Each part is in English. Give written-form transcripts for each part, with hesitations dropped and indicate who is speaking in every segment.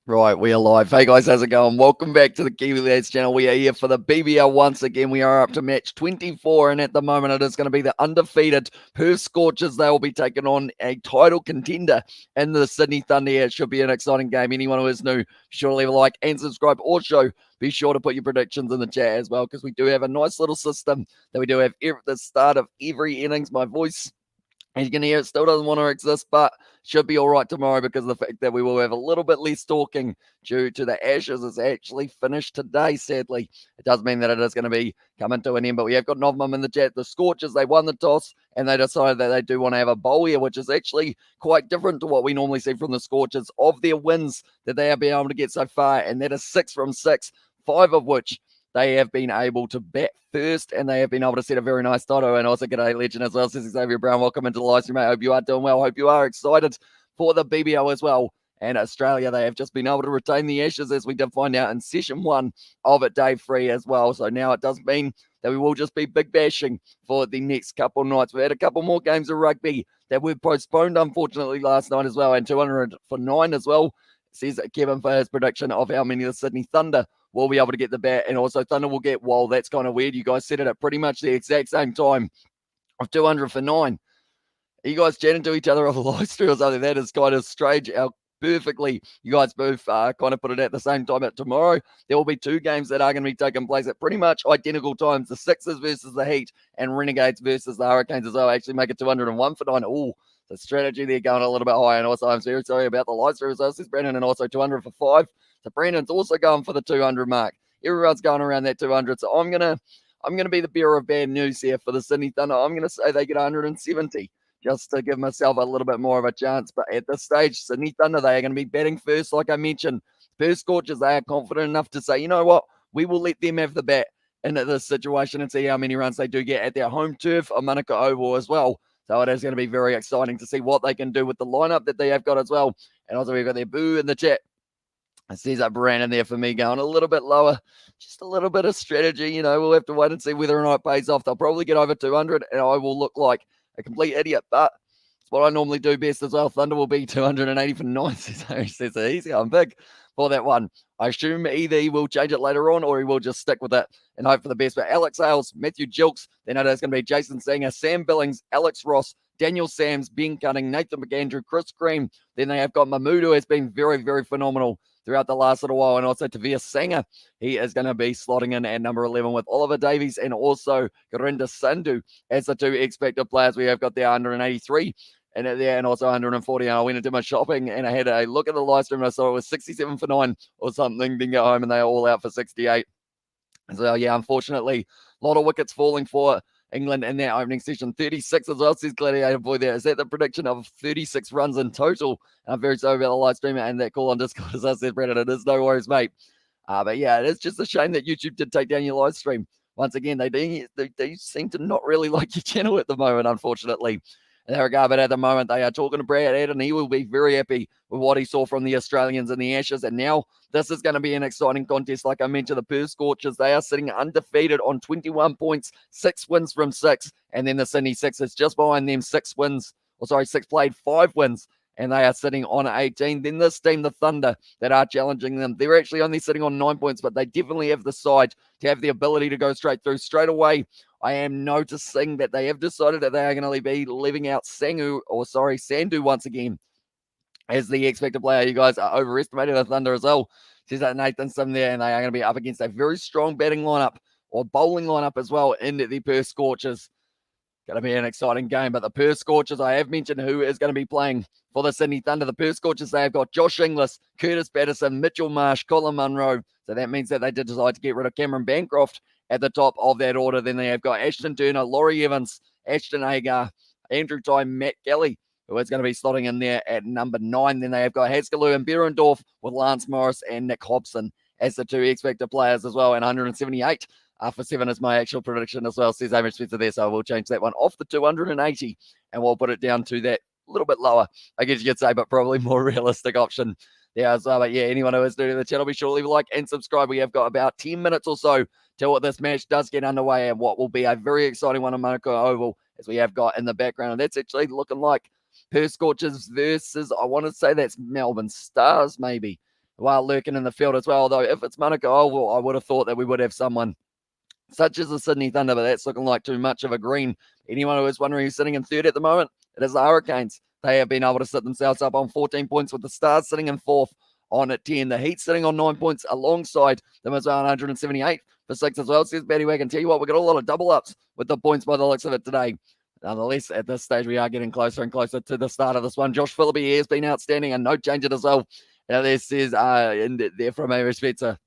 Speaker 1: Right, we are live. Hey guys, how's it going? Welcome back to the Kiwi Lads channel. We are here for the BBL once again. We are up to match 24, and at the moment it is going to be the undefeated Perth Scorchers. They will be taking on a title contender in the Sydney Thunder. It should be an exciting game. Anyone who is new, be sure to leave a like and subscribe. Also, be sure to put your predictions in the chat as well, because we do have a nice little system that we do have at the start of every innings. My voice, as you can hear, it still doesn't want to exist, but should be all right tomorrow because of the fact that we will have a little bit less talking due to the Ashes. It's actually finished today, sadly. It does mean that it is going to be coming to an end, but we have got Novmum in the chat. The Scorchers, they won the toss and they decided that they do want to have a bowl here, which is actually quite different to what we normally see from the Scorchers. Of their wins that they have been able to get so far, and that is 6 from 6, 5 of which they have been able to bat first, and they have been able to set a very nice toto. And also, g'day legend as well, says Xavier Brown. Welcome into the live stream, mate. Hope you are doing well. Hope you are excited for the BBL as well. And Australia, they have just been able to retain the Ashes, as we did find out in session 1 of it, day 3 as well. So now it does mean that we will just be big bashing for the next couple of nights. We had a couple more games of rugby that were postponed, unfortunately, last night as well, and 200 for 9 as well. Says Kevin for his prediction of how many the Sydney Thunder will be able to get the bat, and also Thunder will get, well, that's kind of weird. You guys said it at pretty much the exact same time of 200 for 9. Are you guys chatting to each other on the live stream or something? That is kind of strange how perfectly you guys both kind of put it at the same time. At tomorrow, there will be 2 games that are going to be taking place at pretty much identical times. The Sixers versus the Heat and Renegades versus the Hurricanes as well. Actually make it 201 for 9. Oh, the strategy there going a little bit high. And also, I'm very sorry about the live stream results, says Brandon, and also 200 for 5. So Brandon's also going for the 200 mark. Everyone's going around that 200. So I'm gonna be the bearer of bad news here for the Sydney Thunder. I'm gonna say they get 170 just to give myself a little bit more of a chance. But at this stage, Sydney Thunder, they are going to be batting first, like I mentioned. Perth Scorchers, they are confident enough to say, you know what, we will let them have the bat in this situation and see how many runs they do get at their home turf of Manuka Oval as well. So it is going to be very exciting to see what they can do with the lineup that they have got as well. And also, we've got their boo in the chat. It says that Brandon there for me going a little bit lower, just a little bit of strategy. You know, we'll have to wait and see whether or not it pays off. They'll probably get over 200, and I will look like a complete idiot, but it's what I normally do best as well. Thunder will be 280 for 9. Says he's going big for that one. I assume either he will change it later on or he will just stick with it and hope for the best. But Alex Ailes, Matthew Jilks, then it is going to be Jason Sanger, Sam Billings, Alex Ross, Daniel Sams, Ben Cunning, Nathan McAndrew, Chris Green. Then they have got Mahmood, who has been very, very phenomenal throughout the last little while. And also Tavia Sanger, he is going to be slotting in at number 11 with Oliver Davies and also Gurinder Sandhu as the 2 expected players. We have got there 183 and there, and also 140. And I went and did my shopping and I had a look at the live stream and I saw it was 67 for 9 or something. Then go home and they're all out for 68. So yeah, unfortunately, a lot of wickets falling for England in their opening session. 36 as well, says Gladiator Boy there. Is that the prediction of 36 runs in total? I'm very sorry about the live stream and that call on Discord. As I said, Brandon, it is no worries, mate. But yeah, it is just a shame that YouTube did take down your live stream. Once again, they seem to not really like your channel at the moment, unfortunately. In that regard, but at the moment, they are talking to Brad Ed, and he will be very happy with what he saw from the Australians in the Ashes. And now this is going to be an exciting contest. Like I mentioned, the Perth Scorchers, they are sitting undefeated on 21 points, 6 wins from 6. And then the Sydney Sixers just behind them, 6 played, 5 wins. And they are sitting on 18. Then this team, the Thunder, that are challenging them, they're actually only sitting on 9 points, but they definitely have the side to have the ability to go straight through. Straight away, I am noticing that they have decided that they are going to be leaving out Sandhu once again as the expected player. You guys are overestimating the Thunder as well. Says that Nathan Sim there, and they are going to be up against a very strong batting lineup or bowling lineup as well in the Perth Scorchers. Going to be an exciting game, but the Perth Scorchers, I have mentioned who is going to be playing for the Sydney Thunder. The Perth Scorchers, they have got Josh Inglis, Curtis Patterson, Mitchell Marsh, Colin Munro. So that means that they did decide to get rid of Cameron Bancroft at the top of that order. Then they have got Ashton Turner, Laurie Evans, Ashton Agar, Andrew Ty, Matt Kelly, who is going to be slotting in there at number 9. Then they have got Haskelloo and Berendorf with Lance Morris and Nick Hobson as the 2 expected players as well, and 178. For 7 is my actual prediction as well, says Amy Spencer there. So we'll change that one off the 280 and we'll put it down to that little bit lower, I guess you could say, but probably more realistic option there as well. But yeah, anyone who is new to the channel, be sure to leave a like and subscribe. We have got about 10 minutes or so till this match does get underway and what will be a very exciting one on Manuka Oval, as we have got in the background. And that's actually looking like Perth Scorchers versus, I want to say that's Melbourne Stars, maybe. while lurking in the field as well. Although if it's Manuka Oval, I would have thought that we would have someone such as the Sydney Thunder, but that's looking like too much of a green. Anyone who is wondering who's sitting in third at the moment, it is the Hurricanes. They have been able to sit themselves up on 14 points, with the Stars sitting in fourth on at 10. The Heat sitting on 9 points alongside them as well, 178 for 6 as well. Says Batty Wagon. Tell you what, we've got a lot of double ups with the points by the looks of it today. Nonetheless, at this stage, we are getting closer and closer to the start of this one. Josh Phillippe has been outstanding, and no change it as well. Now, this is in there from a respecter.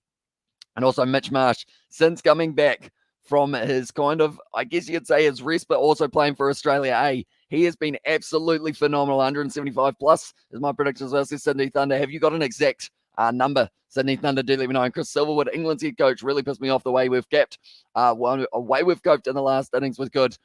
Speaker 1: And also Mitch Marsh, since coming back from his kind of, I guess you could say his rest, but also playing for Australia A, he has been absolutely phenomenal. 175 plus is my prediction as well. Says Sydney Thunder. Have you got an exact number? Sydney Thunder, do let me know. And Chris Silverwood, England's head coach, really pissed me off the way we've capped. Way we've coped in the last innings was good.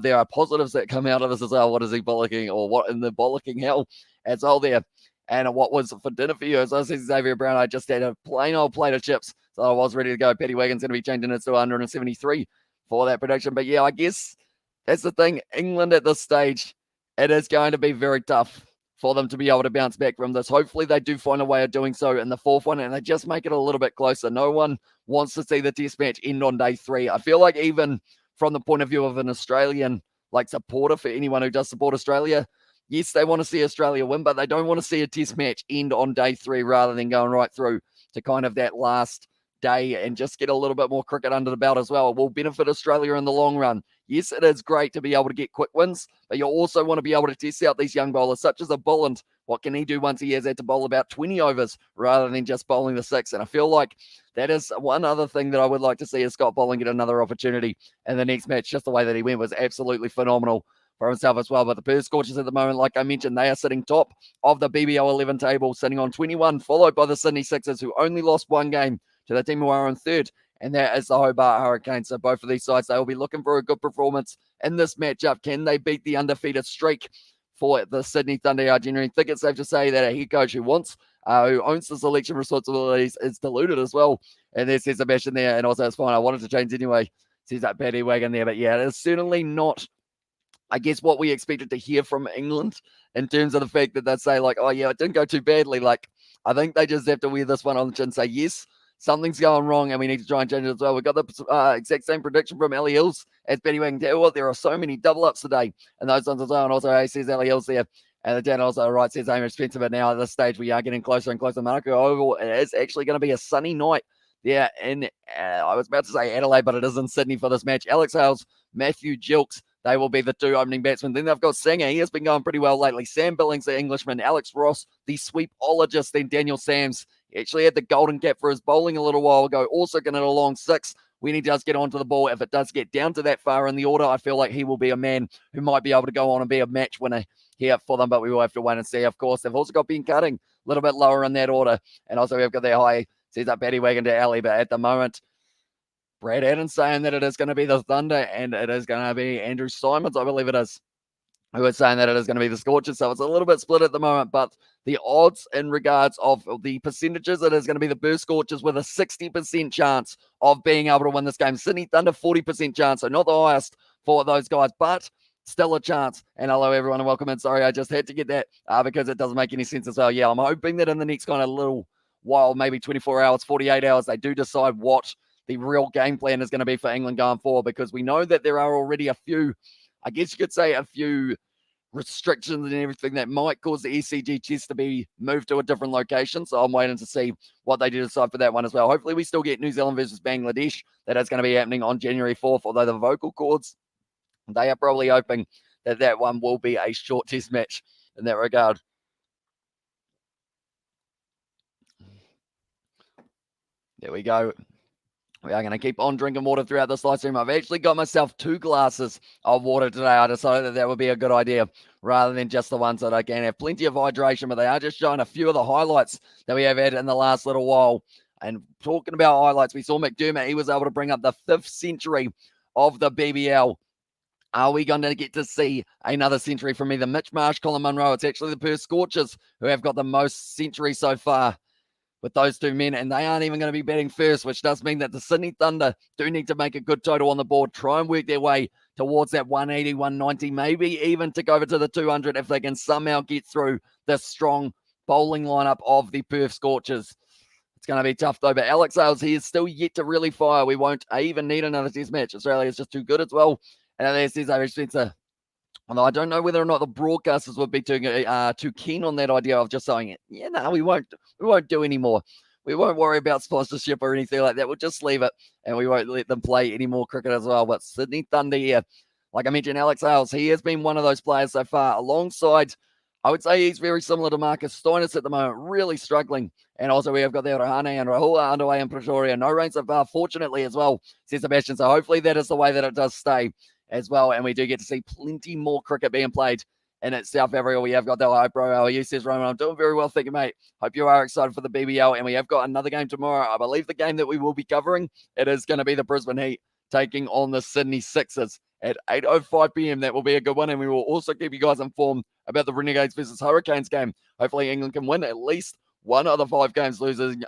Speaker 1: There are positives that come out of this as well. What is he bollocking, or what in the bollocking hell? It's all there. And what was for dinner for you? As I said, Xavier Brown, I just had a plain old plate of chips. So I was ready to go. Petty Wagon's going to be changing it to 173 for that prediction. But yeah, I guess that's the thing. England at this stage, it is going to be very tough for them to be able to bounce back from this. Hopefully they do find a way of doing so in the fourth one, and they just make it a little bit closer. No one wants to see the test match end on day 3. I feel like even from the point of view of an Australian supporter, for anyone who does support Australia, yes, they want to see Australia win, but they don't want to see a test match end on day 3 rather than going right through to kind of that last day and just get a little bit more cricket under the belt as well. It will benefit Australia in the long run. Yes, it is great to be able to get quick wins, but you also want to be able to test out these young bowlers such as a Bulland. What can he do once he has had to bowl about 20 overs rather than just bowling the 6? And I feel like that is one other thing that I would like to see is Scott Boland get another opportunity in the next match. Just the way that he went was absolutely phenomenal for himself as well. But the Perth Scorchers at the moment, like I mentioned, they are sitting top of the BBL 11 table, sitting on 21, followed by the Sydney Sixers, who only lost one game to the team who are in third, and that is the Hobart Hurricanes. So both of these sides, they will be looking for a good performance in this matchup. Can they beat the undefeated streak for the Sydney Thunder? I genuinely think it's safe to say that a head coach who owns the selection responsibilities is deluded as well. And there's Sebastian there, and also it's fine. I wanted to change anyway. Says that Paddy Wagon there, but yeah, it's certainly not, I guess, what we expected to hear from England in terms of the fact that they'd say oh yeah, it didn't go too badly. I think they just have to wear this one on the chin and say, yes, something's going wrong and we need to try and change it as well. We've got the exact same prediction from Ellie Hills as Betty Wagon. Tell you what, there are so many double ups today and those ones as well. And also, says Ellie Hills there. And the Dan also right says Amos Spencer. But now at this stage, we are getting closer and closer. Manuka Oval, it is actually going to be a sunny night there in, I was about to say Adelaide, but it is in Sydney for this match. Alex Hales, Matthew Gilkes, they will be the 2 opening batsmen. Then they've got Singer. He has been going pretty well lately. Sam Billings, the Englishman. Alex Ross, the sweepologist. Then Daniel Sams. He actually had the golden cap for his bowling a little while ago. Also going to a long 6 when he does get onto the ball. If it does get down to that far in the order, I feel like he will be a man who might be able to go on and be a match winner here for them, but we will have to wait and see. Of course, they've also got Ben Cutting a little bit lower in that order. And also we've got their high, says up Paddy Wagon to Ali, but at the moment, Brad Adams saying that it is going to be the Thunder and it is going to be Andrew Simons, I believe it is, who is saying that it is going to be the Scorchers. So it's a little bit split at the moment, but the odds in regards of the percentages, it is going to be the Perth Scorchers with a 60% chance of being able to win this game. Sydney Thunder, 40% chance. So not the highest for those guys, but still a chance. And hello, everyone, and welcome in. Sorry, I just had to get that because it doesn't make any sense as well. Yeah, I'm hoping that in the next kind of little while, maybe 24 hours, 48 hours, they do decide what the real game plan is going to be for England going forward, because we know that there are already a few, I guess you could say a few restrictions and everything that might cause the ECG test to be moved to a different location. So I'm waiting to see what they do decide for that one as well. Hopefully we still get New Zealand versus Bangladesh. That is going to be happening on January 4th, although the vocal cords, they are probably hoping that that one will be a short test match in that regard. There we go. We are going to keep on drinking water throughout this live stream. I've actually got myself 2 glasses of water today. I decided that that would be a good idea rather than just the ones that I can have. Plenty of hydration, but they are just showing a few of the highlights that we have had in the last little while. And talking about highlights, we saw McDermott. He was able to bring up the 5th century of the BBL. Are we going to get to see another century from either Mitch Marsh, Colin Munro? It's actually the Perth Scorchers who have got the most centuries so far with those 2 men, and they aren't even going to be batting first, which does mean that the Sydney Thunder do need to make a good total on the board, try and work their way towards that 180, 190, maybe even tick over to the 200 if they can somehow get through this strong bowling lineup of the Perth Scorchers. going to be tough, though. But Alex Hales, he is still yet to really fire. We won't even need another test match. Australia is just too good as well. And there's Irish Spencer. Although I don't know whether or not the broadcasters would be too keen on that idea of just saying, yeah, no, we won't do any more. We won't worry about sponsorship or anything like that. We'll just leave it, and we won't let them play any more cricket as well. But Sydney Thunder here, like I mentioned, Alex Hales, he has been one of those players so far, alongside, I would say he's very similar to Marcus Stoinis at the moment, really struggling. And also we have got there Rahane and Rahua underway in Pretoria. No rain so far, fortunately, as well, says Sebastian. So hopefully that is the way that it does stay as well. And we do get to see plenty more cricket being played in South Africa. We have got that. Hi, bro. How are you, says Roman? I'm doing very well, thank you, mate. Hope you are excited for the BBL. And we have got another game tomorrow. I believe the game that we will be covering, it is going to be the Brisbane Heat taking on the Sydney Sixers at 8:05 p.m. That will be a good one. And we will also keep you guys informed about the Renegades versus Hurricanes game. Hopefully England can win at least one of the 5 games, losing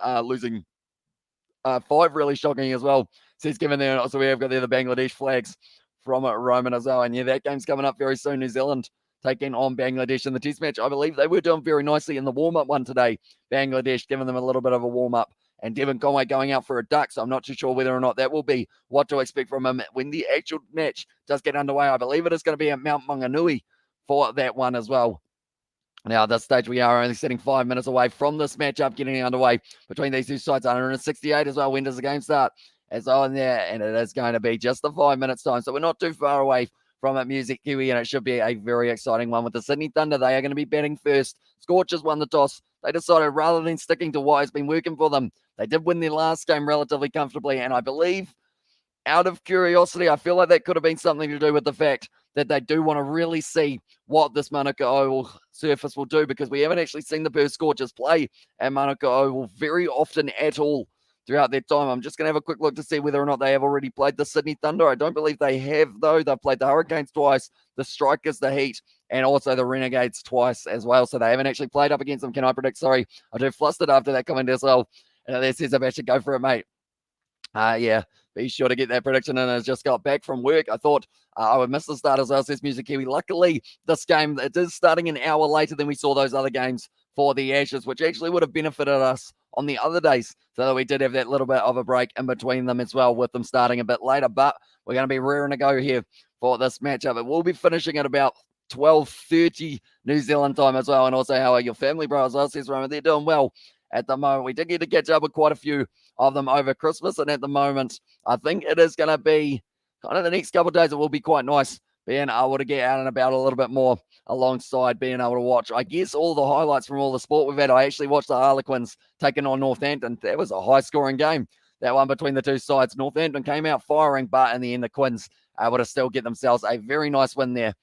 Speaker 1: 5, really shocking as well. Says Kevin there. And also we have got there the Bangladesh flags from Roman as well. And yeah, that game's coming up very soon. New Zealand taking on Bangladesh in the test match. I believe they were doing very nicely in the warm-up one today. Bangladesh giving them a little bit of a warm-up. And Devon Conway going out for a duck, so I'm not too sure whether or not that will be what to expect from him when the actual match does get underway. I believe it is going to be at Mount Maunganui for that one as well. Now, at this stage, we are only sitting 5 minutes away from this matchup getting underway between these two sides. 168 as well. When does the game start? It's on there, and it is going to be just the 5 minutes time. So we're not too far away from it, Music Kiwi, and it should be a very exciting one with the Sydney Thunder. They are going to be batting first. Scorchers won the toss. They decided rather than sticking to what has been working for them, they did win their last game relatively comfortably, and I believe, out of curiosity, I feel like that could have been something to do with the fact that they do want to really see what this Manuka Oval surface will do, because we haven't actually seen the Perth Scorchers play at Manuka Oval very often at all throughout their time. I'm just going to have a quick look to see whether or not they have already played the Sydney Thunder. I don't believe they have, though. They've played the Hurricanes twice, the Strikers, the Heat, and also the Renegades twice as well. So they haven't actually played up against them. Can I predict? Sorry, I do flustered after that comment as well. And there says I should go for it, mate. Yeah, be sure to get that prediction in. I just got back from work. I thought I would miss the start as well, says Music Kiwi. Luckily, this game, it is starting an hour later than we saw those other games for the Ashes, which actually would have benefited us on the other days, so that we did have that little bit of a break in between them as well, with them starting a bit later. But we're going to be rearing to go here for this matchup. It will be finishing at about 12:30 New Zealand time as well. And also, how are your family, bro, as well, says Roman? They're doing well at the moment. We did get to catch up with quite a few of them over Christmas, and at the moment, I think it is going to be kind of the next couple of days. It will be quite nice being able to get out and about a little bit more, alongside being able to watch, I guess, all the highlights from all the sport we've had. I actually watched the Harlequins taking on Northampton. That was a high-scoring game, that one between the two sides. Northampton came out firing, but in the end, the Quins able to still get themselves a very nice win there,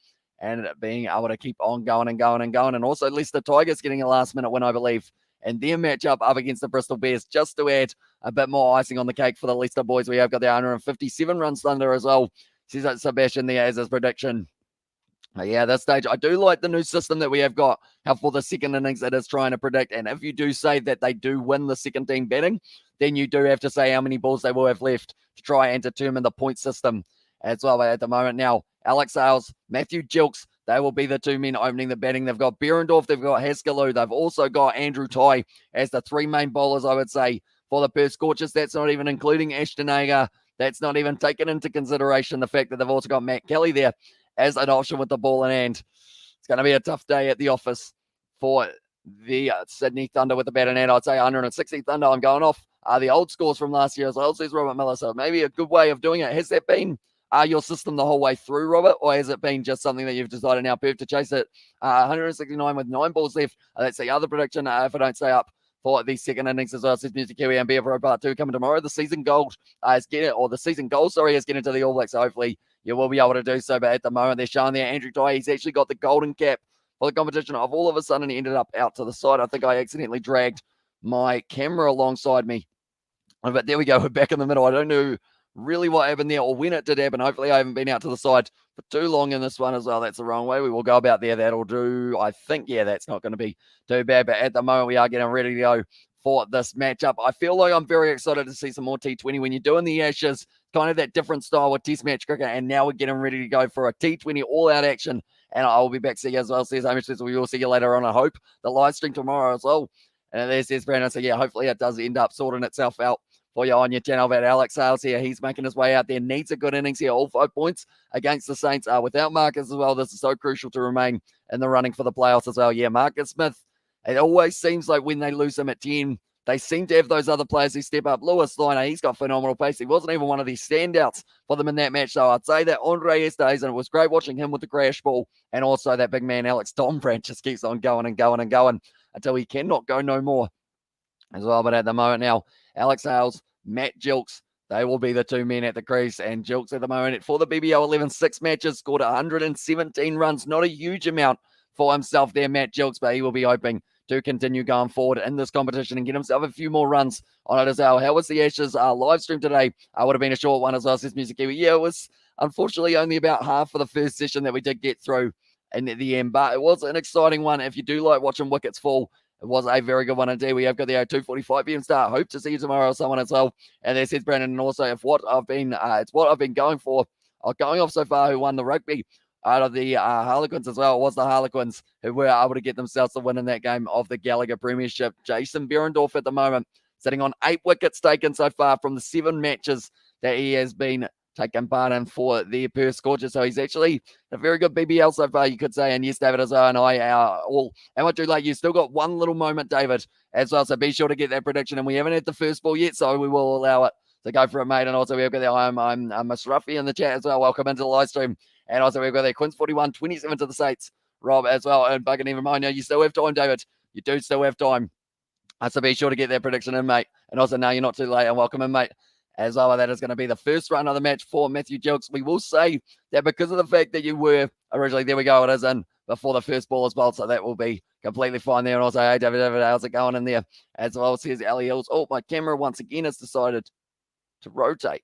Speaker 1: and being able to keep on going and going and going. And also, at least the Tigers getting a last-minute win, I believe, and their matchup up against the Bristol Bears, just to add a bit more icing on the cake for the Leicester boys. We have got the 157 runs Thunder as well. Says Sebastian there as his prediction. Yeah, at this stage, I do like the new system that we have got, how for the second innings it is trying to predict. And if you do say that they do win the second team batting, then you do have to say how many balls they will have left to try and determine the point system as well. But at the moment now, Alex Hales, Matthew Gilks, they will be the two men opening the batting. They've got Berendorf, they've got Haskelloo, they've also got Andrew Ty as the three main bowlers, I would say, for the Perth Scorchers. That's not even including Ashton Agar. That's not even taking into consideration the fact that they've also got Matt Kelly there as an option with the ball in hand. It's going to be a tough day at the office for the Sydney Thunder with the bat in hand. I'd say 160 Thunder. I'm going off the old scores from last year as well, says Robert Miller. So maybe a good way of doing it. Has that been your system the whole way through, Robert, or has it been just something that you've decided now, Perth, to chase it? 169 with 9 balls left. That's the other prediction, if I don't stay up for the second innings as well, says Music Kiwi. And BFRO Part 2 coming tomorrow. The season gold is getting to the All Blacks, so hopefully you will be able to do so. But at the moment, they're showing there Andrew Ty. He's actually got the golden cap for the competition. Of all of a sudden, he ended up out to the side. I think I accidentally dragged my camera alongside me. But there we go. We're back in the middle. I don't know really what happened there or when it did happen. Hopefully, I haven't been out to the side for too long in this one as well. That's the wrong way. We will go about there. That'll do. I think, yeah, that's not going to be too bad. But at the moment, we are getting ready to go for this matchup. I feel like I'm very excited to see some more T20. When you're doing the Ashes, kind of that different style with test match cricket, and now we're getting ready to go for a T20 all-out action. And I will be back. See you as well. Says Hamish. We will see you later on, I hope. The live stream tomorrow as well. And there's this Brandon. So yeah, hopefully it does end up sorting itself out for you on your channel. But Alex Hales here, he's making his way out there. Needs a good innings here. All 5 points against the Saints without Marcus as well. This is so crucial to remain in the running for the playoffs as well. Yeah, Marcus Smith, it always seems like when they lose him at 10, they seem to have those other players who step up. Lewis Liner, he's got phenomenal pace. He wasn't even one of these standouts for them in that match, so I'd say that Andre Estes, and it was great watching him with the crash ball, and also that big man Alex Dombrandt just keeps on going and going and going until he cannot go no more as well. But at the moment now, Alex Hales, Matt Gilks, they will be the 2 men at the crease. And Gilks at the moment for the BBL 11, 6 matches, scored 117 runs. Not a huge amount for himself there, Matt Gilks, but he will be hoping to continue going forward in this competition and get himself a few more runs on it as well. How was the Ashes live stream today? Would have been a short one as well, says Music Kiwi. Yeah, it was unfortunately only about half for the first session that we did get through in the end, but it was an exciting one. If you do like watching wickets fall, it was a very good one indeed. We have got the 2:45 p.m. start. Hope to see you tomorrow or someone as well. And there says Brandon, and also it's what I've been going for. Going off so far, who won the rugby out of the Harlequins as well. It was the Harlequins who were able to get themselves the win in that game of the Gallagher Premiership. Jason Behrendorff at the moment sitting on 8 wickets taken so far from the 7 matches that he has been taking part in for the Perth Scorchers. So he's actually a very good BBL so far, you could say. And yes, David, as well, and I all am I too late? You still got one little moment, David, as well. So be sure to get that prediction. And we haven't had the first ball yet, so we will allow it to go for it, mate. And also we've got the I'm Mashrafi in the chat as well. Welcome into the live stream. And also we've got the Quinns 41, 27 to the Saints, Rob as well. And Bug and even remind you, you still have time, David. You do still have time. So be sure to get that prediction in, mate. And also, no, you're not too late. And welcome in, mate. As well, that is going to be the first run of the match for Matthew Gilks. We will say that because of the fact that you were originally, there we go, it is in before the first ball as well. So that will be completely fine there. And also, hey, David, how's it going in there? As well, says Ali Hills. Oh, my camera once again has decided to rotate.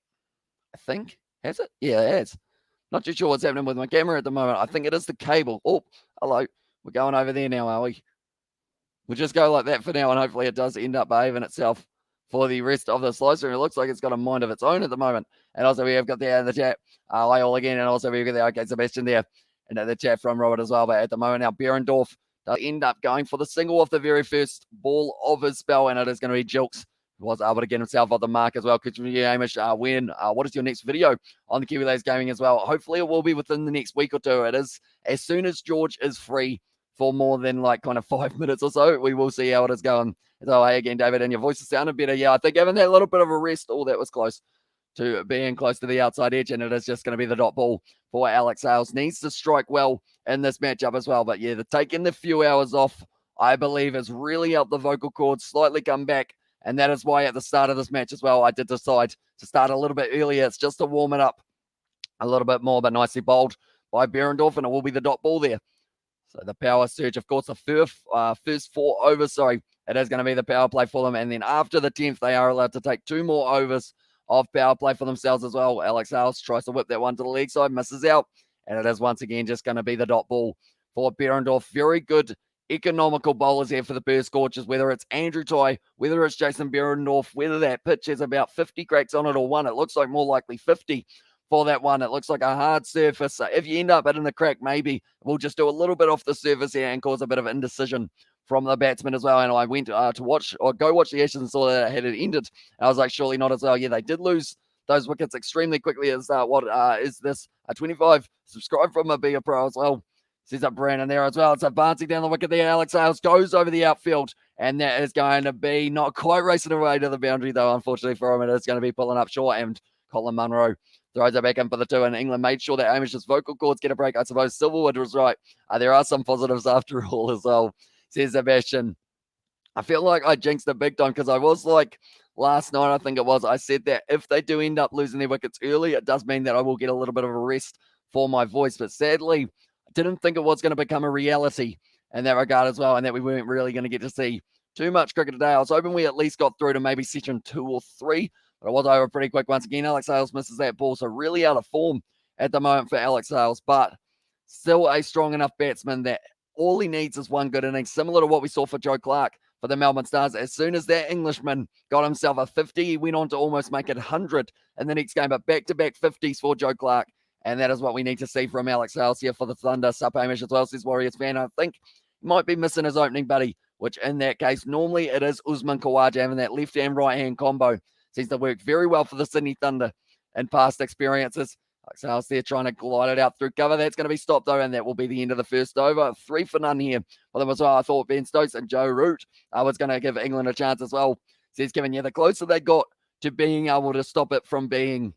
Speaker 1: I think. Has it? Yeah, it has. Not too sure what's happening with my camera at the moment. I think it is the cable. Oh, hello. We're going over there now, are we? We'll just go like that for now, and hopefully it does end up behaving itself for the rest of the slicer. It looks like it's got a mind of its own at the moment. And also we have got there in the chat, hi all again, and also we've got the okay Sebastian there, and the chat from Robert as well. But at the moment now, Behrendorff does end up going for the single off the very first ball of his spell, and it is going to be Gilks, who was able to get himself off the mark as well. Could you, Hamish, what is your next video on the Kiwi Lads Gaming as well? Hopefully it will be within the next week or two. It is as soon as George is free for more than like kind of 5 minutes or so. We will see how it is going. So, hey, again, David, and your voice is sounding better. Yeah, I think having that little bit of a rest, that was close to being close to the outside edge, and it is just going to be the dot ball for Alex Hales. Needs to strike well in this matchup as well. But, yeah, taking the few hours off, I believe, has really helped the vocal cords slightly come back, and that is why at the start of this match as well, I did decide to start a little bit earlier. It's just to warm it up a little bit more, but nicely bowled by Behrendorff, and it will be the dot ball there. So the power surge, of course, the first 4 overs, it is going to be the power play for them. And then after the 10th, they are allowed to take 2 more overs of power play for themselves as well. Alex Hales tries to whip that one to the leg side, misses out. And it is once again just going to be the dot ball for Behrendorff. Very good economical bowlers here for the Perth Scorchers, whether it's Andrew Ty, whether it's Jason Behrendorff, whether that pitch has about 50 cracks on it or 1. It looks like more likely 50. For that one, it looks like a hard surface. So if you end up hitting the crack, maybe we'll just do a little bit off the surface here and cause a bit of indecision from the batsman as well. And I went to watch the Ashes and saw that it had ended. And I was like, surely not as well. Yeah, they did lose those wickets extremely quickly. Is is this a 25? Subscribe from a Be a Pro as well. Says up Brandon there as well. It's advancing down the wicket there. Alex Hales goes over the outfield, and that is going to be not quite racing away to the boundary though. Unfortunately for him, it is going to be pulling up short, and Colin Munro throws it back in for the 2, and England made sure that Amish's vocal cords get a break. I suppose Silverwood was right. There are some positives after all as well, says Sebastian. I feel like I jinxed it big time because I was like last night, I think it was, I said that if they do end up losing their wickets early, it does mean that I will get a little bit of a rest for my voice. But sadly, I didn't think it was going to become a reality in that regard as well, and that we weren't really going to get to see too much cricket today. I was hoping we at least got through to maybe session 2 or 3. But it was over pretty quick once again. Alex Hales misses that ball, so really out of form at the moment for Alex Hales, but still a strong enough batsman that all he needs is one good innings, similar to what we saw for Joe Clark for the Melbourne Stars. As soon as that Englishman got himself a 50, he went on to almost make it 100 in the next game, but back-to-back 50s for Joe Clark, and that is what we need to see from Alex Hales here for the Thunder. Sup Hamish as well, says Warriors fan. I think he might be missing his opening buddy which in that case, normally it is Usman Khawaja having that left hand, right hand combo. Seems to work very well for the Sydney Thunder in past experiences. Sales there trying to glide it out through cover. That's going to be stopped though, and that will be the end of the first over. 3 for none here. For them as well. I thought Ben Stokes and Joe Root was going to give England a chance as well. So he's given you the closer they got to being able to stop it from being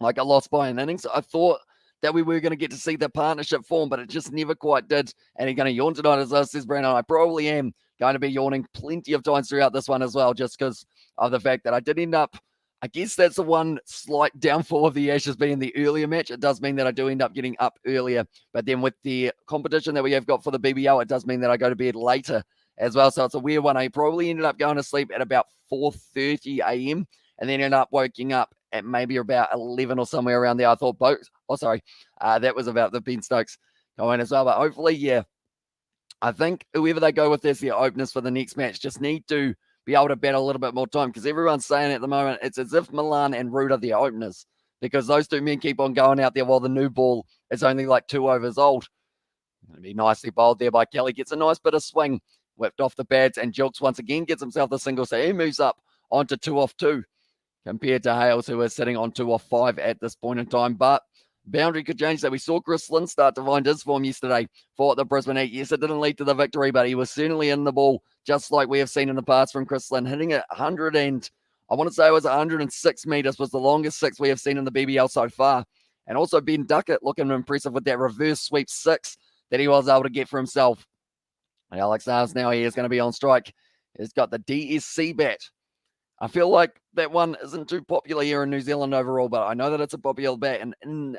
Speaker 1: like a loss by an innings. I thought that we were going to get to see the partnership form, but it just never quite did. And he's going to yawn tonight, as says Brandon. I probably am going to be yawning plenty of times throughout this one as well, just because of the fact that I did end up, I guess that's the one slight downfall of the Ashes being the earlier match. It does mean that I do end up getting up earlier. But then with the competition that we have got for the BBL, it does mean that I go to bed later as well. So it's a weird one. I probably ended up going to sleep at about 4:30 a.m. and then ended up waking up at maybe about 11 or somewhere around there. I thought that was about the Ben Stokes going as well. But hopefully, yeah, I think whoever they go with as their openers for the next match just need to be able to bet a little bit more time, because everyone's saying at the moment it's as if Milan and Root are the openers, because those two men keep on going out there while the new ball is only like 2 overs old. Going to be nicely bowled there by Kelly. Gets a nice bit of swing, whipped off the pads, and Jilks once again gets himself the single, so he moves up onto 2 off 2 compared to Hales, who is sitting on 2 off 5 at this point in time. But boundary could change that. We saw Chris Lynn start to find his form yesterday for the Brisbane Heat. Yes, it didn't lead to the victory, but he was certainly in the ball, just like we have seen in the past from Chris Lynn, hitting it 100 and I want to say it was 106 metres, was the longest 6 we have seen in the BBL so far. And also Ben Duckett looking impressive with that reverse sweep 6 that he was able to get for himself. And Alex Sars now, he is going to be on strike. He's got the DSC bat. I feel like that one isn't too popular here in New Zealand overall, but I know that it's a popular bat in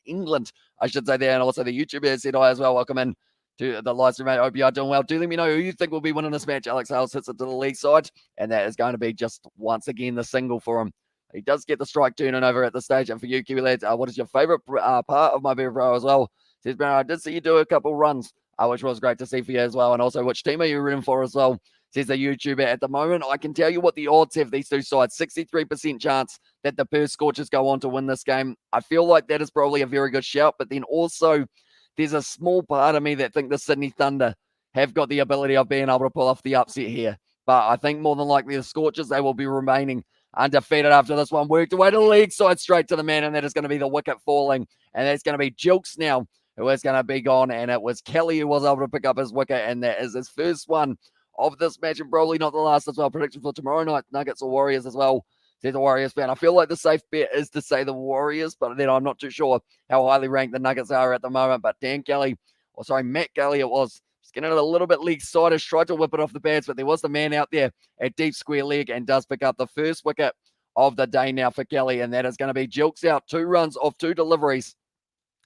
Speaker 1: England, I should say there. And also the YouTuber has said hi as well. Welcome in to the live stream, mate. Hope you are doing well. Do let me know who you think will be winning this match. Alex Hales hits it to the leg side, and that is going to be just once again the single for him. He does get the strike turning over at the stage. And for you, Kiwi lads, what is your favourite part of my beer bro as well? Says Brown, I did see you do a couple runs, which was great to see for you as well. And also, which team are you rooting for as well? Says the YouTuber. At the moment, I can tell you what the odds have these two sides. 63% chance that the Perth Scorchers go on to win this game. I feel like that is probably a very good shout, but then also there's a small part of me that think the Sydney Thunder have got the ability of being able to pull off the upset here. But I think more than likely the Scorchers, they will be remaining undefeated after this one. Worked away to the leg side straight to the man, and that is going to be the wicket falling. And that's going to be Jilks now, who is going to be gone. And it was Kelly who was able to pick up his wicket, and that is his first one of this match, and probably not the last as well. Prediction for tomorrow night, Nuggets or Warriors as well. Says the Warriors fan. I feel like the safe bet is to say the Warriors, but then I'm not too sure how highly ranked the Nuggets are at the moment. But Matt Kelly, it was just getting it a little bit leg sideish, tried to whip it off the pads, but there was the man out there at deep square leg and does pick up the first wicket of the day now for Kelly, and that is going to be Jilks out. 2 runs off 2 deliveries,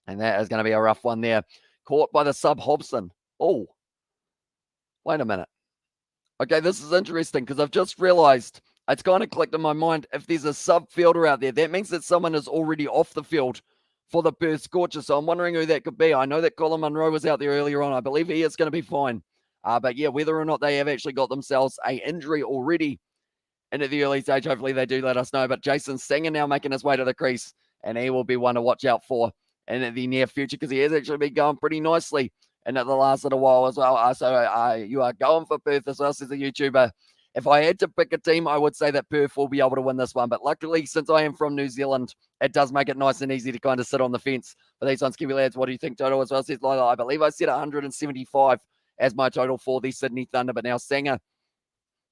Speaker 1: and that is going to be a rough one there. Caught by the sub Hobson. Oh, wait a minute. Okay, this is interesting because I've just realized it's kind of clicked in my mind. If there's a sub fielder out there, that means that someone is already off the field for the Perth Scorchers. So I'm wondering who that could be. I know that Colin Munro was out there earlier on. I believe he is going to be fine. But yeah, whether or not they have actually got themselves an injury already into the early stage, hopefully they do let us know. But Jason Sanger now making his way to the crease, and he will be one to watch out for in the near future because he has actually been going pretty nicely and at the last little while as well. So you are going for Perth as well, says the YouTuber. If I had to pick a team, I would say that Perth will be able to win this one. But luckily, since I am from New Zealand, it does make it nice and easy to kind of sit on the fence for these ones. Kiwi lads, what do you think total as well? Says Lila, I believe I said 175 as my total for the Sydney Thunder. But now Sanger,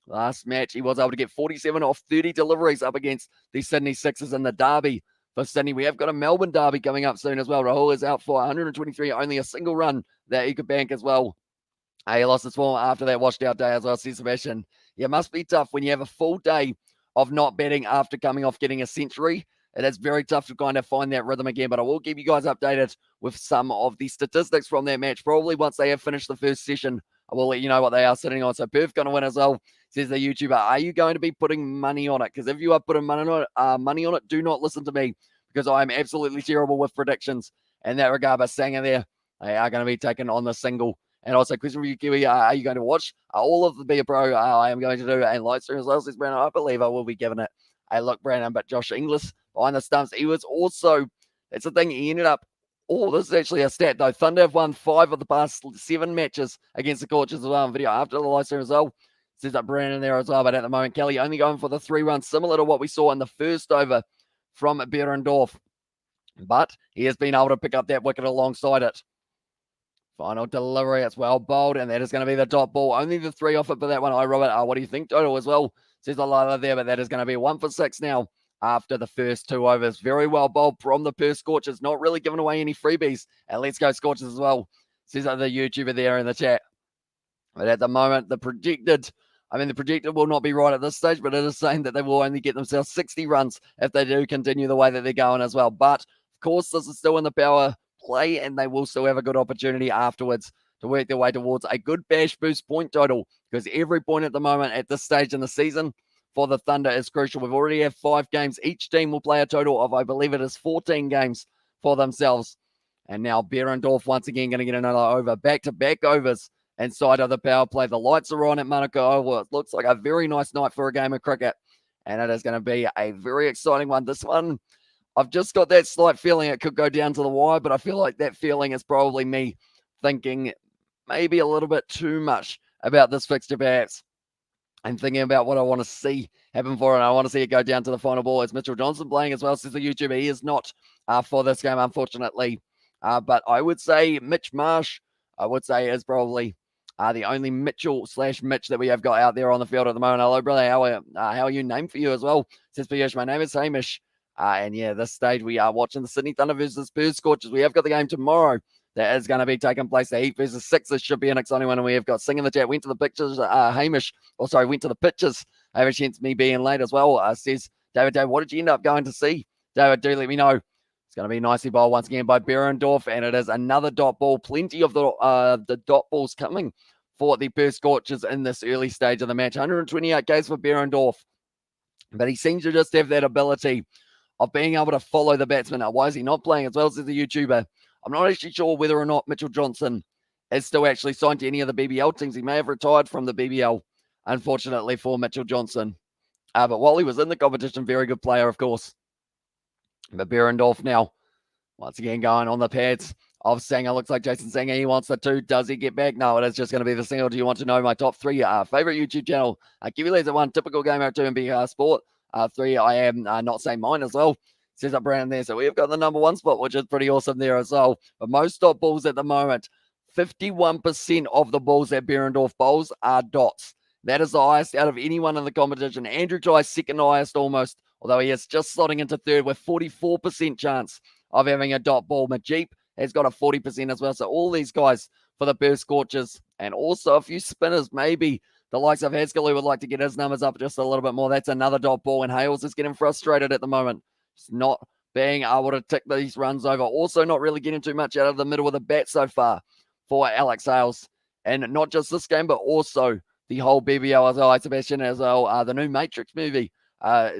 Speaker 1: last match, he was able to get 47 off 30 deliveries up against the Sydney Sixers in the derby. For Sydney, we have got a Melbourne derby coming up soon as well. Rahul is out for 123, only a single run that he could bank as well. He lost his form after that washed out day as well, says Sebastian. Yeah, it must be tough when you have a full day of not betting after coming off getting a century. It is very tough to kind of find that rhythm again, but I will keep you guys updated with some of the statistics from that match. Probably once they have finished the first session, I will let you know what they are sitting on. So Perth going to win as well, says the YouTuber. Are you going to be putting money on it? Because if you are putting money on it, do not listen to me because I am absolutely terrible with predictions in that regard. But Sanger there, they are going to be taken on the single. And also, question for you, Kiwi, are you going to watch all of the Be a Pro? I am going to do, and Lightstream as well, says Brandon. I believe I will be giving it a look, Brandon. But Josh Inglis behind the stumps, he was also, that's the thing, he ended up Oh, this is actually a stat, though. Thunder have won 5 of the past 7 matches against the Scorchers as well. On video after the live stream as well. Says that Brandon there as well, but at the moment, Kelly only going for the 3 runs, similar to what we saw in the first over from Behrendorf. But he has been able to pick up that wicket alongside it. Final delivery, it's well bowled, and that is going to be the dot ball. Only the 3 off it for that one. Hi, Robert. What do you think, total as well? Says a lot there, but that is going to be 1 for 6 now after the first 2 overs. Very well bowled from the Perth Scorchers, not really giving away any freebies. And let's go Scorchers as well, says the YouTuber there in the chat. But at the moment, the predicted will not be right at this stage, but it is saying that they will only get themselves 60 runs if they do continue the way that they're going as well. But, of course, this is still in the power play, and they will still have a good opportunity afterwards to work their way towards a good bash boost point total, because every point at the moment at this stage in the season for the Thunder is crucial. We've already have 5 games. Each team will play a total of, I believe it is 14 games for themselves. And now Behrendorf once again going to get another over. Back-to-back overs inside of the power play. The lights are on at Manuka Oval. It looks like a very nice night for a game of cricket, and it is going to be a very exciting one. This one, I've just got that slight feeling it could go down to the wire, but I feel like that feeling is probably me thinking maybe a little bit too much about this fixture, perhaps. I'm thinking about what I want to see happen for it, and I want to see it go down to the final ball. Is Mitchell Johnson playing as well, says the YouTuber. He is not for this game, unfortunately. But I would say Mitch Marsh, is probably the only Mitchell/Mitch that we have got out there on the field at the moment. Hello, brother. How are you? Name for you as well, says Piyush. My name is Hamish. And yeah, this stage we are watching the Sydney Thunder versus Perth Scorchers. We have got the game tomorrow that is going to be taking place. The Heat versus Sixers should be an exciting one. And we have got Sing in the chat. Went to the pictures. Went to the pitches. Hamish, hence me being late as well. Says David, what did you end up going to see? David, do let me know. It's going to be nicely bowled once again by Behrendorf, and it is another dot ball. Plenty of the dot balls coming for the Perth Scorchers in this early stage of the match. 128 Ks for Behrendorf, but he seems to just have that ability of being able to follow the batsman. Now, why is he not playing as well as the YouTuber? I'm not actually sure whether or not Mitchell Johnson is still actually signed to any of the BBL teams. He may have retired from the BBL, unfortunately, for Mitchell Johnson. But while he was in the competition, very good player, of course. But Behrendorf now, once again, going on the pads of Sanger. Looks like Jason Sanger, he wants the 2. Does he get back? No, it is just going to be the single. Do you want to know my top 3 favorite YouTube channel? Kiwi Lads at 1, Typical Gamer at 2, and BR Sport 3. I am not saying mine as well. Says up Brandon there. So we've got the number 1 spot, which is pretty awesome there as well. But most dot balls at the moment, 51% of the balls that Behrendorf bowls are dots. That is the highest out of anyone in the competition. Andrew Jai's second highest almost, although he is just slotting into 3rd with 44% chance of having a dot ball. Majip has got a 40% as well. So all these guys for the Perth Scorchers, and also a few spinners, maybe the likes of Haskell, who would like to get his numbers up just a little bit more. That's another dot ball, and Hales is getting frustrated at the moment. Just not being able to tick these runs over. Also not really getting too much out of the middle of the bat so far for Alex Hales. And not just this game, but also the whole BBL as well. Hi, Sebastian, as well. The new Matrix movie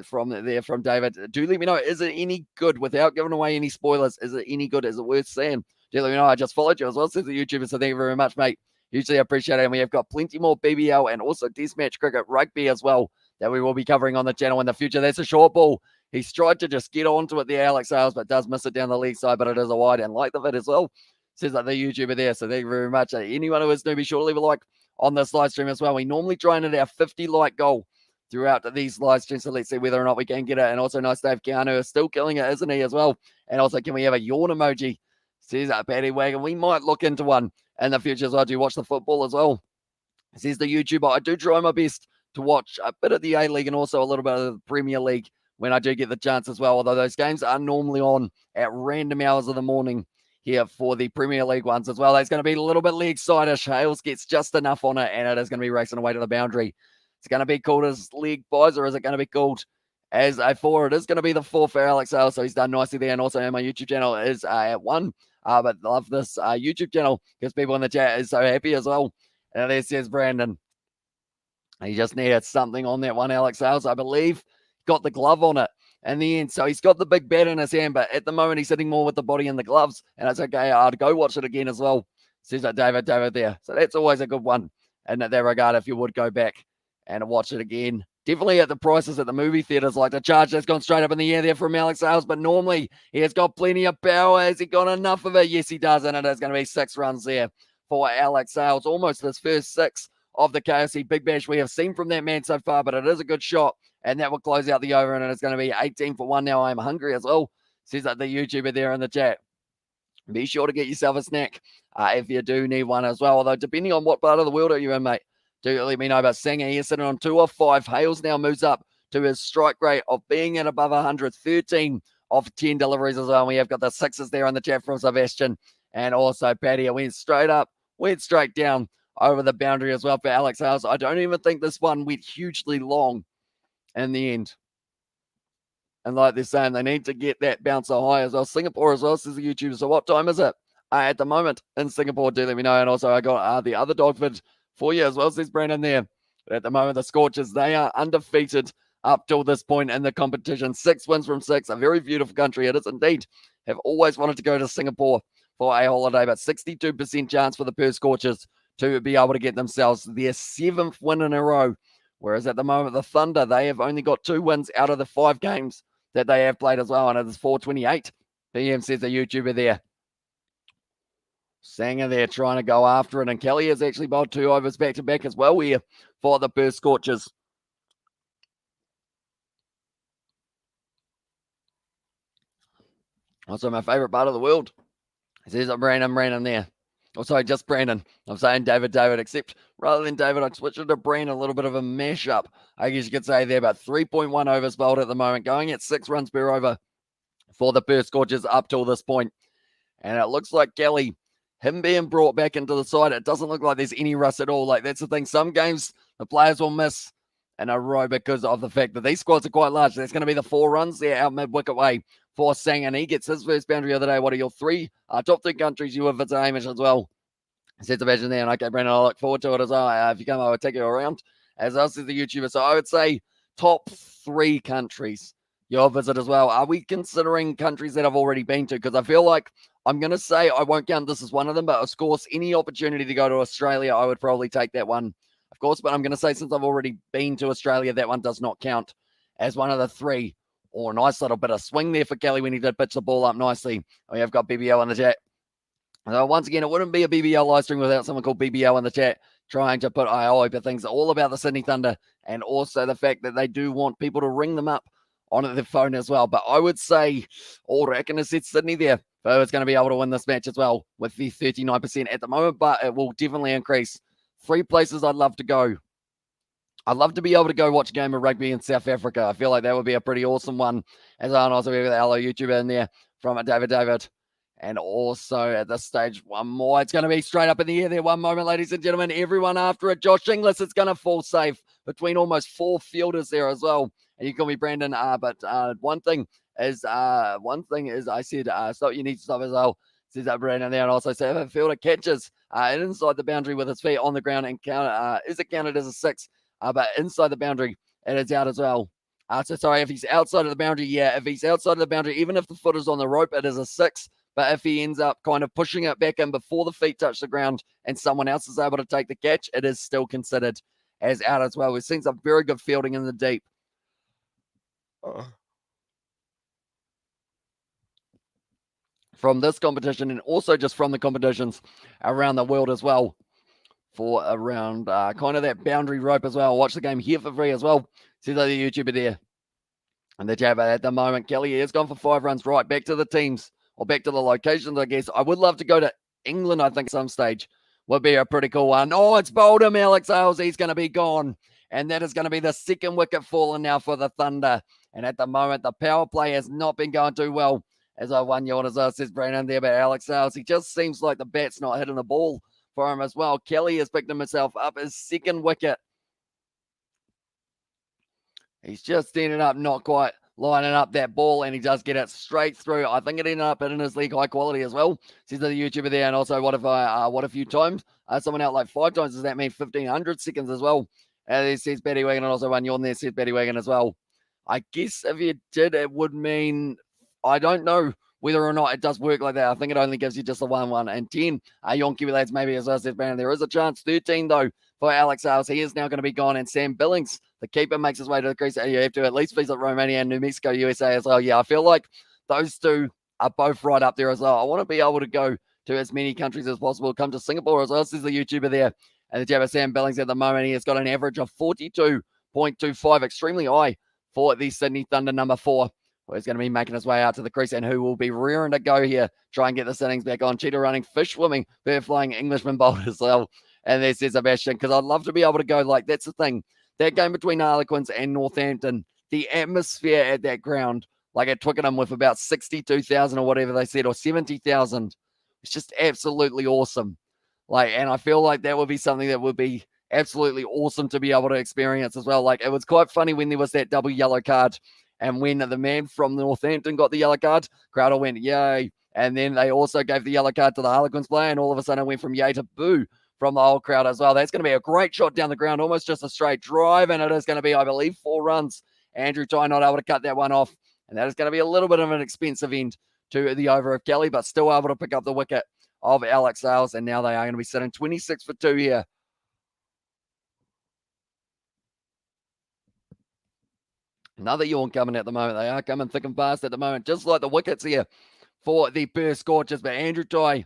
Speaker 1: from David. Do let me know, is it any good? Without giving away any spoilers, is it any good? Is it worth seeing? Do let me know. I just followed you as well, says the YouTuber, so thank you very much, mate. Hugely appreciate it. And we have got plenty more BBL and also Test match cricket, rugby as well, that we will be covering on the channel in the future. That's a short ball. He's tried to just get onto it there, Alex Hales, but does miss it down the leg side, but it is a wide, and like the vid as well, says like the YouTuber there. So thank you very much. Anyone who is new, be sure to leave a like on this live stream as well. We normally try and hit our 50 like goal throughout these live streams, so let's see whether or not we can get it. And also nice Dave Keanu is still killing it, isn't he, as well? And also, can we have a yawn emoji? Says Paddy Wagon. We might look into one in the future as well. Do you watch the football as well? Says the YouTuber. I do try my best to watch a bit of the A-League and also a little bit of the Premier League when I do get the chance as well, although those games are normally on at random hours of the morning here for the Premier League ones as well. That's going to be a little bit leg side-ish. Hales gets just enough on it, and it is going to be racing away to the boundary. It's going to be called as leg buys, or is it going to be called as a 4? It is going to be the 4 for Alex Hales, so he's done nicely there. And also my YouTube channel is at 1. But love this YouTube channel because people in the chat is so happy as well. And there says Brandon. He just needed something on that one, Alex Hales, I believe. Got the glove on it in the end. So he's got the big bat in his hand, but at the moment he's sitting more with the body and the gloves. And it's okay. I'd go watch it again as well. Says that David there. So that's always a good one in that regard if you would go back and watch it again. Definitely at the prices at the movie theaters, like the charge that's gone straight up in the air there from Alex Hales, but normally he has got plenty of power. Has he got enough of it? Yes, he does, and it is going to be 6 runs there for Alex Hales. Almost his first 6 of the KFC Big Bash we have seen from that man so far, but it is a good shot, and that will close out the over, and it's going to be 18 for 1 now. I'm hungry as well, says that the YouTuber there in the chat. Be sure to get yourself a snack if you do need one as well, although depending on what part of the world are you in, mate. Do let me know about Singer. He's sitting on 2 of 5. Hales now moves up to his strike rate of being at above 100. 13 of 10 deliveries as well. And we have got the 6s there on the chat from Sebastian. And also Paddy. It went straight up, went straight down over the boundary as well for Alex Hales. I don't even think this one went hugely long in the end. And like they're saying, they need to get that bouncer high as well. Singapore as well, says the YouTuber. So what time is it at the moment in Singapore? Do let me know. And also I got the other Dogford for you as well, says Brandon there. But at the moment, the Scorchers, they are undefeated up till this point in the competition. 6 wins from 6. A very beautiful country. It is indeed. Have always wanted to go to Singapore for a holiday, but 62% chance for the Perth Scorchers to be able to get themselves their 7th win in a row. Whereas at the moment, the Thunder, they have only got 2 wins out of the 5 games that they have played as well. And it is 4:28 p.m., says the YouTuber there. Sanger there trying to go after it, and Kelly has actually bowled 2 overs back-to-back as well here for the Perth Scorchers. Also my favourite part of the world. It says Brandon there. Oh, sorry, just Brandon. I'm saying David, except rather than David, I switched it to Brandon, a little bit of a mashup, I guess you could say there, about 3.1 overs bowled at the moment, going at 6 runs per over for the Perth Scorchers up till this point. And it looks like Kelly, him being brought back into the side, it doesn't look like there's any rust at all. Like, that's the thing. Some games, the players will miss in a row because of the fact that these squads are quite large. That's going to be the 4 runs there out mid-wicket way for Sang, and he gets his first boundary of the day. What are your 3 top 3 countries you have visited, Hamish, as well? Says the Vision there, and okay, Brandon, I look forward to it as well. If you come, I will take you around, as else is the YouTuber. So I would say top 3 countries you'll visit as well. Are we considering countries that I've already been to? Because I feel like I'm going to say I won't count this as one of them, but of course, any opportunity to go to Australia, I would probably take that one, of course. But I'm going to say since I've already been to Australia, that one does not count as one of the 3. Oh, nice little bit of swing there for Kelly when he did pitch the ball up nicely. We have got BBL in the chat. So once again, it wouldn't be a BBL live stream without someone called BBL in the chat trying to put but things all about the Sydney Thunder, and also the fact that they do want people to ring them up on their phone as well. But I would say, I reckon it's Sydney there. So it's going to be able to win this match as well with the 39% at the moment, but it will definitely increase. 3 places I'd love to go. I'd love to be able to go watch a game of rugby in South Africa. I feel like that would be a pretty awesome one. As well, and also we have the hello YouTuber in there from David. And also at this stage, one more. It's going to be straight up in the air there. One moment, ladies and gentlemen. Everyone after it. Josh Inglis, it's going to fall safe between almost 4 fielders there as well. And you call me Brandon. But one thing is I said, stop. You need to stop as well. Says that Brandon there. And also say if a fielder catches inside the boundary with his feet on the ground and is it counted as a 6? But inside the boundary, it is out as well. So sorry, if he's outside of the boundary, yeah. If he's outside of the boundary, even if the foot is on the rope, it is a 6. But if he ends up kind of pushing it back in before the feet touch the ground and someone else is able to take the catch, it is still considered as out as well. We've seen some very good fielding in the deep. From this competition and also just from the competitions around the world as well for around kind of that boundary rope as well. Watch the game here for free as well. See the YouTuber there. And the jab at the moment, Kelly has gone for 5 runs. Right, back to the teams. Or back to the locations, I guess. I would love to go to England, I think, some stage. Would be a pretty cool one. Oh, it's bowled him, Alex Hales. He's going to be gone. And that is going to be the 2nd wicket fallen now for the Thunder. And at the moment, the power play has not been going too well. As I won yawn as well, says Brandon there about Alex Hales. He just seems like the bat's not hitting the ball for him as well. Kelly has picked himself up his 2nd wicket. He's just ended up not quite lining up that ball, and he does get it straight through. I think it ended up in his league high quality as well. Says the YouTuber there. And also, what if few times? Someone out like 5 times, does that mean 1,500 seconds as well? He says Betty Wagon, and also one yawn there says Betty Wagon as well. I guess if you did, it would mean, I don't know whether or not it does work like that. I think it only gives you just the 1 and 10. Yonky lads maybe as well says Brandon. There is a chance. 13 though for Alex Hales. He is now going to be gone, and Sam Billings The keeper makes his way to the crease, and you have to at least visit Romania and New Mexico, USA as well. Yeah, I feel like those two are both right up there as well. I want to be able to go to as many countries as possible. Come to Singapore as well. This is the YouTuber there. And the Jabba Sam Billings at the moment, he has got an average of 42.25, extremely high for the Sydney Thunder number 4. Well, he's going to be making his way out to the crease, and who will be rearing to go here, try and get the innings back on. Cheetah running, fish swimming, bird flying, Englishman bowled as well. And there's Sebastian, because I'd love to be able to go, like, that's the thing. That game between Harlequins and Northampton, the atmosphere at that ground, like at Twickenham with about 62,000 or whatever they said, or 70,000, it's just absolutely awesome. Like, and I feel like that would be something that would be absolutely awesome to be able to experience as well. Like, it was quite funny when there was that double yellow card, and when the man from Northampton got the yellow card, crowd all went, yay. And then they also gave the yellow card to the Harlequins player, and all of a sudden it went from yay to boo from the whole crowd as well. That's going to be a great shot down the ground, almost just a straight drive, and it is going to be, I believe, 4 runs. Andrew Ty not able to cut that one off, and that is going to be a little bit of an expensive end to the over of Kelly, but still able to pick up the wicket of Alex Sales, and now they are going to be sitting 26 for 2 here. Another yawn coming at the moment. They are coming thick and fast at the moment, just like the wickets here for the Perth Scorchers. But Andrew Ty,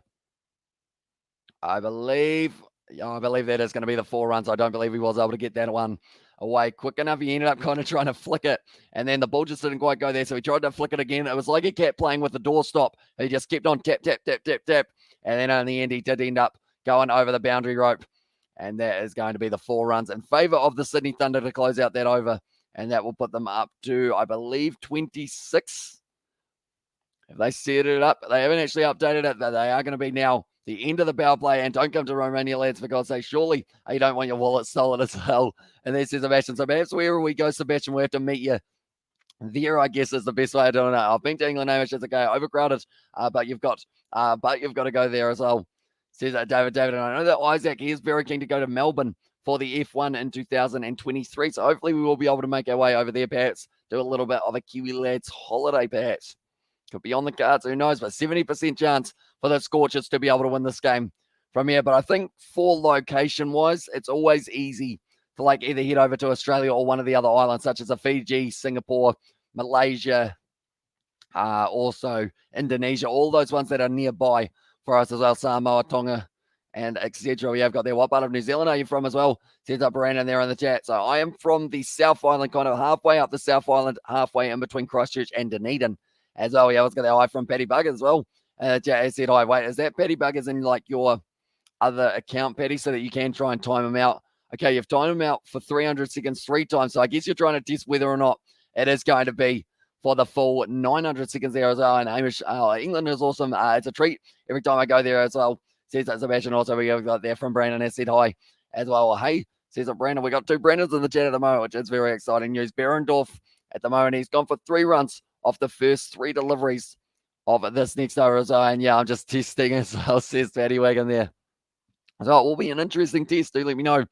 Speaker 1: I believe that is going to be the 4 runs. I don't believe he was able to get that one away quick enough. He ended up kind of trying to flick it, and then the ball just didn't quite go there, so he tried to flick it again. It was like a cat playing with the doorstop. He just kept on tap, tap, tap, tap, tap, and then in the end, he did end up going over the boundary rope, and that is going to be the 4 runs in favour of the Sydney Thunder to close out that over. And that will put them up to, I believe, 26. If they set it up, they haven't actually updated it. They are going to be now the end of the power play. And don't come to Romania, lads, for God's sake. Surely you don't want your wallet stolen as well. And there's Sebastian. So perhaps wherever we go, Sebastian, we have to meet you there, I guess, is the best way of doing it. I've been to England, it's okay, overcrowded, but you've got to go there as well. Says David. And I know that Isaac is very keen to go to Melbourne for the F1 in 2023. So hopefully we will be able to make our way over there, perhaps do a little bit of a Kiwi lads holiday, perhaps. Could be on the cards, who knows, but 70% chance for the Scorchers to be able to win this game from here. But I think for location-wise, it's always easy to like either head over to Australia or one of the other islands, such as Fiji, Singapore, Malaysia, also Indonesia, all those ones that are nearby for us as well, Samoa, Tonga, and etc. We have got there. What part of New Zealand are you from as well? Says up Brandon there in the chat. So I am from the South Island, kind of halfway up the South Island, halfway in between Christchurch and Dunedin as well. Yeah, let's get that hi from Paddy Bug as well. Chat said hi. Wait, is that Paddy Bug as in like your other account, Paddy, so that you can try and time them out? Okay, you've timed them out for 300 seconds 3 times. So I guess you're trying to test whether or not it is going to be for the full 900 seconds there as well. And Hamish, England is awesome. It's a treat every time I go there as well. Says that Sebastian. Also, we got there from Brandon has said hi as well. Hey, says that Brandon. We got 2 Brandons in the chat at the moment, which is very exciting news. Berendorf at the moment, he's gone for 3 runs off the first 3 deliveries of this next over as well. And yeah, I'm just testing as well, says Paddy Wagon there. So it will be an interesting test. Do let me know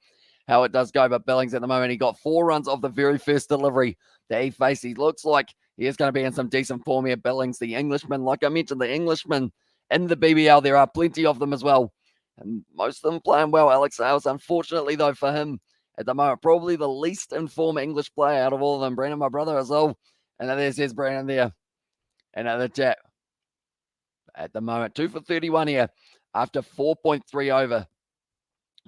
Speaker 1: how it does go. But Billings at the moment, he got 4 runs off the very first delivery that he faced. He looks like he is going to be in some decent form here. Billings, the Englishman, like I mentioned, the Englishman in the BBL, there are plenty of them as well. And most of them playing well. Alex Sales, unfortunately, though, for him, at the moment, probably the least informed English player out of all of them. Brandon, my brother, as well. And then there's Brandon there. And the chat. At the moment, 2 for 31 here after 4.3 over.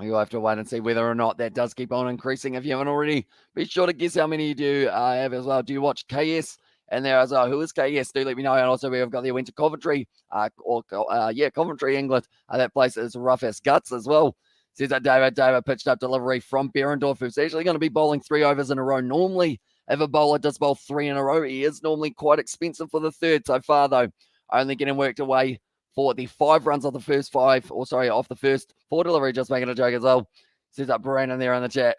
Speaker 1: You'll have to wait and see whether or not that does keep on increasing. If you haven't already, be sure to guess how many you do have as well. Do you watch KS? And there as well, who is KS? Do let me know. And also, we've got there, went to Coventry, Coventry, England. That place is rough as guts as well. Says that David pitched up delivery from Berendorf, who's actually going to be bowling 3 overs in a row. Normally, if a bowler does bowl 3 in a row, he is normally quite expensive for the third. So far, though, only getting worked away for the 5 runs of the first 5, off the first 4 delivery, just making a joke as well. Says that Brandon there in the chat.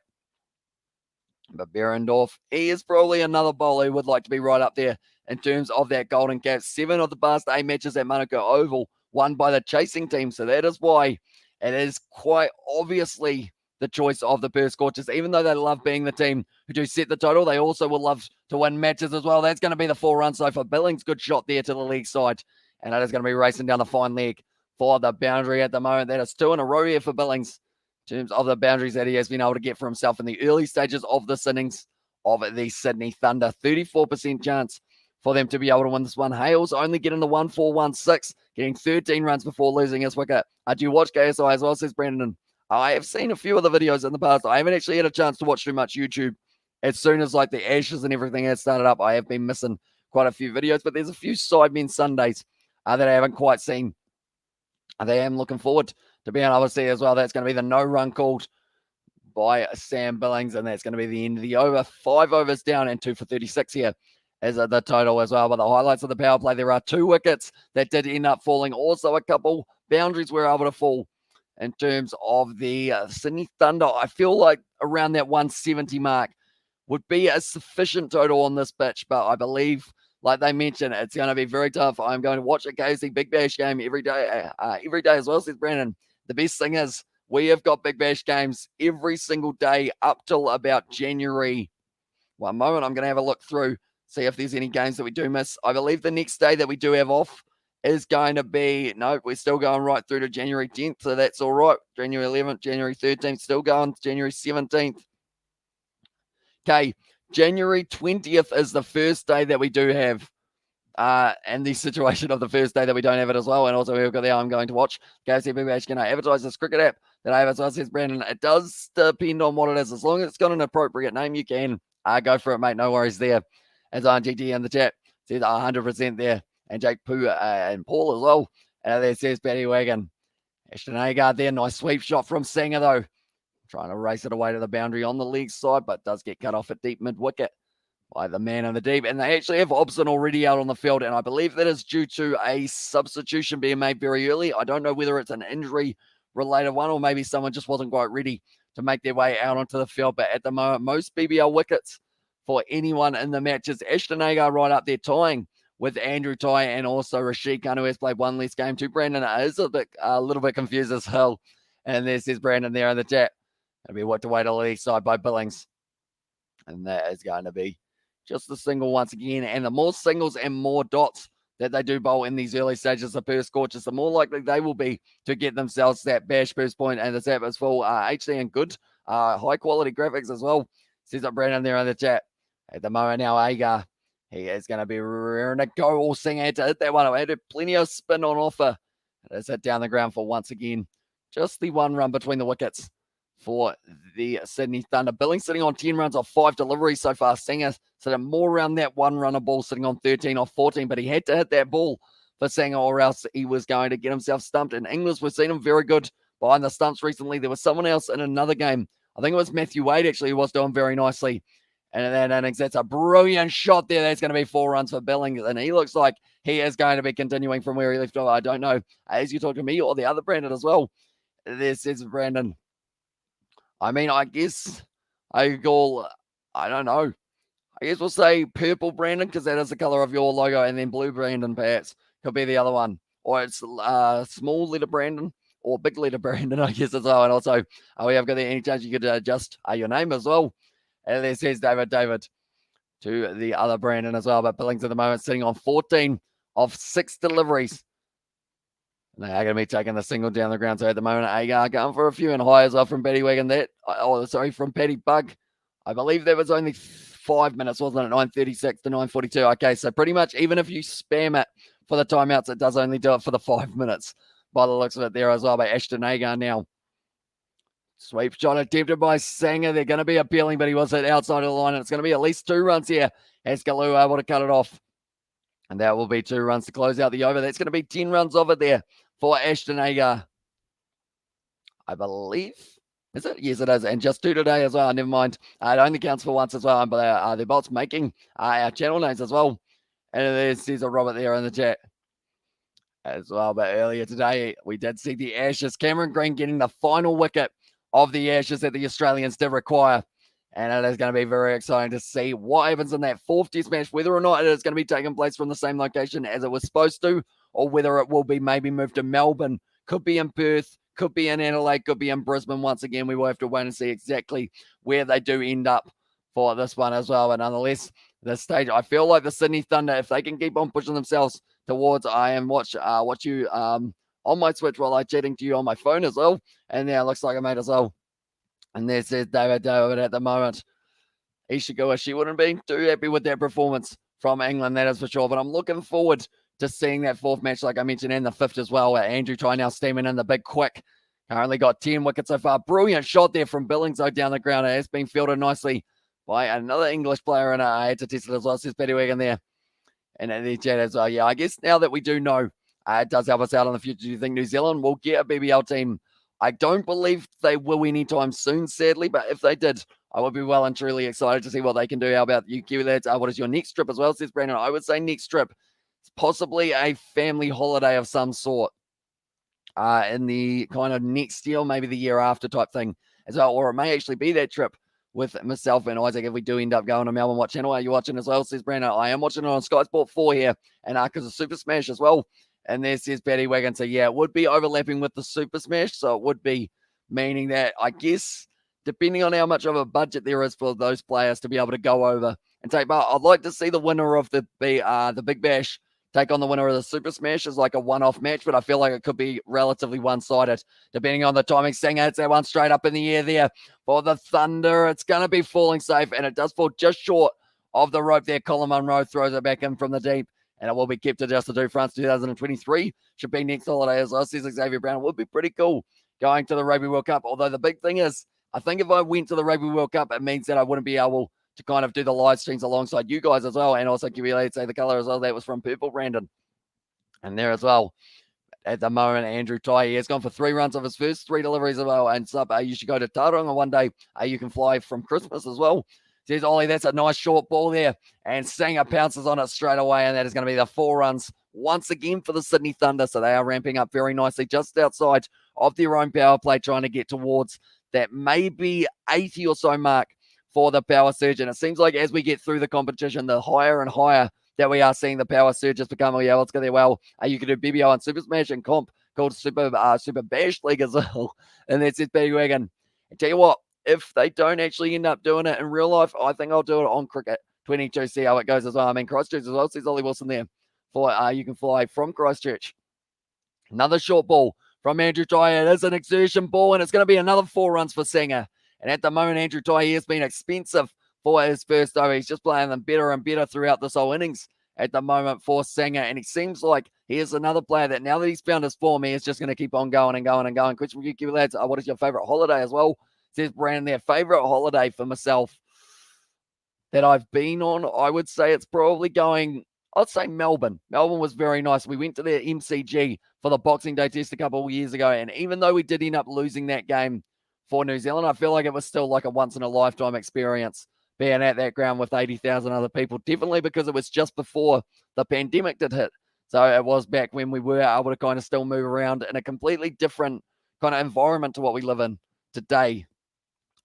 Speaker 1: But Berendorf, he is probably another bowler who would like to be right up there in terms of that golden cap. 7 of the past 8 matches at Manuka Oval won by the chasing team. So that is why it is quite obviously the choice of the Perth Scorchers. Even though they love being the team who do set the total, they also will love to win matches as well. That's going to be the 4 runs. So for Billings, good shot there to the leg side. And that is going to be racing down the fine leg for the boundary at the moment. That is 2 in a row here for Billings in terms of the boundaries that he has been able to get for himself in the early stages of this innings of the Sydney Thunder. 34% chance for them to be able to win this one. Hales only getting the 1-4-1-6, getting 13 runs before losing his wicket. Do you watch KSI as well, says Brandon? I have seen a few of the videos in the past. I haven't actually had a chance to watch too much YouTube. As soon as like the Ashes and everything has started up, I have been missing quite a few videos, but there's a few Sidemen Sundays that I haven't quite seen. I am looking forward to being able to see as well. That's going to be the no run called by Sam Billings, and that's going to be the end of the over. 5 overs down and 2 for 36 here as the total as well. But the highlights of the power play, there are 2 wickets that did end up falling. Also a couple boundaries were able to fall in terms of the Sydney Thunder. I feel like around that 170 mark would be a sufficient total on this pitch, but I believe, like they mentioned, it's going to be very tough. I'm going to watch a KFC Big Bash game every day as well, says Brandon. The best thing is we have got Big Bash games every single day up till about January. One moment, I'm going to have a look through, see if there's any games that we do miss. I believe the next day that we do have off is going to be, no, we're still going right through to January 10th, so that's all right. January 11th, January 13th, still going, January 17th. Okay, January 20th is the first day that we do have, and the situation of the first day that we don't have it as well. And also we've got there, I'm going to watch KFC Big Bash. Can I advertise this cricket app that I have as well, says Brandon? It does depend on what it is. As long as it's got an appropriate name, you can go for it, mate. No worries there. As on GT in the chat, says 100% there. And Jake Pooh and Paul as well. And there says Paddy Wagon. Ashton Agar there. Nice sweep shot from Sanger, though. Trying to race it away to the boundary on the leg side, but does get cut off at deep mid-wicket by the man in the deep. And they actually have Hobson already out on the field, and I believe that is due to a substitution being made very early. I don't know whether it's an injury-related one or maybe someone just wasn't quite ready to make their way out onto the field. But at the moment, most BBL wickets for anyone in the match is Ashton Agar right up there tying with Andrew Ty and also Rashid Khan, who has played one less game too. Brandon is a little bit confused as hell. And there says Brandon there in the chat. It'll be what to wait on the leg side by Billings. And that is going to be just the single once again. And the more singles and more dots that they do bowl in these early stages of Perth Scorchers, the more likely they will be to get themselves that bash boost point. And the tap is full HD and good. High quality graphics as well. Says up Brandon there in the chat. At the moment now, Agar, he is going to be rearing to go. All Singer had to hit that one. I had plenty of spin on offer. It's hit down the ground for once again. Just the 1 run between the wickets for the Sydney Thunder. Billings sitting on 10 runs off 5 deliveries so far. Sanger sitting more around that 1 runner ball, sitting on 13 off 14, but he had to hit that ball for Sanger or else he was going to get himself stumped. In English, we've seen him very good behind the stumps recently. There was someone else in another game. I think it was Matthew Wade, actually, who was doing very nicely. And in that innings, that's a brilliant shot there. That's going to be 4 runs for Billings. And he looks like he is going to be continuing from where he left off. I don't know, as you talk to me or the other Brandon as well. This is Brandon. I mean, I guess I don't know. I guess we'll say purple Brandon because that is the color of your logo, and then blue Brandon perhaps could be the other one. Or it's small letter Brandon or big letter Brandon, I guess as well. And also, we have got there any chance you could adjust your name as well. And there says David to the other Brandon as well. But Billings at the moment sitting on 14 of 6 deliveries. And they are going to be taking the single down the ground. So at the moment, Agar going for a few and high as well from Paddy Wagon. From Paddy Bug. I believe that was only 5 minutes, wasn't it? 9:36 to 9:42. Okay, so pretty much even if you spam it for the timeouts, it does only do it for the 5 minutes by the looks of it there as well by Ashton Agar now. Sweep shot attempted by Sanger. They're going to be appealing, but he was hit outside of the line. And it's going to be at least 2 runs here as Galoo able to cut it off. And that will be 2 runs to close out the over. That's going to be 10 runs of it there for Ashton Agar. I believe. Is it? Yes, it is. And just 2 today as well. Never mind. It only counts for once as well. But they're both making our channel names as well. And there's a Robert there in the chat as well. But earlier today, we did see the Ashes. Cameron Green getting the final wicket of the Ashes that the Australians did require. And it is going to be very exciting to see what happens in that 4th test match, whether or not it is going to be taking place from the same location as it was supposed to, or whether it will be maybe moved to Melbourne, could be in Perth, could be in Adelaide, could be in Brisbane. Once again, we will have to wait and see exactly where they do end up for this one as well. But nonetheless, this stage, I feel like the Sydney Thunder, if they can keep on pushing themselves towards, watch you on my Switch while I'm chatting to you on my phone as well. And now it looks like I made as well. And there's David at the moment. Ishikawa, she wouldn't be too happy with that performance from England, that is for sure. But I'm looking forward to seeing that fourth match, like I mentioned, and the fifth as well. Andrew Tye now steaming in the big quick. Currently got 10 wickets so far. Brilliant shot there from Billings down the ground. It has been fielded nicely by another English player, and I had to test it as well. Says Paddy Wagon there. And then the chat as well. Yeah, I guess now that we do know, it does help us out in the future. Do you think New Zealand will get a BBL team? I don't believe they will anytime soon, sadly, but if they did, I would be well and truly excited to see what they can do. How about you, Kiwi lads? What is your next trip as well, says Brandon? I would say next trip, possibly a family holiday of some sort in the kind of next year, maybe the year after type thing as well. Or it may actually be that trip with myself and Isaac if we do end up going to Melbourne. What channel are you watching as well, says Brandon? I am watching it on Sky Sport 4 here, and because of Super Smash as well. And there says Paddy Wagon. So, yeah, it would be overlapping with the Super Smash. So it would be meaning that, I guess, depending on how much of a budget there is for those players to be able to go over and take part, I'd like to see the winner of the Big Bash take on the winner of the Super Smash as like a one-off match, but I feel like it could be relatively one-sided, depending on the timing. Singer hits that one straight up in the air there for the Thunder. It's going to be falling safe, and it does fall just short of the rope there. Colin Munro throws it back in from the deep, and it will be kept to just the two. France 2023 should be next holiday as well, says Xavier Brown. It would be pretty cool going to the Rugby World Cup, although the big thing is, I think if I went to the Rugby World Cup, it means that I wouldn't be able to kind of do the live streams alongside you guys as well, and also give you say the color as well. That was from Purple Brandon. And there as well, at the moment, Andrew Tye, he has gone for 3 runs of his first 3 deliveries as well. And sub, you should go to Tauranga one day. You can fly from Christmas as well. Says Ollie, that's a nice short ball there. And Sanger pounces on it straight away. And that is going to be the 4 runs once again for the Sydney Thunder. So they are ramping up very nicely just outside of their own power play, trying to get towards that maybe 80 or so mark for the power surge. And it seems like as we get through the competition, the higher and higher that we are seeing the power surges become. Oh, yeah, let's go there. Well, you can do BBO and Super Smash and comp called Super Bash League as well. And that's it, Paddy Wagon. I tell you what, if they don't actually end up doing it in real life, I think I'll do it on Cricket 22, see how it goes as well. I mean, Christchurch as well, says Ollie Wilson there. For you can fly from Christchurch. Another short ball from Andrew Tye. It is an exertion ball, and it's going to be another 4 runs for Sanger. And at the moment, Andrew Tye has been expensive for his first over. He's just playing them better and better throughout this whole innings at the moment for Sanger. And it seems like he is another player that now that he's found his form, he is just going to keep on going and going and going. Question for you, lads. What is your favorite holiday as well? Says Brandon there. Favorite holiday for myself that I've been on, I would say it's probably going, I'd say Melbourne. Melbourne was very nice. We went to the MCG for the Boxing Day test a couple of years ago. And even though we did end up losing that game for New Zealand, I feel like it was still like a once-in-a-lifetime experience being at that ground with 80,000 other people, definitely because it was just before the pandemic did hit. So it was back when we were able to kind of still move around in a completely different kind of environment to what we live in today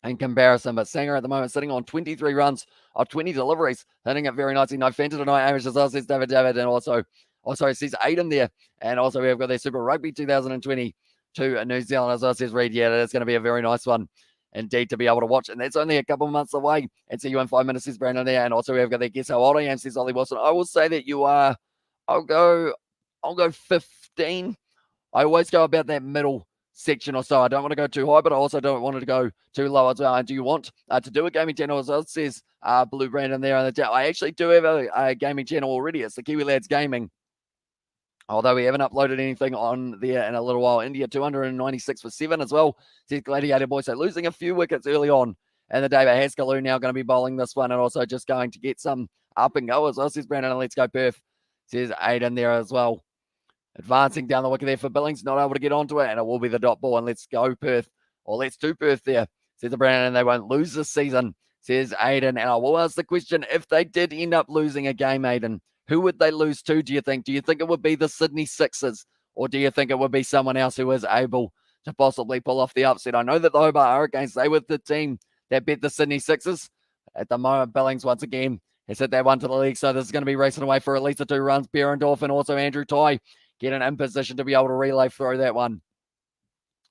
Speaker 1: in comparison. But Sanger at the moment sitting on 23 runs of 20 deliveries, hitting it very nicely. No Fanta tonight, Amish as well, says David, and also it says Aiden there. And also we've got their Super Rugby 2022 in New Zealand as well, says Reed. Yeah, that's going to be a very nice one indeed to be able to watch, and that's only a couple of months away. And see you in 5 minutes, says Brandon there. And also we've got the guess how old I am, says Ollie Wilson. I will say that you are, I'll go 15. I always go about that middle section or so. I don't want to go too high, but I also don't want to go too low as well. And do you want to do a gaming channel as well? Says Blue Brandon there on the chat. I actually do have a gaming channel already. It's the Kiwi Lads Gaming. Although we haven't uploaded anything on there in a little while. India 296 for 7 as well. Says Gladiator Boy. So losing a few wickets early on in the day. But Haskelloo now going to be bowling this one and also just going to get some up and go as well. Says Brandon. And let's go Perth. Says Aiden there as well. Advancing down the wicket there for Billings. Not able to get onto it. And it will be the dot ball. And let's go Perth. Or let's do Perth there. Says the Brandon. And they won't lose this season. Says Aiden. And I will ask the question. If they did end up losing a game, Aiden, who would they lose to, do you think? Do you think it would be the Sydney Sixers, or do you think it would be someone else who is able to possibly pull off the upset? I know that the Hobart Hurricanes, they were the team that beat the Sydney Sixers. At the moment, Billings once again has hit that one to the league, so this is going to be racing away for at least 2 runs. Behrendorf and also Andrew Tye getting in position to be able to relay throw that one.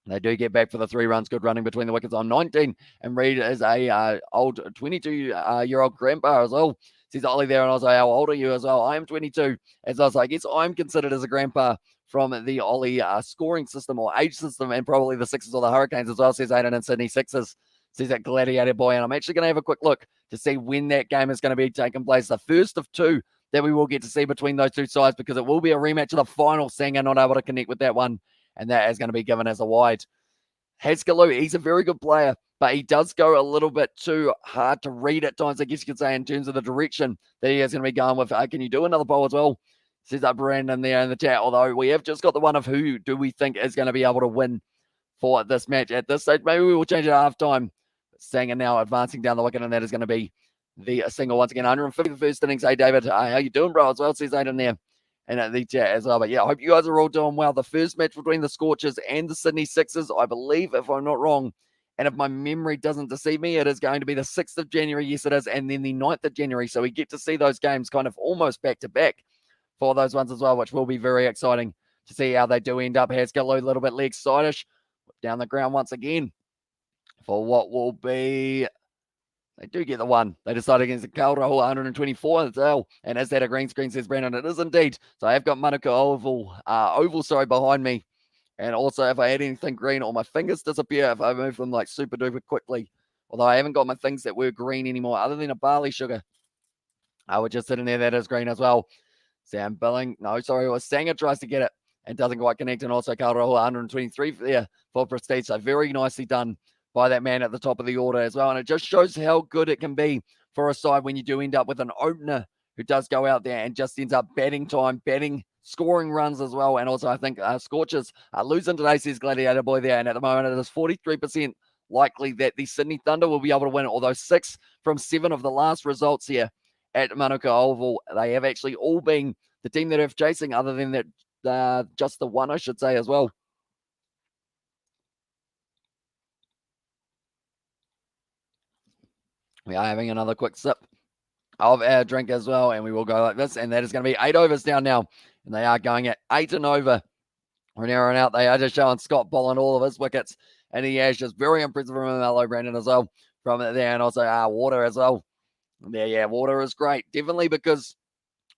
Speaker 1: They do get back for the 3 runs. Good running between the wickets on 19. And Reed is a old 22-year-old grandpa as well. Says Ollie there, and also, how old are you as well? I am 22. As I was, I guess I'm considered as a grandpa from the Ollie scoring system or age system, and probably the Sixers or the Hurricanes as well, says Aiden and Sydney Sixers. says that Gladiator Boy. And I'm actually going to have a quick look to see when that game is going to be taking place. The first of two that we will get to see between those two sides, because it will be a rematch of the final. Sanger not able to connect with that one, and that is going to be given as a wide. Haskelloo, he's a very good player, but he does go a little bit too hard to read at times, I guess you could say, in terms of the direction that he is going to be going with. Can you do another bowl as well? Says that Brandon there in the chat, although we have just got the one of who do we think is going to be able to win for this match at this stage. Maybe we will change it at halftime. Sanger now advancing down the wicket, and that is going to be the single once again. 150 the first innings. Hey, David, how you doing, bro? As well, says Aiden there. And at the chat as well. But yeah, I hope you guys are all doing well. The first match between the Scorchers and the Sydney Sixers, I believe, if I'm not wrong, and if my memory doesn't deceive me, it is going to be the 6th of January. Yes, it is. And then the 9th of January. So we get to see those games kind of almost back to back for those ones as well, which will be very exciting to see how they do end up. Haskelloo a little bit leg sidish down the ground once again for what will be. They do get the one. They decided against the Kaurahu 124 as well. And is that a green screen, says Brandon? It is indeed. So I have got Manuka Oval, behind me. And also, if I add anything green, all my fingers disappear if I move them like super duper quickly. Although I haven't got my things that were green anymore, other than a barley sugar. I would just sit in there. That is green as well. Sam Billing. No, sorry. It was Sanger tries to get it and doesn't quite connect. And also Kaurahu 123 there for Prestige. So very nicely done by that man at the top of the order as well. And it just shows how good it can be for a side when you do end up with an opener who does go out there and just ends up batting time, scoring runs as well. And also I think Scorchers are losing today, says Gladiator Boy there. And at the moment it is 43% likely that the Sydney Thunder will be able to win, although 6 from 7 of the last results here at Manuka Oval, they have actually all been the team that have chasing, other than that, just the one, I should say, as well. We are having another quick sip of our drink as well, and we will go like this, and that is going to be 8 overs down now, and they are going at 8 and over. From here on out, they are just showing Scott bowling all of his wickets, and he is just very impressive from Mellow Brandon as well from there, and also Water as well. Yeah, Water is great, definitely because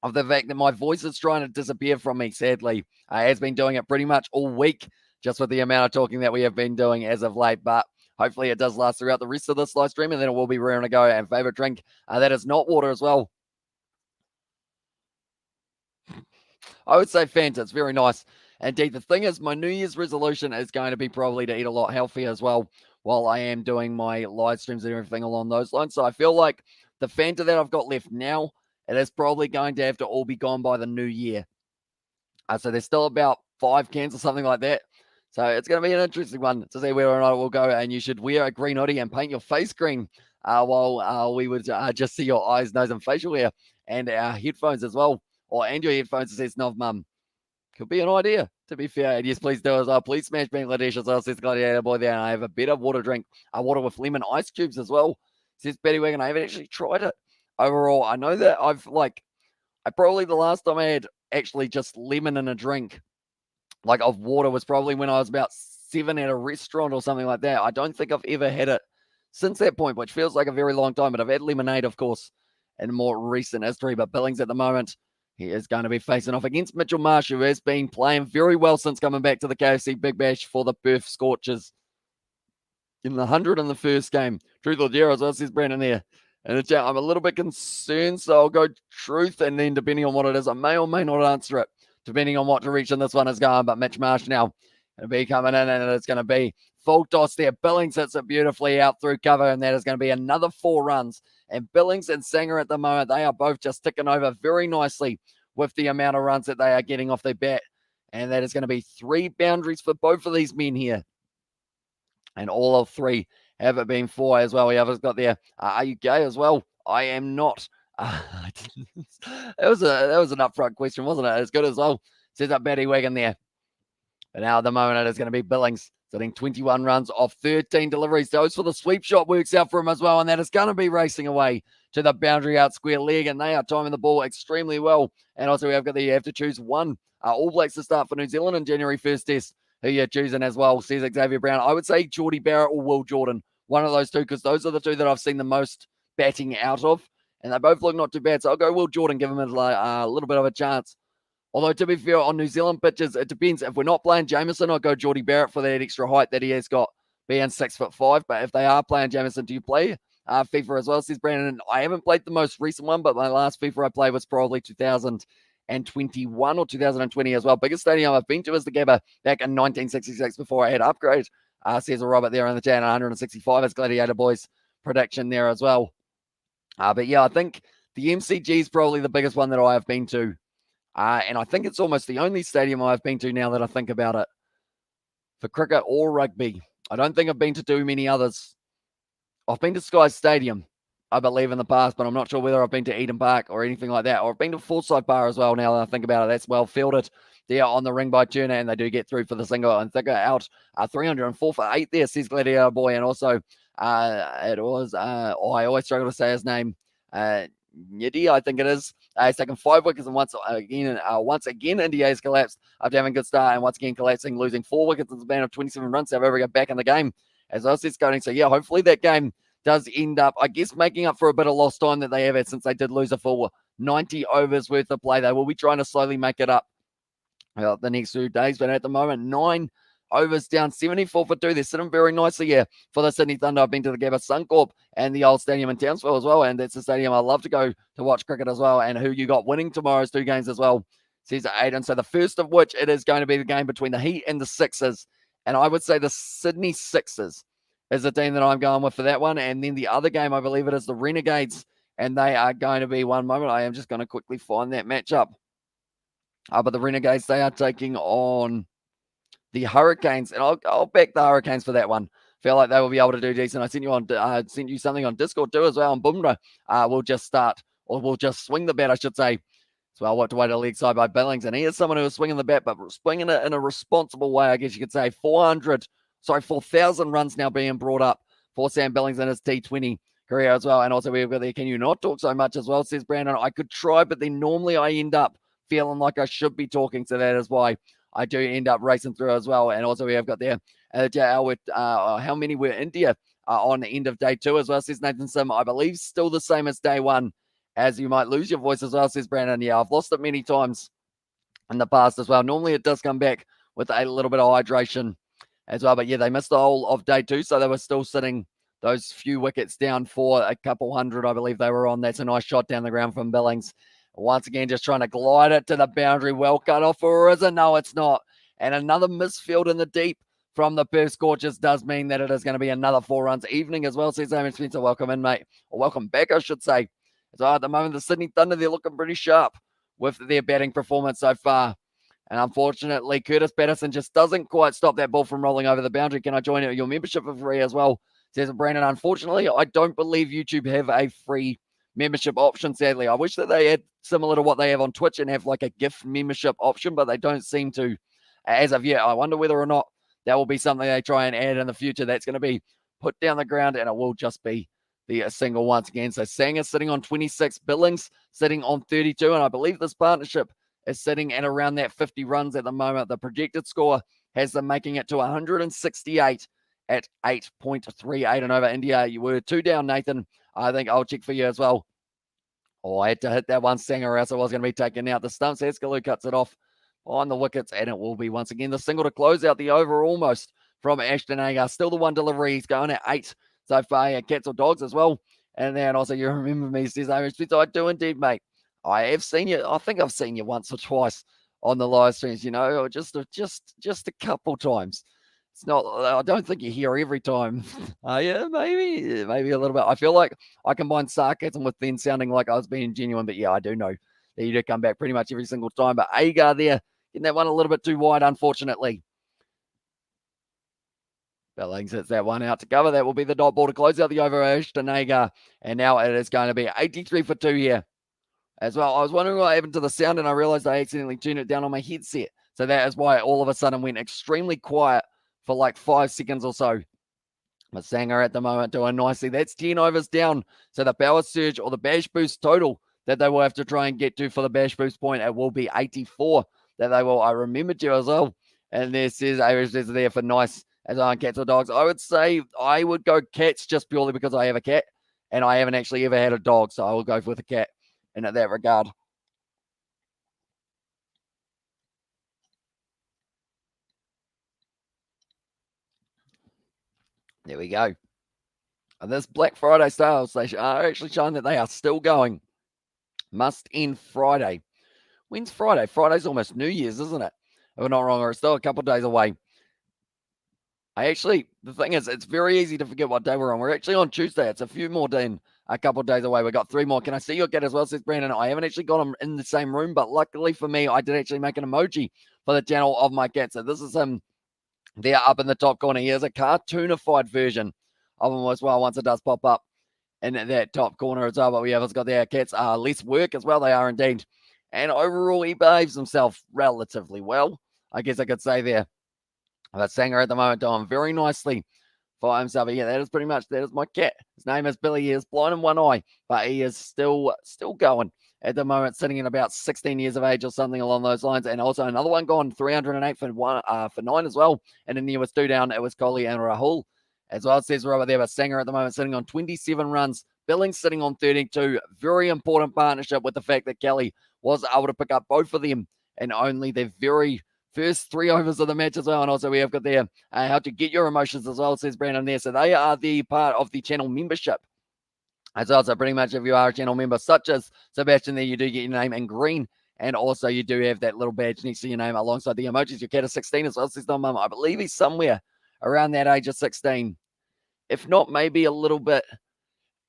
Speaker 1: of the fact that my voice is trying to disappear from me, sadly. I has been doing it pretty much all week, just with the amount of talking that we have been doing as of late, but hopefully it does last throughout the rest of this live stream, and then it will be raring to go. And favorite drink, that is not water as well. I would say Fanta. It's very nice. Indeed, the thing is, my New Year's resolution is going to be probably to eat a lot healthier as well while I am doing my live streams and everything along those lines. So I feel like the Fanta that I've got left now, it is probably going to have to all be gone by the new year. So there's still about 5 cans or something like that. So it's going to be an interesting one to see whether or not it will go. And you should wear a green hoodie and paint your face green while we would just see your eyes, nose, and facial hair, and our headphones as well. And your headphones, it says Nov Mum. Could be an idea, to be fair. And yes, please do as well. Please smash Bangladesh as well, says Gladiator Boy there. And I have a better water drink, water with lemon ice cubes as well, says Betty Wagon. I haven't actually tried it. Overall, I know that I probably the last time I had actually just lemon in a drink, like of water, was probably when I was about 7 at a restaurant or something like that. I don't think I've ever had it since that point, which feels like a very long time. But I've had lemonade, of course, in more recent history. But Billings at the moment, he is going to be facing off against Mitchell Marsh, who has been playing very well since coming back to the KFC Big Bash for the Perth Scorchers in the 100 in the first game. Truth or dare as well, says Brandon there. And I'm a little bit concerned, so I'll go truth, and then depending on what it is, I may or may not answer it, depending on what direction this one is going. But Mitch Marsh now going to be coming in, and it's going to be full toss there. Billings hits it beautifully out through cover, and that is going to be another 4 runs. And Billings and Sanger at the moment, they are both just ticking over very nicely with the amount of runs that they are getting off their bat. And that is going to be 3 boundaries for both of these men here. And all of 3 have it been 4 as well. We have got there. Are you gay as well? I am not. That was an upfront question, wasn't it? It's good as well. Says up Betty Wagon there. But now at the moment it is going to be Billings sitting 21 runs off 13 deliveries. Goes for the sweep shot, works out for him as well, and that is going to be racing away to the boundary out square leg, and they are timing the ball extremely well. And also we have got you have to choose one All Blacks to start for New Zealand in January 1st test. Who you're choosing as well, says Xavier Brown. I would say Geordie Barrett or Will Jordan, one of those two, because those are the 2 that I've seen the most batting out of, and they both look not too bad. So I'll go Will Jordan, give him a little bit of a chance. Although, to be fair, on New Zealand pitches, it depends. If we're not playing Jameson, I'll go Geordie Barrett for that extra height that he has got. being 6'5", but if they are playing Jamison, do you play FIFA as well? Says Brandon. I haven't played the most recent one, but my last FIFA I played was probably 2021 or 2020 as well. Biggest stadium I've been to is the Gabba back in 1966 before I had upgrade. Says a Robert there in the chat, 165 as Gladiator Boys prediction there as well. But yeah, I think the MCG is probably the biggest one that I have been to. And I think it's almost the only stadium I've been to now that I think about it for cricket or rugby. I don't think I've been to too many others. I've been to Sky Stadium, I believe, in the past, but I'm not sure whether I've been to Eden Park or anything like that. Or I've been to Forsyth Bar as well now that I think about it. That's well fielded there on the ring by Turner, and they do get through for the single and thicker out. 304 for 8 there, says Gladiator Boy. And also, it was, I always struggle to say his name. Yeti, I think it is. He's taken 5 wickets, and once again, India has collapsed after having a good start, and once again collapsing, losing 4 wickets in the span of 27 runs. However, get back in the game as I said, Scotting. So yeah, hopefully that game does end up, I guess, making up for a bit of lost time that they have had since they did lose a full 90 overs worth of play. They will be trying to slowly make it up the next few days, but at the moment, 9 overs down, 74 for 2. They're sitting very nicely here for the Sydney Thunder. I've been to the Gabba Suncorp and the old stadium in Townsville as well, and that's the stadium I love to go to watch cricket as well. And who you got winning tomorrow's 2 games as well, says Aiden. So the first of which, it is going to be the game between the Heat and the Sixers, and I would say the Sydney Sixers is the team that I'm going with for that one. And then the other game, I believe it is the Renegades, and they are going to be, one moment, I am just going to quickly find that matchup. But the Renegades, they are taking on the Hurricanes, and I'll back the Hurricanes for that one. Feel like they will be able to do decent. I sent you something on Discord too as well, and Bumrah will just start, or will just swing the bat, I should say. So I'll watch to wait a leg side by Billings, and he is someone who is swinging the bat, but swinging it in a responsible way, I guess you could say. 4,000 runs now being brought up for Sam Billings in his T20 career as well. And also we've got there, can you not talk so much as well, says Brandon. I could try, but then normally I end up feeling like I should be talking, so that is why I do end up racing through as well. And also we have got there, with how many were India on the end of day 2 as well, says Nathan Sim. I believe still the same as day 1, as you might lose your voice as well, says Brandon. Yeah, I've lost it many times in the past as well. Normally it does come back with a little bit of hydration as well. But yeah, they missed the whole of day 2, so they were still sitting those few wickets down for a couple hundred, I believe they were on. That's a nice shot down the ground from Billings. Once again, just trying to glide it to the boundary. Well cut off, or is it? No, it's not. And another misfield in the deep from the Perth Scorchers does mean that it is going to be another 4 runs evening as well, says Amy Spencer. Welcome in, mate. Or welcome back, I should say. So at the moment, the Sydney Thunder, they're looking pretty sharp with their batting performance so far. And unfortunately, Curtis Patterson just doesn't quite stop that ball from rolling over the boundary. Can I join your membership for free as well, says Brandon. Unfortunately, I don't believe YouTube have a free membership option, sadly. I wish that they had similar to what they have on Twitch and have like a gift membership option, but they don't seem to as of yet. I wonder whether or not that will be something they try and add in the future. That's going to be put down the ground, and it will just be the single once again. So Sanger sitting on 26, Billings sitting on 32, and I believe this partnership is sitting at around that 50 runs at the moment. The projected score has them making it to 168 at 8.38 and over. India, you were 2 down, Nathan. I think I'll check for you as well. Oh, I had to hit that one Sanger, or else I was going to be taking out the stumps. Escalou cuts it off on the wickets, and it will be once again the single to close out the over almost from Ashton Agar. Still the one delivery. He's going at 8 so far. Yeah, cats or dogs as well. And then also, you remember me, says I do indeed, mate. I have seen you. I think I've seen you once or twice on the live streams, or just a couple times. It's not, I don't think you're here every time. Yeah, maybe a little bit. I feel like I combine sarcasm with then sounding like I was being genuine, but yeah, I do know that you do come back pretty much every single time. But Agar there, getting that one a little bit too wide, unfortunately. Billings hits that one out to cover. That will be the dot ball to close out the over, Ashton Agar. And now it is going to be 83 for 2 here as well. I was wondering what happened to the sound, and I realized I accidentally turned it down on my headset. So that is why all of a sudden went extremely quiet for like 5 seconds or so. But Sanger at the moment doing nicely. That's 10 overs down. So the power surge or the bash boost total that they will have to try and get to for the bash boost point, it will be 84 that they will. I remembered you as well. And there says Irish is there for nice as on cats or dogs. I would say I would go cats just purely because I have a cat and I haven't actually ever had a dog. So I will go with a cat in that regard. There we go. And this Black Friday sales, they are actually showing that they are still going. Must end Friday. When's Friday? Friday's almost New Year's, isn't it? If we're not wrong, or it's still a couple of days away. The thing is, it's very easy to forget what day we're on. We're actually on Tuesday. It's a few more than a couple of days away. We've got 3 more. Can I see your cat as well, says Brandon? I haven't actually got him in the same room, but luckily for me, I did actually make an emoji for the channel of my cat. So this is him there up in the top corner. He has a cartoonified version of him as well once it does pop up in that top corner as well. But we have got there. Cats are less work as well. They are indeed. And overall, he behaves himself relatively well, I guess I could say there. But Sanger at the moment doing very nicely for himself. Yeah, that is my cat. His name is Billy. He is blind in one eye, but he is still going at the moment, sitting in about 16 years of age or something along those lines. And also another one gone 308 for 9 as well. And then there was 2 down. It was Coley and Rahul as well. It says Robert there, but Sanger at the moment sitting on 27 runs. Billings sitting on 32. Very important partnership with the fact that Kelly was able to pick up both of them and only their very first 3 overs of the match as well. And also we have got there how to get your emotions as well, says Brandon there. So they are the part of the channel membership as well. So pretty much if you are a channel member such as Sebastian there, you do get your name in green. And also you do have that little badge next to your name alongside the emojis. Your cat is 16 as well, says Don Mum. I believe he's somewhere around that age of 16. If not, maybe a little bit.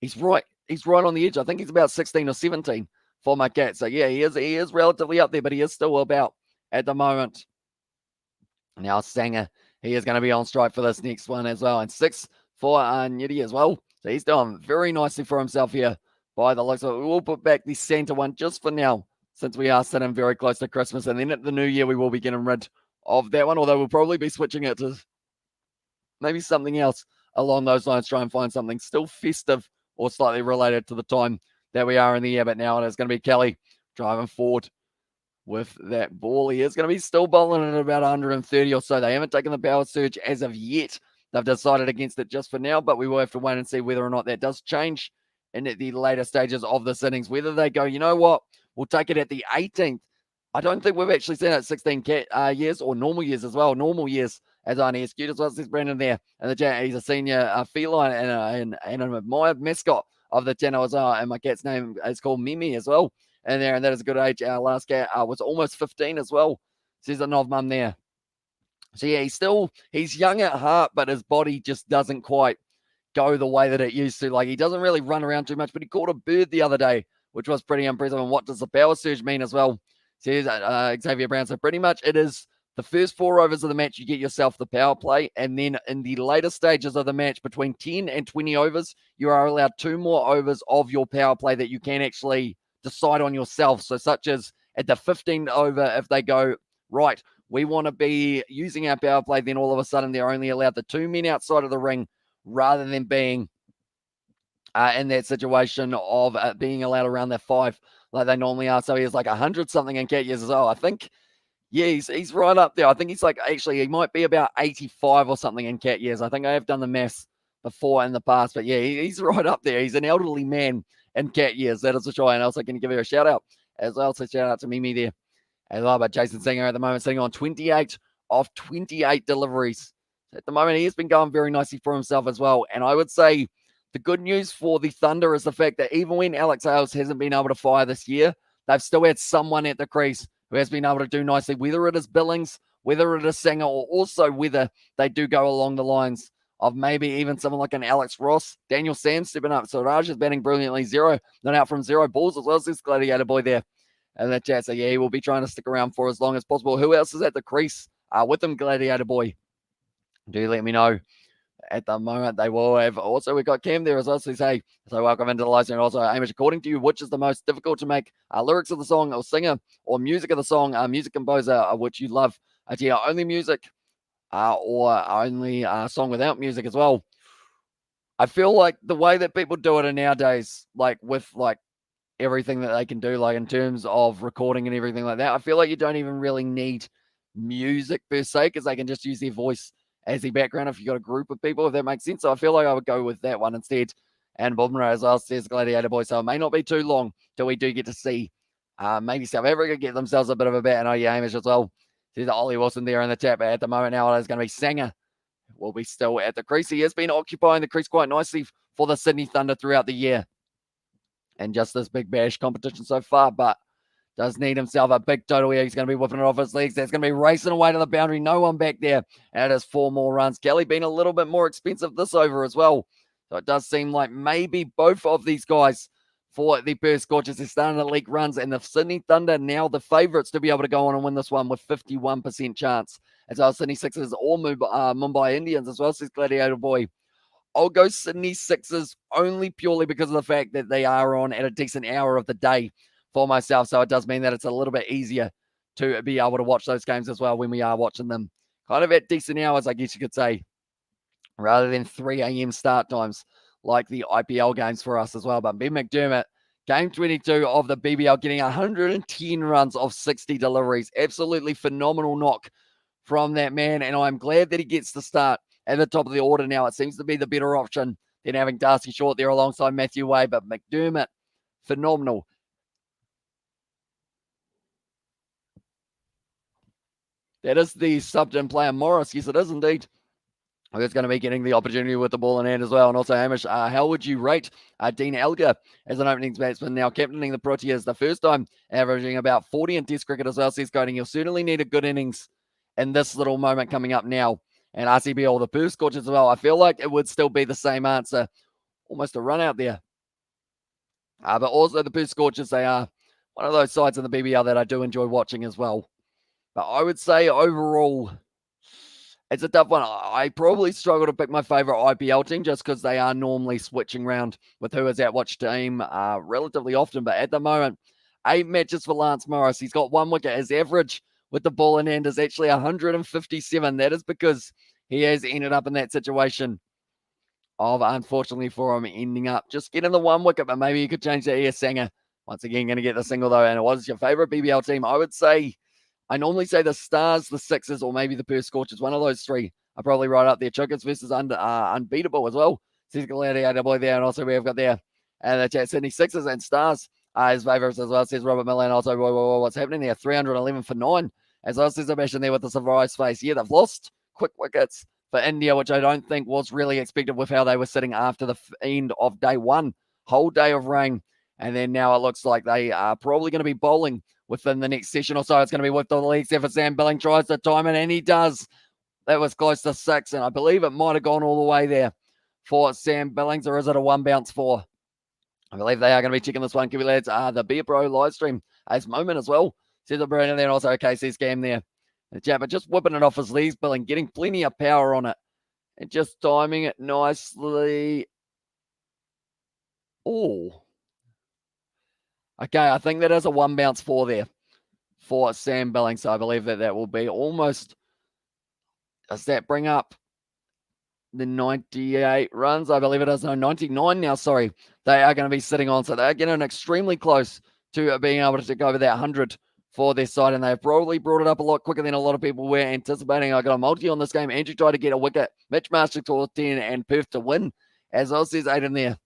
Speaker 1: He's right on the edge. I think he's about 16 or 17 for my cat. So yeah, he is relatively up there, but he is still about at the moment. Now Sanger, he is going to be on strike for this next one as well. And 6 for Nitty as well. So he's doing very nicely for himself here by the looks of it. We will put back the center one just for now, since we are sitting very close to Christmas. And then at the new year, we will be getting rid of that one, although we'll probably be switching it to maybe something else along those lines, try and find something still festive or slightly related to the time that we are in the year. But now it is going to be Kelly driving forward with that ball. He is going to be still bowling at about 130 or so. They haven't taken the power surge as of yet. They've decided against it just for now, but we will have to wait and see whether or not that does change in the later stages of this innings. Whether they go, you know what, we'll take it at the 18th. I don't think we've actually seen it at 16 years or normal years as well. Normal years, as I excuse as well, says Brandon there. And the chat, he's a senior feline and an admired mascot of the channel as well. And my cat's name is called Mimi as well. And that is a good age. Our last cat was almost 15 as well, says a Nov Mum there. So yeah, he's young at heart, but his body just doesn't quite go the way that it used to. Like, he doesn't really run around too much, but he caught a bird the other day, which was pretty impressive. And what does the power surge mean as well? Says Xavier Brown. So pretty much it is the first 4 overs of the match, you get yourself the power play. And then in the later stages of the match, between 10 and 20 overs, you are allowed 2 more overs of your power play that you can actually decide on yourself. So such as at the 15th over, if they go, right, we want to be using our power play, then all of a sudden they're only allowed the 2 men outside of the ring rather than being in that situation of being allowed around that 5 like they normally are. So he is like 100 something in cat years as well. I think, yeah, he's right up there. I think he's like, actually, he might be about 85 or something in cat years. I think I have done the maths before in the past, but yeah, he's right up there. He's an elderly man in cat years. That is for sure. And also, can you give her a shout out as well? So shout out to Mimi there as well. But Jason Singer at the moment sitting on 28 of 28 deliveries. So at the moment, he has been going very nicely for himself as well. And I would say the good news for the Thunder is the fact that even when Alex Hales hasn't been able to fire this year, they've still had someone at the crease who has been able to do nicely, whether it is Billings, whether it is Singer, or also whether they do go along the lines of maybe even someone like an Alex Ross. Daniel Sands stepping up. So Raj is batting brilliantly. Not out from 0 balls as well as this Gladiator boy there in the chat. So yeah, he will be trying to stick around for as long as possible. Who else is at the crease with them, Gladiator boy? Do let me know. At the moment, they will have. Also, we've got Cam there as well. So say, so welcome into the live stream. Also, Amish, according to you, which is the most difficult to make lyrics of the song, or singer, or music of the song, music composer, which you love? Yeah, only music, or only song without music as well. I feel like the way that people do it nowadays, like with like everything that they can do, like in terms of recording and everything like that, I feel like you don't even really need music per se, because they can just use their voice as the background if you've got a group of people, if that makes sense. So I feel like I would go with that one instead. And Bobner as well, says Gladiator Boy. So it may not be too long till we do get to see maybe South Africa get themselves a bit of a bat. And yeah, Hamish as well. There's Ollie Wilson there in the chat. But at the moment now, it is going to be Sanger will be still at the crease. He has been occupying the crease quite nicely for the Sydney Thunder throughout the year and just this Big Bash competition so far, but does need himself a big total here. He's going to be whipping it off his legs. That's going to be racing away to the boundary. No one back there. And it is 4 more runs. Kelly being a little bit more expensive this over as well. So it does seem like maybe both of these guys for the Perth Scorchers are starting to leak runs. And the Sydney Thunder now the favourites to be able to go on and win this one with 51% chance. As our Sydney Sixers or Mumbai Indians as well, says Gladiator Boy. I'll go Sydney Sixers only purely because of the fact that they are on at a decent hour of the day for myself. So it does mean that it's a little bit easier to be able to watch those games as well when we are watching them kind of at decent hours, I guess you could say, rather than 3 a.m. start times like the IPL games for us as well. But Ben McDermott, game 22 of the BBL, getting 110 runs of 60 deliveries. Absolutely phenomenal knock from that man. And I'm glad that he gets the start at the top of the order now. It seems to be the better option than having Darcy Short there alongside Matthew Way. But McDermott, phenomenal. That is the subbed-in player, Morris. Yes, it is indeed. Who's going to be getting the opportunity with the ball in hand as well. And also, Hamish, how would you rate Dean Elgar as an opening batsman now captaining the Proteas the first time, averaging about 40 in Test cricket as well, says Coding. You'll certainly need a good innings in this little moment coming up now. And RCB or the Perth Scorchers as well. I feel like it would still be the same answer. Almost a run out there. But also the Perth Scorchers, they are one of those sides in the BBL that I do enjoy watching as well. But I would say overall, it's a tough one. I probably struggle to pick my favorite IPL team just because they are normally switching around with who is at which team relatively often. But at the moment, 8 matches for Lance Morris. He's got 1 wicket. His average with the ball in hand is actually 157. That is because he has ended up in that situation of, unfortunately for him, ending up just getting the 1 wicket. But maybe you could change that. Sanger, once again, going to get the single though. And it was your favorite BBL team. I would say, I normally say the Stars, the Sixers, or maybe the Perth Scorchers. One of those 3 are probably right up there. Chokers versus Unbeatable as well. Says Gladiator Boy there. And also we have got there and the chat Sydney Sixers and Stars his favourites as well. Says Robert Miller. And also what's happening there? 311 for 9. As well says Sebastian there with the surprise face. Yeah, they've lost quick wickets for India, which I don't think was really expected with how they were sitting after the end of day 1. Whole day of rain. And then now it looks like they are probably going to be bowling within the next session or so. It's going to be with the legs there for Sam Billing. Tries to time it, and he does. That was close to 6, and I believe it might have gone all the way there for Sam Billings, or is it a 1 bounce for? I believe they are going to be checking this one. Give me lads, the Beer Pro live stream as moment as well. Says the Brandon there, and also a KC scam there. The chat, but just whipping it off his legs, Billing, getting plenty of power on it, and just timing it nicely. Oh. Okay, I think that is a 1 bounce 4 there for Sam Billing. So I believe that that will be almost, does that bring up the 98 runs? I believe it is. No, 99 now, sorry. They are going to be sitting on. So they're getting extremely close to being able to take over that 100 for their side. And they've probably brought it up a lot quicker than a lot of people were anticipating. I got a multi on this game. Andrew tried to get a wicket. Mitch Marshall to 10 and Perth to win. As well says 8 in there.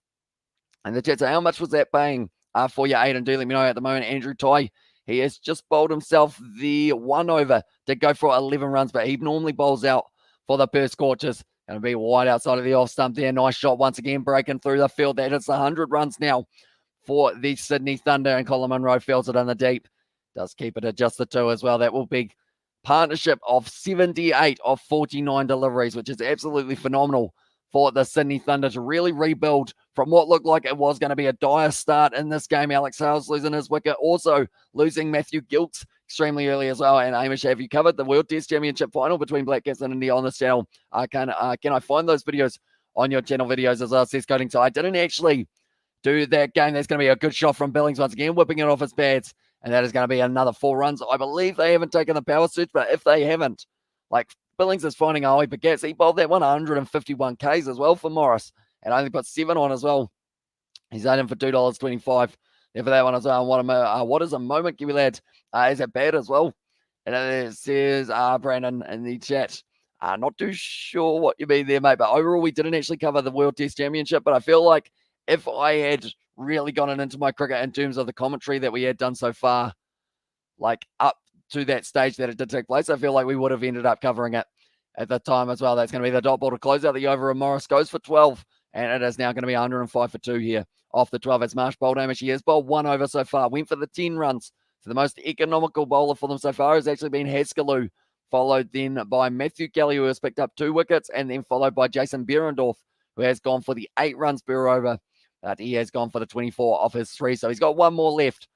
Speaker 1: And the chat, so how much was that paying for your 8? And do let me know at the moment. Andrew Ty, he has just bowled himself the 1 over to go for 11 runs, but he normally bowls out for the Perth Scorchers. Going to be wide outside of the off stump there. Nice shot once again, breaking through the field. That is 100 runs now for the Sydney Thunder, and Colin Munro fields it in the deep. Does keep it at just the 2 as well. That will be partnership of 78 of 49 deliveries, which is absolutely phenomenal for the Sydney Thunder to really rebuild from what looked like it was going to be a dire start in this game. Alex Hales losing his wicket, also losing Matthew Giltz extremely early as well. And Hamish, have you covered the World Test Championship final between Black Caps and India on this channel? Can I find those videos on your channel videos as well? Says Coding. So I didn't actually do that game. That's going to be a good shot from Billings once again, whipping it off his pads. And that is going to be another 4 runs. I believe they haven't taken the power switch, but if they haven't, like Billings is finding a way, but Gats, he bowled that 151 Ks as well for Morris, and only put 7 on as well. He's aiming for $2.25 there for that one as well. What is a moment, give me lads? Is it bad as well? And it says Brandon in the chat. Not too sure what you mean there, mate, but overall we didn't actually cover the World Test Championship, but I feel like if I had really gotten into my cricket in terms of the commentary that we had done so far, like up to that stage that it did take place, I feel like we would have ended up covering it at the time as well. That's going to be the dot ball to close out the over, and Morris goes for 12, and it is now going to be 105 for 2 here off the 12. It's Marsh bowled damage. He has bowled 1 over so far, went for the 10 runs. So the most economical bowler for them so far has actually been Haskelloo, followed then by Matthew Kelly, who has picked up 2 wickets, and then followed by Jason Behrendorff, who has gone for the 8 runs per over, but he has gone for the 24 off his 3, so he's got 1 more left.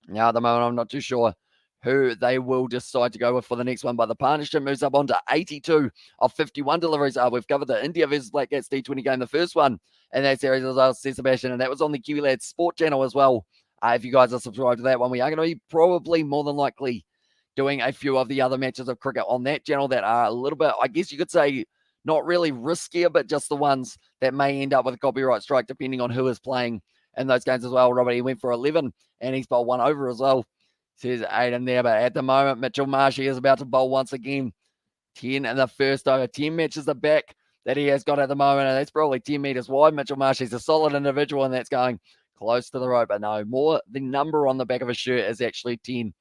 Speaker 1: Now, at the moment, I'm not too sure who they will decide to go with for the next one, but the partnership moves up onto 82 of 51 deliveries. We've covered the India versus Black Cats D20 game, the first one in that series as well, says Sebastian, and that was on the Kiwi Lads Sport channel as well. If you guys are subscribed to that one, we are going to be probably more than likely doing a few of the other matches of cricket on that channel that are a little bit, I guess you could say, not really riskier, but just the ones that may end up with a copyright strike depending on who is playing in those games as well. Robert, he went for 11 and he's bowled 1 over as well. Says 8 in there, but at the moment, Mitchell Marsh, he is about to bowl once again. 10 in the first over. 10 matches the back that he has got at the moment, and that's probably 10 meters wide. Mitchell Marsh, he's a solid individual, and that's going close to the rope, but no, more the number on the back of his shirt is actually 10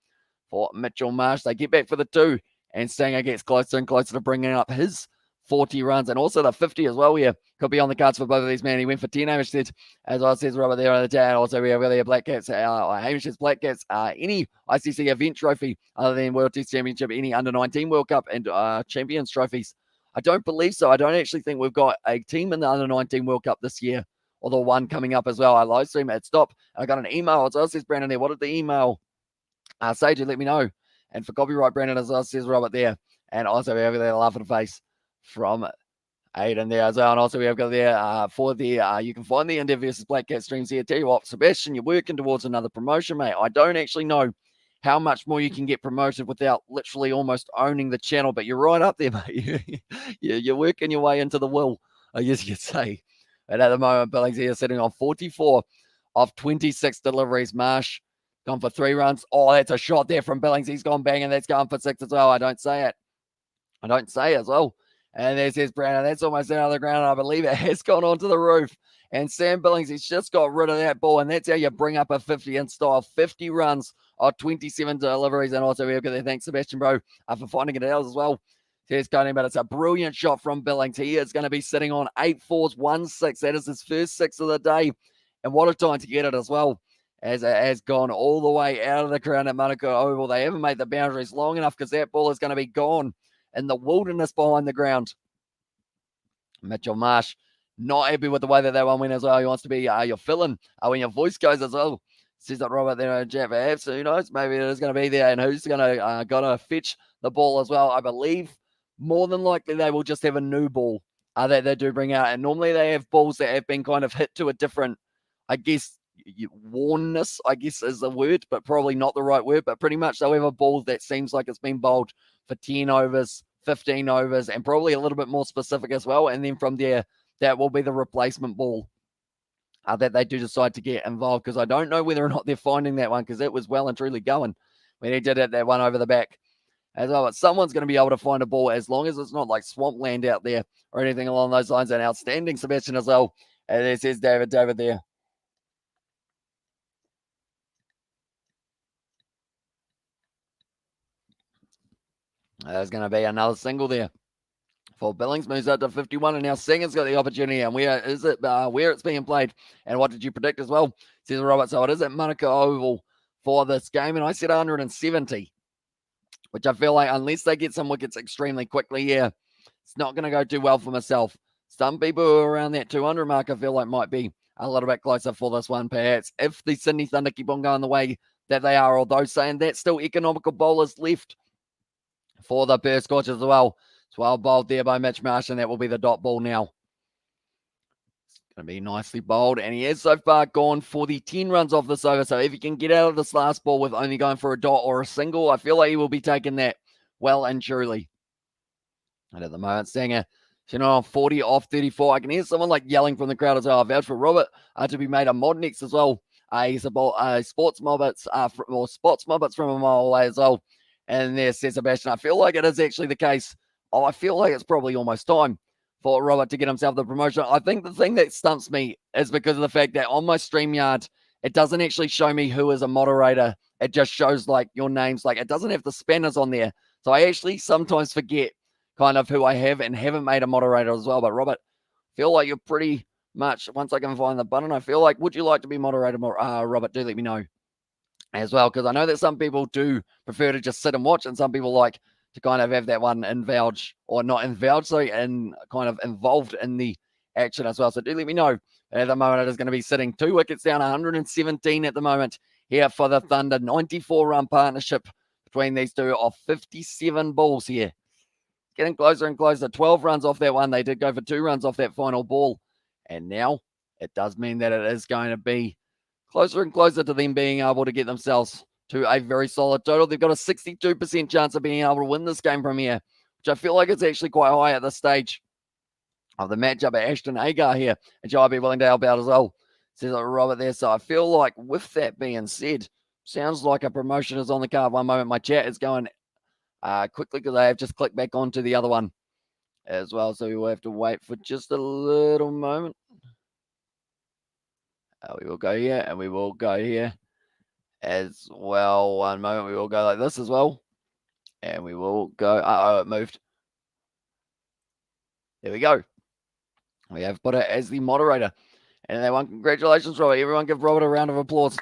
Speaker 1: for Mitchell Marsh. They get back for the 2, and Stanger gets closer and closer to bringing up his 40 runs, and also the 50 as well here. Could be on the cards for both of these men. He went for 10, Hamish said, as I said, Robert there on the chat. Also, we have really a Black Cats, Hamish's Black Cats, any ICC event trophy other than World Test Championship, any under-19 World Cup and Champions trophies. I don't believe so. I don't actually think we've got a team in the under-19 World Cup this year, or the one coming up as well. I live stream at stop. I got an email as well, says Brandon there. What did the email say to let me know? And for copyright, Brandon as well, says Robert there. And also we have there a laughing face from Aiden there as well. And also we have got there for the, you can find the India versus Black Cat streams here. Tell you what, Sebastian, you're working towards another promotion, mate. I don't actually know how much more you can get promoted without literally almost owning the channel, but you're right up there, mate. You're working your way into the will, I guess you could say. And at the moment, Billings here sitting on 44 of 26 deliveries. Marsh gone for 3 runs. Oh, that's a shot there from Billings. He's gone bang, and that's going for 6 as well. I don't say it. I don't say it as well. And there's his Brandon. That's almost out of the ground. I believe it has gone onto the roof. And Sam Billings, he's just got rid of that ball. And that's how you bring up a 50 in style. 50 runs of 27 deliveries. And also, we've got there. Thanks, Sebastian, bro, for finding it out as well. Here's Cody, but it's a brilliant shot from Billings. He is going to be sitting on 8 fours, 1 6. That is his first 6 of the day. And what a time to get it as well, as it has gone all the way out of the ground at Manuka Oval. They haven't made the boundaries long enough because that ball is going to be gone in the wilderness behind the ground. Mitchell Marsh, not happy with the way that one went as well. He wants to be your fill-in when your voice goes as well. Says that Robert there in chat. Perhaps, who knows? Maybe it is going to be there. And who's going to fetch the ball as well? I believe more than likely they will just have a new ball that they do bring out. And normally they have balls that have been kind of hit to a different, I guess, wornness, I guess is the word, but probably not the right word. But pretty much they'll have a ball that seems like it's been bowled for 10 overs, 15 overs, and probably a little bit more specific as well. And then from there, that will be the replacement ball that they do decide to get involved, because I don't know whether or not they're finding that one, because it was well and truly going when he did it, that one over the back as well. But someone's going to be able to find a ball, as long as it's not like swampland out there or anything along those lines. And outstanding, Sebastian, as well. And there says David there. There's going to be another single there for Billings. Moves up to 51, and now Singer's got the opportunity. And where is it? Where it's being played, and what did you predict as well? Says Robert. So it is at Manuka Oval for this game, and I said 170, which I feel like unless they get some wickets extremely quickly here, it's not going to go too well for myself. Some people who are around that 200 mark, I feel like might be a little bit closer for this one, perhaps, if the Sydney Thunder keep on going the way that they are, although saying that, still economical bowlers left for the Perth Scorchers as well. It's well bowled there by Mitch Marsh, and that will be the dot ball now. It's going to be nicely bowled, and he has so far gone for the 10 runs off this over. So if he can get out of this last ball with only going for a dot or a single, I feel like he will be taking that well and truly. And at the moment, Sanger, 40 off 34. I can hear someone like yelling from the crowd as well. I've vouched for Robert to be made a mod next as well. He's a sports mobbits, or spots mobbits from a mile away as well. And there says Sebastian, I feel like it is actually the case. Oh, I feel like it's probably almost time for Robert to get himself the promotion. I think the thing that stumps me is because of the fact that on my StreamYard, it doesn't actually show me who is a moderator. It just shows like your names. Like it doesn't have the spanners on there. So I actually sometimes forget, kind of who I have and haven't made a moderator as well. But Robert, feel like you're pretty much, once I can find the button, I feel like, would you like to be moderated more? Robert, do let me know as well, because I know that some people do prefer to just sit and watch, and some people like to kind of have that one involved, or not involved, sorry, and kind of involved in the action as well. So do let me know. At the moment, it is going to be sitting 2 wickets down, 117 at the moment here for the Thunder. 94-run partnership between these two of 57 balls here. Getting closer and closer. 12 runs off that one. They did go for 2 runs off that final ball. And now it does mean that it is going to be closer and closer to them being able to get themselves to a very solid total. They've got a 62% chance of being able to win this game from here, which I feel like it's actually quite high at this stage of the matchup. At Ashton Agar here, and I'd be willing to help out as well, says Robert there. So I feel like, with that being said, sounds like a promotion is on the card. One moment, my chat is going quickly because I have just clicked back onto the other one as well, so we will have to wait for just a little moment. We will go here, and we will go here as well. One moment, we will go like this as well, and we will go. Oh, it moved. There we go. We have put it as the moderator, and that one. Congratulations, Robert. Everyone, give Robert a round of applause.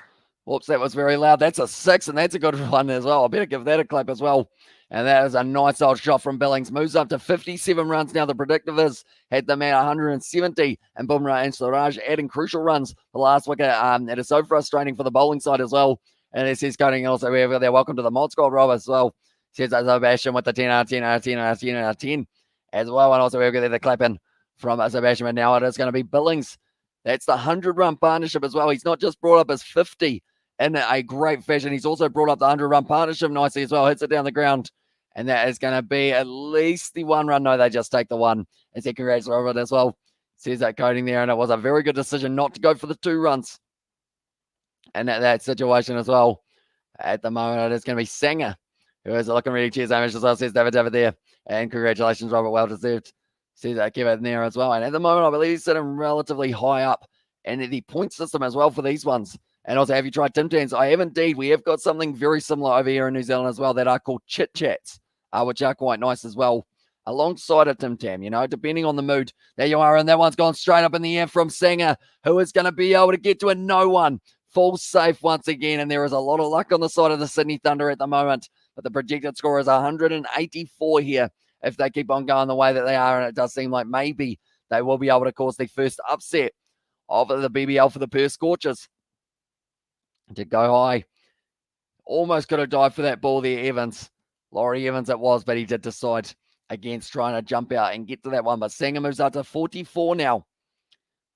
Speaker 1: Whoops, that was very loud. That's a 6, and that's a good one as well. I better give that a clap as well. And that is a nice old shot from Billings. Moves up to 57 runs now. The predictive is had them at 170. And Bumrah and Siraj adding crucial runs. The last wicket, it is so frustrating for the bowling side as well. And it says coding also, we have there. Welcome to the mod squad, Rob, as well. Says Sebastian with the 10 out of 10 out of 10 out of 10 out of 10 as well. And also we have got the clapping from Sebastian. And now it is going to be Billings. That's the 100-run partnership as well. He's not just brought up his 50 in a great fashion. He's also brought up the 100-run partnership nicely as well. Hits it down the ground. And that is going to be at least the 1 run. No, they just take the 1. And say congrats, Robert, as well. Says that coding there. And it was a very good decision not to go for the 2 runs. And that situation as well. At the moment, it is going to be Sanger, who is looking really cheers, Amish, as well. Says David there. And congratulations, Robert. Well deserved. Says that Kevin there as well. And at the moment, I believe he's sitting relatively high up in the point system as well for these ones. And also, have you tried Tim Tams? I have indeed. We have got something very similar over here in New Zealand as well that are called Chit Chats, which are quite nice as well, alongside a Tim Tam, you know, depending on the mood. There you are, and that one's gone straight up in the air from Sanger, who is going to be able to get to a no one. Full safe once again, and there is a lot of luck on the side of the Sydney Thunder at the moment, but the projected score is 184 here if they keep on going the way that they are, and it does seem like maybe they will be able to cause the first upset of the BBL for the Perth Scorchers. To go high. Almost could have died for that ball there, Evans. Laurie Evans it was, but he did decide against trying to jump out and get to that one. But Sanger moves up to 44 now.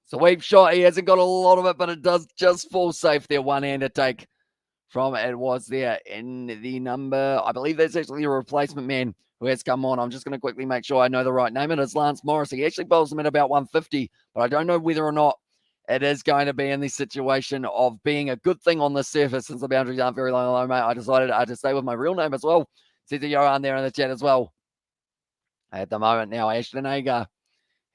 Speaker 1: Sweep shot. He hasn't got a lot of it, but it does just fall safe there. One-hander take from it was there in the number. I believe that's actually a replacement man who has come on. I'm just going to quickly make sure I know the right name. It is Lance Morris. He actually bowls him at about 150, but I don't know whether or not it is going to be in the situation of being a good thing on the surface since the boundaries aren't very low, mate. I decided to stay with my real name as well. See the Johan there in the chat as well. At the moment now, Ashton Agar.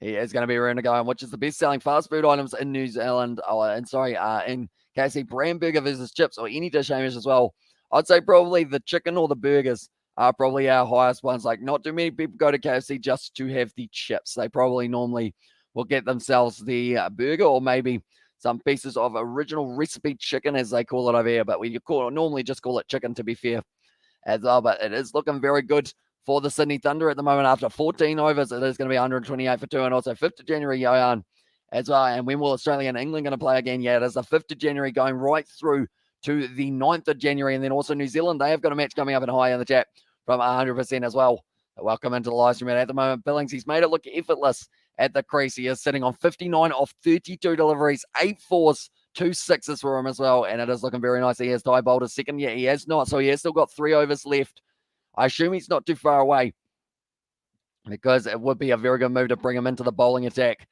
Speaker 1: He is going to be around to go, which is the best-selling fast food items in New Zealand. In KFC, brand burger versus chips or any dish, Hamish, as well. I'd say probably the chicken or the burgers are probably our highest ones. Like, not too many people go to KFC just to have the chips. They probably normally will get themselves the burger or maybe some pieces of original recipe chicken, as they call it over here. But we normally just call it chicken, to be fair, as well. But it is looking very good for the Sydney Thunder at the moment. After 14 overs, it is going to be 128 for 2. And also 5th of January, Johan, as well. And when will Australia and England going to play again? Yeah, it is the 5th of January going right through to the 9th of January. And then also New Zealand, they have got a match coming up in high in the chat from 100% as well. Welcome into the live stream at the moment. Billings, he's made it look effortless at the crease. He is sitting on 59 off 32 deliveries, 8 4s, 2 6s for him as well. And it is looking very nice. He has tie bowled a second. Yeah, he has not. So he has still got 3 overs left. I assume he's not too far away because it would be a very good move to bring him into the bowling attack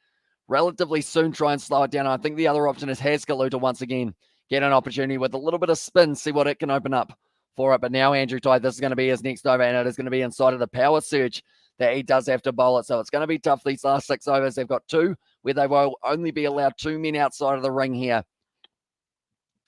Speaker 1: relatively soon. Try and slow it down. I think the other option is Haskell to once again get an opportunity with a little bit of spin, see what it can open up for it. But now Andrew Tye, this is going to be his next over, and it is going to be inside of the power surge that he does have to bowl it. So it's going to be tough these last 6 overs. They've got 2 where they will only be allowed 2 men outside of the ring here.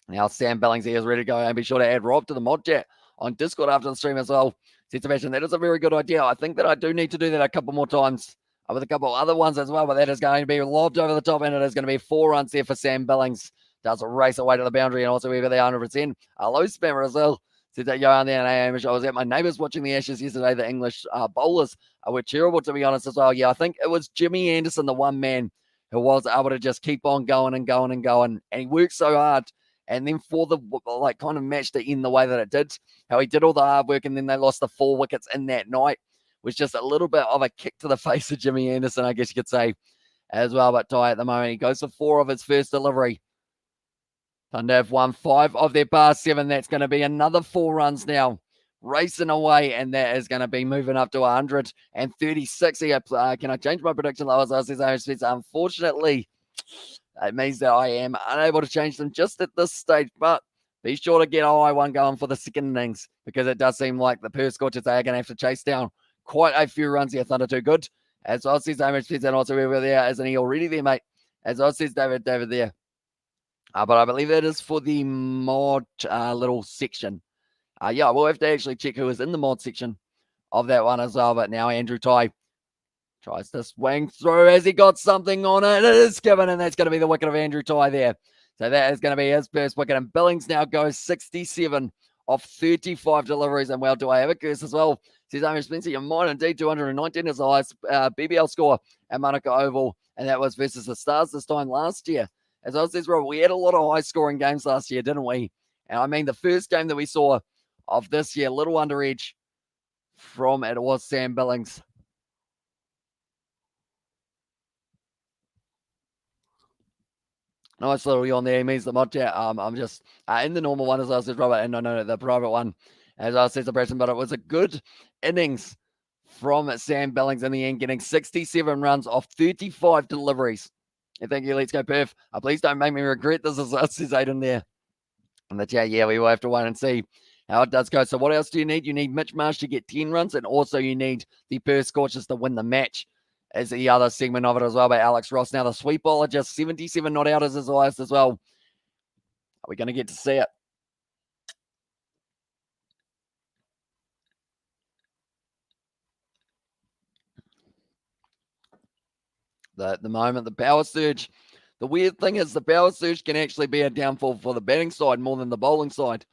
Speaker 1: Now Sam Billings here is ready to go, and be sure to add Rob to the mod chat on Discord after the stream as well. sets of action. That is a very good idea. I think that I do need to do that a couple more times with a couple other ones as well, but that is going to be lobbed over the top, and it is going to be 4 runs there for Sam Billings. Does a race away to the boundary, and also over there 100%. A low spammer as well. Said that Johan there, and I was at my neighbours watching the Ashes yesterday. The English bowlers were terrible, to be honest, as well. Yeah, I think it was Jimmy Anderson, the one man who was able to just keep on going and going and going, and he worked so hard. And then for the kind of match to end the way that it did, how he did all the hard work, and then they lost the 4 wickets in that night, was just a little bit of a kick to the face of Jimmy Anderson, I guess you could say, as well. But Ty at the moment, he goes for 4 of his first delivery. Thunder have won 5 of their past 7. That's going to be another 4 runs now, racing away, and that is going to be moving up to 136 here. Can I change my prediction? Unfortunately, it means that I am unable to change them just at this stage, but be sure to get a high one going for the second innings, because it does seem like the Perth Scorchers are going to have to chase down quite a few runs here. Thunder too good. As well says David Spence, and also over there, isn't he already there, mate? As well says David there. But I believe that is for the mod little section. Yeah, we'll have to actually check who is in the mod section of that one as well. But now Andrew Ty tries to swing through. Has he got something on it? It is given, and that's going to be the wicket of Andrew Ty there. So that is going to be his first wicket. And Billings now goes 67 off 35 deliveries. And well, do I have a curse as well? Says Amy Spencer, you might indeed. 219 is the highest BBL score at Manuka Oval. And that was versus the Stars this time last year. As I says, Rob, we had a lot of high-scoring games last year, didn't we? And I mean, the first game that we saw of this year, little under edge from it was Sam Billings. Nice little yawn there. He means the mod chat. I'm just in the normal one, as I said, Robert, and no, the private one, as I said, the person. But it was a good innings from Sam Billings in the end, getting 67 runs off 35 deliveries. And thank you. Let's go, Perth. Please don't make me regret this, as says Aiden there in the chat. Yeah, we will have to wait and see how it does go. So what else do you need? You need Mitch Marsh to get 10 runs, and also you need the Perth Scorchers to win the match, as the other segment of it as well by Alex Ross. Now the sweep bowler, just 77 not out, is his highest as well. Are we going to get to see it? At the moment, the power surge. The weird thing is the power surge can actually be a downfall for the batting side more than the bowling side.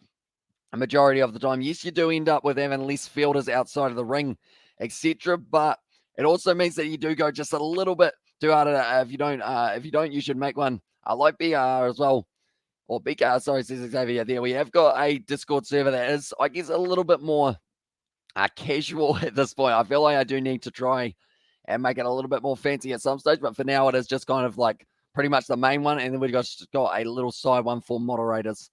Speaker 1: A majority of the time, yes, you do end up with having less fielders outside of the ring, etc. But it also means that you do go just a little bit too hard. If you don't, you should make one. I like BR as well, or BR. Sorry, says Xavier. There we have got a Discord server that is, I guess, a little bit more casual at this point. I feel like I do need to try and make it a little bit more fancy at some stage, but for now, it is just kind of like pretty much the main one, and then we've got a little side one for moderators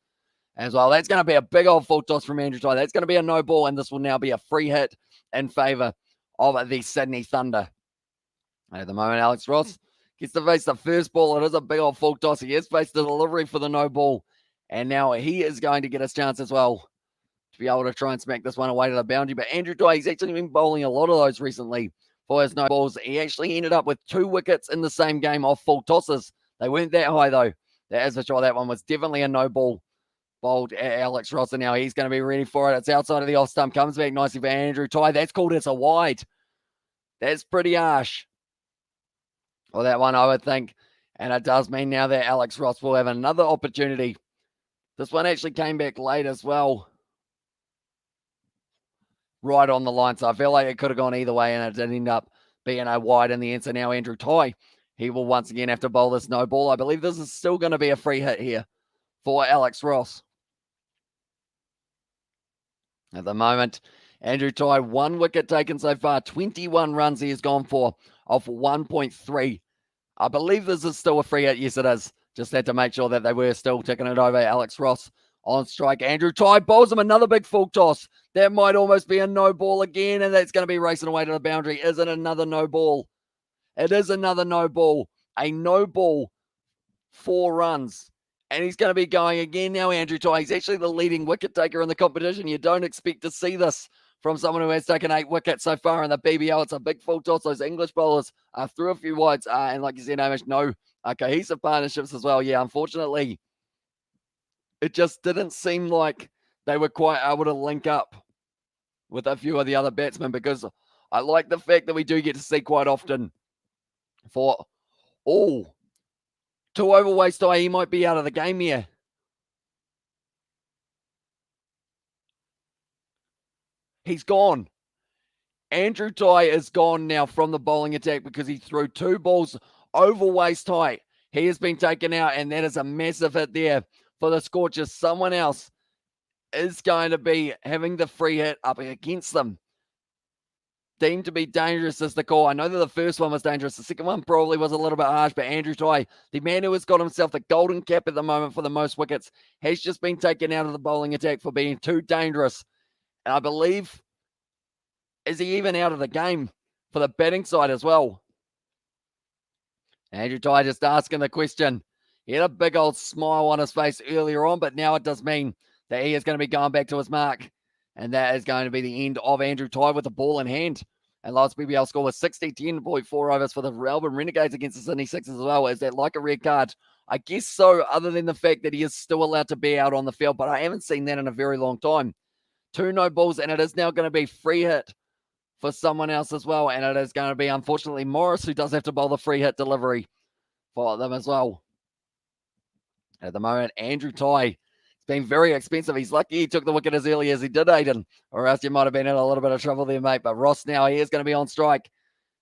Speaker 1: as well. That's going to be a big old full toss from Andrew Ty. That's going to be a no ball, and this will now be a free hit in favour of the Sydney Thunder. At the moment, Alex Ross gets to face the first ball. It is a big old full toss. He has faced the delivery for the no ball, and now he is going to get his chance as well to be able to try and smack this one away to the boundary. But Andrew Ty, he's actually been bowling a lot of those recently for his no balls. He actually ended up with 2 wickets in the same game off full tosses. They weren't that high, though. That is for sure. That one was definitely a no ball bowled at Alex Ross, and now he's going to be ready for it. It's outside of the off stump. Comes back nicely for Andrew Ty. That's called it's a wide. That's pretty harsh. Well, that one, I would think. And it does mean now that Alex Ross will have another opportunity. This one actually came back late as well. Right on the line. So I feel like it could have gone either way, and it did end up being a wide in the end. So now Andrew Ty, he will once again have to bowl this no ball. I believe this is still going to be a free hit here for Alex Ross. At the moment, Andrew Ty, 1 wicket taken so far. 21 runs he has gone for off 1.3. I believe this is still a free hit. Yes, it is. Just had to make sure that they were still ticking it over. Alex Ross on strike. Andrew Ty bowls him another big full toss. That might almost be a no ball again, and that's going to be racing away to the boundary. Is it another no ball? It is another no ball. A no ball, 4 runs. And he's going to be going again now, Andrew Ty. He's actually the leading wicket taker in the competition. You don't expect to see this from someone who has taken 8 wickets so far in the BBL. It's a big full toss. Those English bowlers threw a few wides. And like you said, Amish, no cohesive partnerships as well. Yeah, unfortunately, it just didn't seem like they were quite able to link up with a few of the other batsmen, because I like the fact that we do get to see quite often for, oh, 2 over waste tie, he might be out of the game here. He's gone. Andrew Tye is gone now from the bowling attack because he threw 2 balls over waist height. He has been taken out, and that is a massive hit there for the Scorchers. Someone else is going to be having the free hit up against them. Deemed to be dangerous is the call. I know that the first one was dangerous. The second one probably was a little bit harsh, but Andrew Tye, the man who has got himself the golden cap at the moment for the most wickets, has just been taken out of the bowling attack for being too dangerous. And I believe, is he even out of the game for the batting side as well? Andrew Tye just asking the question. He had a big old smile on his face earlier on, but now it does mean that he is going to be going back to his mark. And that is going to be the end of Andrew Tye with the ball in hand. And last BBL score was 60, 10.4 overs for the Melbourne Renegades against the Sydney Sixers as well. Is that like a red card? I guess so, other than the fact that he is still allowed to be out on the field, but I haven't seen that in a very long time. 2 no balls, and it is now going to be free hit for someone else as well. And it is going to be, unfortunately, Morris, who does have to bowl the free hit delivery for them as well. At the moment, Andrew Tye, it's been very expensive. He's lucky he took the wicket as early as he did, Aiden, or else you might have been in a little bit of trouble there, mate. But Ross now, he is going to be on strike.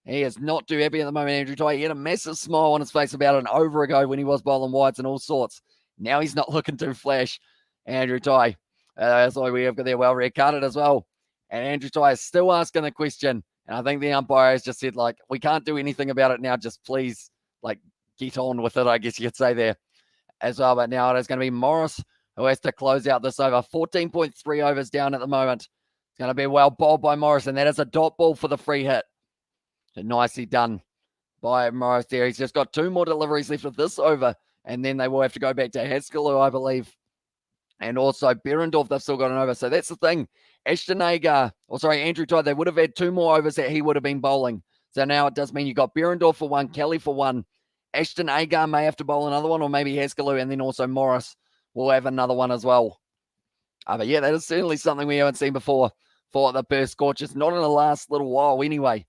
Speaker 1: He is not too happy at the moment, Andrew Tye. He had a massive smile on his face about an over ago when he was bowling wides and all sorts. Now he's not looking too flash, Andrew Tye. That's why we have got there well red carded as well. And Andrew Tye is still asking the question. And I think the umpire has just said, like, we can't do anything about it now. Just please, like, get on with it, I guess you could say there as well. But now it is going to be Morris who has to close out this over. 14.3 overs down at the moment. It's going to be well bowled by Morris. And that is a dot ball for the free hit. So nicely done by Morris there. He's just got 2 more deliveries left of this over. And then they will have to go back to Haskell, I believe. And also Berendorf, they've still got an over. So that's the thing. Andrew Tye, they would have had 2 more overs that he would have been bowling. So now it does mean you got Berendorf for 1, Kelly for 1. Ashton Agar may have to bowl another one, or maybe Haskell, and then also Morris will have another one as well. But yeah, that is certainly something we haven't seen before for the Perth Scorchers. Not in the last little while anyway.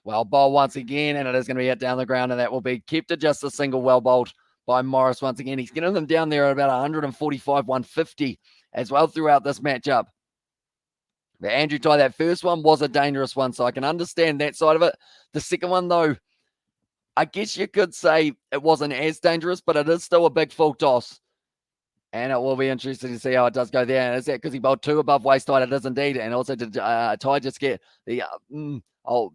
Speaker 1: Well bowled once again, and it is going to be hit down the ground, and that will be kept to just a single well bowled by Morris once again. He's getting them down there at about 145, 150 as well throughout this matchup. But Andrew Tye, that first one was a dangerous one, so I can understand that side of it. The second one, though, I guess you could say it wasn't as dangerous, but it is still a big full toss. And it will be interesting to see how it does go there. And is that because he bowled 2 above waist height? It is indeed. And also did Tye just get the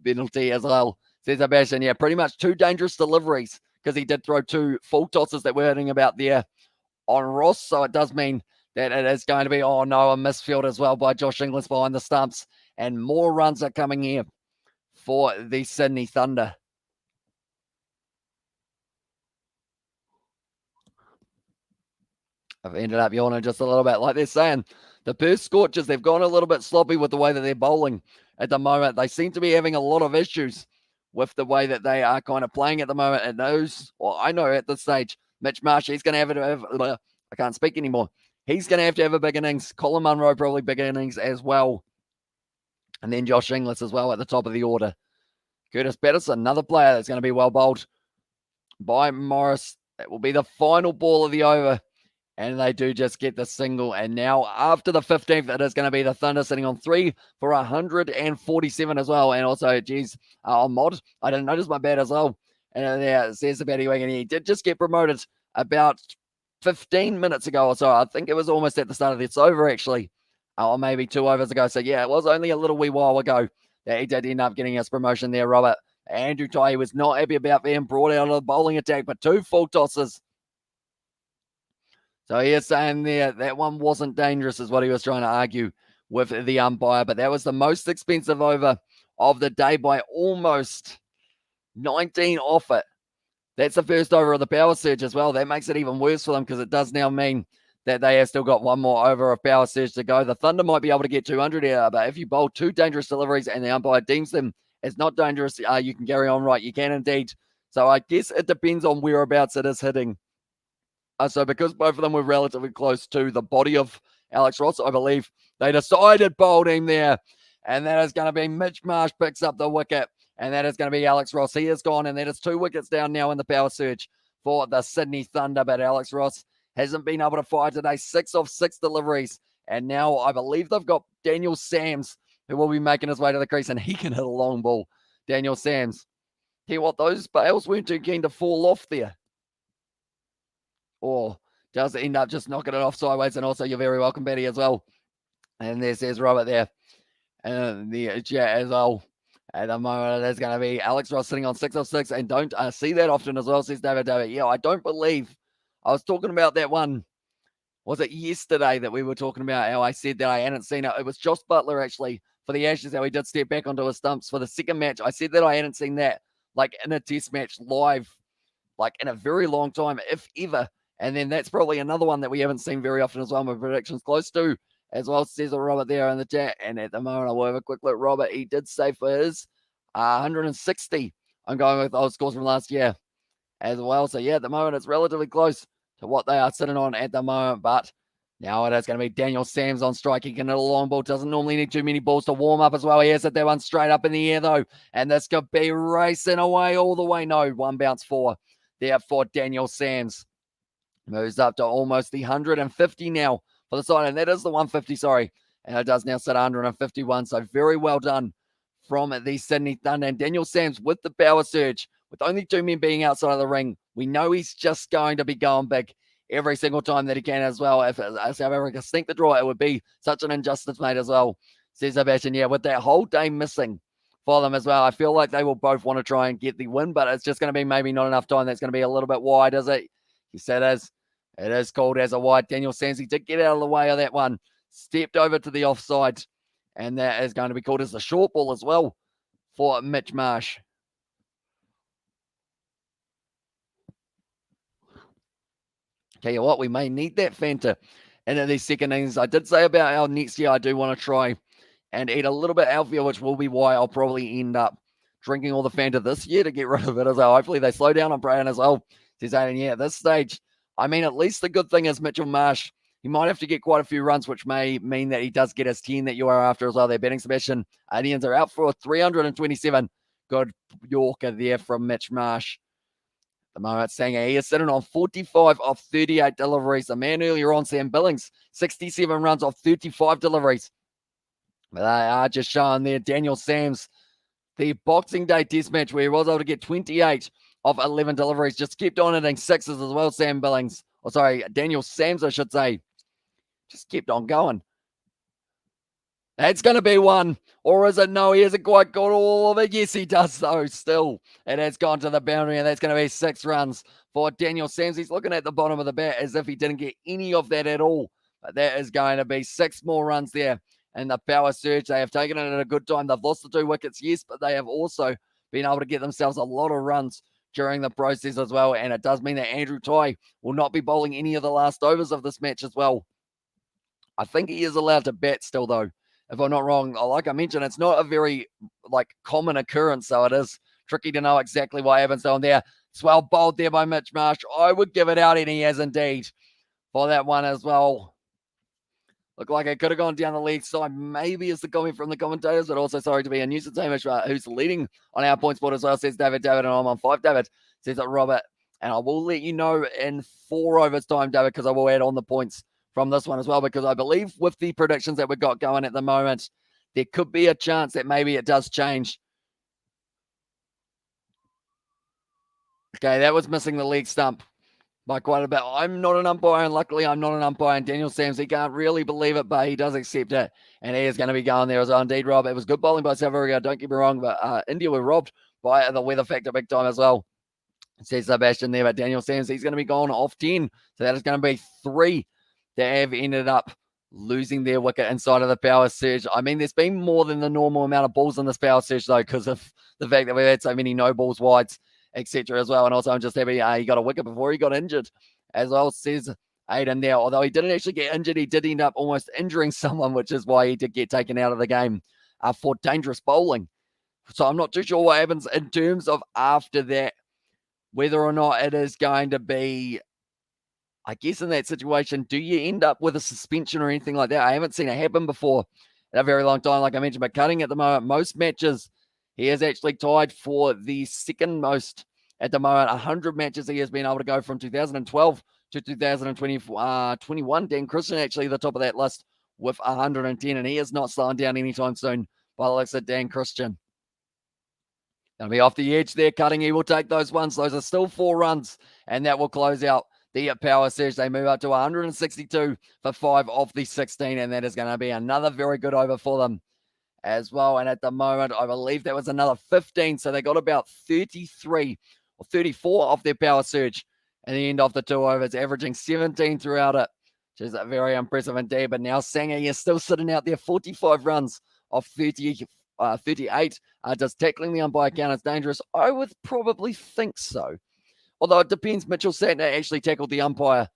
Speaker 1: penalty as well, says Sebastian. Yeah, pretty much 2 dangerous deliveries because he did throw 2 full tosses that we're hitting about there on Ross. So it does mean that it is going to be, oh no, a misfield as well by Josh Inglis behind the stumps. And more runs are coming here for the Sydney Thunder. I've ended up yawning just a little bit. Like they're saying, the Perth Scorchers, they've gone a little bit sloppy with the way that they're bowling at the moment. They seem to be having a lot of issues with the way that they are kind of playing at the moment. And I know at this stage, Mitch Marsh, he's going to have I can't speak anymore. He's going to have a big innings. Colin Munro, probably big innings as well. And then Josh Inglis as well at the top of the order. Curtis Patterson, another player that's going to be well bowled by Morris. That will be the final ball of the over. And they do just get the single. And now after the 15th, it is going to be the Thunder sitting on 3 for 147 as well. And also, Mod, I didn't notice my bat as well. And it says about he did just get promoted about 15 minutes ago or so. I think it was almost at the start of this over, actually. Or maybe 2 overs ago. So, yeah, it was only a little wee while ago that he did end up getting his promotion there, Robert. Andrew Tye was not happy about being brought out of the bowling attack, but 2 full tosses. So he is saying there that one wasn't dangerous is what he was trying to argue with the umpire. But that was the most expensive over of the day by almost 19 off it. That's the first over of the power surge as well. That makes it even worse for them because it does now mean that they have still got 1 more over of power surge to go. The Thunder might be able to get 200 here, but if you bowl 2 dangerous deliveries and the umpire deems them as not dangerous, you can carry on, right? You can indeed. So I guess it depends on whereabouts it is hitting. So because both of them were relatively close to the body of Alex Ross, I believe. They decided bowled him there. And that is going to be Mitch Marsh picks up the wicket. And that is going to be Alex Ross. He is gone. And that is 2 wickets down now in the power surge for the Sydney Thunder. But Alex Ross hasn't been able to fire today. 6 of 6 deliveries. And now I believe they've got Daniel Sams, who will be making his way to the crease. And he can hit a long ball. Daniel Sams. Tell you what, those bails weren't too keen to fall off there. Or does end up just knocking it off sideways. And also, you're very welcome, Betty, as well. And there's Robert there. And the chat as well. At the moment, there's going to be Alex Ross sitting on 6 of 6. And don't see that often as well, says David. Yeah, I don't believe. I was talking about that one. Was it yesterday that we were talking about how I said that I hadn't seen it? It was Josh Butler, actually, for the Ashes, how he did step back onto his stumps for the second match. I said that I hadn't seen that, like, in a test match live, like, in a very long time, if ever. And then that's probably another one that we haven't seen very often as well. My prediction's close to, as well, says Robert there in the chat. And at the moment, I will have a quick look. Robert, he did say for his 160. I'm going with those scores from last year as well. So, yeah, at the moment, it's relatively close to what they are sitting on at the moment. But now it is going to be Daniel Sams on strike. He can hit a long ball. Doesn't normally need too many balls to warm up as well. He has hit that one straight up in the air, though. And this could be racing away all the way. No, 1 bounce 4 there for Daniel Sams. Moves up to almost the 150 now for the side. And that is the 150, sorry. And it does now sit 151. So very well done from the Sydney Thunder. And Daniel Sams with the power surge. With only 2 men being outside of the ring, we know he's just going to be going big every single time that he can as well. If South Africa sneak the draw, it would be such an injustice, mate, as well, says Sebastian. Yeah, with that whole day missing for them as well, I feel like they will both want to try and get the win, but it's just going to be maybe not enough time. That's going to be a little bit wide, is it? He said it is called as a wide. Daniel Sams, he did get out of the way of that one, stepped over to the offside, and that is going to be called as a short ball as well for Mitch Marsh. Tell you what, we may need that Fanta into these second innings. I did say about how next year I do want to try and eat a little bit outfield, which will be why I'll probably end up drinking all the Fanta this year to get rid of it as well. Hopefully they slow down on Brian as well. Says Aiden, yeah, at this stage, I mean, at least the good thing is Mitchell Marsh, he might have to get quite a few runs, which may mean that he does get his 10 that you are after as well. They're betting Sebastian. Indians are out for 327. Good Yorker there from Mitch Marsh. The moment Sanger, he is sitting on 45 of 38 deliveries. The man earlier on, Sam Billings, 67 runs off 35 deliveries. But they are just showing there Daniel Sams, the Boxing Day test match where he was able to get 28 of 11 deliveries. Just kept on hitting sixes as well, Sam Billings. Oh, sorry, Daniel Sams, I should say. Just kept on going. That's going to be one. Or is it? No, he hasn't quite got all of it. Yes, he does, though, still. It has gone to the boundary, and that's going to be 6 runs for Daniel Sams. He's looking at the bottom of the bat as if he didn't get any of that at all. But that is going to be 6 more runs there. And the power surge, they have taken it at a good time. They've lost the 2 wickets, yes, but they have also been able to get themselves a lot of runs during the process as well. And it does mean that Andrew Tye will not be bowling any of the last overs of this match as well. I think he is allowed to bat still, though. If I'm not wrong, like I mentioned, it's not a very common occurrence, so it is tricky to know exactly what happens on there. It's well bowled there by Mitch Marsh. I would give it out, and he has indeed for that one as well. Looked like it could have gone down the leg side, maybe is the comment from the commentators, but also sorry to be a nuisance, Hamish, who's leading on our points board as well, says David, and I'm on 5, David, says that Robert, and I will let you know in 4 overs time, David, because I will add on the points from this one as well, because I believe with the predictions that we've got going at the moment, there could be a chance that maybe it does change. Okay, that was missing the leg stump by quite a bit. I'm not an umpire, and luckily I'm not an umpire. And Daniel Sams, he can't really believe it, but he does accept it. And he is going to be going there as well. Indeed, Rob, it was good bowling by South Africa, don't get me wrong, but India were robbed by the weather factor big time as well. Says Sebastian there, but Daniel Sams, he's going to be gone off 10. So that is going to be 3 that have ended up losing their wicket inside of the power surge. I mean, there's been more than the normal amount of balls in this power surge, though, because of the fact that we've had so many no balls, wides, etc. as well. And also, I'm just happy he got a wicket before he got injured as well, says Aiden there. Although he didn't actually get injured, he did end up almost injuring someone, which is why he did get taken out of the game for dangerous bowling. So I'm not too sure what happens in terms of after that, whether or not it is going to be I guess in that situation, do you end up with a suspension or anything like that? I haven't seen it happen before in a very long time, like I mentioned. But Cutting at the moment, most matches, he has actually tied for the second most at the moment. 100 matches he has been able to go from 2012 to 2021. Dan Christian actually the top of that list with 110, and he is not slowing down anytime soon by the looks of Dan Christian. Going to be off the edge there. Cutting, he will take those ones. Those are still 4 runs, and that will close out the power surge. They move up to 162 for 5 of the 16, and that is going to be another very good over for them as well. And at the moment, I believe that was another 15, so they got about 33 or 34 off their power surge at the end of the 2 overs, averaging 17 throughout it, which is very impressive indeed. But now Sanger is still sitting out there, 45 runs off 38. Does tackling the umpire count as dangerous? I would probably think so. Although it depends. Mitchell Santner actually tackled the umpire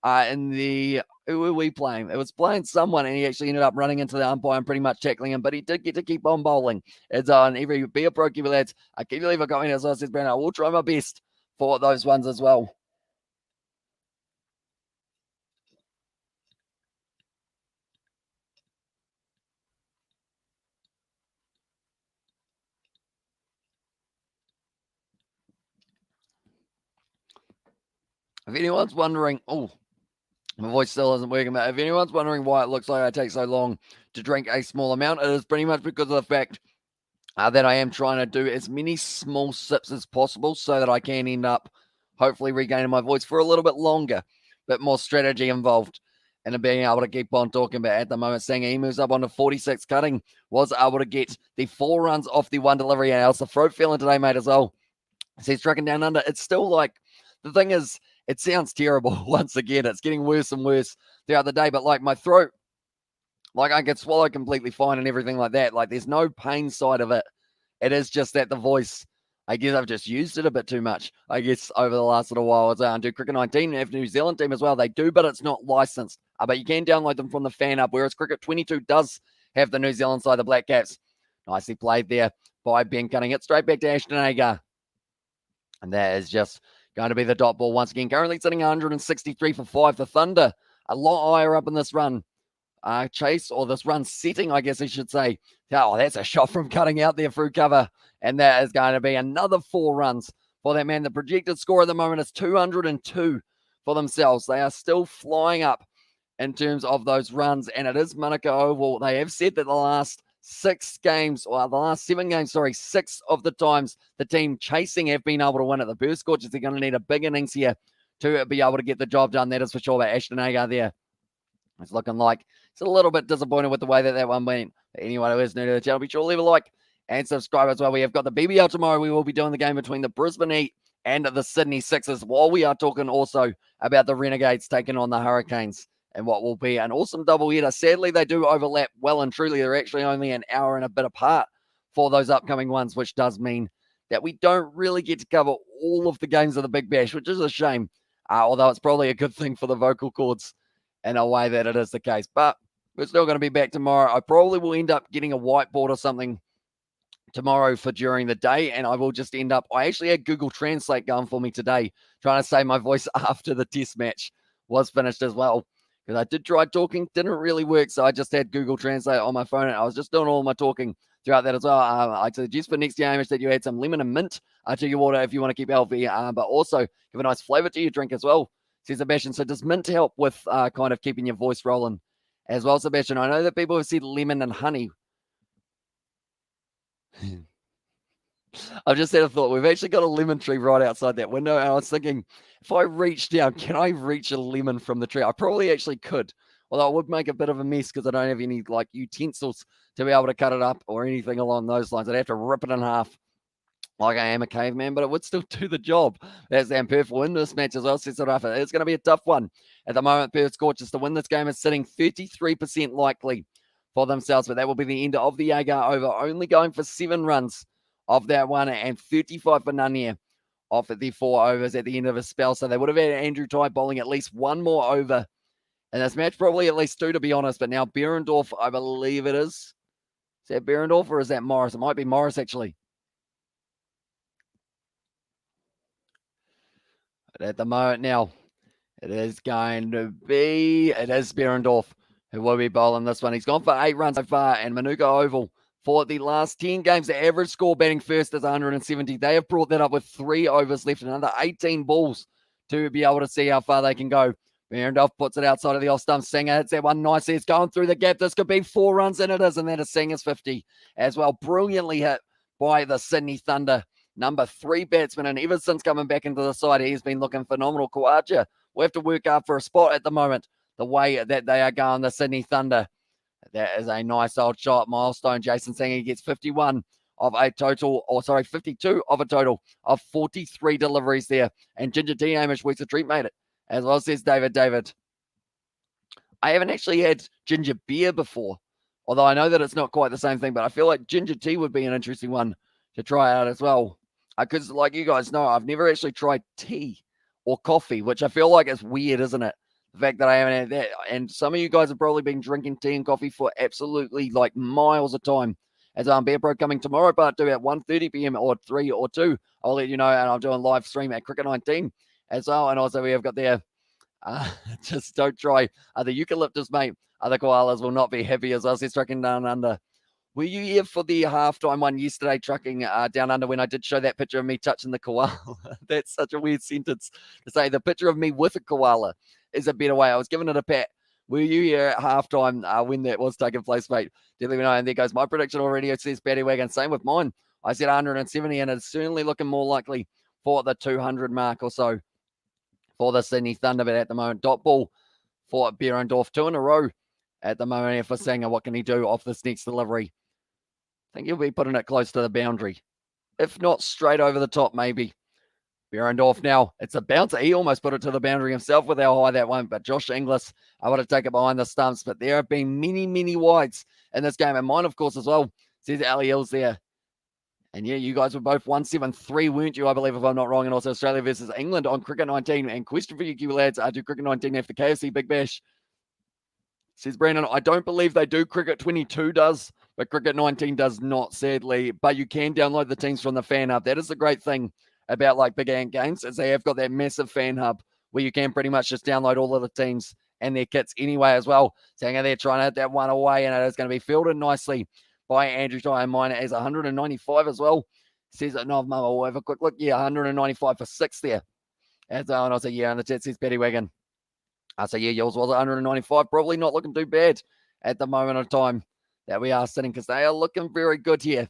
Speaker 1: in the... Who were we playing? It was playing someone, and he actually ended up running into the umpire and pretty much tackling him, but he did get to keep on bowling. It's on every be a pro, Kiwi lads. I can't believe I got in as I said, Brandon. I will try my best for those ones as well. If anyone's wondering, my voice still isn't working, but if anyone's wondering why it looks like I take so long to drink a small amount, it is pretty much because of the fact that I am trying to do as many small sips as possible so that I can end up hopefully regaining my voice for a little bit longer, bit more strategy involved and being able to keep on talking. But at the moment, Sanger, he moves up onto 46. Cutting was able to get the 4 runs off the 1 delivery. And how's the throat feeling today, mate, as well? So he's trucking down under. It's still like, the thing is, it sounds terrible once again. It's getting worse and worse throughout the day. But like my throat, like I can swallow completely fine and everything like that. Like there's no pain side of it. It is just that the voice, I guess I've just used it a bit too much, I guess, over the last little while. As I do Cricket 19 have New Zealand team as well. They do, but it's not licensed. But you can download them from the fan up, whereas Cricket 22 does have the New Zealand side, the Black Caps. Nicely played there by Ben Cutting. It straight back to Ashton Agar. And that is just going to be the dot ball once again. Currently sitting 163 for 5. The Thunder a lot higher up in this run. Chase, or this run setting, I guess I should say. Oh, that's a shot from Cutting out there through cover. And that is going to be another 4 runs for that man. The projected score at the moment is 202 for themselves. They are still flying up in terms of those runs. And it is Manuka Oval. They have said that the last 6 games, or the last 7 games, 6 of the times the team chasing have been able to win it. The Perth Scorchers are going to need a big innings here to be able to get the job done. That is for sure. But Ashton Agar there, it's looking like it's a little bit disappointed with the way that one went. Anyone who is new to the channel, be sure to leave a like and subscribe as well. We have got the BBL tomorrow. We will be doing the game between the Brisbane Heat and the Sydney Sixers, while we are talking also about the Renegades taking on the Hurricanes and what will be an awesome doubleheader. Sadly, they do overlap well and truly. They're actually only an hour and a bit apart for those upcoming ones, which does mean that we don't really get to cover all of the games of the Big Bash, which is a shame, although it's probably a good thing for the vocal cords in a way that it is the case. But we're still going to be back tomorrow. I probably will end up getting a whiteboard or something tomorrow for during the day, and I will just end up, I actually had Google Translate going for me today, trying to say my voice after the test match was finished as well, because I did try talking, didn't really work, so I just had Google Translate on my phone, and I was just doing all my talking throughout that as well. I suggest for next game that you add some lemon and mint to your water if you want to keep healthy, but also give a nice flavor to your drink as well, says Sebastian. So does mint help with kind of keeping your voice rolling as well, Sebastian? I know that people have said lemon and honey. I've just had a thought. We've actually got a lemon tree right outside that window, and I was thinking, if I reach down, can I reach a lemon from the tree? I probably actually could, although it would make a bit of a mess because I don't have any like utensils to be able to cut it up or anything along those lines. I'd have to rip it in half like I am a caveman, but it would still do the job. As Perth will win this match as well, sets it off. It's going to be a tough one at the moment. Perth Scorchers to win this game is sitting 33% likely for themselves, but that will be the end of the Agar over, only going for 7 runs of that one and 35 for none here off at the 4 overs at the end of a spell. So they would have had Andrew Tye bowling at least 1 more over in this match, probably at least 2 to be honest. But now Behrendorff, I believe it is. Is that Behrendorff or is that Morris? It might be Morris actually. But at the moment now, It is going to be, it is Behrendorff who will be bowling this one. He's gone for 8 runs so far, and Manuka Oval for the last 10 games. The average score batting first is 170. They have brought that up with 3 overs left and another 18 balls to be able to see how far they can go. Behrendorff puts it outside of the off stump. Singer hits that one nicely. It's going through the gap. This could be 4 runs, and it is, and that is Singer's 50 as well. Brilliantly hit by the Sydney Thunder. Number 3 batsman, and ever since coming back into the side, he's been looking phenomenal. Kawaja will have to work hard for a spot at the moment, the way that they are going, the Sydney Thunder. That is a nice old shot. Milestone. Jason Singer gets 51 of a total, 52 of a total of 43 deliveries there. And Ginger Tea Hamish Weeks a treat made it. As well, says David. I haven't actually had ginger beer before, although I know that it's not quite the same thing, but I feel like ginger tea would be an interesting one to try out as well. Because like you guys know, I've never actually tried tea or coffee, which I feel like is weird, isn't it? The fact that I haven't had that. And some of you guys have probably been drinking tea and coffee for absolutely like miles of time. As I'm Bear Pro coming tomorrow, but do at 1:30 p.m. or 3 or 2. I'll let you know, and I'm doing live stream at Cricket 19 as well. And also we have got there, just don't try the eucalyptus, mate. The koalas will not be happy as well. Says trucking down under. Were you here for the halftime one yesterday, trucking down under, when I did show that picture of me touching the koala? That's such a weird sentence to say. The picture of me with a koala is a better way. I was giving it a pat. Were you here at halftime when that was taking place, mate? Do let me know. And there goes my prediction already. It says Paddy Wagon. Same with mine. I said 170, and it's certainly looking more likely for the 200 mark or so for the Sydney Thunder. But at the moment, dot ball for Behrendorff. 2 in a row at the moment here for Singer. What can he do off this next delivery? I think he'll be putting it close to the boundary. If not straight over the top, maybe. Behrendorff now. It's a bouncer. He almost put it to the boundary himself with how high that went. But Josh Inglis able to take it behind the stumps. But there have been many, many wides in this game. And mine, of course, as well. Says Ali Hills there. And yeah, you guys were both 173, weren't you? I believe, if I'm not wrong. And also Australia versus England on Cricket 19. And question for you, Kiwi lads. Do Cricket 19 have the KFC Big Bash? Says Brandon, I don't believe they do. Cricket 22 does, but Cricket 19 does not, sadly. But you can download the teams from the fan hub. That is the great thing about like Big Ant Games, is they have got that massive fan hub where you can pretty much just download all of the teams and their kits anyway as well. Sanger there trying to hit that one away, and it is going to be fielded nicely by Andrew Ty. Mine is 195 as well. Says that no, Mama will have a quick look. Yeah, 195 for 6 there. As well, and I'll say, yeah, and the chat says Paddy Wagon. So yeah, yours was 195. Probably not looking too bad at the moment of time that we are sitting, because they are looking very good here.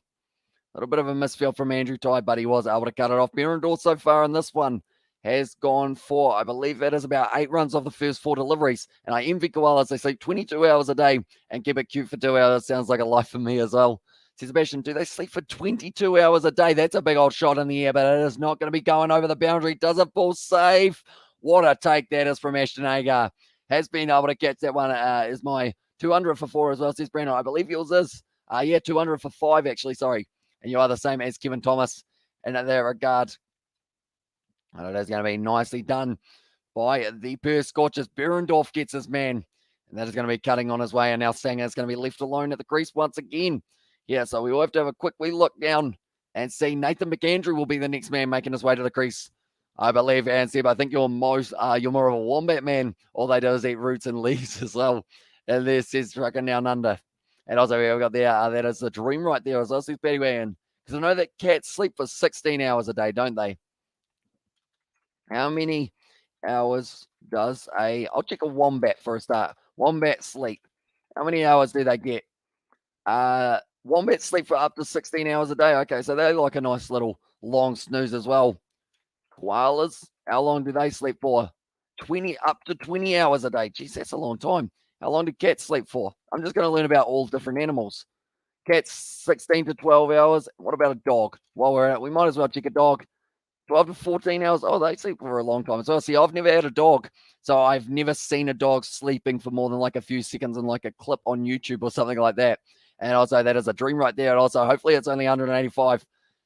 Speaker 1: A little bit of a misfield from Andrew Ty, but he was able to cut it off. Behrendorff so far in this one has gone for, I believe it is about 8 runs off the first 4 deliveries. And I envy koalas. They sleep 22 hours a day and keep it cute for 2 hours. Sounds like a life for me as well. Says Sebastian, do they sleep for 22 hours a day? That's a big old shot in the air, but it is not going to be going over the boundary. Does it fall safe? What a take that is from Ashton Agar. Has been able to catch that one. Is my 200 for 4 as well, says Brandon. I believe yours is. Yeah, 200 for 5, actually. Sorry. And you are the same as Kevin Thomas in that regard. And it is going to be nicely done by the Perth Scorchers. Behrendorff gets his man. And that is going to be cutting on his way. And now Sanger is going to be left alone at the crease once again. Yeah, so we will have to have a quick wee look down and see. Nathan McAndrew will be the next man making his way to the crease, I believe. And Seb, I think you're more of a wombat man. All they do is eat roots and leaves as well. And this is trucking down under. And also we've got there, that is the dream right there as well, says Paddy Wagon. Because I know that cats sleep for 16 hours a day, don't they? How many hours does I'll check a wombat for a start. Wombat sleep. How many hours do they get? Wombats sleep for up to 16 hours a day. Okay, so they like a nice little long snooze as well. Koalas, how long do they sleep for? Up to 20 hours a day. Geez, that's a long time. How long do cats sleep for? I'm just going to learn about all different animals. Cats, 16 to 12 hours. What about a dog? While we're at it, we might as well check a dog. 12 to 14 hours. Oh, they sleep for a long time as well. See, I've never had a dog, so I've never seen a dog sleeping for more than like a few seconds in like a clip on YouTube or something like that. And also, that is a dream right there. And also, hopefully, it's only 185.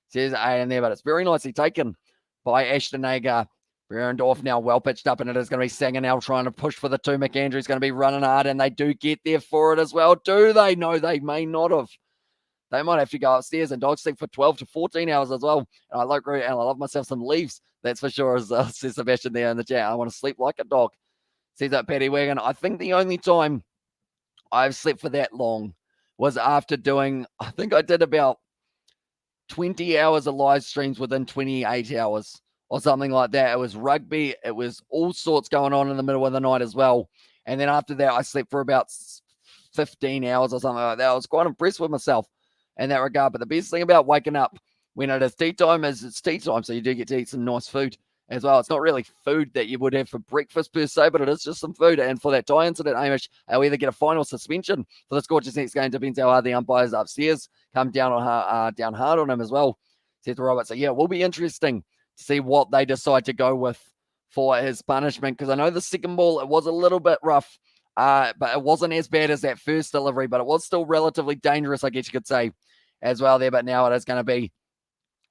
Speaker 1: Says A in there, but it's very nicely taken by Ashton Agar. Behrendorff now well pitched up, and it is going to be Sanger now trying to push for the 2. McAndrew's going to be running hard, and they do get there for it as well. Do they? No, they may not have. they might have to go upstairs, and dogs sleep for 12 to 14 hours as well. And I love myself some leaves, that's for sure, as says Sebastian there in the chat. I want to sleep like a dog, says that Paddy Wagon. I think the only time I've slept for that long was after doing, I think I did about 20 hours of live streams within 28 hours or something like that. It was rugby. It was all sorts going on in the middle of the night as well. And then after that, I slept for about 15 hours or something like that. I was quite impressed with myself in that regard. But the best thing about waking up when it is tea time is it's tea time. So you do get to eat some nice food as well. It's not really food that you would have for breakfast per se, but it is just some food. And for that tie incident, Hamish, I'll either get a final suspension for the Scorchers next game. Depends how hard the umpires upstairs come down down hard on him as well, Seth Roberts. So yeah, it will be interesting to see what they decide to go with for his punishment, because I know the second ball, it was a little bit rough, but it wasn't as bad as that first delivery, but it was still relatively dangerous, I guess you could say, as well there. But now it is going to be,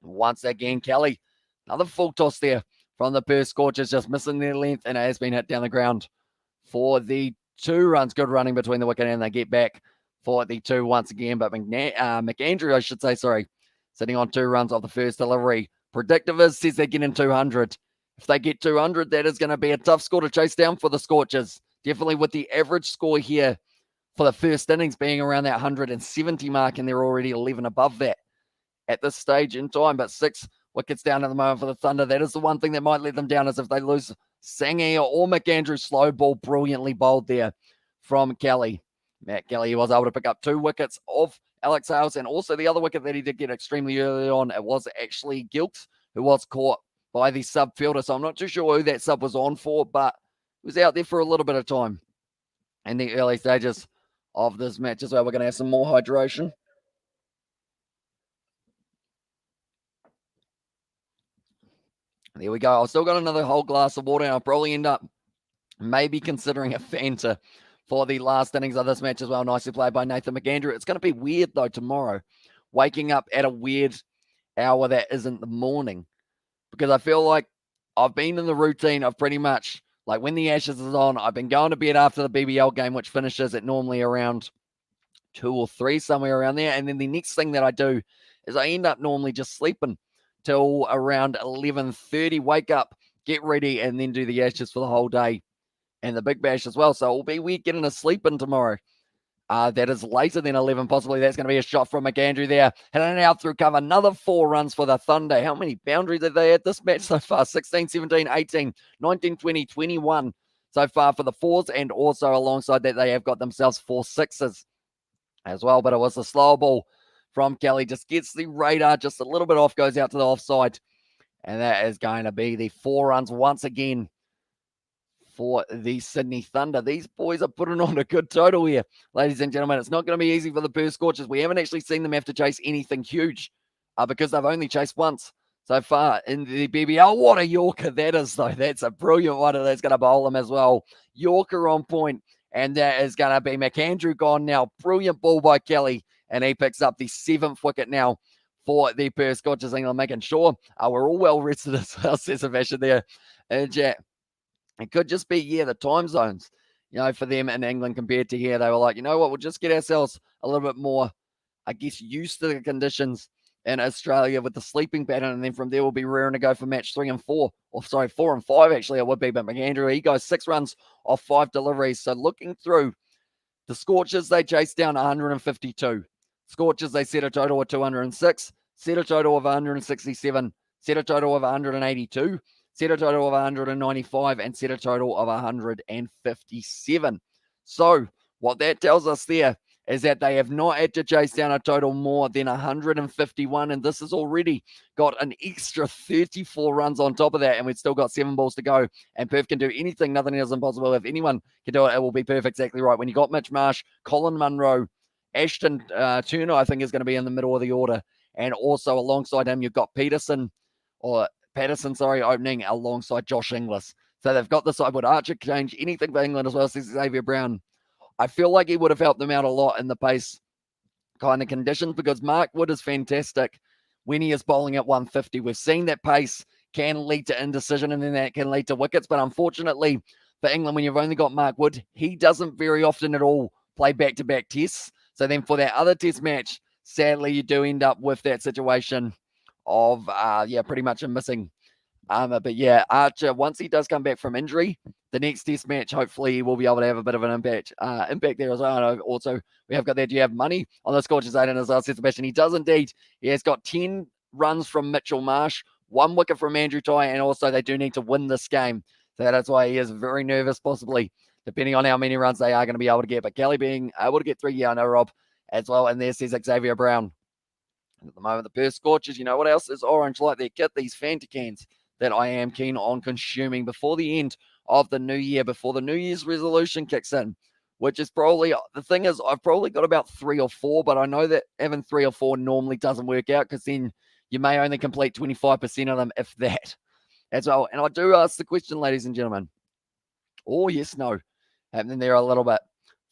Speaker 1: once again, Kelly, another full toss there from the Perth Scorchers, just missing their length, and it has been hit down the ground for the 2 runs. Good running between the wicket, and they get back for the 2 once again. But McAndrew, I should say, sorry, sitting on 2 runs off the first delivery. Predictivist says they're getting 200. If they get 200, that is going to be a tough score to chase down for the Scorchers. Definitely with the average score here for the first innings being around that 170 mark, and they're already 11 above that at this stage in time. But 6 wickets down at the moment for the Thunder. That is the one thing that might let them down, is if they lose Sangi or McAndrew. Slow ball, brilliantly bowled there from Kelly. Matt Kelly was able to pick up 2 wickets off Alex Hales, and also the other wicket that he did get extremely early on, it was actually Gilks, who was caught by the sub fielder. So I'm not too sure who that sub was on for, but he was out there for a little bit of time in the early stages of this match as well. We're going to have some more hydration. There we go. I've still got another whole glass of water, and I'll probably end up maybe considering a Fanta for the last innings of this match as well. Nicely played by Nathan McAndrew. It's going to be weird, though, tomorrow, waking up at a weird hour that isn't the morning, because I feel like I've been in the routine of pretty much, like when the Ashes is on, I've been going to bed after the BBL game, which finishes at normally around 2 or 3, somewhere around there. And then the next thing that I do is I end up normally just sleeping till around 11:30, wake up, get ready, and then do the Ashes for the whole day and the Big Bash as well. So it'll be weird getting a sleep in tomorrow. That is later than 11, possibly. That's going to be a shot from McAndrew there. Hitting it out through cover. Another 4 runs for the Thunder. How many boundaries have they had this match so far? 16, 17, 18, 19, 20, 21 so far for the 4s. And also alongside that, they have got themselves 4 6s as well. But it was a slow ball from Kelly. Just gets the radar just a little bit off, goes out to the offside. And that is going to be the 4 runs once again for the Sydney Thunder. These boys are putting on a good total here, ladies and gentlemen. It's not going to be easy for the Perth Scorchers. We haven't actually seen them have to chase anything huge because they've only chased once so far in the BBL. What a Yorker that is, though. That's a brilliant one, and that's going to bowl them as well. Yorker on point, and that is going to be McAndrew gone now. Brilliant ball by Kelly, and he picks up the 7th wicket now for the Perth Scorchers. England, making sure we're all well rested as well, says Sebastian there in chat. It could just be, yeah, the time zones, for them in England compared to here. They were like, you know what, we'll just get ourselves a little bit more, I guess, used to the conditions in Australia with the sleeping pattern. And then from there, we'll be rearing to go for match 3 and 4. Or sorry, 4 and 5, actually, it would be. But McAndrew, he goes 6 runs off 5 deliveries. So looking through, the Scorchers, they chased down 152. Scorchers, they set a total of 206, set a total of 167, set a total of 182. Set a total of 195 and set a total of 157. So what that tells us there is that they have not had to chase down a total more than 151, and this has already got an extra 34 runs on top of that, and we've still got 7 balls to go, and Perth can do anything. Nothing is impossible. If anyone can do it, it will be Perth. Exactly right. When you got Mitch Marsh, Colin Munro, Ashton Turner, I think, is going to be in the middle of the order, and also alongside him, you've got Patterson, opening alongside Josh Inglis. So they've got the side. Would Archer change anything for England as well, says Xavier Brown? I feel like he would have helped them out a lot in the pace kind of conditions, because Mark Wood is fantastic when he is bowling at 150. We've seen that pace can lead to indecision, and then that can lead to wickets. But unfortunately for England, when you've only got Mark Wood, he doesn't very often at all play back-to-back tests. So then for that other test match, sadly, you do end up with that situation of, pretty much a missing but yeah, Archer, once he does come back from injury, the next test match, hopefully he will be able to have a bit of an impact there as well. And also, we have got there, do you have money on the Scorchers 8? And as I said, Sebastian, he does indeed. He has got 10 runs from Mitchell Marsh, 1 wicket from Andrew Ty, and also they do need to win this game. So that's why he is very nervous, possibly, depending on how many runs they are going to be able to get. But Kelly being able to get 3, yeah, I know, Rob, as well. And there says Xavier Brown. At the moment, the Perth Scorchers, you know what else is orange like their kit? These Fanta cans that I am keen on consuming before the end of the new year, before the New Year's resolution kicks in, which is probably, the thing is, I've probably got about 3 or 4, but I know that having 3 or 4 normally doesn't work out because then you may only complete 25% of them, if that, as well. And I do ask the question, ladies and gentlemen, or yes, no, happening there a little bit,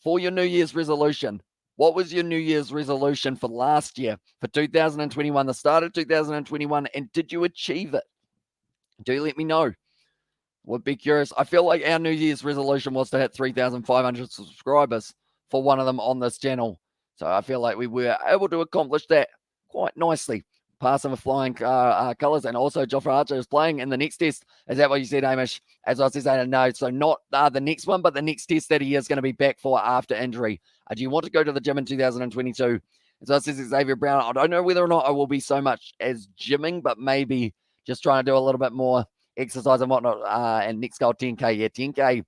Speaker 1: for your New Year's resolution, what was your New Year's resolution for last year, for 2021, the start of 2021, and did you achieve it? Do let me know. Would be curious. I feel like our New Year's resolution was to hit 3,500 subscribers for one of them on this channel. So I feel like we were able to accomplish that quite nicely. Passing with flying colours, and also Jofra Archer is playing in the next test. Is that what you said, Hamish? As I said, no. So not the next one, but the next test that he is going to be back for after injury. Do you want to go to the gym in 2022? As I said, Xavier Brown, I don't know whether or not I will be so much as gymming, but maybe just trying to do a little bit more exercise and whatnot. And next goal, 10K. Yeah, 10K.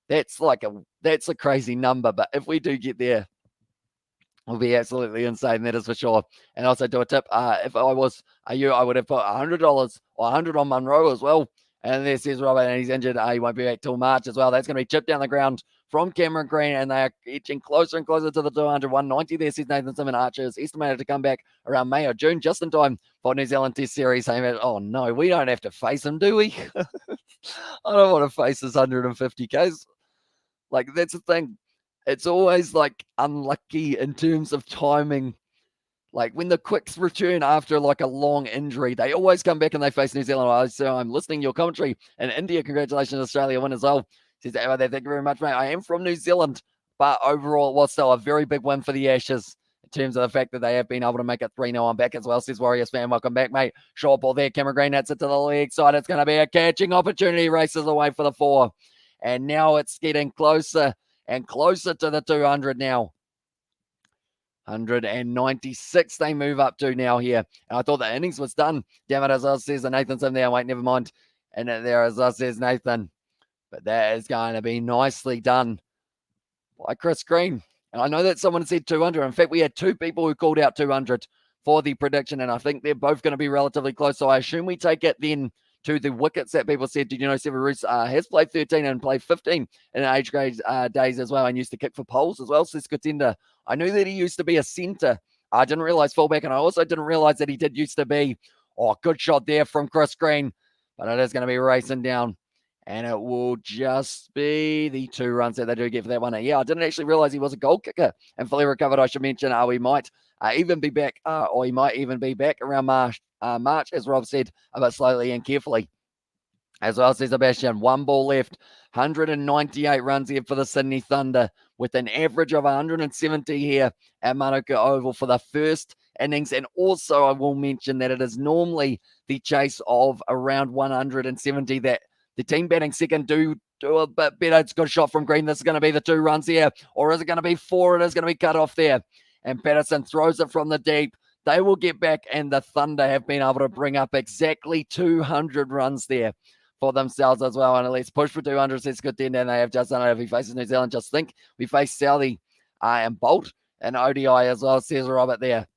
Speaker 1: That's a crazy number. But if we do get there, it'll be absolutely insane. That is for sure. And also do a tip. If I was you, I would have put $100 or 100 on Munro as well. And there says Robert, and he's injured. He won't be back till March as well. That's going to be chipped down the ground from Cameron Green, and they are edging closer and closer to the 200. 190 there, says Nathan Simon. Archer is estimated to come back around May or June, just in time for New Zealand Test Series. Oh no, we don't have to face him, do we? I don't want to face this 150Ks. Like, that's the thing. It's always like unlucky in terms of timing. Like when the quicks return after like a long injury, they always come back and they face New Zealand. So I'm listening to your commentary. And India, congratulations, Australia win as well. Says, thank you very much, mate. I am from New Zealand, but overall it was still a very big win for the Ashes in terms of the fact that they have been able to make it 3-0. I'm back as well, says Warriors fan. Welcome back, mate. Short ball there. Cameron Green hits it to the leg side. It's going to be a catching opportunity. Races away for the 4. And now it's getting closer and closer to the 200 now. 196 they move up to now here. And I thought the innings was done. Damn it, as I says, Nathan's in there. Wait, never mind. And there, as I says, Nathan. But that is going to be nicely done by Chris Green. And I know that someone said 200. In fact, we had 2 people who called out 200 for the prediction. And I think they're both going to be relatively close. So I assume we take it then to the wickets that people said. Did you know Severus has played 13 and played 15 in age grade days as well, and used to kick for poles as well? Says Contender. I knew that he used to be a centre. I didn't realize fullback, and I also didn't realize that he did used to be. Oh, good shot there from Chris Green, but it is going to be racing down, and it will just be the 2 runs that they do get for that one. Yeah, I didn't actually realize he was a goal kicker and fully recovered. I should mention, we might even be back, or he might even be back around March, as Rob said, a bit slowly and carefully. As well, says Sebastian, 1 ball left, 198 runs here for the Sydney Thunder, with an average of 170 here at Manuka Oval for the first innings. And also, I will mention that it is normally the chase of around 170 that the team batting second do a bit better. It's got a shot from Green. This is going to be the 2 runs here, or is it going to be 4? It is going to be cut off there. And Patterson throws it from the deep. They will get back, and the Thunder have been able to bring up exactly 200 runs there for themselves as well. And let's push for 200. Says good then. And they have just done it. If he faces New Zealand, just think we face Southey and Bolt and ODI as well, says Robert there.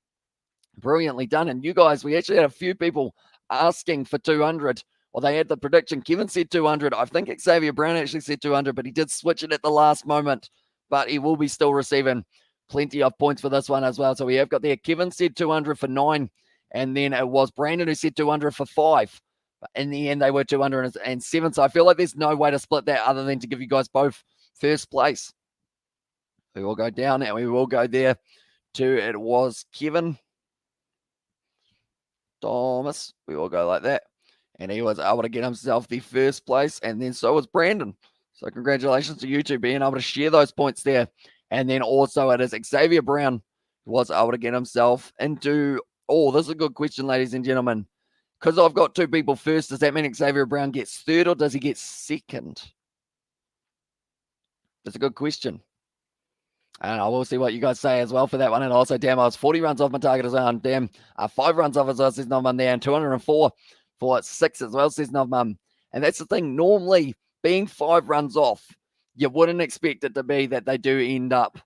Speaker 1: Brilliantly done. And you guys, we actually had a few people asking for 200. Well, they had the prediction. Kevin said 200. I think Xavier Brown actually said 200, but he did switch it at the last moment. But he will be still receiving plenty of points for this one as well. So we have got there. Kevin said 200 for 9. And then it was Brandon who said 200 for 5. In the end, they were 207. So I feel like there's no way to split that other than to give you guys both first place. We will go down and we will go there to, it was Kevin Thomas. We will go like that. And he was able to get himself the first place. And then so was Brandon. So congratulations to you two being able to share those points there. And then also it is Xavier Brown was able to get himself into. Oh, this is a good question, ladies and gentlemen. Because I've got two people first, does that mean Xavier Brown gets third or does he get second? That's a good question. And I will see what you guys say as well for that one. And also, damn, I was 40 runs off my target as well. And damn, 5 runs off as well, says Novman there. And 204 for 6 as well, says Novman. And that's the thing. Normally, being 5 runs off, you wouldn't expect it to be that they do end up,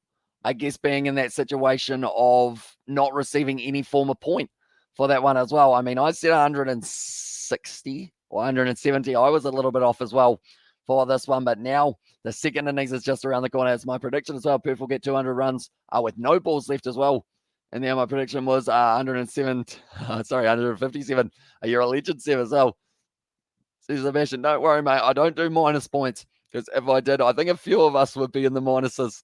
Speaker 1: I guess, being in that situation of not receiving any form of point for that one as well. I mean, I said 160 or 170. I was a little bit off as well for this one, but now the second innings is just around the corner. It's my prediction as well. Perth will get 200 runs with no balls left as well. And then my prediction was 157. You're a legend, Sev, as well. Says Sebastian, don't worry, mate. I don't do minus points because if I did, I think a few of us would be in the minuses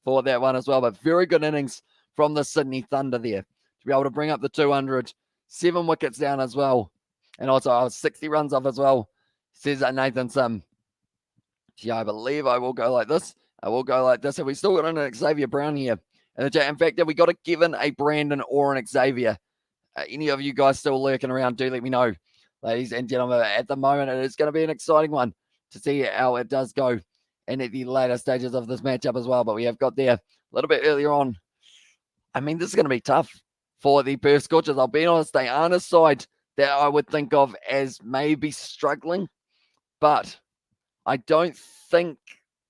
Speaker 1: for that one as well. But very good innings from the Sydney Thunder there to be able to bring up the 200. 7 wickets down as well. And also, I was 60 runs off as well, says Nathan Sim. Yeah, I believe I will go like this. I will go like this. Have we still got an Xavier Brown here in the chat? In fact, have we got a Kevin, a Brandon, or an Xavier? Any of you guys still lurking around, do let me know. Ladies and gentlemen, at the moment, it is going to be an exciting one to see how it does go in at the later stages of this matchup as well. But we have got there a little bit earlier on. I mean, this is going to be tough for the Perth Scorchers. I'll be honest, they aren't a side that I would think of as maybe struggling. But I don't think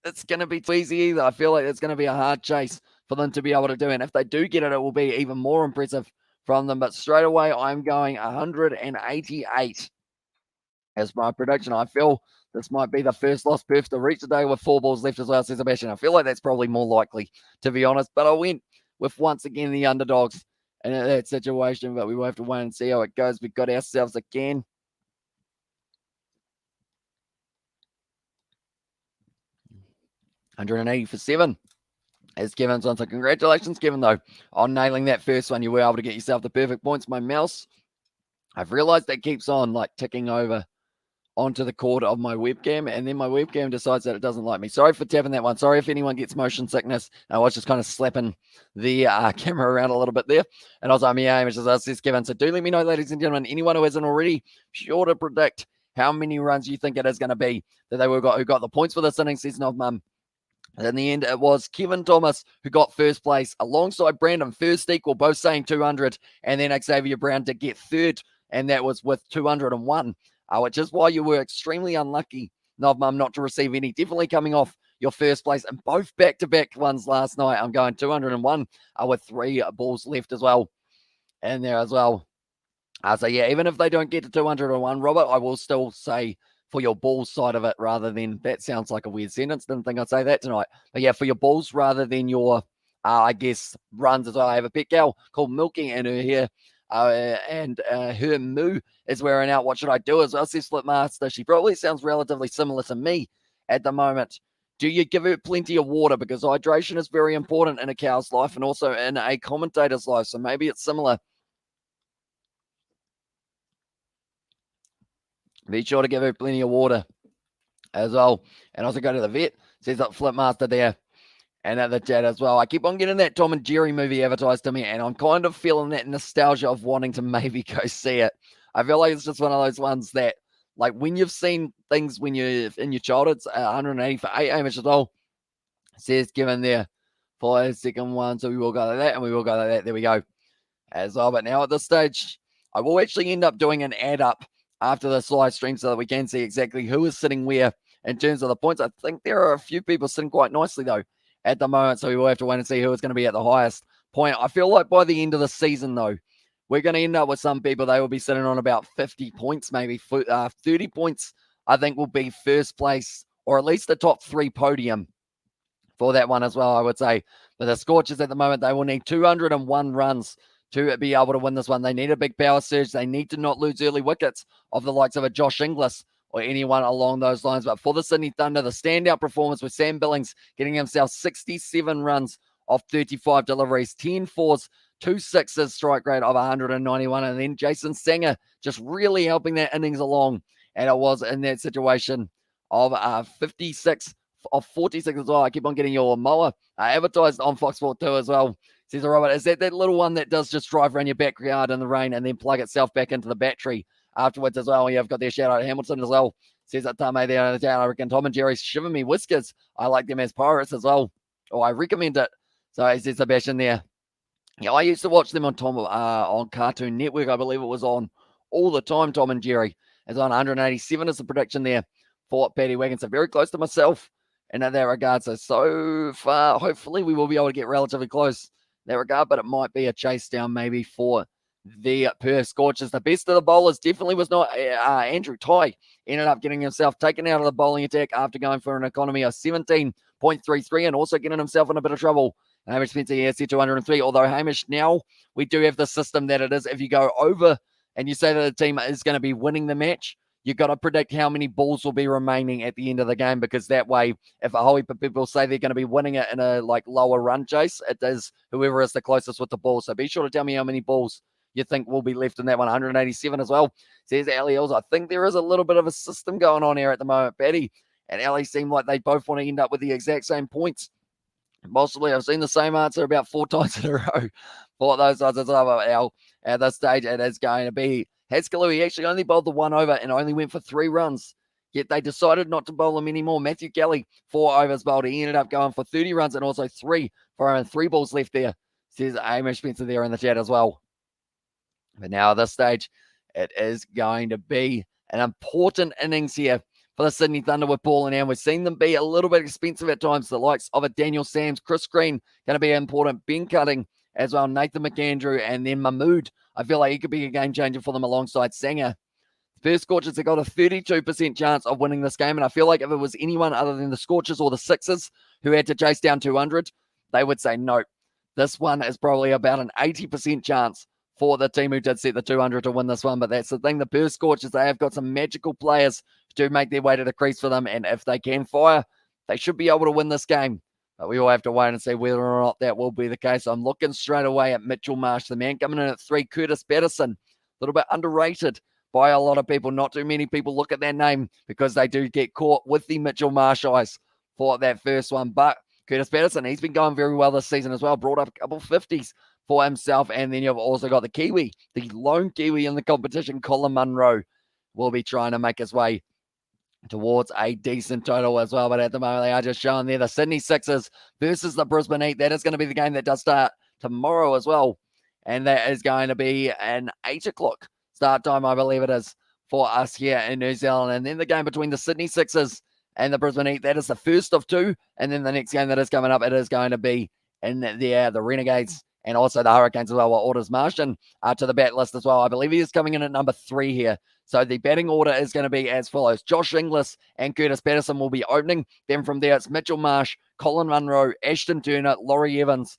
Speaker 1: it's going to be too easy either. I feel like it's going to be a hard chase for them to be able to do. And if they do get it, it will be even more impressive from them. But straight away, I'm going 188 as my prediction. I feel this might be the first loss Perth to reach today with 4 balls left as well, says Sebastian. I feel like that's probably more likely, to be honest. But I went with, once again, the underdogs in that situation. But we will have to wait and see how it goes. We've got ourselves again 180 for 7 as Kevin's on. So congratulations, Kevin, though, on nailing that first one. You were able to get yourself the perfect points. My mouse, I've realized that keeps on like ticking over onto the cord of my webcam, and then my webcam decides that it doesn't like me. Sorry for tapping that one. Sorry if anyone gets motion sickness. I was just kind of slapping the camera around a little bit there. And also, I'm here, which says Kevin. So do let me know, ladies and gentlemen, anyone who hasn't already, sure to predict how many runs you think it is going to be that they who got the points for this inning, says Novmum. In the end, it was Kevin Thomas who got first place alongside Brandon, first equal, both saying 200, and then Xavier Brown to get third, and that was with 201, which is why you were extremely unlucky, Novmum, not to receive any. Definitely coming off your first place and both back-to-back ones last night. I'm going 201 with 3 balls left as well in there as well. So, yeah, even if they don't get to 201, Robert, I will still say for your balls side of it rather than, that sounds like a weird sentence. Didn't think I'd say that tonight. But yeah, for your balls rather than your, I guess, runs as well. I have a pet gal called Milky and her here. And her moo is wearing out. What should I do as well? Says Flipmaster. She probably sounds relatively similar to me at the moment. Do you give her plenty of water? Because hydration is very important in a cow's life and also in a commentator's life. So maybe it's similar. Be sure to give her plenty of water as well. And also go to the vet. Says that Flipmaster there. And at the chat as well. I keep on getting that Tom and Jerry movie advertised to me, and I'm kind of feeling that nostalgia of wanting to maybe go see it. I feel like it's just one of those ones that, like, when you've seen things when you're in your childhood, it's 180 for 8 Amish as well. Says given there for the second one. So we will go like that, and we will go like that. There we go as well. But now at this stage, I will actually end up doing an add up after this live stream so that we can see exactly who is sitting where in terms of the points. I think there are a few people sitting quite nicely, though, at the moment, so we will have to wait and see who is going to be at the highest point. I feel like by the end of the season, though, we're going to end up with some people. They will be sitting on about 50 points, maybe 30 points, I think will be first place, or at least the top 3 podium for that one as well, I would say. But the Scorchers at the moment, they will need 201 runs to be able to win this one. They need a big power surge. They need to not lose early wickets of the likes of a Josh Inglis or anyone along those lines. But for the Sydney Thunder, the standout performance with Sam Billings getting himself 67 runs off 35 deliveries, 10 fours, 2 sixes, strike rate of 191. And then Jason Sanger just really helping that innings along. And it was in that situation of 56 of 46 as well. I keep on getting your mower advertised on Fox Sport 2 as well. Says a robot, is that little one that does just drive around your backyard in the rain and then plug itself back into the battery afterwards as well? Yeah, I've got their shout out to Hamilton as well. Says that Tame there in the chat. I reckon Tom and Jerry's Shiver Me Whiskers. I like them as pirates as well. Oh, I recommend it. So he says Sebastian there. Yeah, I used to watch them on Cartoon Network. I believe it was on all the time. Tom and Jerry is on 187 is the prediction there for Paddy Wagon. So very close to myself in that regard. So far, hopefully we will be able to get relatively close in that regard, but it might be a chase down maybe for the Perth Scorchers. The best of the bowlers definitely was not Andrew Tye. Ended up getting himself taken out of the bowling attack after going for an economy of 17.33 and also getting himself in a bit of trouble. Hamish Spencer here said 203. Although Hamish, now we do have the system that it is if you go over and you say that the team is going to be winning the match, you've got to predict how many balls will be remaining at the end of the game, because that way, if a whole heap of people say they're going to be winning it in a lower run chase, it is whoever is the closest with the ball. So be sure to tell me how many balls you think will be left in that one. 187 as well. Says Ali Hills. I think there is a little bit of a system going on here at the moment, Paddy and Ali seem like they both want to end up with the exact same points. Possibly, I've seen the same answer about 4 times in a row for those sides as well. At this stage, it is going to be Haskell. He actually only bowled the 1 over and only went for 3 runs. Yet they decided not to bowl him anymore. Matthew Kelly, 4 overs bowled. He ended up going for 30 runs and also 3 for him. 3 balls left there. Says Hamish Spencer there in the chat as well. But now at this stage, it is going to be an important innings here for the Sydney Thunder with ball in hand. We've seen them be a little bit expensive at times. The likes of a Daniel Sams, Chris Green, going to be important. Ben Cutting as well, Nathan McAndrew, and then Mahmood. I feel like he could be a game changer for them alongside Sanger. The Perth Scorchers have got a 32% chance of winning this game, and I feel like if it was anyone other than the Scorchers or the Sixers who had to chase down 200, they would say no. This one is probably about an 80% chance for the team who did set the 200 to win this one. But that's the thing, the Perth Scorchers, they have got some magical players to make their way to the crease for them, and if they can fire, they should be able to win this game. But we all have to wait and see whether or not that will be the case. I'm looking straight away at Mitchell Marsh, the man coming in at 3, Curtis Patterson, a little bit underrated by a lot of people. Not too many people look at that name because they do get caught with the Mitchell Marsh eyes for that first one. But Curtis Patterson, he's been going very well this season as well, brought up a couple of 50s for himself. And then you've also got the Kiwi, the lone Kiwi in the competition, Colin Munro, will be trying to make his way towards a decent total as well. But at the moment, they are just showing there the Sydney Sixers versus the Brisbane Heat. That is going to be the game that does start tomorrow as well. And that is going to be an 8 o'clock start time, I believe it is, for us here in New Zealand. And then the game between the Sydney Sixers and the Brisbane Heat, that is the first of 2. And then the next game that is coming up, it is going to be in the Renegades and also the Hurricanes as well. What orders Martian to the bat list as well. I believe he is coming in at number 3 here. So the batting order is going to be as follows. Josh Inglis and Curtis Patterson will be opening. Then from there, it's Mitchell Marsh, Colin Munro, Ashton Turner, Laurie Evans,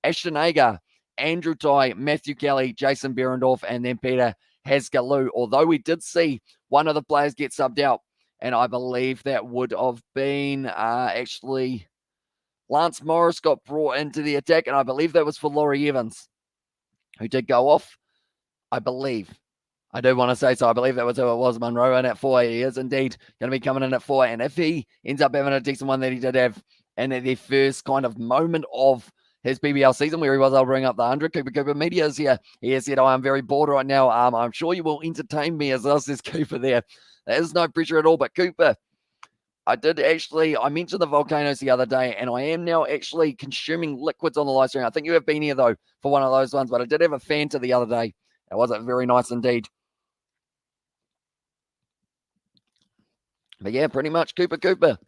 Speaker 1: Ashton Agar, Andrew Tye, Matthew Kelly, Jason Berendorf, and then Peter Haskell. Although we did see one of the players get subbed out, and I believe that would have been actually Lance Morris got brought into the attack, and I believe that was for Laurie Evans, who did go off, I believe. I do want to say so. I believe that was who it was, Munro, and at 4. He is indeed going to be coming in at 4. And if he ends up having a decent one that he did have in the first kind of moment of his BBL season where he was able to bring up the 100, Cooper Media is here. He has said, I'm very bored right now. I'm sure you will entertain me as well, says Cooper there. There is no pressure at all, but Cooper, I mentioned the volcanoes the other day, and I am now actually consuming liquids on the live stream. I think you have been here, though, for one of those ones, but I did have a Fanta the other day. It was very nice indeed. But yeah, pretty much Cooper.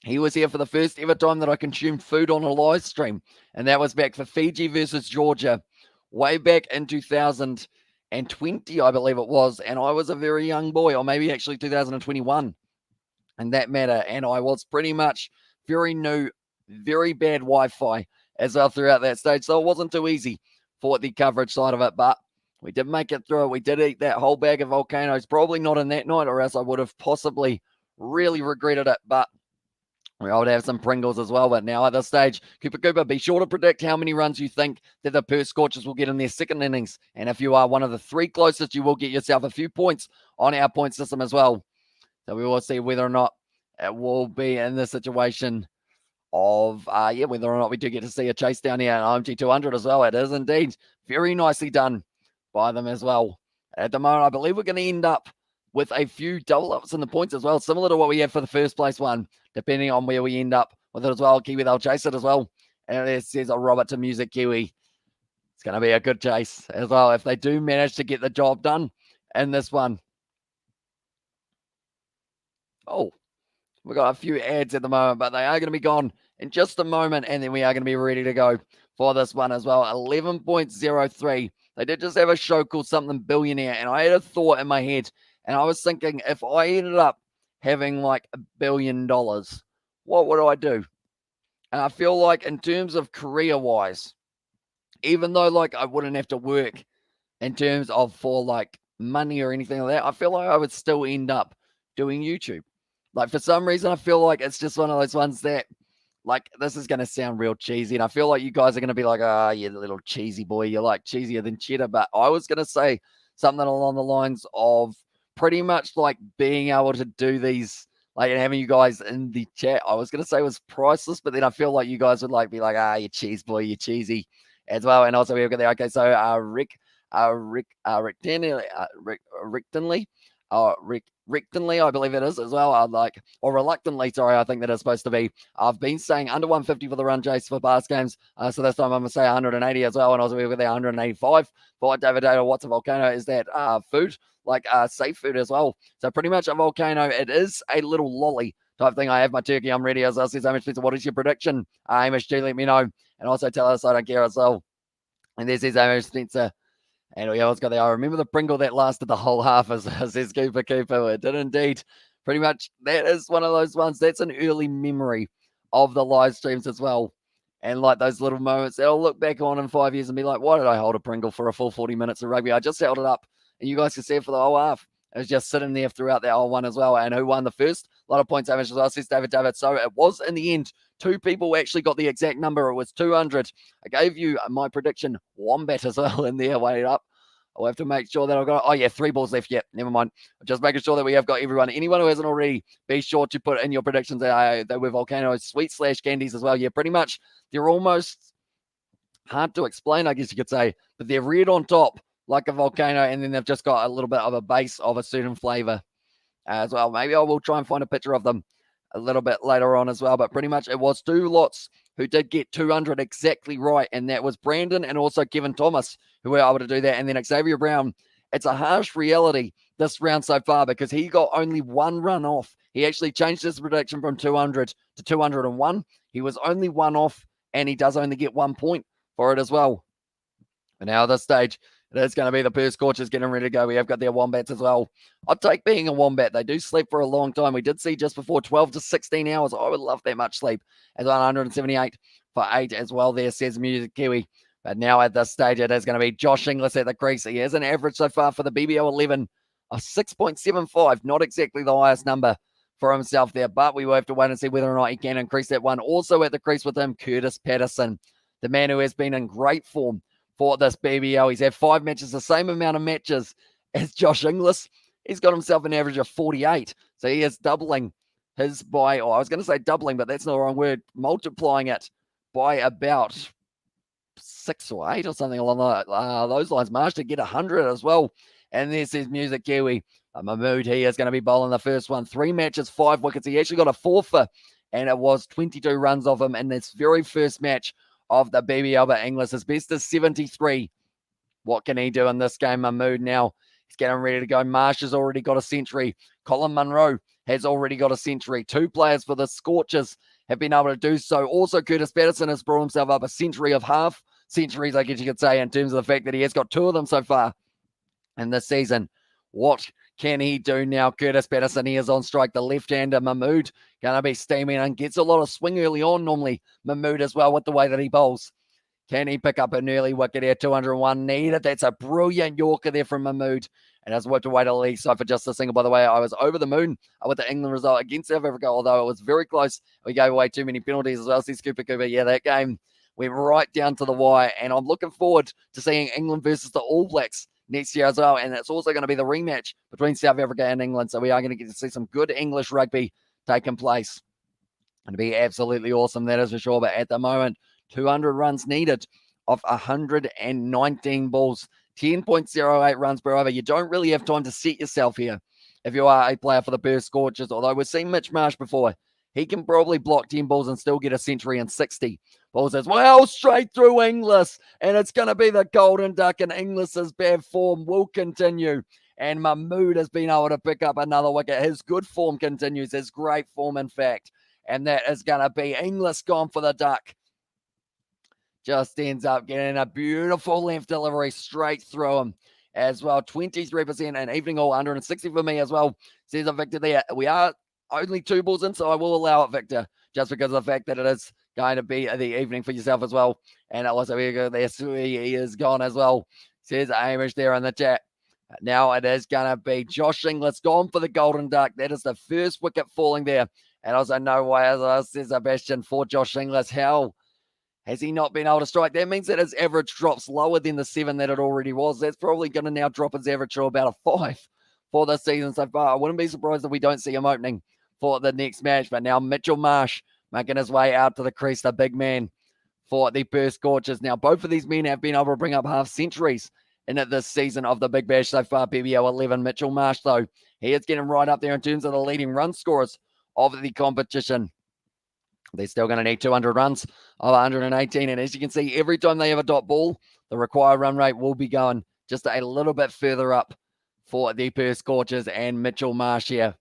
Speaker 1: He was here for the first ever time that I consumed food on a live stream, and that was back for Fiji versus Georgia, way back in 2020, I believe it was, and I was a very young boy, or maybe actually 2021. In that matter, and I was pretty much very new, very bad Wi-Fi as well throughout that stage, so it wasn't too easy for the coverage side of it, but we did make it through it. We did eat that whole bag of volcanoes, probably not in that night, or else I would have possibly really regretted it, but we ought to have some Pringles as well. But now at this stage, Cooper, be sure to predict how many runs you think that the Perth Scorchers will get in their second innings, and if you are one of the 3 closest, you will get yourself a few points on our point system as well. So we will see whether or not it will be in this situation of, whether or not we do get to see a chase down here at OMG 200 as well. It is indeed very nicely done by them as well. At the moment, I believe we're going to end up with a few double ups in the points as well, similar to what we have for the first place one, depending on where we end up with it as well. Kiwi, they'll chase it as well. And it says a Robert to Music Kiwi. It's going to be a good chase as well if they do manage to get the job done in this one. Oh, we've got a few ads at the moment, but they are going to be gone in just a moment, and then we are going to be ready to go for this one as well. 11.03. They did just have a show called Something Billionaire, and I had a thought in my head, and I was thinking if I ended up having like $1 billion, what would I do? And I feel like in terms of career-wise, even though like I wouldn't have to work in terms of for like money or anything like that, I feel like I would still end up doing YouTube. Like for some reason, I feel like it's just one of those ones that, like, this is going to sound real cheesy. And I feel like you guys are going to be like, ah, you little cheesy boy. You're like cheesier than cheddar. But I was going to say something along the lines of pretty much like being able to do these, like, and having you guys in the chat. I was going to say it was priceless, but then I feel like you guys would like be like, ah, you cheese boy, you cheesy as well. And also we've got there. Okay, so Rectantly, I believe it is as well. Or reluctantly, sorry, I think that is supposed to be. I've been saying under 150 for the run chase for past games. So this time I'm going to say 180 as well. And also we've got there 185 for David Data. What's a volcano? Is that food? Like safe food as well. So pretty much a volcano. It is a little lolly type thing. I have my turkey. I'm ready. As I said, Hamish Spencer, what is your prediction? Hamish, do let me know. And also tell us I don't care as well. And this is Hamish Spencer. And we always got there. I remember the Pringle that lasted the whole half, as says Cooper Cooper. It did indeed. Pretty much, that is one of those ones. That's an early memory of the live streams as well. And like those little moments that I'll look back on in 5 years and be like, why did I hold a Pringle for a full 40 minutes of rugby? I just held it up, and you guys can see it for the whole half. It was just sitting there throughout that whole one as well. And who won the first? A lot of points average as well, says David. So it was in the end. 2 people actually got the exact number. It was 200. I gave you my prediction, Wombat as well in there. Wait up. I'll have to make sure that I've got, 3 balls left. Yeah, never mind. Just making sure that we have got everyone. Anyone who hasn't already, be sure to put in your predictions. They were volcanoes, sweet / candies as well. Yeah, pretty much. They're almost hard to explain, I guess you could say, but they're red on top like a volcano, and then they've just got a little bit of a base of a certain flavor as well. Maybe I will try and find a picture of them a little bit later on as well, but pretty much it was 2 lots who did get 200 exactly right, and that was Brandon and also Kevin Thomas who were able to do that. And then Xavier Brown, it's a harsh reality this round so far because he got only 1 run off. He actually changed his prediction from 200 to 201. He was only 1 off, and he does only get 1 point for it as well. And now at this stage, it is going to be the Perth Scorchers getting ready to go. We have got their Wombats as well. I'd take being a Wombat. They do sleep for a long time. We did see just before 12 to 16 hours. I would love that much sleep. As 178 for 8 as well there, says Music Kiwi. But now at this stage, it is going to be Josh Inglis at the crease. He has an average so far for the BBL 11 of 6.75. Not exactly the highest number for himself there, but we will have to wait and see whether or not he can increase that one. Also at the crease with him, Curtis Patterson, the man who has been in great form for this BBL. He's had 5 matches, the same amount of matches as Josh Inglis. He's got himself an average of 48. So he is doubling his by, or I was going to say doubling, but that's not the wrong word, multiplying it by about 6 or 8 or something along those lines. Managed to get 100 as well. And this is Music Kiwi. Mahmood, he is going to be bowling the first one. 3 matches, 5 wickets. He actually got a forfeit, and it was 22 runs of him in this very first match of the BBL. But Inglis, his best is 73. What can he do in this game? Mahmood now, he's getting ready to go. Marsh has already got a century. Colin Munro has already got a century. 2 players for the Scorchers have been able to do so. Also, Curtis Patterson has brought himself up a century of half centuries, I guess you could say, in terms of the fact that he has got 2 of them so far in this season. What can he do now? Curtis Patterson, he is on strike. The left-hander, Mahmood, going to be steaming and gets a lot of swing early on, normally. Mahmood as well with the way that he bowls. Can he pick up an early wicket here? 201 needed. That's a brilliant Yorker there from Mahmood. And has worked away to the leg side for just a single. By the way, I was over the moon with the England result against South Africa, although it was very close. We gave away too many penalties as well. See Cooper Cooper. Yeah, that game went right down to the wire. And I'm looking forward to seeing England versus the All Blacks next year as well. And it's also going to be the rematch between South Africa and England. So we are going to get to see some good English rugby taking place. It'd be absolutely awesome, that is for sure. But at the moment, 200 runs needed off 119 balls, 10.08 runs per over. You don't really have time to set yourself here if you are a player for the Perth Scorchers. Although we've seen Mitch Marsh before. He can probably block 10 balls and still get a century in 60 balls as well. Straight through Inglis. And it's going to be the Golden Duck, and Inglis's bad form will continue. And Mahmood has been able to pick up another wicket. His good form continues, his great form, in fact. And that is going to be Inglis gone for the Duck. Just ends up getting a beautiful length delivery straight through him as well. 23% and evening all 160 for me as well. Says Victor there. We are only 2 balls in, so I will allow it, Victor, just because of the fact that it is going to be the evening for yourself as well. And also we go there. He is gone as well. Says Amish there in the chat. Now it is going to be Josh Inglis gone for the Golden Duck. That is the first wicket falling there. And also no way, as I said, Sebastian, for Josh Inglis. How has he not been able to strike? That means that his average drops lower than the 7 that it already was. That's probably going to now drop his average to about a 5 for the season so far. I wouldn't be surprised if we don't see him opening for the next match. But now Mitchell Marsh making his way out to the crease, the big man for the Perth Scorchers. Now, both of these men have been able to bring up half centuries in it this season of the Big Bash so far. PBL 11. Mitchell Marsh, though, he is getting right up there in terms of the leading run scorers of the competition. They're still going to need 200 runs of 118. And as you can see, every time they have a dot ball, the required run rate will be going just a little bit further up for the Perth Scorchers and Mitchell Marsh here.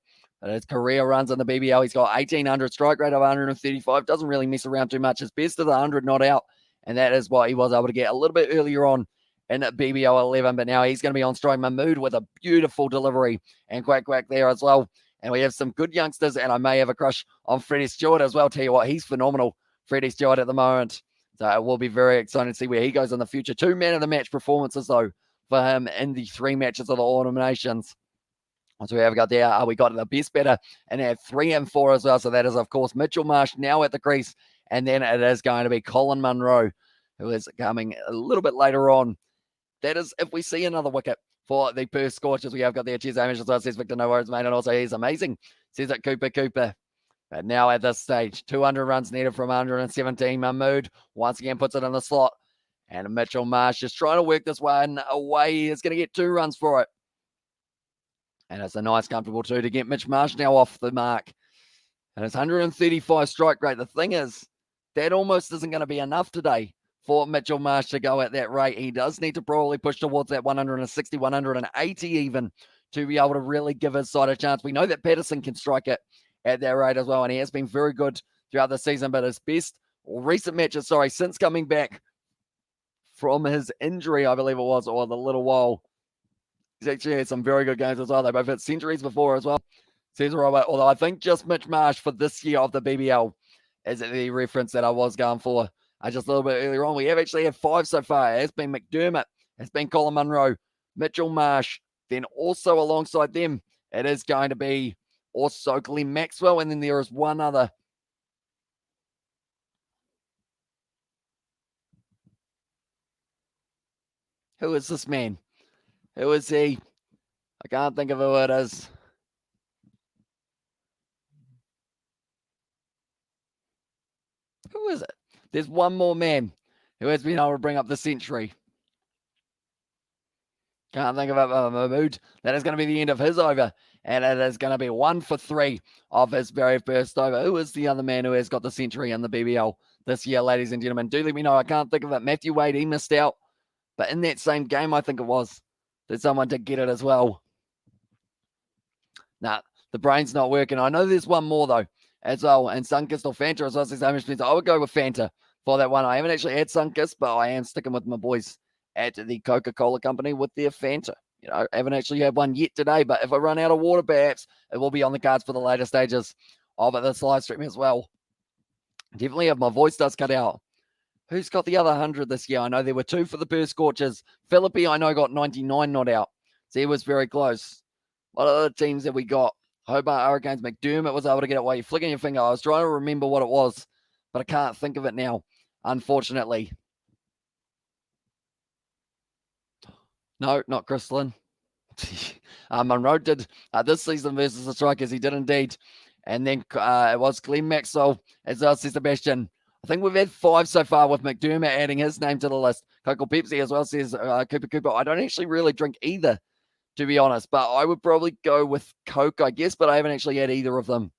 Speaker 1: His career runs in the BBL, he's got 1,800, strike rate of 135. Doesn't really mess around too much. His best of the 100 not out. And that is what he was able to get a little bit earlier on in BBL 11. But now he's going to be on strike. Mahmood with a beautiful delivery and quack there as well. And we have some good youngsters, and I may have a crush on Freddie Stewart as well. Tell you what, he's phenomenal, Freddie Stewart, at the moment. So it will be very exciting to see where he goes in the future. 2 man of the match performances, though, for him in the 3 matches of the eliminations. So we have got there, we got the best batter, and they have 3 and 4 as well. So that is, of course, Mitchell Marsh now at the crease. And then it is going to be Colin Munro, who is coming a little bit later on. That is if we see another wicket for the Perth Scorchers. We have got there. Cheers, Amish as well. Says Victor, no worries, mate. And also, he's amazing. Says it, Cooper. But now at this stage, 200 runs needed from 117. Mahmood once again puts it in the slot. And Mitchell Marsh just trying to work this one away. He's going to get 2 runs for it. And it's a nice, comfortable 2 to get Mitch Marsh now off the mark. And it's 135 strike rate. The thing is, that almost isn't going to be enough today for Mitchell Marsh to go at that rate. He does need to probably push towards that 160, 180 even to be able to really give his side a chance. We know that Patterson can strike it at that rate as well, and he has been very good throughout the season, but his best recent matches, since coming back from his injury, I believe it was, or the little while, he's actually had some very good games as well. They both hit centuries before as well. Says Robert, although I think just Mitch Marsh for this year of the BBL is the reference that I was going for. Just a little bit earlier on, we have actually had 5 so far. It has been McDermott, it's been Colin Munro, Mitchell Marsh, then also alongside them, it is going to be also Glenn Maxwell, and then there is one other. Who is this man? Who is he? I can't think of who it is. Who is it? There's one more man who has been able to bring up the century. Can't think of it. Mahmood. That is going to be the end of his over. And it is going to be 1 for 3 of his very first over. Who is the other man who has got the century in the BBL this year, ladies and gentlemen? Do let me know. I can't think of it. Matthew Wade, he missed out. But in that same game, I think it was, that someone did get it as well. Nah, the brain's not working. I know there's one more, though, as well. And Sunkist or Fanta as well. Says Amish Spencer. I would go with Fanta for that one. I haven't actually had Sunkist, but I am sticking with my boys at the Coca-Cola company with their Fanta. I haven't actually had one yet today, but if I run out of water, perhaps it will be on the cards for the later stages of this live stream as well. Definitely if my voice does cut out. Who's got the other 100 this year? I know there were 2 for the Perth Scorchers. Philippi, I know, got 99 not out. So he was very close. What other teams have we got? Hobart Hurricanes, McDermott was able to get it while you're flicking your finger. I was trying to remember what it was, but I can't think of it now, unfortunately. No, not Crystalline. Munro did this season versus the Strikers. He did indeed. And then it was Glenn Maxwell as well, says Sebastian. I think we've had 5 so far with McDermott adding his name to the list. Coco Pepsi as well says Cooper. I don't actually really drink either, to be honest, but I would probably go with Coke, I guess, but I haven't actually had either of them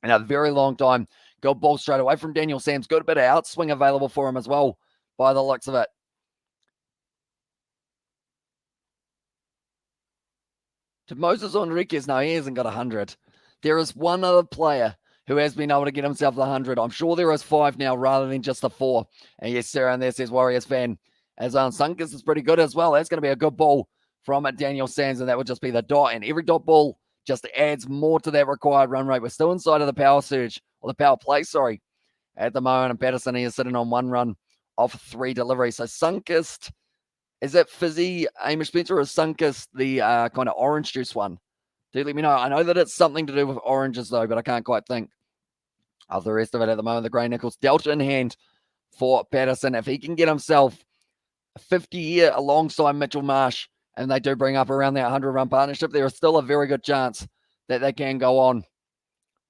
Speaker 1: in a very long time. Good ball straight away from Daniel Sams. Got a bit of outswing available for him as well, by the looks of it. To Moses Enriquez, no, he hasn't got 100. There is one other player who has been able to get himself the 100. I'm sure there is 5 now rather than just the 4. And yes, Sarah, and there says Warriors fan. As Sunkus is pretty good as well. That's going to be a good ball from Daniel Sands, and that would just be the dot. And every dot ball just adds more to that required run rate. We're still inside of the power surge, or the power play, sorry, at the moment. And Patterson is sitting on 1 run off 3 deliveries. So Sunkist, is that Fizzy, Amish Spencer, or is Sunkist the kind of orange juice one? Do let me know. I know that it's something to do with oranges, though, but I can't quite think of the rest of it at the moment. The Grey Nichols, Delta in hand for Patterson. If he can get himself a 50-year alongside Mitchell Marsh, and they do bring up around that 100-run partnership, there is still a very good chance that they can go on.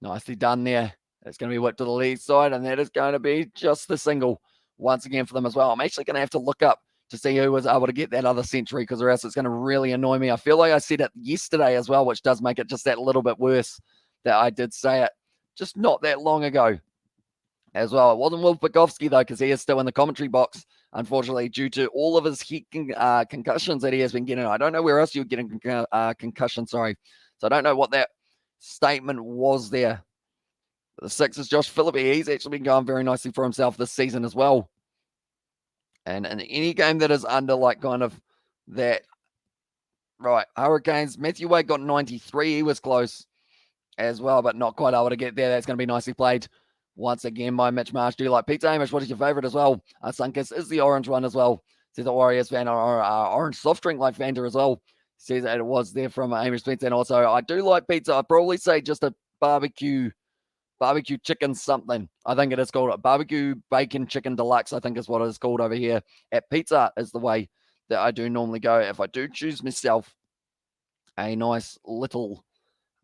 Speaker 1: Nicely done there. It's going to be whipped to the lead side, and that is going to be just the single once again for them as well. I'm actually going to have to look up to see who was able to get that other century, because or else it's going to really annoy me. I feel like I said it yesterday as well, which does make it just that little bit worse that I did say it just not that long ago as well. It wasn't Wolf Bukowski, though, because he is still in the commentary box, unfortunately, due to all of his concussions that he has been getting. I don't know where else you were getting concussion, sorry. So I don't know what that statement was there. The 6 is Josh Phillippe. He's actually been going very nicely for himself this season as well. And in any game that is under like kind of that, right, Hurricanes, Matthew Wade got 93. He was close as well, but not quite able to get there. That's going to be nicely played once again by Mitch Marsh. Do you like Pizza Hamish? What is your favorite as well? Sunkus is the orange one as well. Says the Warriors fan, or orange soft drink like Fanta as well. Says that it was there from Hamish Spencer. And also, I do like pizza. I'd probably say just a barbecue chicken something. I think it is called a barbecue bacon chicken deluxe. I think is what it is called over here at Pizza, is the way that I do normally go. If I do choose myself a nice little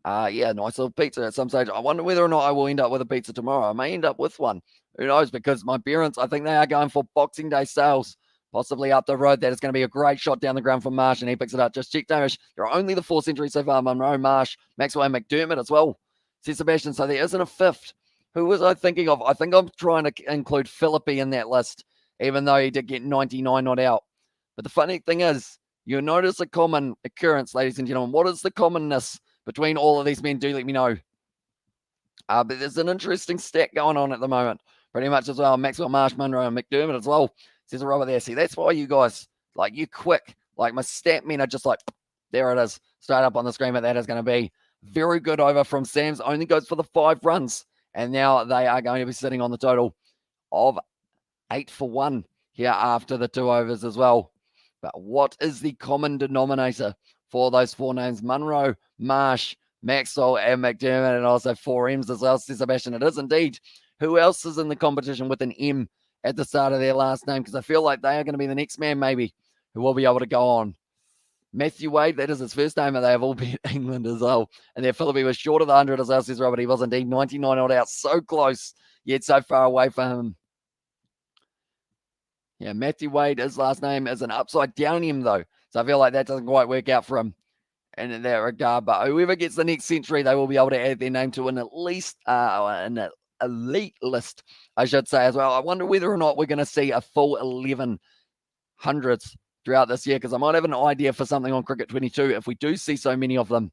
Speaker 1: pizza at some stage. I wonder whether or not I will end up with a pizza tomorrow. I may end up with one. Who knows? Because my parents, I think they are going for Boxing Day sales, possibly up the road. That is going to be a great shot down the ground from Marsh, and he picks it up. Just check, Damish. There are only the 4 centuries so far. Monroe, Marsh, Maxwell, and McDermott as well, says Sebastian. So there isn't a 5th. Who was I thinking of? I think I'm trying to include Phillippe in that list, even though he did get 99 not out. But the funny thing is, you'll notice a common occurrence, ladies and gentlemen. What is the commonness between all of these men? Do let me know. But there's an interesting stat going on at the moment, pretty much as well. Maxwell, Marsh, Munro, and McDermott as well, says a Robert there. See, that's why you guys, like, you quick. Like, my stat men are just like, there it is, straight up on the screen. But that is going to be very good over from Sams. Only goes for the 5 runs. And now they are going to be sitting on the total of 8 for 1 here after the 2 overs as well. But what is the common denominator for those 4 names? Munro, Marsh, Maxwell, and McDermott, and also 4 M's as well, says Sebastian. It is indeed. Who else is in the competition with an M at the start of their last name? Because I feel like they are going to be the next man, maybe, who will be able to go on. Matthew Wade, that is his first name, and they have all been England as well. And their Phillippe was short of the 100 as well, says Robert. He was indeed 99 not out. So close, yet so far away from him. Yeah, Matthew Wade, his last name is an upside down M, though. So I feel like that doesn't quite work out for him in that regard. But whoever gets the next century, they will be able to add their name to an at least an elite list, I should say, as well. I wonder whether or not we're going to see a full 11 hundreds throughout this year, because I might have an idea for something on Cricket 22 if we do see so many of them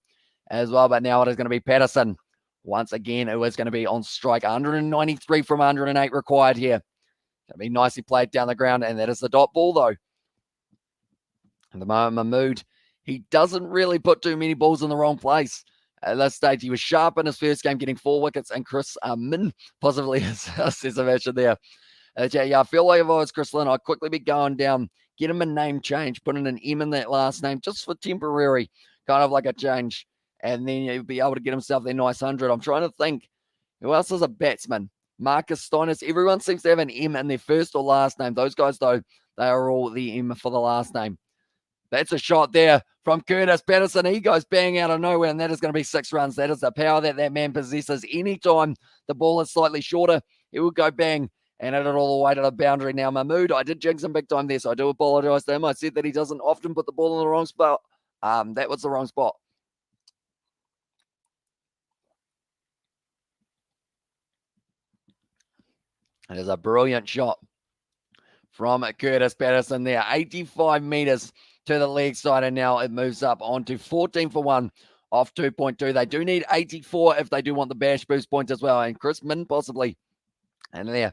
Speaker 1: as well. But now it is going to be Patterson once again, who is going to be on strike. 193 from 108 required here. Going to be nicely played down the ground, and that is the dot ball, though. At the moment, Mahmood, he doesn't really put too many balls in the wrong place. At this stage, he was sharp in his first game, getting 4 wickets, and Chris Min possibly says a mention there. Yeah, I feel like if I was Chris Lynn, I'd quickly be going down, get him a name change, put in an M in that last name, just for temporary, kind of like a change, and then he'd be able to get himself their nice 100. I'm trying to think, who else is a batsman? Marcus Steiners. Everyone seems to have an M in their first or last name. Those guys, though, they are all the M for the last name. That's a shot there from Curtis Patterson. He goes bang out of nowhere, and that is going to be 6 runs. That is the power that that man possesses. Anytime the ball is slightly shorter, he will go bang and hit it all the way to the boundary. Now, Mahmood, I did jinx him big time there, so I do apologise to him. I said that he doesn't often put the ball in the wrong spot. That was the wrong spot. It is a brilliant shot from Curtis Patterson there. 85 metres to the leg side, and now it moves up onto 14 for 1 off 2.2. They do need 84 if they do want the bash boost points as well, and Chris Min possibly. And there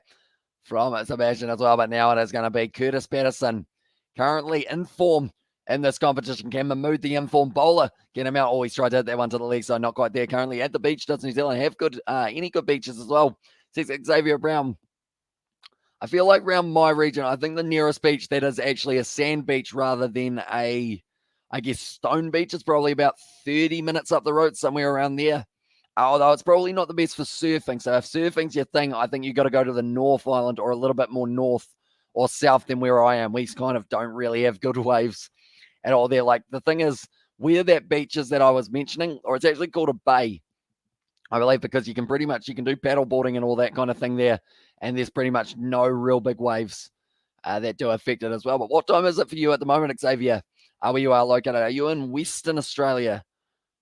Speaker 1: from Sebastian as well, but now it is going to be Curtis Patterson, currently in form in this competition. Can Mahmood, the informed bowler, get him out? Always tried to hit that one to the leg side, not quite there. Currently at the beach, does New Zealand have good, any good beaches as well? Says Xavier Brown. I feel like around my region, I think the nearest beach that is actually a sand beach rather than a, I guess, stone beach is probably about 30 minutes up the road, somewhere around there. Although it's probably not the best for surfing. So if surfing's your thing, I think you got to go to the North Island or a little bit more north or south than where I am. We kind of don't really have good waves at all there. Like, the thing is, where that beach is that I was mentioning, or it's actually called a bay, I believe, because you can do paddle boarding and all that kind of thing there. And there's pretty much no real big waves that do affect it as well. But what time is it for you at the moment, Xavier? Where you are located? Are you in Western Australia?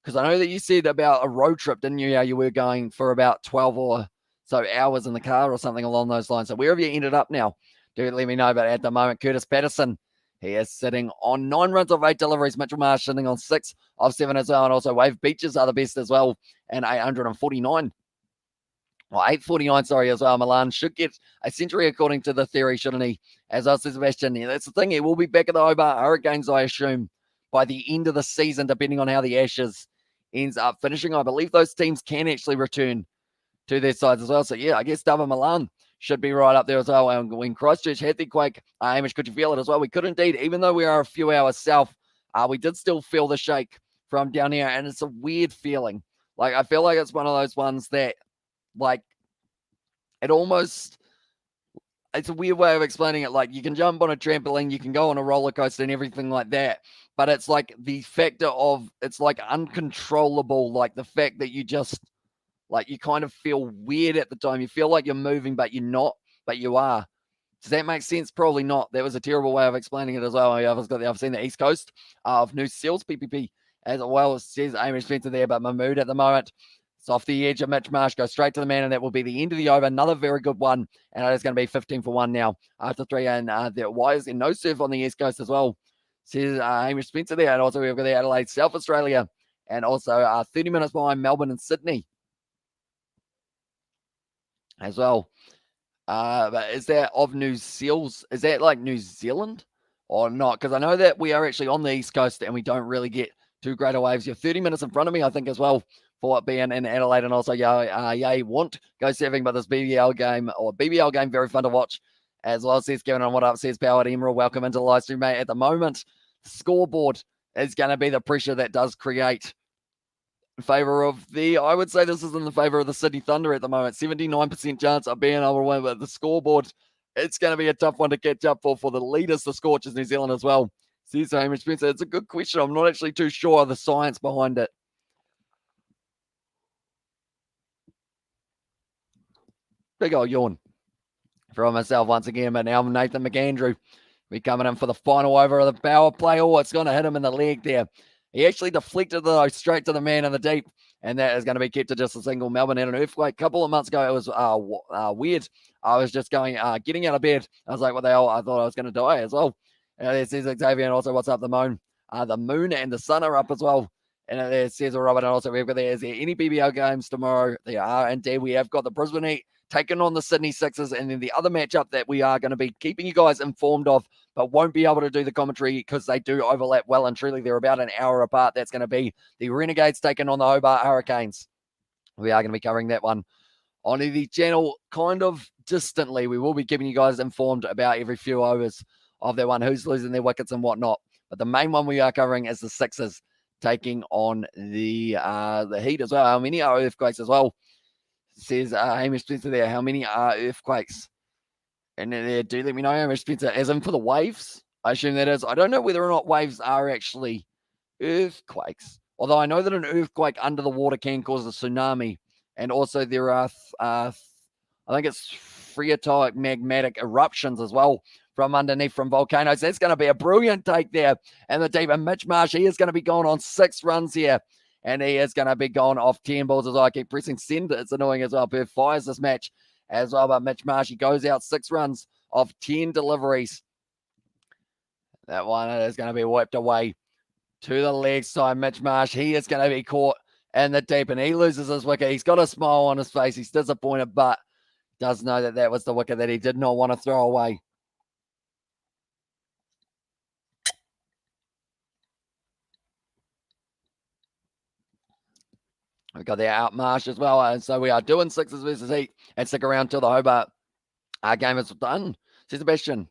Speaker 1: Because I know that you said about a road trip, didn't you? How you were going for about 12 or so hours in the car or something along those lines. So where have you ended up now? Do let me know. But at the moment, Curtis Patterson, he is sitting on 9 runs of 8 deliveries. Mitchell Marsh sitting on 6 of 7 as well. And also Wave Beaches are the best as well. And 849. Well, 849, sorry, as well. Milan should get a century according to the theory, shouldn't he? As I said, Sebastian, that's the thing. He will be back at the Hobart Hurricanes, I assume, by the end of the season, depending on how the Ashes ends up finishing. I believe those teams can actually return to their sides as well. So, yeah, I guess Dava Milan should be right up there as well. And when Christchurch had the quake, Hamish, could you feel it as well? We could indeed, even though we are a few hours south, we did still feel the shake from down here, and it's a weird feeling. Like, I feel like it's one of those ones that, like, it's a weird way of explaining it. Like, you can jump on a trampoline, you can go on a roller coaster and everything like that. But it's like the factor of, it's like uncontrollable. Like the fact that you just, like, you kind of feel weird at the time. You feel like you're moving, but you're not, but you are. Does that make sense? Probably not. That was a terrible way of explaining it as well. I've seen the East Coast of New Seals PPP as well. As says Amy Spencer there, but Mahmood at the moment. It's off the edge of Mitch Marsh, goes straight to the man, and that will be the end of the over. Another very good one, and it is going to be 15 for 1 now after 3. And why is there no surf on the East Coast as well? Says Hamish Spencer there, and also we've got the Adelaide, South Australia, and also 30 minutes behind Melbourne and Sydney as well. But is that of New Seals? Is that like New Zealand or not? Because I know that we are actually on the East Coast, and we don't really get too great a waves. You're 30 minutes in front of me, I think, as well, for it being in Adelaide. And also, want go surfing, but this BBL game, very fun to watch as well. Says Kevin on what up, says Powered Emerald. Welcome into the live stream, mate. At the moment, scoreboard is going to be the pressure that does create in favor of I would say this is in the favor of the Sydney Thunder at the moment. 79% chance of being able to win, but the scoreboard, it's going to be a tough one to catch up for the leaders, the Scorchers New Zealand as well. Says Hamish Spencer. It's a good question. I'm not actually too sure of the science behind it. Big old yawn from myself once again, but now Nathan McAndrew. We're coming in for the final over of the power play. Oh, it's going to hit him in the leg there. He actually deflected though straight to the man in the deep, and that is going to be kept to just a single. Melbourne had an earthquake a couple of months ago. It was weird. I was just getting out of bed. I was like, what the hell? I thought I was going to die as well. There says Xavier, and also what's up, the moon? The moon and the sun are up as well. And there says Robert, and also we've got is there any BBL games tomorrow? There are indeed. We have got the Brisbane Heat taking on the Sydney Sixers, and then the other matchup that we are going to be keeping you guys informed of, but won't be able to do the commentary because they do overlap well and truly. They're about an hour apart. That's going to be the Renegades taking on the Hobart Hurricanes. We are going to be covering that one on the channel kind of distantly. We will be keeping you guys informed about every few overs of that one, who's losing their wickets and whatnot. But the main one we are covering is the Sixers taking on the Heat as well. How many are earthquakes as well? Says Hamish Spencer there. How many are earthquakes? And do let me know, Hamish Spencer, as in for the waves I assume that is. I don't know whether or not waves are actually earthquakes, although I know that an earthquake under the water can cause a tsunami. And also there are, I think it's phreatic magmatic eruptions as well from underneath from volcanoes. That's going to be a brilliant take there. And the deep, and Mitch Marsh, he is going to be going on 6 runs here. And he is going to be going off 10 balls as well. I keep pressing send. It's annoying as well. Perth fires this match as well. But Mitch Marsh, he goes out 6 runs off 10 deliveries. That one is going to be wiped away to the leg side. Mitch Marsh, he is going to be caught in the deep, and he loses his wicket. He's got a smile on his face. He's disappointed, but does know that that was the wicket that he did not want to throw away. We've got the out Marsh as well, and so we are doing 6s versus 8, and stick around till the Hobart game is done. Says Sebastian,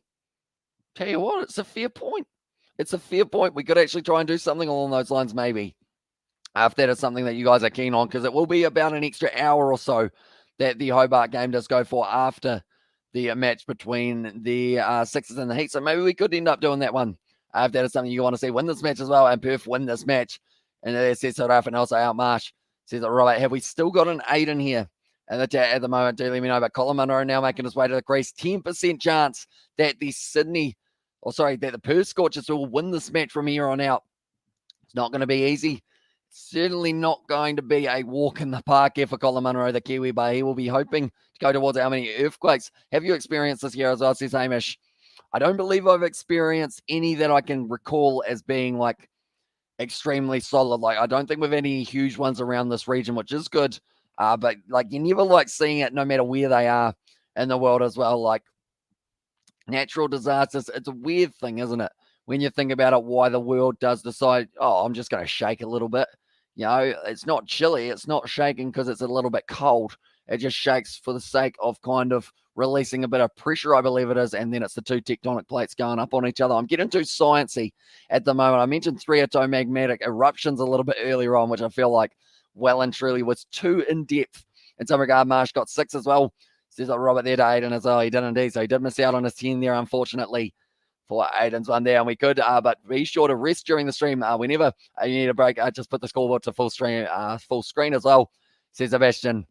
Speaker 1: tell you what, it's a fair point. It's a fair point. We could actually try and do something along those lines, maybe. If that is something that you guys are keen on, because it will be about an extra hour or so that the Hobart game does go for after the match between the Sixers and the Heat. So maybe we could end up doing that one. If that is something you want to see, win this match as well, and Perth win this match. And there says Ralph and also out Marsh. Says that, Robert, have we still got an 8 in here? And the chat at the moment, do let me know. But Colin Munro now making his way to the crease. 10% chance that the Perth Scorchers will win this match from here on out. It's not going to be easy. Certainly not going to be a walk in the park here for Colin Munro, the Kiwi, but he will be hoping to go towards how many earthquakes. Have you experienced this year as well, says Hamish? I don't believe I've experienced any that I can recall as being like extremely solid. Like, I don't think we've any huge ones around this region, which is good. But like, you never like seeing it no matter where they are in the world as well. Like, natural disasters, it's a weird thing, isn't it? When you think about it, why the world does decide, oh, I'm just going to shake a little bit. You know, it's not chilly. It's not shaking because it's a little bit cold. It just shakes for the sake of kind of releasing a bit of pressure, I believe it is. And then it's the 2 tectonic plates going up on each other. I'm getting too sciencey at the moment. I mentioned phreatomagmatic eruptions a little bit earlier on, which I feel like well and truly was too in-depth. In some regard, Marsh got 6 as well. Says that Robert there to Aiden as well. He did indeed. So he did miss out on his 10 there, unfortunately, for Aiden's one there. And we could, but be sure to rest during the stream. Whenever you need a break, just put the scoreboard to full screen as well, says Sebastian.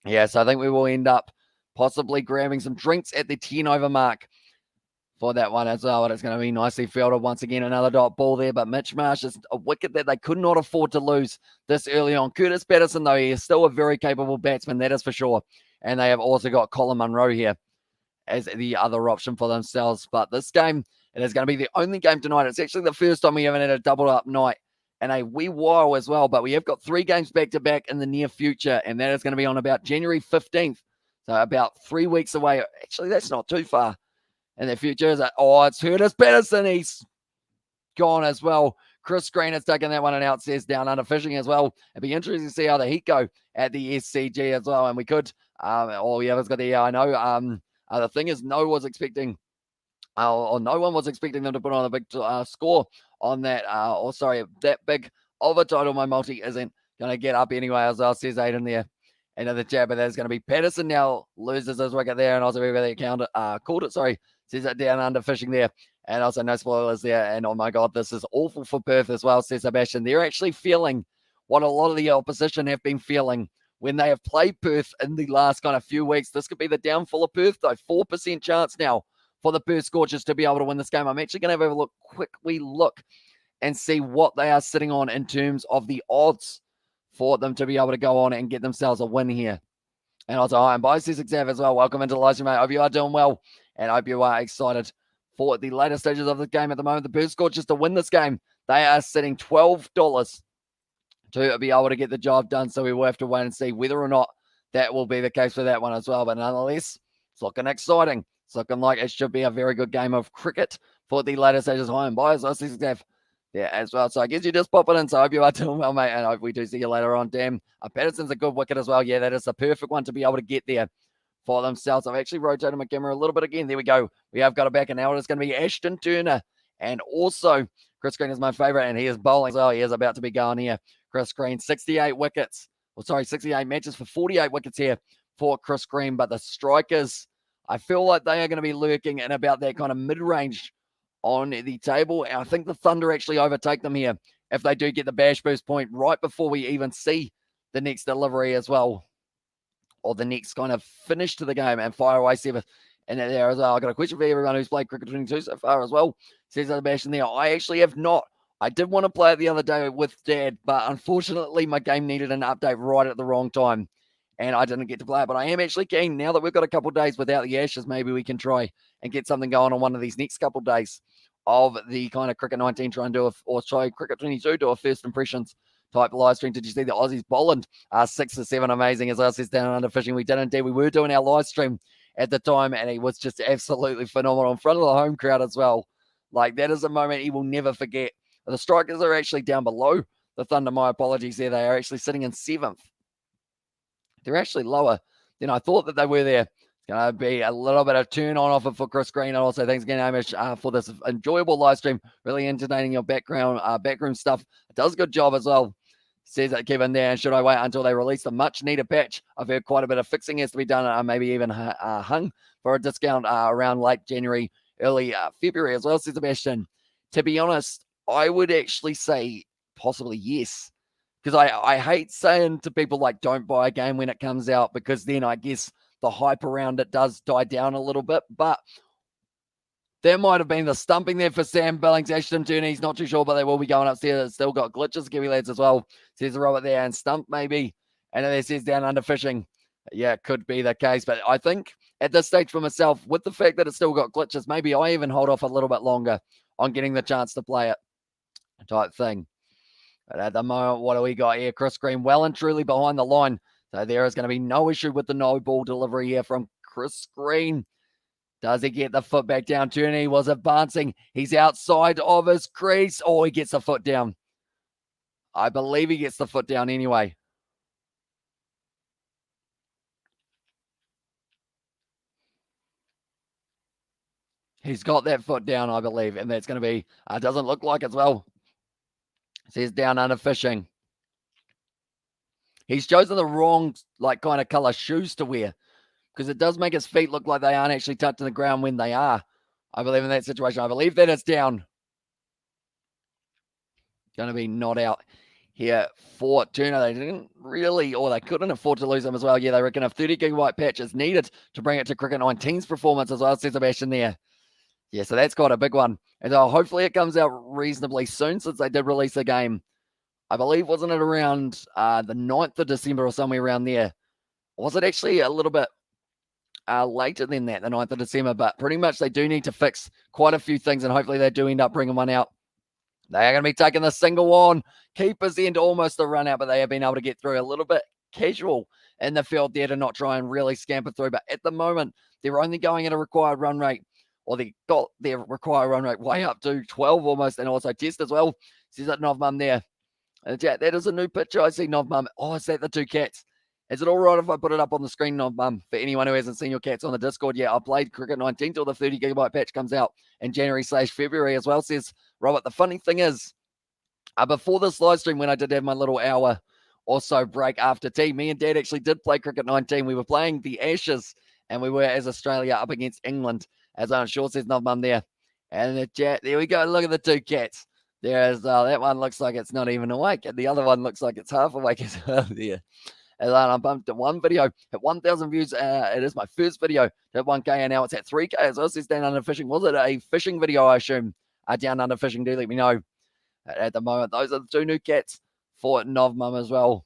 Speaker 1: Yeah, so I think we will end up possibly grabbing some drinks at the 10 over mark for that one as well. And it's going to be nicely fielded once again. Another dot ball there, but Mitch Marsh is a wicket that they could not afford to lose this early on. Curtis Patterson, though, he is still a very capable batsman, that is for sure. And they have also got Colin Munro here as the other option for themselves. But this game, it is going to be the only game tonight. It's actually the first time we haven't had a double up night in a wee while as well. But we have got 3 games back-to-back in the near future, and that is going to be on about January 15th. So about 3 weeks away. Actually, that's not too far in the future. It's Curtis Patterson. He's gone as well. Chris Green has taken that one and out, says down under fishing as well. It'd be interesting to see how the Heat go at the SCG as well. And we could, it's got the, I know, the thing is, no one was expecting them to put on a big score on that. That big of a title. My multi isn't going to get up anyway, as well, says Aiden there. Another jab, but there's going to be Patterson now loses his wicket there, and also the called it. Sorry, says it down under fishing there, and also no spoilers there. And oh my God, this is awful for Perth as well, says Sebastian. They're actually feeling what a lot of the opposition have been feeling when they have played Perth in the last kind of few weeks. This could be the downfall of Perth, though. 4% chance now for the Perth Scorchers to be able to win this game. I'm actually going to have a quickly look and see what they are sitting on in terms of the odds for them to be able to go on and get themselves a win here. And also, hi, and by Xav as well. Welcome into the live stream, mate. Hope you are doing well, and I hope you are excited for the later stages of the game at the moment. The Perth Scorchers to win this game, they are sitting $12 to be able to get the job done. So we will have to wait and see whether or not that will be the case for that one as well. But nonetheless, it's looking exciting. It's looking like it should be a very good game of cricket for the later stages. Hi, and by Xav. Yeah, as well. So I guess you just pop it in. So I hope you are doing well, mate. And I hope we do see you later on. Damn, Patterson's a good wicket as well. Yeah, that is the perfect one to be able to get there for themselves. I've actually rotated my camera a little bit again. There we go. We have got it back. And now it's going to be Ashton Turner. And also, Chris Green is my favorite. And he is bowling as well. He is about to be going here. Chris Green, 68 wickets. 68 matches for 48 wickets here for Chris Green. But the strikers, I feel like they are going to be lurking in about that kind of mid-range on the table. And I think the Thunder actually overtake them here if they do get the bash boost point right before we even see the next delivery as well, or the next kind of finish to the game, and fire away 7. And there as well. I got a question for everyone who's played Cricket 22 so far as well. Says the bash in there. I actually have not. I did want to play it the other day with Dad, but unfortunately my game needed an update right at the wrong time, and I didn't get to play it. But I am actually keen, now that we've got a couple of days without the Ashes, maybe we can try and get something going on one of these next couple of days of the kind of Cricket 19, try and do or try Cricket 22, do a first impressions type live stream. Did you see the Aussies bowling 6 or 7? Amazing, as I said, down under fishing. We did indeed. We were doing our live stream at the time, and he was just absolutely phenomenal in front of the home crowd as well. Like, that is a moment he will never forget. The Strikers are actually down below the Thunder. My apologies there. They are actually sitting in 7th. They're actually lower than I thought that they were there. It's going to be a little bit of turn on offer for Chris Green. And also thanks again, Hamish, for this enjoyable live stream. Really entertaining your backroom stuff. It does a good job as well. Says that Kevin there. And should I wait until they release the much needed patch? I've heard quite a bit of fixing has to be done. Maybe even hung for a discount around late January, early February as well, says Sebastian. To be honest, I would actually say possibly yes. Because I hate saying to people, like, don't buy a game when it comes out, because then I guess the hype around it does die down a little bit. But there might have been the stumping there for Sam Billings. Ashton Turney, he's not too sure, but they will be going upstairs. It's still got glitches, Kiwi lads, as well. Says Robert there, and stump maybe. And then there says down under fishing. Yeah, it could be the case. But I think at this stage for myself, with the fact that it's still got glitches, maybe I even hold off a little bit longer on getting the chance to play it type thing. But at the moment, what do we got here? Chris Green well and truly behind the line. So there is going to be no issue with the no ball delivery here from Chris Green. Does he get the foot back down? Turney was advancing. He's outside of his crease. Oh, he gets the foot down. I believe he gets the foot down anyway. He's got that foot down, I believe. And that's going to be, doesn't look like as well. Says down under fishing. He's chosen the wrong, like, kind of color shoes to wear, because it does make his feet look like they aren't actually touching the ground when they are. I believe in that situation. I believe that it's down. Going to be not out here for Turner. They didn't really, or they couldn't afford to lose him as well. Yeah, they reckon a 30 gigabyte patch is needed to bring it to Cricket 19's performance as well, says Sebastian there. Yeah, so that's got a big one. And hopefully it comes out reasonably soon, since they did release the game. I believe, wasn't it around the 9th of December or somewhere around there? Or was it actually a little bit later than that, the 9th of December? But pretty much they do need to fix quite a few things, and hopefully they do end up bringing one out. They are going to be taking the single on. Keepers end almost a run out, but they have been able to get through a little bit casual in the field there to not try and really scamper through. But at the moment, they're only going at a required run rate, or they got their required run rate way up to 12 almost, and also test as well. Says that Novmum there. That is a new picture. I see Novmum. Oh, is that the two cats? Is it all right if I put it up on the screen, Novmum, for anyone who hasn't seen your cats on the Discord yet? I played Cricket 19 till the 30 gigabyte patch comes out in January/February as well, says Robert. The funny thing is, before this live stream, when I did have my little hour or so break after tea, me and Dad actually did play Cricket 19. We were playing the Ashes, and we were, as Australia, up against England, as I'm sure says Novmum there. And the chat, there we go. Look at the two cats. There's that one looks like it's not even awake, and the other one looks like it's half awake as well there. And I bumped at one video at 1,000 views. It is my first video at 1K, and now it's at 3K as well. It says down under fishing. Was it a fishing video, I assume? Down under fishing, do let me know. At the moment, those are the two new cats for Novmum as well.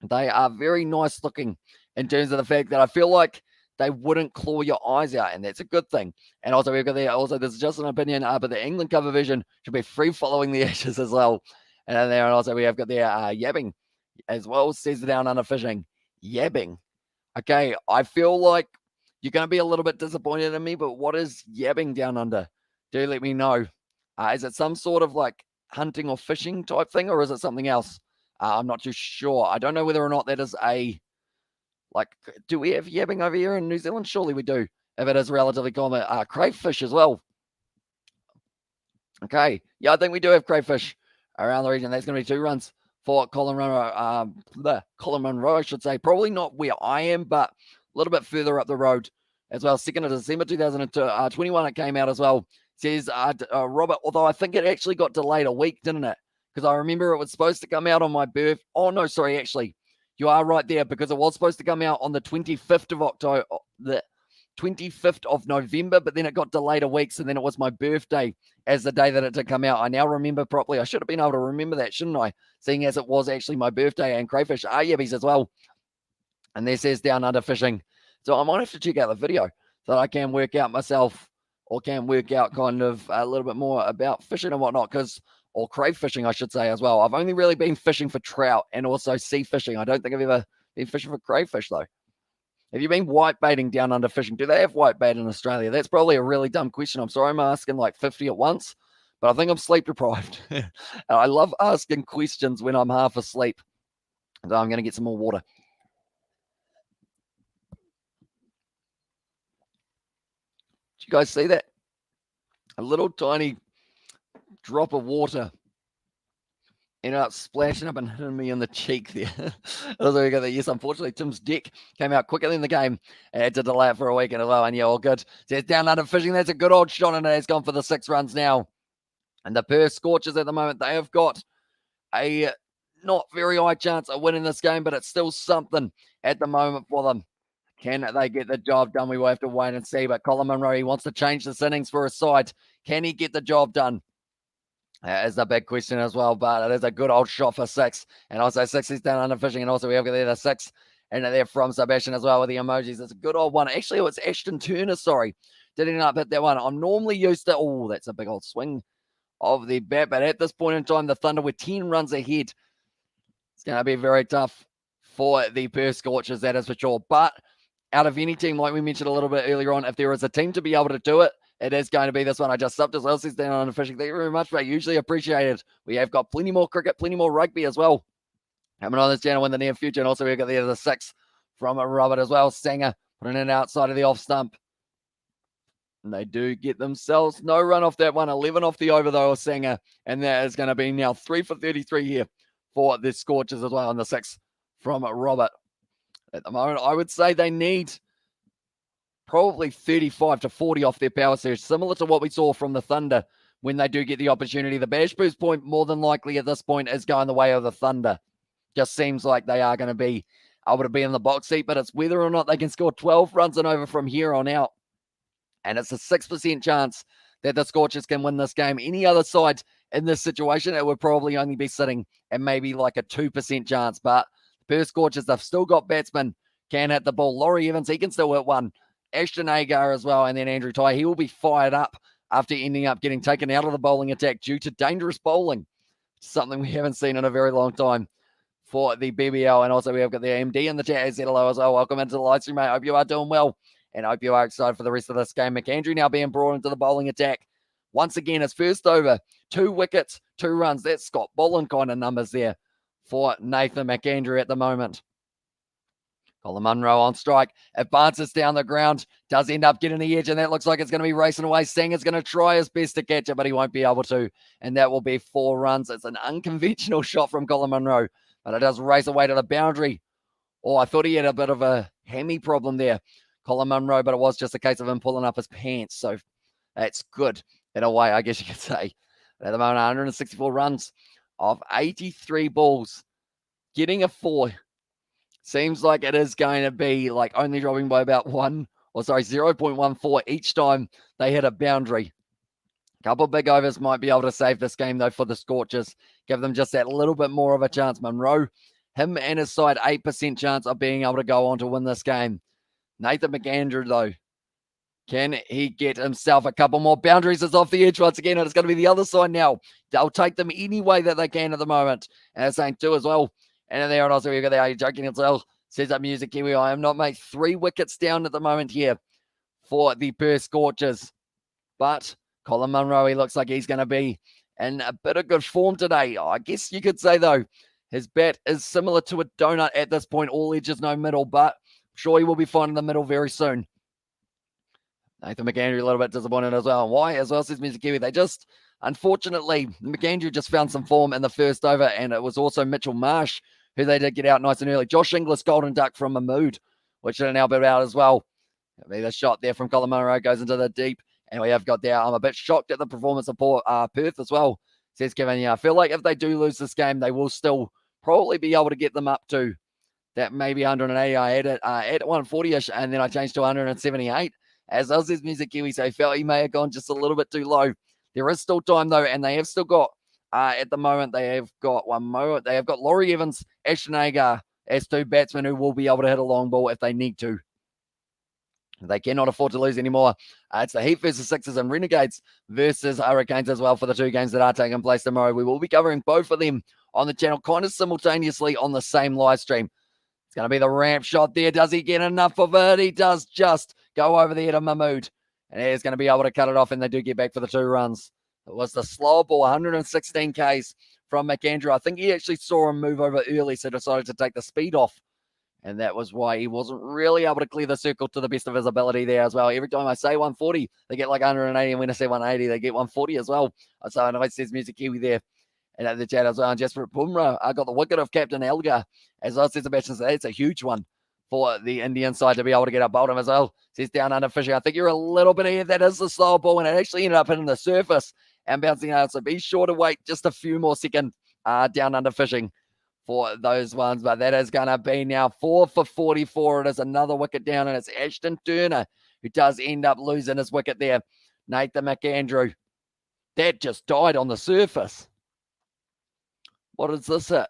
Speaker 1: They are very nice looking in terms of the fact that I feel like they wouldn't claw your eyes out, and that's a good thing. And also, we've got there. Also, this is just an opinion, but the England cover version should be free following the Ashes as well. And then there, and also we have got there yabbing as well. Says down under fishing, yabbing. Okay, I feel like you're going to be a little bit disappointed in me, but what is yabbing down under? Do let me know. Is it some sort of like hunting or fishing type thing, or is it something else? I'm not too sure. I don't know whether or not that is a, like, do we have yabbing over here in New Zealand? Surely we do, if it is relatively common. Crayfish as well. Okay, yeah, I think we do have crayfish around the region. That's going to be 2 runs for Colin Munro, I should say. Probably not where I am, but a little bit further up the road as well. 2nd of December 2021, it came out as well. says Robert, although I think it actually got delayed a week, didn't it? Because I remember it was supposed to come out on my birth. Oh, no, sorry, actually. You are right there, because it was supposed to come out on the 25th of October, the 25th of November, but then it got delayed a week, so then it was my birthday as the day that it did come out. I now remember properly. I should have been able to remember that, shouldn't I? Seeing as it was actually my birthday, and Crayfish are yabbies as well. And there says Down Under Fishing. So I might have to check out the video so that I can work out myself, or can work out kind of a little bit more about fishing and whatnot, or crave fishing, I should say, as well. I've only really been fishing for trout and also sea fishing. I don't think I've ever been fishing for crayfish, though. Have you been white baiting down under fishing? Do they have white bait in Australia? That's probably a really dumb question. I'm sorry I'm asking like 50 at once, but I think I'm sleep deprived. I love asking questions when I'm half asleep. So I'm going to get some more water. Did you guys see that? A little tiny drop of water ended up splashing up and hitting me in the cheek there. Yes, unfortunately, Tim's deck came out quicker than the game. I had to delay it for a week as well, and yeah, all good. So it's Down Under Fishing. That's a good old shot, and it's gone for the 6 runs now. And the Perth Scorchers at the moment, they have got a not very high chance of winning this game, but it's still something at the moment for them. Can they get the job done? We will have to wait and see. But Colin Munro, he wants to change the innings for his side. Can he get the job done? That is a big question as well, but it is a good old shot for 6. And also 6 is Down Under Fishing, and also we have there the 6. And they're from Sebastian as well with the emojis. It's a good old one. Actually, it was Ashton Turner, sorry. Didn't up hit that one. I'm normally used to, oh, that's a big old swing of the bat. But at this point in time, the Thunder were 10 runs ahead. It's going to be very tough for the Perth Scorchers, that is for sure. But out of any team, like we mentioned a little bit earlier on, if there is a team to be able to do it, it is going to be this one. I just subbed as well. Says Down Under Fishing. Thank you very much, mate. Usually appreciated. We have got plenty more cricket, plenty more rugby as well coming on this channel in the near future. And also we've got the 6 from Robert as well. Sanger putting it outside of the off stump. And they do get themselves no run off that one. 11 off the over though, Sanger. And that is going to be now 3 for 33 here for the Scorchers as well. And the 6 from Robert. At the moment, I would say they need probably 35 to 40 off their power surge, similar to what we saw from the Thunder when they do get the opportunity. The Bash boost point, more than likely at this point, is going the way of the Thunder. Just seems like they are going to be able to be in the box seat, but it's whether or not they can score 12 runs and over from here on out. And it's a 6% chance that the Scorchers can win this game. Any other side in this situation, it would probably only be sitting at maybe like a 2% chance. But the Perth Scorchers, they've still got batsmen, can hit the ball. Laurie Evans, he can still hit one. Ashton Agar as well, and then Andrew Ty. He will be fired up after ending up getting taken out of the bowling attack due to dangerous bowling. Something we haven't seen in a very long time for the BBL. And also we have got the AMD in the chat as hello as well. Welcome into the live stream, mate. Hope you are doing well, and I hope you are excited for the rest of this game. McAndrew now being brought into the bowling attack. Once again, his first over, 2 wickets, 2 runs. That's Scott Boland kind of numbers there for Nathan McAndrew at the moment. Colin Munro on strike. Advances down the ground. Does end up getting the edge, and that looks like it's going to be racing away. Sanger's going to try his best to catch it, but he won't be able to. And that will be 4 runs. It's an unconventional shot from Colin Munro, but it does race away to the boundary. Oh, I thought he had a bit of a hammy problem there, Colin Munro, but it was just a case of him pulling up his pants. So that's good in a way, I guess you could say. At the moment, 164 runs off 83 balls. Getting a 4. Seems like it is going to be like only dropping by about 0.14 each time they hit a boundary. A couple of big overs might be able to save this game, though, for the Scorchers. Give them just that little bit more of a chance. Munro, him and his side, 8% chance of being able to go on to win this game. Nathan McAndrew, though, can he get himself a couple more boundaries? It's off the edge once again, and it's going to be the other side now. They'll take them any way that they can at the moment. And it's saying 2 as well. And there, and also we've got the Are You Joking as well. Says up Music Kiwi. I am not, mate. 3 wickets down at the moment here for the Perth Scorchers. But Colin Munro, he looks like he's going to be in a bit of good form today. I guess you could say, though, his bat is similar to a donut at this point. All edges, no middle, but I'm sure he will be finding the middle very soon. Nathan McAndrew a little bit disappointed as well. Why? As well, says Music Kiwi. They just, unfortunately, McAndrew just found some form in the first over, and it was also Mitchell Marsh who they did get out nice and early. Josh Inglis, Golden Duck from Mahmood, which should now be out as well. The shot there from Colin Munro goes into the deep And we have got there. I'm a bit shocked at the performance of Perth as well. Says Kevin, yeah, I feel like if they do lose this game, they will still probably be able to get them up to that maybe 180. I had it at 140-ish, and then I changed to 178. As I was his Music Kiwi, so he felt he may have gone just a little bit too low. There is still time, though, and they have still got, at the moment, they have got one more. They have got Laurie Evans, Ashton Agar as two batsmen who will be able to hit a long ball if they need to. They cannot afford to lose anymore. It's the Heat versus Sixers and Renegades versus Hurricanes as well for the two games that are taking place tomorrow. We will be covering both of them on the channel kind of simultaneously on the same live stream. It's going to be the ramp shot there. Does he get enough of it? He does just go over the head of Mahmood. And he's going to be able to cut it off, and they do get back for the 2 runs. It was the slow ball, 116 Ks from McAndrew. I think he actually saw him move over early, so decided to take the speed off. And that was why he wasn't really able to clear the circle to the best of his ability there as well. Every time I say 140, they get like 180. And when I say 180, they get 140 as well. So I know it says Music Kiwi there. And at the chat as well. And Jasper Bumrah, I got the wicket of Captain Elgar. As I said, Sebastian, it's a huge one for the Indian side to be able to get up bottom as well. Says down under fishing. I think you're a little bit ahead. That is the slow ball. And it actually ended up hitting the surface and bouncing out. So be sure to wait just a few more seconds down under fishing for those ones. But that is going to be now 4 for 44. It is another wicket down, and it's Ashton Turner who does end up losing his wicket there. Nathan McAndrew. That just died on the surface. What is this at?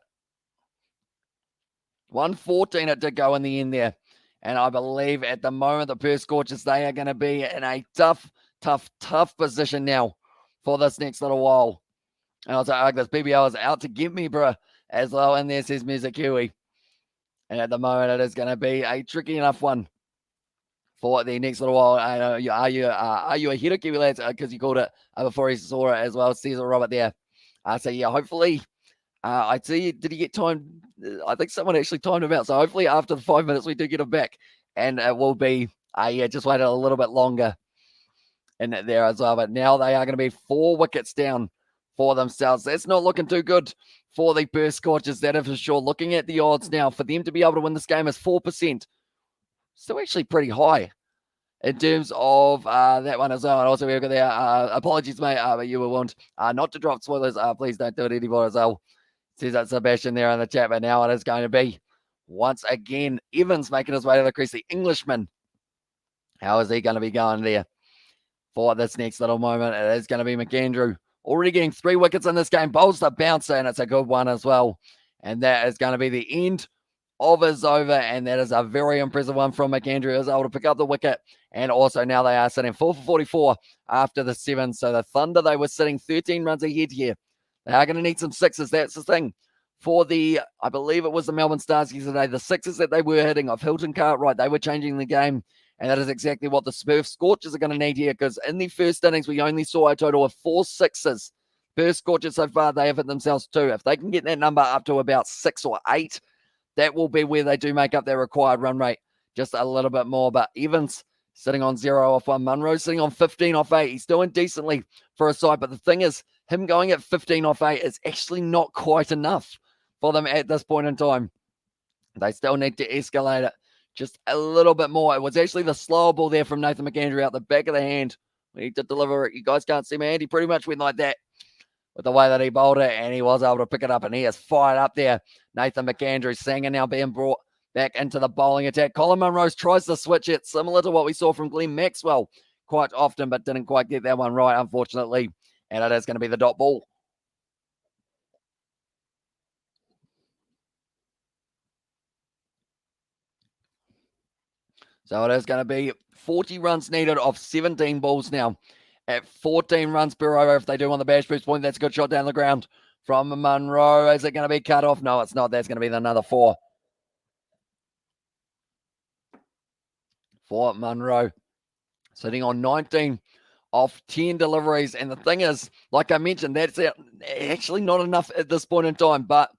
Speaker 1: 114 it did go in the end there. And I believe at the moment the Perth Scorchers, they are going to be in a tough position now for this next little while. And I was like, this BBL is out to get me, bro. As well, and there says Music Kiwi. And at the moment, it is going to be a tricky enough one for the next little while. I know, are you ahead of Kiwi lads? Because you called it before he saw it as well. Cesar Robert there. So yeah, hopefully, I see. Did he get timed? I think someone actually timed him out. So hopefully, after the 5 minutes, we do get him back, and it will be. Yeah, just waited a little bit longer in there as well. But now they are going to be 4 wickets down for themselves. That's not looking too good for the Perth Scorchers, that is for sure. Looking at the odds now, for them to be able to win this game is 4%. Still actually pretty high in terms of that one as well. And also we've got there, apologies, mate, but you will want not to drop spoilers. Please don't do it anymore as well. Says that Sebastian there in the chat, but now it is going to be, once again, Evans making his way to the crease, the Englishman. How is he going to be going there for this next little moment? It is going to be McAndrew. Already getting 3 wickets in this game. Bowls the bouncer, and it's a good one as well. And that is going to be the end of his over. And that is a very impressive one from McAndrew. He was able to pick up the wicket. And also now they are sitting 4 for 44 after the 7. So the Thunder, they were sitting 13 runs ahead here. They are going to need some sixes. That's the thing. For the, I believe it was the Melbourne Stars yesterday, the sixes that they were hitting of Hilton Cartwright, they were changing the game. And that is exactly what the Perth Scorchers are going to need here, because in the first innings, we only saw a total of 4 sixes. Perth Scorchers so far, they have hit themselves 2. If they can get that number up to about 6 or 8, that will be where they do make up their required run rate just a little bit more. But Evans sitting on 0 off 1. Munro sitting on 15 off 8. He's doing decently for a side. But the thing is, him going at 15 off 8 is actually not quite enough for them at this point in time. They still need to escalate it just a little bit more. It was actually the slow ball there from Nathan McAndrew out the back of the hand. When he did deliver it, you guys can't see my hand. He pretty much went like that with the way that he bowled it, and he was able to pick it up, and he is fired up there. Nathan McAndrew, Sanger now being brought back into the bowling attack. Colin Munrose tries to switch it, similar to what we saw from Glenn Maxwell quite often, but didn't quite get that one right, unfortunately. And it is going to be the dot ball. So it is going to be 40 runs needed off 17 balls now at 14 runs per over. If they do want the bash boost point, that's a good shot down the ground from Munro. Is it going to be cut off? No, it's not. That's going to be another 4 for Munro. Sitting on 19 off 10 deliveries. And the thing is, like I mentioned, that's actually not enough at this point in time. But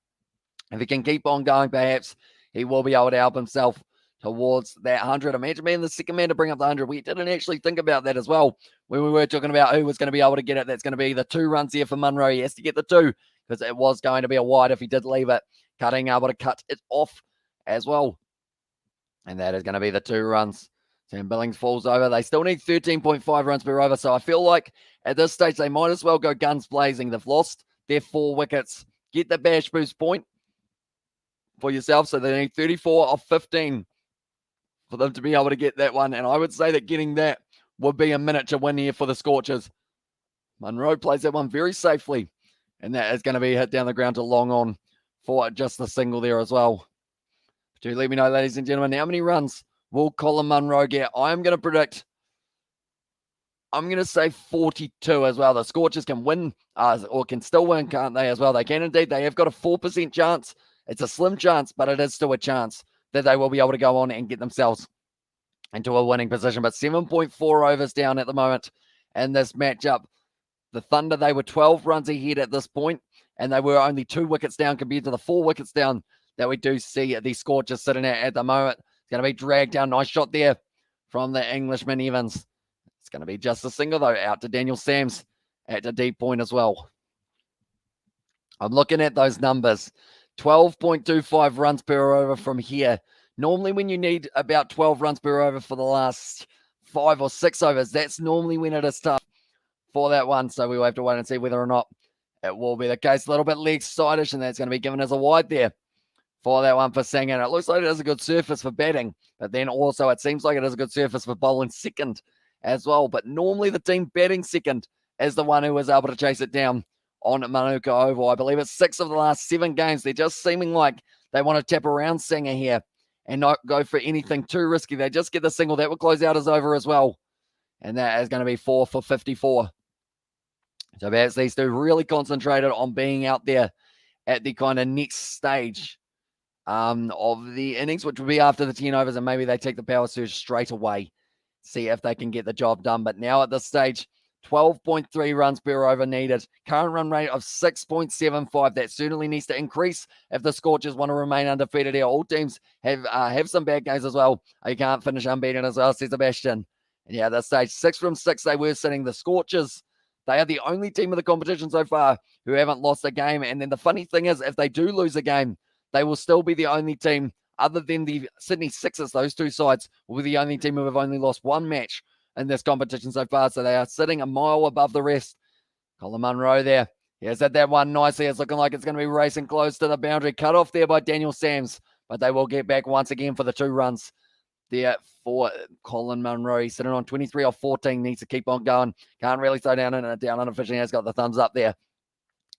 Speaker 1: if he can keep on going, perhaps he will be able to help himself towards that 100. Imagine being the second man to bring up the 100. We didn't actually think about that as well when we were talking about who was going to be able to get it. That's going to be the 2 runs here for Munro. He has to get the 2 because it was going to be a wide if he did leave it. Cutting able to cut it off as well. And that is going to be the 2 runs. Sam Billings falls over. They still need 13.5 runs per over. So I feel like at this stage, they might as well go guns blazing. They've lost their 4 wickets. Get the bash boost point for yourself. So they need 34 of 15 for them to be able to get that one. And I would say that getting that would be a miniature win here for the Scorchers. Munro plays that one very safely. And that is going to be hit down the ground to long on for just the single there as well. Do let me know, ladies and gentlemen, how many runs will Colin Munro get? I'm going to predict, I'm going to say 42 as well. The Scorchers can win, or can still win, can't they, as well? They can indeed. They have got a 4% chance. It's a slim chance, but it is still a chance that they will be able to go on and get themselves into a winning position. But 7.4 overs down at the moment in this matchup. The Thunder, they were 12 runs ahead at this point, and they were only 2 wickets down compared to the 4 wickets down that we do see the Scorchers sitting at the moment. It's going to be dragged down. Nice shot there from the Englishman Evans. It's going to be just a single, though, out to Daniel Sams at the deep point as well. I'm looking at those numbers. 12.25 runs per over from here. Normally when you need about 12 runs per over for the last 5 or 6 overs, that's normally when it is tough for that one. So we will have to wait and see whether or not it will be the case. A little bit leg side-ish, and that's going to be given as a wide there for that one for Singh. And it looks like it is a good surface for batting, but then also it seems like it is a good surface for bowling second as well. But normally the team batting second is the one who was able to chase it down on Manuka Oval. I believe it's 6 of the last 7 games. They're just seeming like they want to tap around Singer here and not go for anything too risky. They just get the single. That will close out as over as well. And that is going to be 4 for 54. So perhaps these two really concentrated on being out there at the kind of next stage of the innings, which will be after the 10 overs, and maybe they take the power surge straight away, see if they can get the job done. But now at this stage, 12.3 runs per over needed. Current run rate of 6.75. That certainly needs to increase if the Scorchers want to remain undefeated here. All teams have some bad games as well. You can't finish unbeaten as well, says Sebastian. And yeah, at this stage, 6 from 6 they were sitting. The Scorchers, they are the only team of the competition so far who haven't lost a game. And then the funny thing is, if they do lose a game, they will still be the only team, other than the Sydney Sixers, those two sides, will be the only team who have only lost 1 match in this competition so far. So they are sitting a mile above the rest. Colin Munro there. He has hit that one nicely. It's looking like it's going to be racing close to the boundary. Cut off there by Daniel Sams, but they will get back once again for the 2 runs there for Colin Munro. He's sitting on 23 off 14. Needs to keep on going. Can't really slow down, and down unofficially has got the thumbs up there.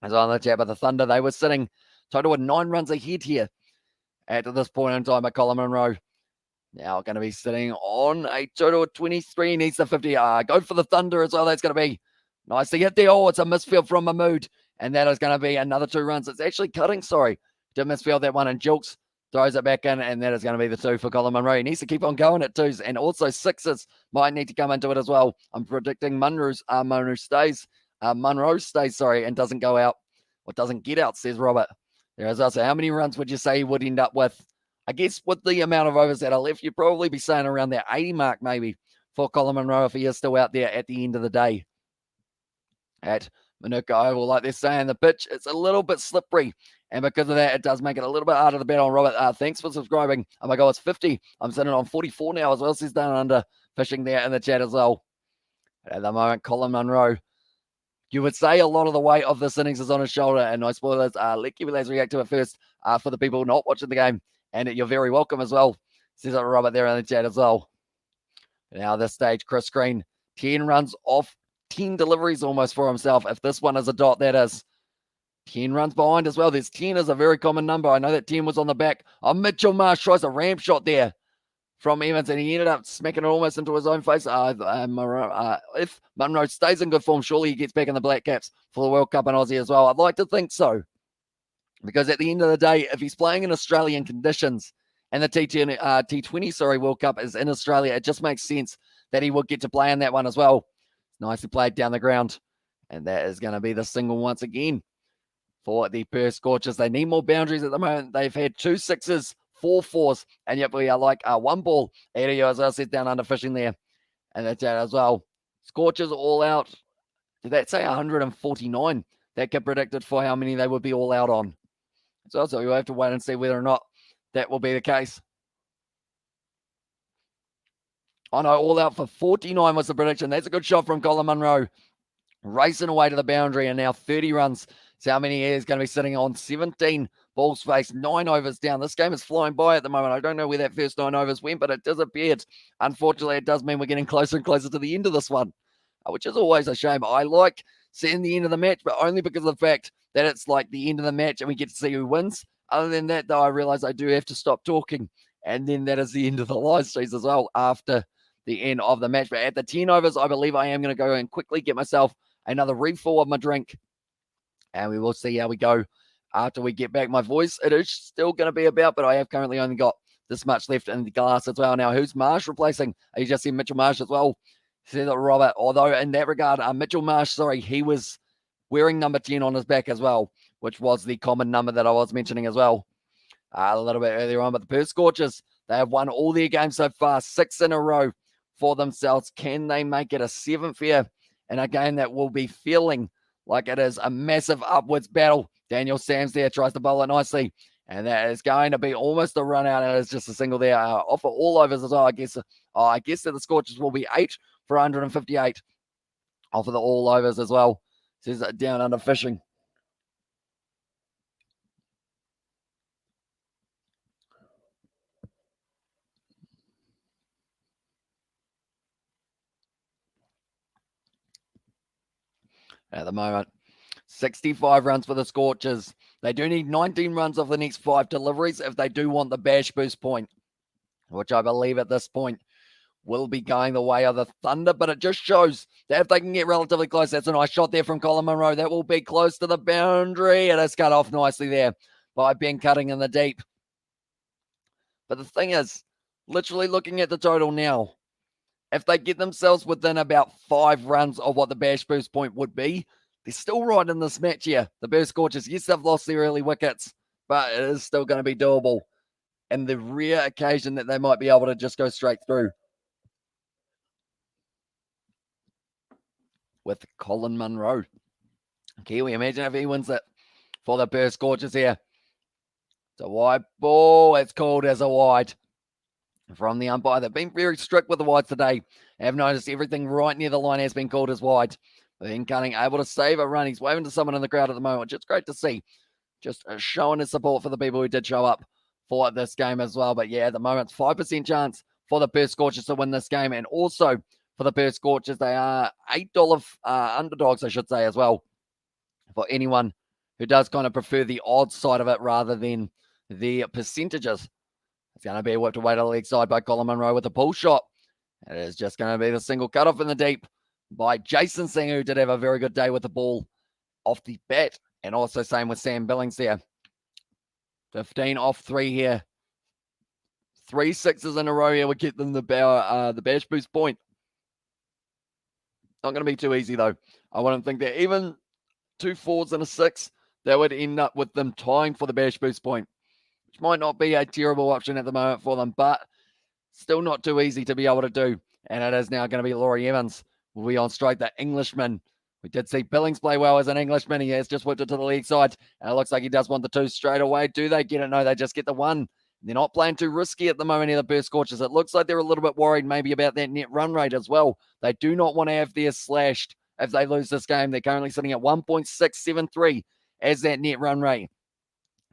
Speaker 1: As on the chat, but the Thunder, they were sitting total of 9 runs ahead here at this point in time by Colin Munro. Now going to be sitting on a total of 23. Needs the 50. Go for the Thunder as well. That's going to be nice to hit there. Oh, it's a misfield from Mahmood. And that is going to be another 2 runs. It's actually cutting, sorry, to misfield that one. And Jilks throws it back in. And that is going to be the 2 for Colin Munro. He needs to keep on going at 2s. And also 6s might need to come into it as well. I'm predicting Munro stays, and doesn't go out. Or doesn't get out, says Robert. There is also, how many runs would you say he would end up with? I guess with the amount of overs that are left, you'd probably be saying around that 80 mark maybe for Colin Munro if he is still out there at the end of the day. At Manuka Oval, like they're saying, the pitch, it's a little bit slippery. And because of that, it does make it a little bit harder to bet on. Robert, thanks for subscribing. Oh my God, it's 50. I'm sitting on 44 now as well. Says down under fishing there in the chat as well. At the moment, Colin Munro, you would say a lot of the weight of this innings is on his shoulder. And no spoilers, let Kiwilaz react to it first for the people not watching the game. And you're very welcome as well. Says Robert there in the chat as well. Now at this stage, Chris Green, 10 runs off 10 deliveries almost for himself. If this one is a dot, that is 10 runs behind as well. There's 10 is a very common number. I know that 10 was on the back. Mitchell Marsh tries a ramp shot there from Evans, and he ended up smacking it almost into his own face. If Munro stays in good form, surely he gets back in the Black Caps for the World Cup in Aussie as well. I'd like to think so. Because at the end of the day, if he's playing in Australian conditions and the T20 World Cup is in Australia, it just makes sense that he would get to play in that one as well. Nicely played down the ground. And that is going to be the single once again for the Perth Scorchers. They need more boundaries at the moment. They've had 2 6s, 4 4s, and yet we are like 1 ball ahead of you, as I said, down under fishing there. And that's that as well. Scorchers all out. Did that say 149? That get predicted for how many they would be all out on. So we'll have to wait and see whether or not that will be the case. Oh no, all out for 49 was the prediction. That's a good shot from Colin Munro. Racing away to the boundary, and now 30 runs. So how many is going to be sitting on 17 balls faced, 9 overs down. This game is flying by at the moment. I don't know where that first 9 overs went, but it disappeared. Unfortunately, it does mean we're getting closer and closer to the end of this one, which is always a shame. I like seeing the end of the match, but only because of the fact that it's like the end of the match and we get to see who wins. Other than that, though, I realize I do have to stop talking, and then that is the end of the live streams as well after the end of the match. But at the 10 overs, I believe I am going to go and quickly get myself another refill of my drink, and we will see how we go after we get back. My voice, it is still going to be about, but I have currently only got this much left in the glass as well. Now, who's Marsh replacing? You just see Mitchell Marsh as well. See that Robert, although in that regard, Mitchell Marsh, sorry, he was wearing number 10 on his back as well, which was the common number that I was mentioning as well a little bit earlier on. But the Perth Scorchers, they have won all their games so far, 6 in a row for themselves. Can they make it a 7th here in a game that will be feeling like it is a massive upwards battle? Daniel Sams there tries to bowl it nicely, and that is going to be almost a run out. It is just a single there. Off for all overs as well, I guess. I guess that the Scorchers will be 8 for 158 off of the all overs as well. Says it down under fishing. At the moment, 65 runs for the Scorchers. They do need 19 runs off the next 5 deliveries if they do want the bash boost point, which I believe at this point will be going the way of the Thunder, but it just shows that if they can get relatively close, that's a nice shot there from Colin Munro. That will be close to the boundary. It is cut off nicely there by Ben Cutting in the deep. But the thing is, literally looking at the total now, if they get themselves within about 5 runs of what the bash boost point would be, they're still right in this match here. The Perth Scorchers, yes, they've lost their early wickets, but it is still going to be doable. And the rare occasion that they might be able to just go straight through with Colin Munro. Kiwi, imagine if he wins it for the Perth Scorchers here. It's a wide ball. It's called as a wide from the umpire. They've been very strict with the wides today. I've noticed everything right near the line has been called as wide. Ben Cutting able to save a run. He's waving to someone in the crowd at the moment, which is great to see. Just showing his support for the people who did show up for this game as well. But yeah, at the moment, it's 5% chance for the Perth Scorchers to win this game. And also for the Perth Scorchers, they are $8 underdogs, I should say, as well, for anyone who does kind of prefer the odds side of it rather than the percentages. It's going to be whipped away to the leg side by Colin Munro with a pull shot. It is just going to be the single cutoff in the deep by Jason Singh, who did have a very good day with the ball off the bat. And also same with Sam Billings there. 15 off 3 here. 3 sixes in a row here would get them the bash boost point. Not going to be too easy, though. I wouldn't think that even 2 4s and a 6, that would end up with them tying for the bash boost point, which might not be a terrible option at the moment for them, but still not too easy to be able to do. And it is now going to be Laurie Evans will be on strike, the Englishman. We did see Billings play well as an Englishman. He has just whipped it to the leg side, and it looks like he does want the 2 straight away. Do they get it? No, they just get the 1. They're not playing too risky at the moment here, the Perth Scorchers. It looks like they're a little bit worried maybe about that net run rate as well. They do not want to have theirs slashed if they lose this game. They're currently sitting at 1.673 as that net run rate,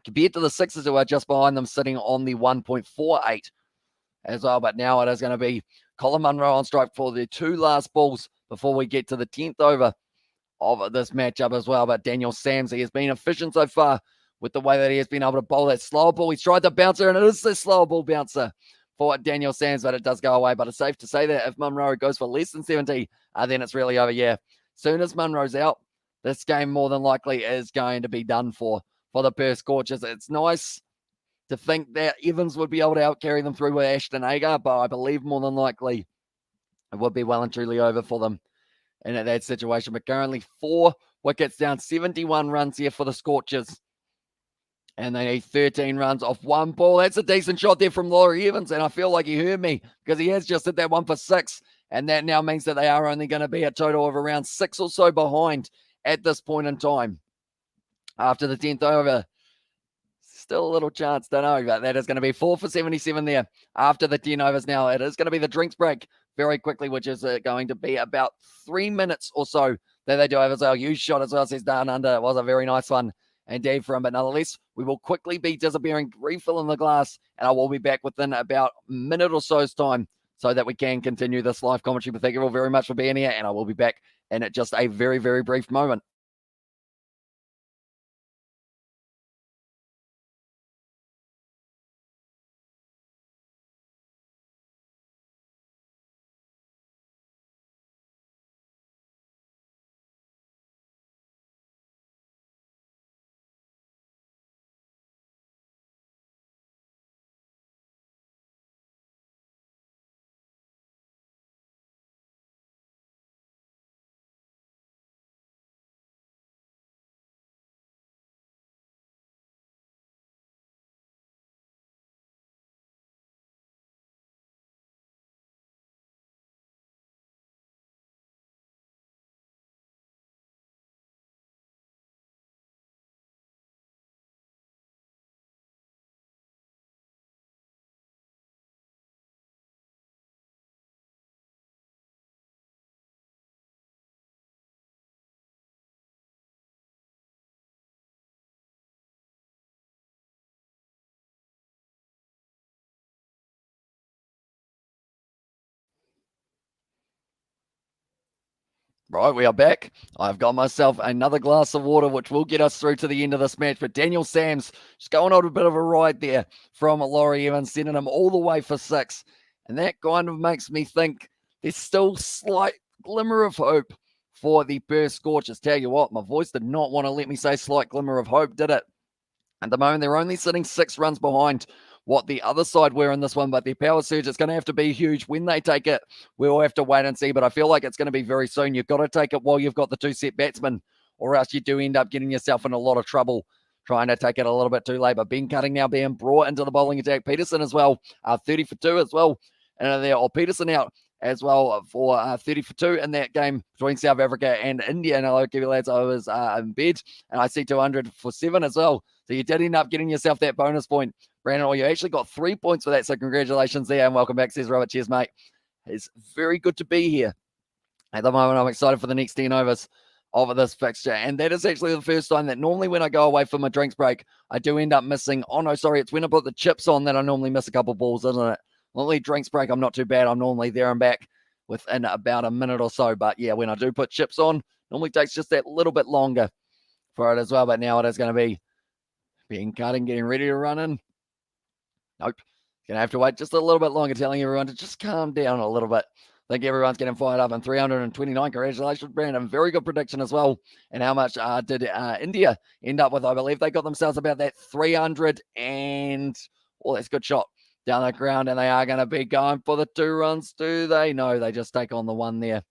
Speaker 1: compared to the Sixers who are just behind them, sitting on the 1.48 as well. But now it is going to be Colin Munro on strike for the 2 last balls before we get to the 10th over of this matchup as well. But Daniel Sams, he has been efficient so far with the way that he has been able to bowl that slow ball. He's tried the bouncer, and it is the slow ball bouncer for Daniel Sams, but it does go away. But it's safe to say that if Munro goes for less than 70, then it's really over. Yeah, soon as Munro's out, this game more than likely is going to be done for the Perth Scorchers. It's nice to think that Evans would be able to outcarry them through with Ashton Agar, but I believe more than likely it would be well and truly over for them in that situation. But currently 4 wickets down, 71 runs here for the Scorchers. And they need 13 runs off 1 ball. That's a decent shot there from Laurie Evans, and I feel like he heard me because he has just hit that 1 for 6, and that now means that they are only going to be a total of around 6 or so behind at this point in time. After the 10th over, still a little chance, don't know, but that is going to be 4 for 77 there after the 10 overs now. It is going to be the drinks break very quickly, which is going to be about 3 minutes or so that they do have as well. Huge shot as well, says Down Under. It was a very nice one indeed from, but nonetheless, we will quickly be disappearing, refilling the glass, and I will be back within about a minute or so's time so that we can continue this live commentary. But thank you all very much for being here, and I will be back in just a very, very brief moment. Right, we are back. I've got myself another glass of water, which will get us through to the end of this match. But Daniel Sams just going on a bit of a ride there from Laurie Evans, sending him all the way for 6. And that kind of makes me think there's still slight glimmer of hope for the Perth Scorchers. Tell you what, my voice did not want to let me say slight glimmer of hope, did it? At the moment, they're only sitting 6 runs behind what the other side were in this one, but their power surge is going to have to be huge. When they take it, we'll have to wait and see, but I feel like it's going to be very soon. You've got to take it while you've got the 2-set batsmen, or else you do end up getting yourself in a lot of trouble trying to take it a little bit too late. But Ben Cutting now being brought into the bowling attack. Peterson as well, 30 for 2 as well. And there, Peterson out as well for 30 for 2 in that game between South Africa and India. And I'll give you lads, I was in bed, and I see 200 for 7 as well. So you did end up getting yourself that bonus point, Brandon. Or you actually got 3 points for that. So congratulations there, and welcome back, says Robert. Cheers, mate. It's very good to be here. At the moment, I'm excited for the next 10 overs of this fixture. And that is actually the first time that normally when I go away for my drinks break, I do end up missing. Oh, no, sorry. It's when I put the chips on that I normally miss a couple balls, isn't it? Normally drinks break, I'm not too bad. I'm normally there and back within about a minute or so. But yeah, when I do put chips on, normally takes just that little bit longer for it as well. But now it is going to be being cutting, getting ready to run in. Nope. Going to have to wait just a little bit longer, telling everyone to just calm down a little bit. I think everyone's getting fired up. And 329. Congratulations, Brandon. Very good prediction as well. And how much did India end up with? I believe they got themselves about that 300 and... Oh, that's a good shot down the ground. And they are going to be going for the 2 runs, do they? No, they just take on the 1 there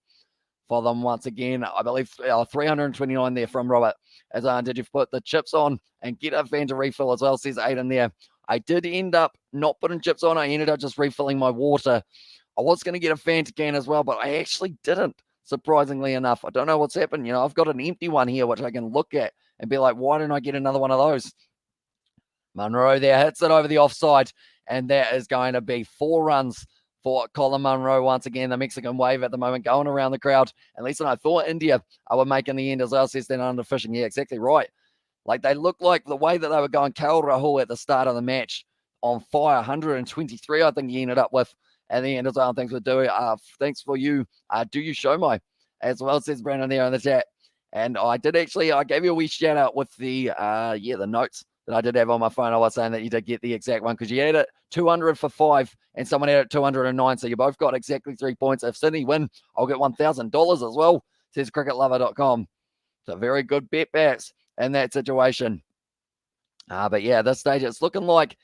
Speaker 1: for them once again. I believe 329 there from Robert. As did you put the chips on and get a fan to refill as well, says Aiden there. I did end up not putting chips on. I ended up just refilling my water. I was going to get a Fanta can as well, but I actually didn't, surprisingly enough. I don't know what's happened. You know, I've got an empty one here, which I can look at and be like, why didn't I get another one of those? Munro there hits it over the offside, and that is going to be 4 runs for Colin Munro once again. The Mexican wave at the moment going around the crowd. At least I thought India were making the end as well, says they're under fishing. Yeah, exactly right. Like they look like the way that they were going, Kale Rahul at the start of the match on fire, 123, I think he ended up with at the end as well. Thanks for doing. Thanks for you. Do you show my as well, says Brandon there in the chat. And I did actually, I gave you a wee shout out with the the notes that I did have on my phone. I was saying that you did get the exact one because you had it 200 for 5 and someone had it 209. So you both got exactly 3 points. If Sydney win, I'll get $1,000 as well, says cricketlover.com. So very good bet bats in that situation. But yeah, at this stage, it's looking like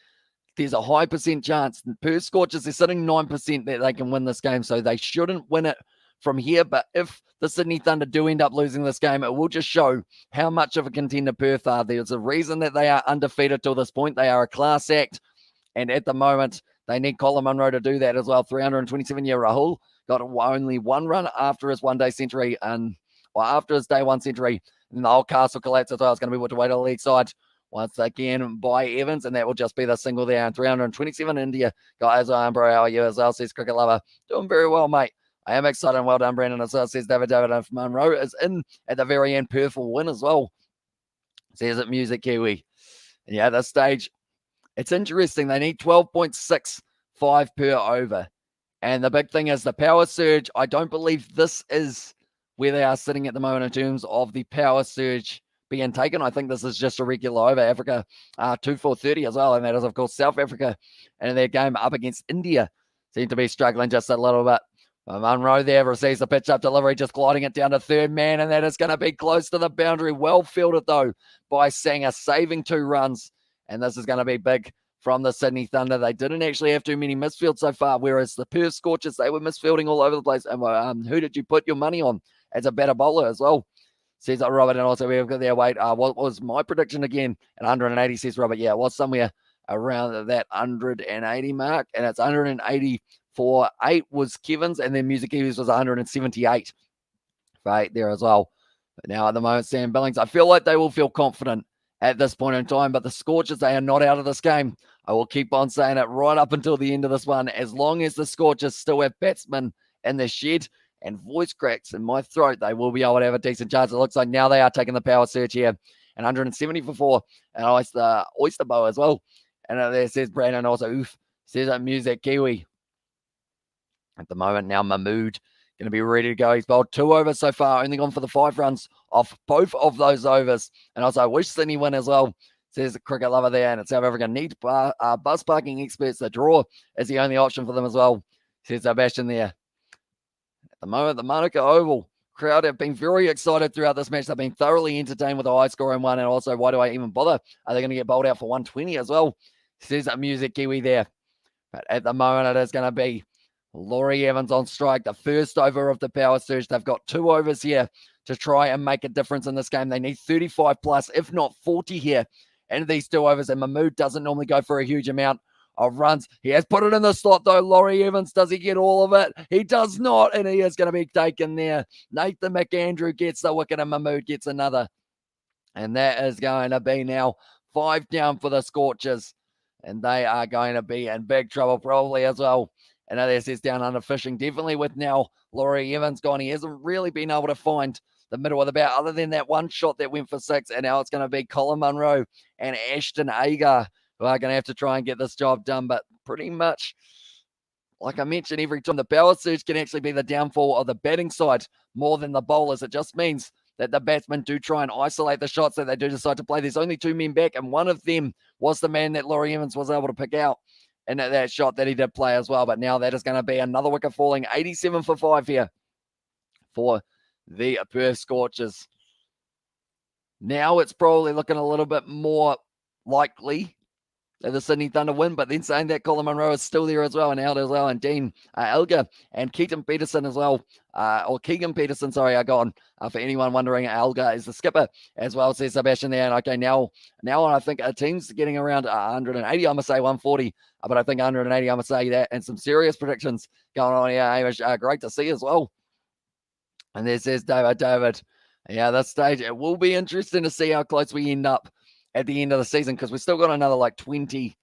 Speaker 1: there's a high percent chance. Perth Scorchers, they're sitting 9% that they can win this game, so they shouldn't win it from here. But if the Sydney Thunder do end up losing this game, it will just show how much of a contender Perth are. There's a reason that they are undefeated till this point. They are a class act, and at the moment, they need Colin Munro to do that as well. 327-year Rahul got only 1 run after his one-day century, or after his day 1 century. And the whole castle collapse as well. It's going to be what to wait on the league side once again by Evans, and that will just be the single there. And 327 India. Guys, bro, how are you as well, says Cricket Lover. Doing very well, mate. I am excited and well done, Brandon, as well, says David. And Monroe is in at the very end. Perth will win as well, says it Music Kiwi. And yeah, at this stage, it's interesting. They need 12.65 per over. And the big thing is the power surge. I don't believe this is where they are sitting at the moment in terms of the power surge being taken. I think this is just a regular over. Africa 2-4-30 as well. And that is, of course, South Africa. And their game up against India seem to be struggling just a little bit. Monroe there receives the pitch up delivery, just gliding it down to third man. And that is going to be close to the boundary. Well fielded, though, by Sanger, saving 2 runs. And this is going to be big from the Sydney Thunder. They didn't actually have too many misfields so far, whereas the Perth Scorchers, they were misfielding all over the place. And who did you put your money on as a better bowler as well? Says Robert, and also we've got their weight. What was my prediction again? At 180, says Robert. Yeah, it was somewhere around that 180 mark, and it's 180 for 8 was Kevin's, and then Music Kiwis was 178 for 8 there as well. But now at the moment, Sam Billings, I feel like they will feel confident at this point in time, but the Scorchers, they are not out of this game. I will keep on saying it right up until the end of this one. As long as the Scorchers still have batsmen in the shed and voice cracks in my throat, they will be able to have a decent chance. It looks like now they are taking the power surge here. And 170 for 4. And Oyster Bow as well. And there says Brandon also, oof, says that Music Kiwi. At the moment now, Mahmood going to be ready to go. He's bowled 2 overs so far, only gone for the 5 runs off both of those overs. And also, I wish Sydney win as well, says the Cricket Lover there. And it's South Africa need bus parking experts. The draw is the only option for them as well, says Sebastian there. At the moment, the Manuka Oval crowd have been very excited throughout this match. They've been thoroughly entertained with the high scoring one. And also, why do I even bother? Are they going to get bowled out for 120 as well? Says that Music Kiwi there. But at the moment, it is going to be Laurie Evans on strike, the first over of the power surge. They've got 2 overs here to try and make a difference in this game. They need 35 plus, if not 40 here in these 2 overs. And Mahmood doesn't normally go for a huge amount of runs. He has put it in the slot, though. Laurie Evans, does he get all of it? He does not, and he is going to be taken there. Nathan McAndrew gets the wicket, and Mahmood gets another. And that is going to be now 5 down for the Scorchers. And they are going to be in big trouble probably as well. And this is down under fishing. Definitely with now Laurie Evans gone. He hasn't really been able to find the middle of the bat other than that one shot that went for 6. And now it's going to be Colin Munro and Ashton Agar who are going to have to try and get this job done. But pretty much, like I mentioned every time, the power surge can actually be the downfall of the batting side more than the bowlers. It just means that the batsmen do try and isolate the shots that they do decide to play. There's only 2 men back, and one of them was the man that Laurie Evans was able to pick out. And that shot that he did play as well. But now that is going to be another wicket falling. 87 for 5 here for the Perth Scorchers. Now it's probably looking a little bit more likely that the Sydney Thunder win. But then saying that, Colin Munro is still there as well, and out as well. And Dean Elgar and Keaton Peterson as well. Or Keegan Peterson, sorry, I got on. For anyone wondering, Elgar is the skipper as well, says Sebastian there. And okay, now I think a team's getting around 180. I'm going to say 140. But I think 180, I'm going to say that. And some serious predictions going on here, Hamish. Great to see as well. And there says David. Yeah, this stage, it will be interesting to see how close we end up at the end of the season, because we've still got another like 20,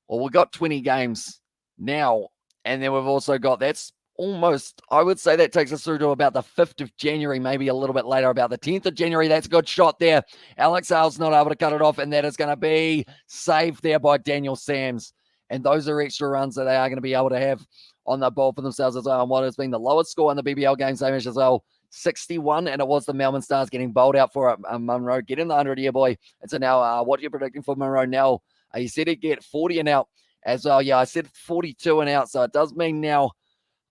Speaker 1: or we've got 20 games now. And then we've also got, that's almost, I would say that takes us through to about the 5th of January, maybe a little bit later, about the 10th of January. That's a good shot there. Alex Hale's not able to cut it off, and that is going to be saved there by Daniel Sams. And those are extra runs that they are going to be able to have on the ball for themselves as well. And what has been the lowest score in the BBL game, Hamish, as well, 61, and it was the Melbourne Stars getting bowled out for it. Munro getting the 100-year boy. And so now, what are you predicting for Munro now? You said he'd get 40 and out as well. Yeah, I said 42 and out, so it does mean now,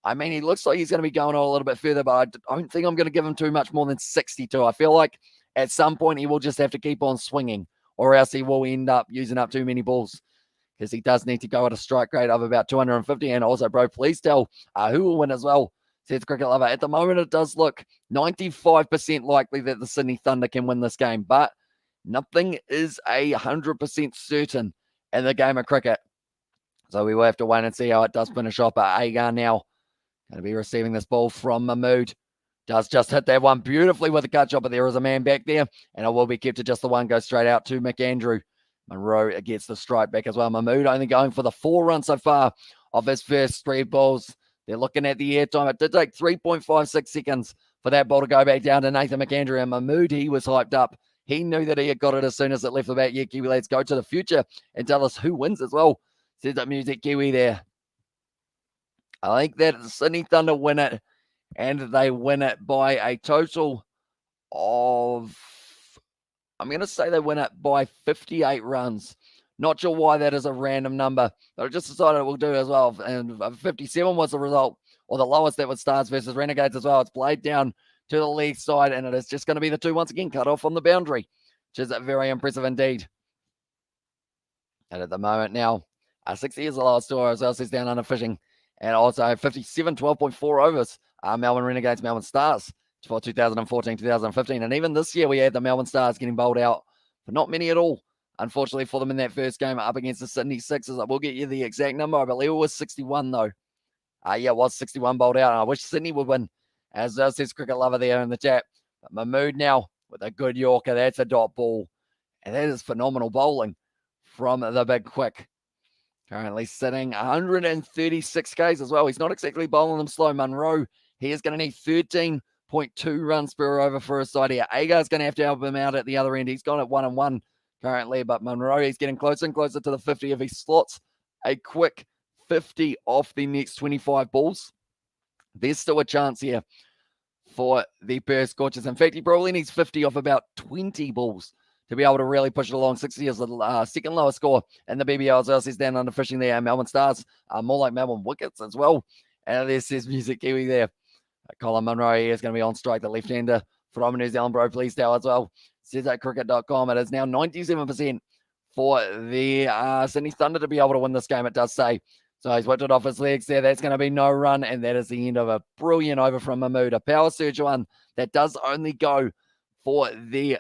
Speaker 1: I mean, he looks like he's going to be going on a little bit further, but I don't think I'm going to give him too much more than 62. I feel like at some point he will just have to keep on swinging, or else he will end up using up too many balls, because he does need to go at a strike rate of about 250. And also, bro, please tell who will win as well, says Cricket Lover. At the moment, it does look 95% likely that the Sydney Thunder can win this game, but nothing is 100% certain in the game of cricket. So we will have to wait and see how it does finish off. Agar now going to be receiving this ball from Mahmood. Does just hit that one beautifully with the cut shot, but there is a man back there, and it will be kept to just the one. Goes straight out to McAndrew. Monroe gets the strike back as well. Mahmood only going for the 4 runs so far of his first 3 balls. They're looking at the airtime. It did take 3.56 seconds for that ball to go back down to Nathan McAndrew. And Mahmood, he was hyped up. He knew that he had got it as soon as it left the bat. Yeah, Kiwi, let's go to the future and tell us who wins as well. Says that Music Kiwi there. I think that Sydney Thunder win it, and they win it by a total of, I'm going to say they win it by 58 runs. Not sure why that is a random number, but I just decided it will do as well. And 57 was the result, or the lowest that was Stars versus Renegades as well. It's played down to the leg side, and it is just going to be the 2 once again cut off on the boundary, which is very impressive indeed. And at the moment now, 60 is the lowest score as well, says down under fishing. And also 57, 12.4 overs. Melbourne Renegades, Melbourne Stars for 2014, 2015. And even this year, we had the Melbourne Stars getting bowled out for not many at all, unfortunately, for them in that first game up against the Sydney Sixers. I will get you the exact number. I believe it was 61, though. Yeah, it was 61 bowled out. And I wish Sydney would win, as says Cricket Lover there in the chat. But Mahmood now with a good Yorker. That's a dot ball. And that is phenomenal bowling from the big quick. Currently sitting 136 Ks as well. He's not exactly bowling them slow. Monroe, he is going to need 13.2 runs per over for his side here. Agar's going to have to help him out at the other end. He's gone at 1-1 currently, but Monroe, he's getting closer and closer to the 50 if he slots a quick 50 off the next 25 balls. There's still a chance here for the Perth Scorchers. In fact, he probably needs 50 off about 20 balls to be able to really push it along. 60 is the second lowest score in the BBL as well. Says down under fishing there. Melbourne Stars are more like Melbourne Wickets as well. And there says Music Kiwi there. Colin Munro here is going to be on strike, the left-hander from New Zealand Bro Pleasdale as well. Says at cricket.com. It is now 97% for the Sydney Thunder to be able to win this game, it does say. So he's whipped it off his legs there. That's going to be no run. And that is the end of a brilliant over from Mahmood. A power surge one that does only go for the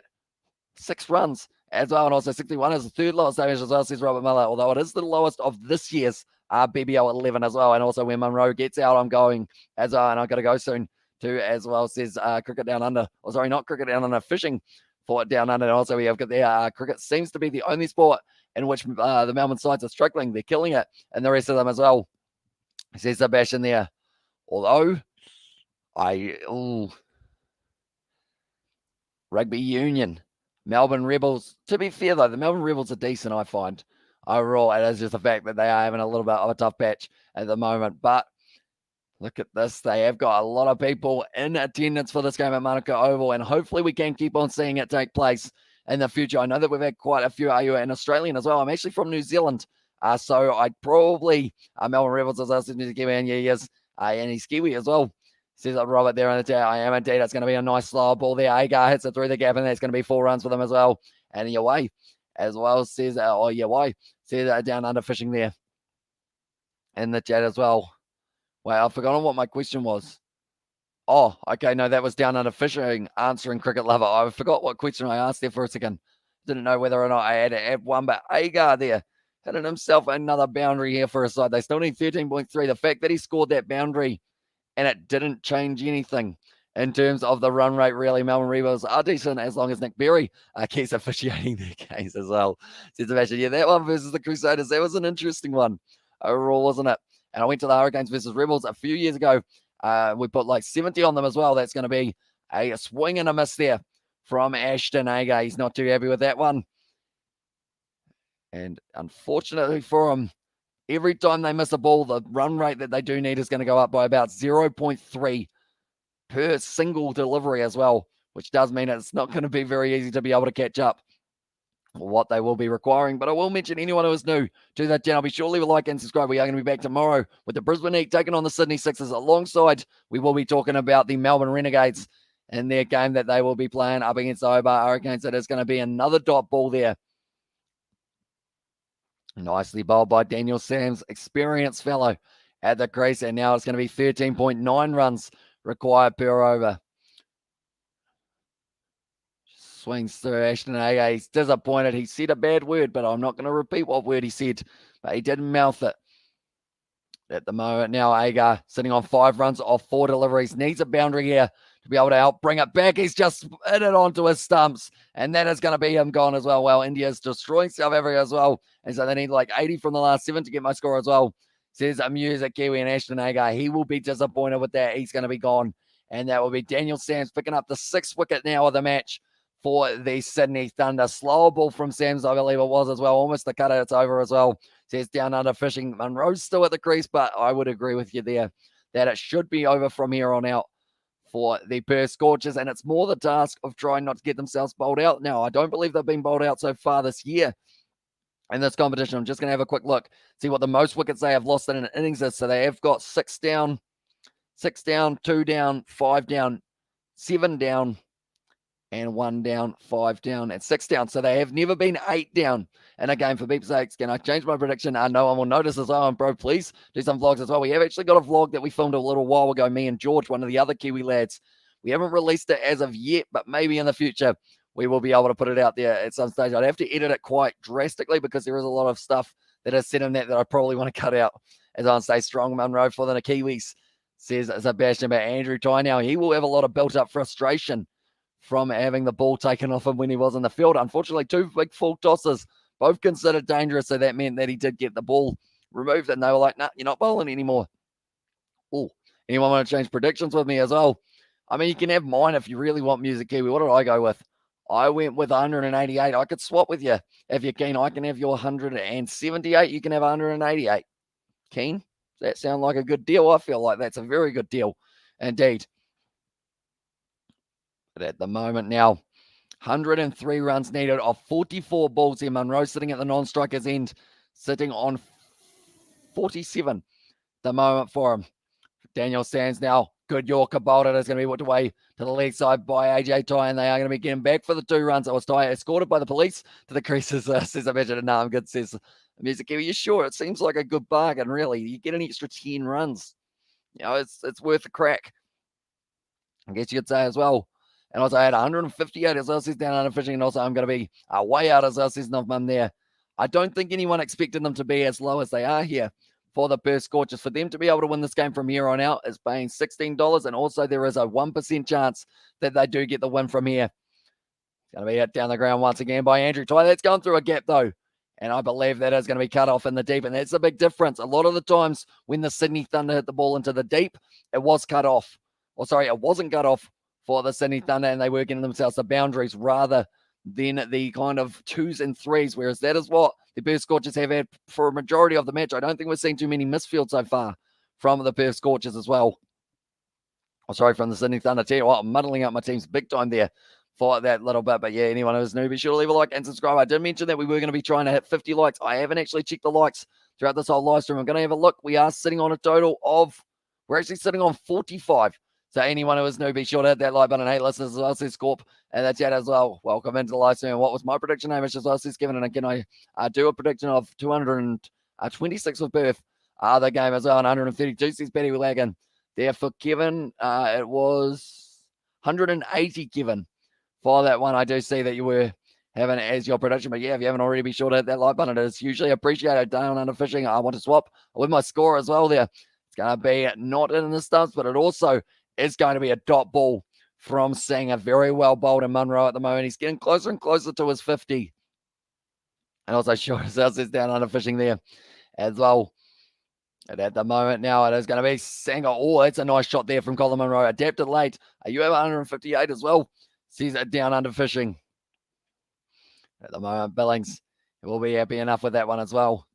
Speaker 1: 6 runs as well, and also 61 is the third lowest damage as well, says Robert Miller, although it is the lowest of this year's BBL 11 as well. And also when Munro gets out, I'm going as well, and I've got to go soon too as well, says Cricket Down Under, or sorry, not Cricket Down Under, fishing for Down Under. And also we have got there, cricket seems to be the only sport in which the Melbourne sides are struggling. They're killing it, and the rest of them as well, says Sebastian there. Although rugby union, Melbourne Rebels, to be fair though, the Melbourne Rebels are decent, I find. Overall, it is just the fact that they are having a little bit of a tough patch at the moment. But look at this. They have got a lot of people in attendance for this game at Manuka Oval, and hopefully we can keep on seeing it take place in the future. I know that we've had quite a few AU and Australian as well. I'm actually from New Zealand, so I'd probably, Melbourne Rebels as well, New Kiwi, and yeah, he is, and he's Kiwi as well. Says Robert there in the chat. I am indeed. It's going to be a nice slow ball there. Agar hits it through the gap, and that's going to be 4 runs for them as well. And Yaway as well says, Yaway says down under fishing there in the chat as well. Wait, I've forgotten what my question was. Oh, okay. No, that was down under fishing, answering Cricket Lover. I forgot what question I asked there for a second. Didn't know whether or not I had to add one, but Agar there hitting himself another boundary here for his side. They still need 13.3. The fact that he scored that boundary and it didn't change anything in terms of the run rate, really. Melbourne Rebels are decent as long as Nick Berry keeps officiating their case as well. Says Sebastian, yeah, that one versus the Crusaders, that was an interesting one overall, wasn't it? And I went to the Hurricanes versus Rebels a few years ago. We put like 70 on them as well. That's going to be a swing and a miss there from Ashton Agar. He's not too happy with that one. And unfortunately for him, every time they miss a ball, the run rate that they do need is going to go up by about 0.3 per single delivery as well, which does mean it's not going to be very easy to be able to catch up what they will be requiring. But I will mention anyone who is new to that channel, be sure to leave a like and subscribe. We are going to be back tomorrow with the Brisbane Heat taking on the Sydney Sixers. Alongside, we will be talking about the Melbourne Renegades and their game that they will be playing up against the Hobart Hurricanes. It is going to be another dot ball there. Nicely bowled by Daniel Sams, experienced fellow at the crease. And now it's going to be 13.9 runs required per over. Swings through Ashton Agar. He's disappointed. He said a bad word, but I'm not going to repeat what word he said. But he didn't mouth it. At the moment now, Agar sitting on 5 runs off 4 deliveries. Needs a boundary here to be able to help bring it back. He's just hit it onto his stumps, and that is going to be him gone as well. Well, India's destroying South Africa as well, and so they need like 80 from the last 7 to get my score as well. Says Music Kiwi and Ashton Agar. He will be disappointed with that. He's going to be gone, and that will be Daniel Sams picking up the 6th wicket now of the match for the Sydney Thunder. Slower ball from Sams, I believe it was as well. Almost the cutter. It's over as well. Says down under fishing. Munro's still at the crease, but I would agree with you there that it should be over from here on out for the Perth Scorchers, and it's more the task of trying not to get themselves bowled out. Now, I don't believe they've been bowled out so far this year in this competition. I'm just going to have a quick look, see what the most wickets they have lost in an innings is. So they have got 6 down, 2 down, 5 down, 7 down, and 1 down, 5 down, and 6 down. So they have never been 8 down in a game, for beep's sakes. Can I change my prediction? No one will notice as well. And bro, please do some vlogs as well. We have actually got a vlog that we filmed a little while ago, me and George, one of the other Kiwi lads. We haven't released it as of yet, but maybe in the future we will be able to put it out there at some stage. I'd have to edit it quite drastically because there is a lot of stuff that is said in that I probably want to cut out, as I say, strong Munro for the Kiwis, says Sebastian. But Andrew Ty now, he will have a lot of built-up frustration from having the ball taken off him when he was in the field. Unfortunately, 2 big full tosses, both considered dangerous, so that meant that he did get the ball removed, and they were like, nah, you're not bowling anymore. Oh, anyone want to change predictions with me as well? I mean, you can have mine if you really want Music Kiwi. What did I go with? I went with 188. I could swap with you if you're keen. I can have your 178. You can have 188. Keen? Does that sound like a good deal? I feel like that's a very good deal indeed. But at the moment now, 103 runs needed off 44 balls here. Munro sitting at the non-striker's end, sitting on 47 the moment for him. Daniel Sands now, good Yorker bowled it. It's going to be whipped away to the leg side by AJ Ty, and they are going to be getting back for the 2 runs. It was Ty escorted by the police to the creases. Says I mentioned, no, I'm good, says Music Kiwi. You sure? It seems like a good bargain, really. You get an extra 10 runs. You know, it's worth a crack, I guess you could say as well. And also I had 158 as well, says down under fishing, and also I'm going to be way out as well, says Novmum there. I don't think anyone expected them to be as low as they are here for the Perth Scorchers. For them to be able to win this game from here on out is paying $16, and also there is a 1% chance that they do get the win from here. It's going to be hit down the ground once again by Andrew Ty. That's going through a gap though, and I believe that is going to be cut off in the deep, and that's the big difference. A lot of the times when the Sydney Thunder hit the ball into the deep, it was cut off. Or sorry, it wasn't cut off for the Sydney Thunder, and they were getting themselves the boundaries rather than the kind of 2s and 3s, whereas that is what the Perth Scorchers have had for a majority of the match. I don't think we're seeing too many misfields so far from the Perth Scorchers as well. Oh, sorry, from the Sydney Thunder team. Well, I'm muddling up my teams big time there for that little bit. But yeah, anyone who's new, be sure to leave a like and subscribe. I did mention that we were going to be trying to hit 50 likes. I haven't actually checked the likes throughout this whole live stream. I'm going to have a look. We are sitting on a total of, we're actually sitting on 45. So anyone who is new, be sure to hit that like button. Hey, listeners as well, says Scorp, and the chat as well. Welcome into the live stream. What was my prediction, Hamish, as well, says Kevin, and again, I do a prediction of 226 with Perth. The game as well, and 132, says Betty Willagan. There for Kevin, it was 180, Kevin, for that one. I do see that you were having it as your prediction, but yeah, if you haven't already, be sure to hit that like button. It is hugely appreciated. Down under fishing, I want to swap with my score as well there. It's going to be not in the stumps, but it also is going to be a dot ball from Singer. Very well bowled in Munro at the moment. He's getting closer and closer to his 50. And also short as else is down under fishing there as well. And at the moment now, it is going to be Singer. Oh, it's a nice shot there from Colin Munro. Adapted late. You have 158 as well. Sees it down under fishing. At the moment, Billings will be happy enough with that one as well.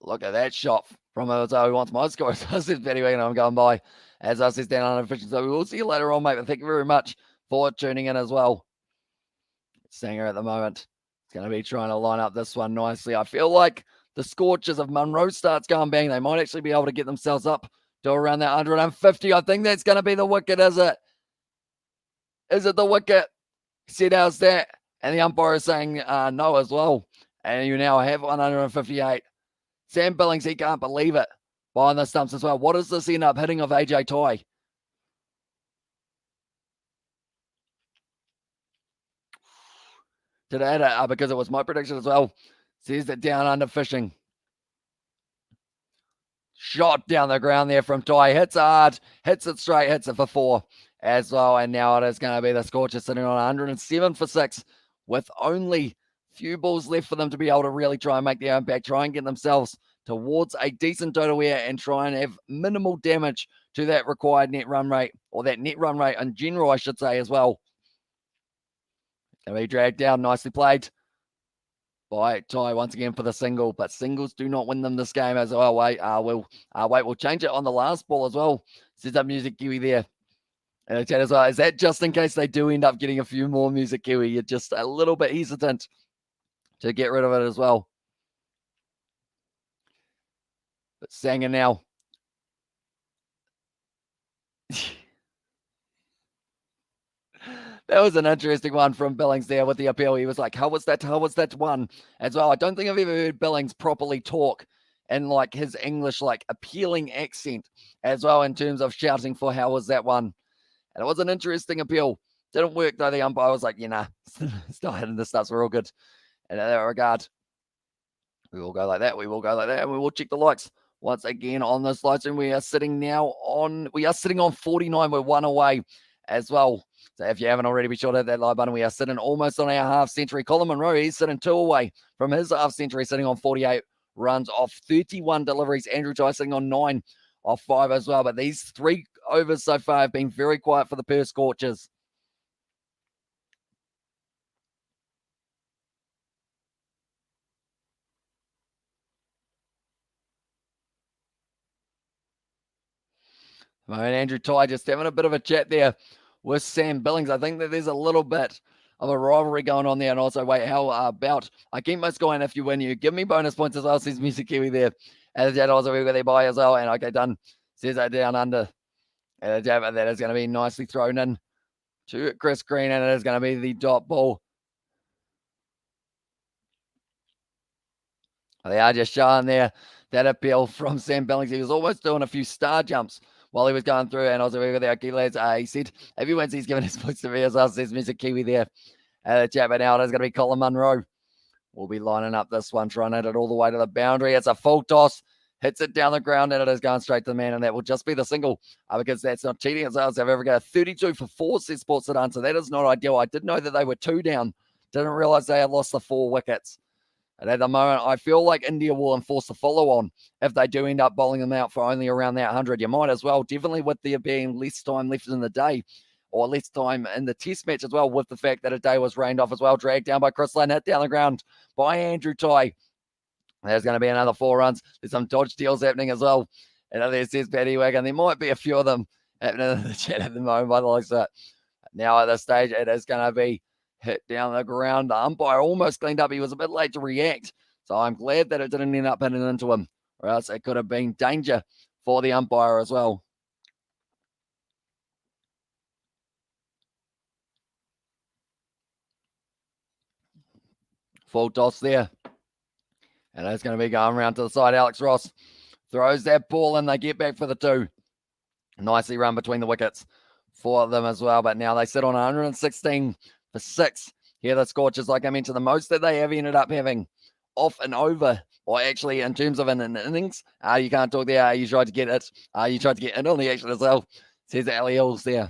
Speaker 1: Look at that shot from Ozo, who wants my score. So I said, Betty Wiggin, I'm going by. As I says down under fishing. So we will see you later on, mate. But thank you very much for tuning in as well. Singer at the moment is going to be trying to line up this one nicely. I feel like the Scorchers of Munro starts going bang. They might actually be able to get themselves up to around that 150. I think that's going to be the wicket, is it? Is it the wicket? Said, how's that? And the umpire is saying no as well. And you now have 158. Sam Billings, he can't believe it. Behind the stumps as well. What does this end up hitting of AJ Ty? Did I add it? Because it was my prediction as well. Says that down under fishing. Shot down the ground there from Ty. Hits hard, hits it straight, hits it for 4 as well. And now it is going to be the Scorchers sitting on 107 for 6 with only few balls left for them to be able to really try and make their impact, try and get themselves towards a decent total here and try and have minimal damage to that required net run rate, or that net run rate in general, I should say, as well. Going to be dragged down, nicely played by Ty once again for the single, but singles do not win them this game as well. We'll change it on the last ball as well. Says up Music Kiwi there. And the chat as well. Is that just in case they do end up getting a few more Music Kiwi? You're just a little bit hesitant to get rid of it as well. But Sanger now. That was an interesting one from Billings there with the appeal. He was like, how was that one? As well, I don't think I've ever heard Billings properly talk in like his English, like appealing accent as well in terms of shouting for how was that one. And it was an interesting appeal. Didn't work though. The umpire was like, stop hitting this stuff. We're all good. And in that regard, we will go like that. We will go like that. And we will check the likes once again on this live stream. We are sitting on 49. We're 1 away as well. So if you haven't already, be sure to hit that like button. We are sitting almost on our half century. Colin Monroe, he's sitting 2 away from his half century, sitting on 48 runs off 31 deliveries. Andrew Ty sitting on 9 off 5 as well. But these 3 overs so far have been very quiet for the Perth Scorchers. And Andrew Ty just having a bit of a chat there with Sam Billings. I think that there's a little bit of a rivalry going on there. And also, how about I keep my score, and if you win, you give me bonus points as well, says Music Kiwi there. And that also we've got their buy as well. And okay, done. Says that down under. And that is going to be nicely thrown in to Chris Green, and it is going to be the dot ball. They are just showing there that appeal from Sam Billings. He was almost doing a few star jumps while he was going through. And also, we got the okay, lads. He said, if he wins, he's giving his points to me as well. Says Mr. Kiwi there. The chat, but now it is going to be Colin Munro. We'll be lining up this one, trying to hit it all the way to the boundary. It's a full toss. Hits it down the ground, and it is going straight to the man, and that will just be the single because that's not cheating as well. So I've ever got a 32 for 4, says Sports Sedan. So that is not ideal. I did know that they were 2 down. Didn't realize they had lost the 4 wickets. And at the moment, I feel like India will enforce the follow-on if they do end up bowling them out for only around that 100. You might as well, definitely with there being less time left in the day, or less time in the test match as well, with the fact that a day was rained off as well. Dragged down by Chris Lynn, hit down the ground by Andrew Ty. There's going to be another 4 runs. There's some dodge deals happening as well. And there says Paddy Wagon. There might be a few of them happening in the chat at the moment by the looks of it. Now at this stage, it is going to be hit down the ground. The umpire almost cleaned up. He was a bit late to react. So I'm glad that it didn't end up hitting into him, or else it could have been danger for the umpire as well. Full toss there. And it's going to be going around to the side. Alex Ross throws that ball and they get back for the 2. Nicely run between the wickets for them as well. But now they sit on 116 for 6. Here the Scorchers, like I mentioned, the most that they have ended up having off and over, or actually in terms of an innings. You can't talk there. You tried to get it. You tried to get in on the action as well, says Ali Hills there.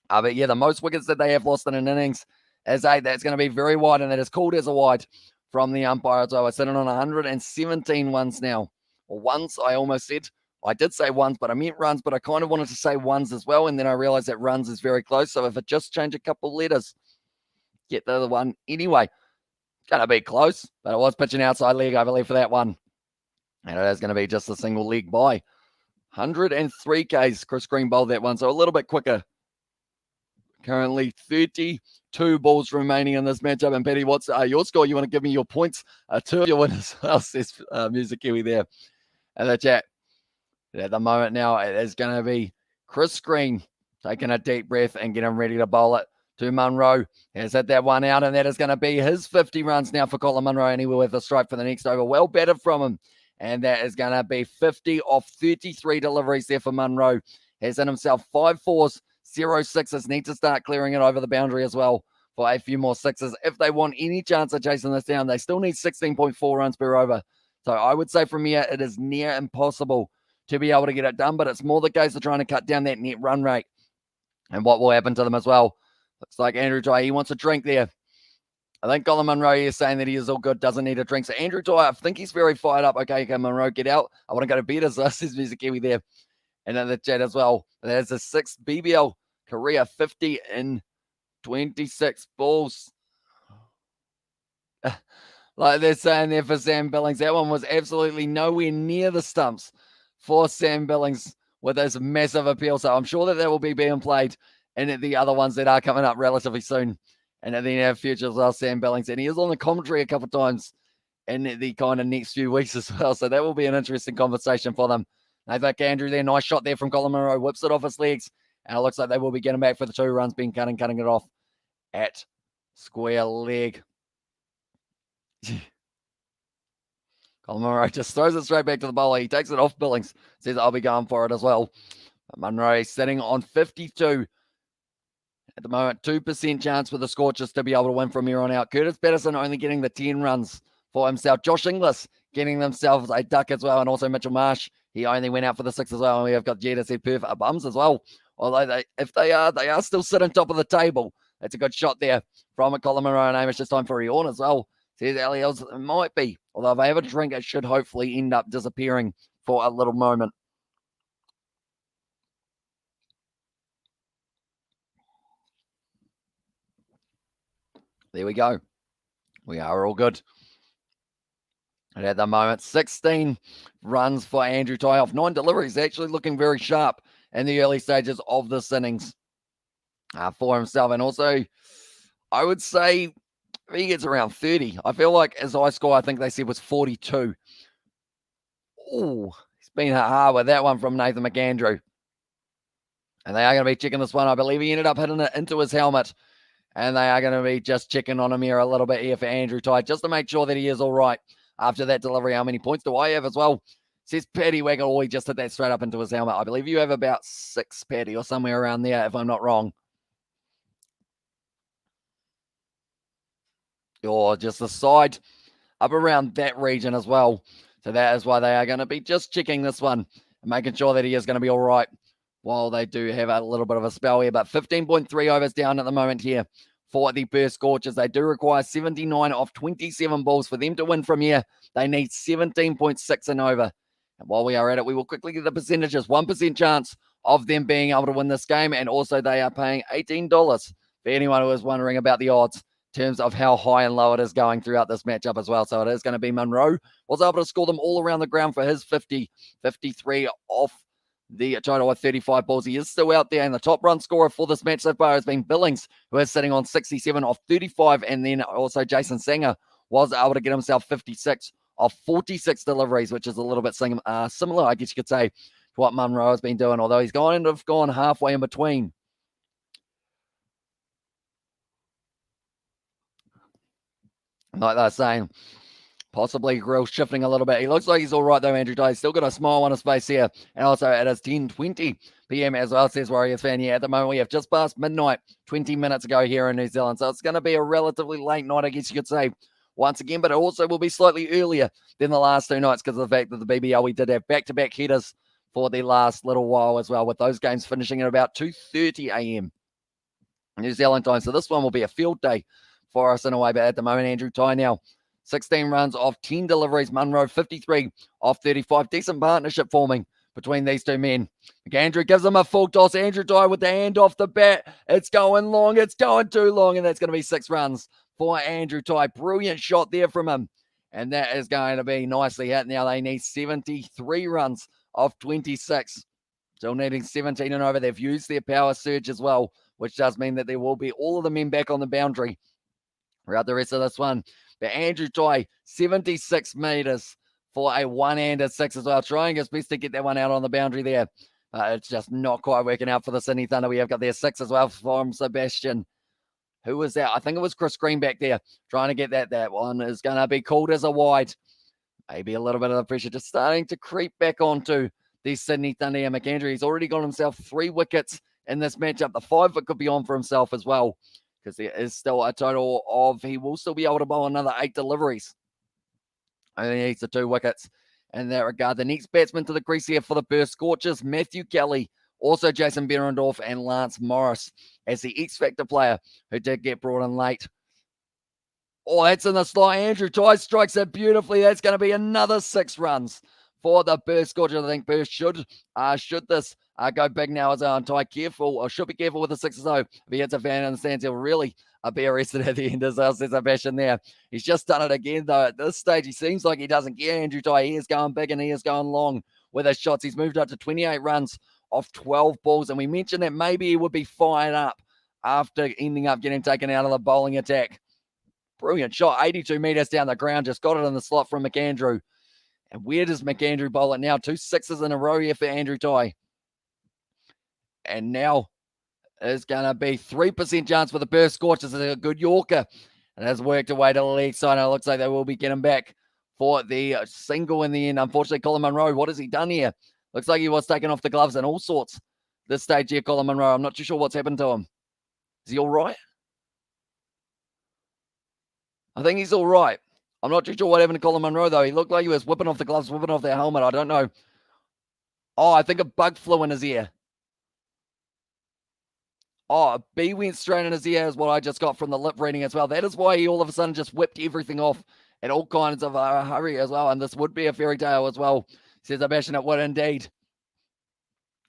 Speaker 1: But yeah, the most wickets that they have lost in an innings is 8. That's going to be very wide, and that is called as a wide from the umpire. So we're sitting on 117 ones now. Or ones, I almost said. I did say ones, but I meant runs, but I kind of wanted to say ones as well. And then I realized that runs is very close. So if it just change a couple letters, get the other one anyway. Going to be close, but it was pitching outside leg, I believe, for that one. And it is going to be just a single leg by 103 Ks. Chris Green bowled that one, so a little bit quicker. Currently 32 balls remaining in this matchup. And Paddy, what's your score? You want to give me your points to your win as well, says Music Kiwi there in the chat. At the moment now, it is going to be Chris Green taking a deep breath and getting ready to bowl it to Munro. Has hit that one out, and that is going to be his 50 runs now for Colin Munro, and he will have the strike for the next over. Well batted from him, and that is going to be 50 off 33 deliveries there for Munro. Has in himself 5 4s, 0 6s. Need to start clearing it over the boundary as well for a few more 6s. If they want any chance of chasing this down, they still need 16.4 runs per over. So I would say from here, it is near impossible to be able to get it done, but it's more the case of trying to cut down that net run rate and what will happen to them as well. Looks like Andrew Ty, he wants a drink there. I think Colin Munro is saying that he is all good, doesn't need a drink. So Andrew Ty, I think he's very fired up. Okay, Munro, get out. I want to go to bed, as says Music Kiwi there. And in the chat as well, there's a 6th BBL career 50 in 26 balls. Like they're saying there for Sam Billings. That one was absolutely nowhere near the stumps for Sam Billings with his massive appeal. So I'm sure that will be being played in the other ones that are coming up relatively soon. And in the near future as well, Sam Billings. And he is on the commentary a couple of times in the kind of next few weeks as well. So that will be an interesting conversation for them. I think Andrew there, nice shot there from Colin Munro, whips it off his legs. And it looks like they will be getting back for the 2 runs, being cutting it off at square leg. Colin Munro just throws it straight back to the bowler. He takes it off Billings. Says, I'll be going for it as well. But Munro sitting on 52. At the moment, 2% chance for the Scorchers to be able to win from here on out. Curtis Patterson only getting the 10 runs for himself. Josh Inglis getting themselves a duck as well. And also Mitchell Marsh. He only went out for the 6 as well. And we have got Jed said Perth bums as well. Although they are still sitting top of the table. That's a good shot there from Colin Munro and Amish. Just time for Riorn as well. Says Eliels, it might be. Although if I have a drink, it should hopefully end up disappearing for a little moment. There we go. We are all good. And at the moment, 16 runs for Andrew Ty off 9 deliveries. Actually looking very sharp in the early stages of this innings for himself. And also, I would say he gets around 30. I feel like his high score, I think they said, was 42. Oh, he's been hit hard with that one from Nathan McAndrew. And they are going to be checking this one. I believe he ended up hitting it into his helmet. And they are going to be just checking on him here a little bit here for Andrew Ty, just to make sure that he is all right after that delivery. How many points do I have as well? Says Paddy Waggle. Oh, he just hit that straight up into his helmet. I believe you have about 6, Paddy, or somewhere around there, if I'm not wrong. Or just the side up around that region as well. So that is why they are going to be just checking this one and making sure that he is going to be all right while they do have a little bit of a spell here. But 15.3 overs down at the moment here for the Perth Scorchers. They do require 79 off 27 balls for them to win from here. They need 17.6 and over. And while we are at it, we will quickly get the percentages. 1% chance of them being able to win this game. And also they are paying $18 for anyone who is wondering about the odds in terms of how high and low it is going throughout this matchup as well. So it is going to be Munro. Was able to score them all around the ground for his 50, 53 off the total of 35 balls. He is still out there, and the top run scorer for this match so far has been Billings, who is sitting on 67 off 35, and then also Jason Sanger was able to get himself 56 off 46 deliveries, which is a little bit similar, I guess you could say, to what Munro has been doing, although he's gone halfway in between. Like they're saying, possibly grill shifting a little bit. He looks like he's all right, though, Andrew Ty. He's still got a smile on his face here. And also, it is 10:20 p.m. as well, says Warriors fan. Yeah, at the moment, we have just past midnight, 20 minutes ago here in New Zealand. So it's going to be a relatively late night, I guess you could say, once again. But it also will be slightly earlier than the last 2 nights because of the fact that the BBL, we did have back-to-back headers for the last little while as well, with those games finishing at about 2:30 a.m. New Zealand time. So this one will be a field day for us in a way. But at the moment, Andrew Ty now 16 runs off 10 deliveries. Munro 53 off 35. Decent partnership forming between these two men. McAndrew gives him a full toss. Andrew Ty with the hand off the bat. It's going long. It's going too long. And that's going to be 6 runs for Andrew Ty. Brilliant shot there from him. And that is going to be nicely hit. Now they need 73 runs off 26. Still needing 17 and over. They've used their power surge as well, which does mean that there will be all of the men back on the boundary throughout the rest of this one. But Andrew Ty, 76 metres for a one-handed 6 as well. Trying his best to get that one out on the boundary there. It's just not quite working out for the Sydney Thunder. We have got their 6 as well from Sebastian. Who was that? I think it was Chris Green back there trying to get that. That one is going to be called as a wide. Maybe a little bit of the pressure just starting to creep back onto the Sydney Thunder. And McAndrew, he's already got himself 3 wickets in this matchup. The 5 that could be on for himself as well, because there is still a total of, he will still be able to bowl another 8 deliveries. Only needs the 2 wickets. in that regard. The next batsman to the crease here for the Perth Scorchers, Matthew Kelly, also Jason Behrendorff and Lance Morris as the X-Factor player who did get brought in late. Oh, that's in the slot. Andrew Tye strikes it beautifully. That's going to be another 6 runs for the Perth Scorchers. I think Perth should this go big now as Tye careful, or should be careful with the 6s though. If he hits a fan in the stands, he'll really be arrested at the end as well. There's a bash in there. He's just done it again though. At this stage, he seems like he doesn't care. Andrew Tye, he is going big and he is going long with his shots. He's moved up to 28 runs off 12 balls, and we mentioned that maybe he would be fired up after ending up getting taken out of the bowling attack. Brilliant shot, 82 metres down the ground, just got it in the slot from McAndrew. And where does McAndrew bowl it now? 2 6s in a row here for Andrew Tye. And now it's going to be 3% chance for the Perth Scorchers. It's a good Yorker. And has worked away to the leg side. It looks like they will be getting back for the single in the end. Unfortunately, Colin Munro, what has he done here? Looks like he was taking off the gloves and all sorts. This stage here, Colin Munro, I'm not too sure what's happened to him. Is he all right? I think he's all right. I'm not too sure what happened to Colin Munro, though. He looked like he was whipping off the gloves, whipping off that helmet. I don't know. Oh, I think a bug flew in his ear. Oh, a bee went straight in his ear is what I just got from the lip reading as well. That is why he all of a sudden just whipped everything off in all kinds of hurry as well. And this would be a fairy tale as well, says Abashin. It would indeed.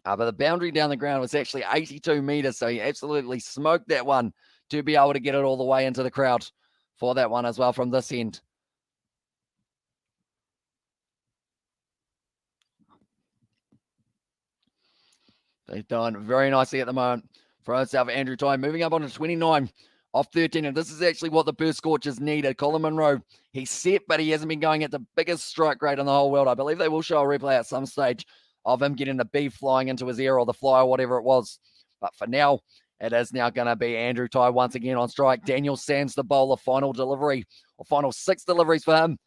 Speaker 1: But the boundary down the ground was actually 82 metres, so he absolutely smoked that one to be able to get it all the way into the crowd for that one as well from this end. They've done very nicely at the moment for himself, Andrew Tye, moving up on to 29 off 13. And this is actually what the Perth Scorchers needed. Colin Munro, he's set, but he hasn't been going at the biggest strike rate in the whole world. I believe they will show a replay at some stage of him getting a bee flying into his ear or the fly or whatever it was. But for now, it is now going to be Andrew Tye once again on strike. Daniel Sands, the bowler, final delivery, or final 6 deliveries for him.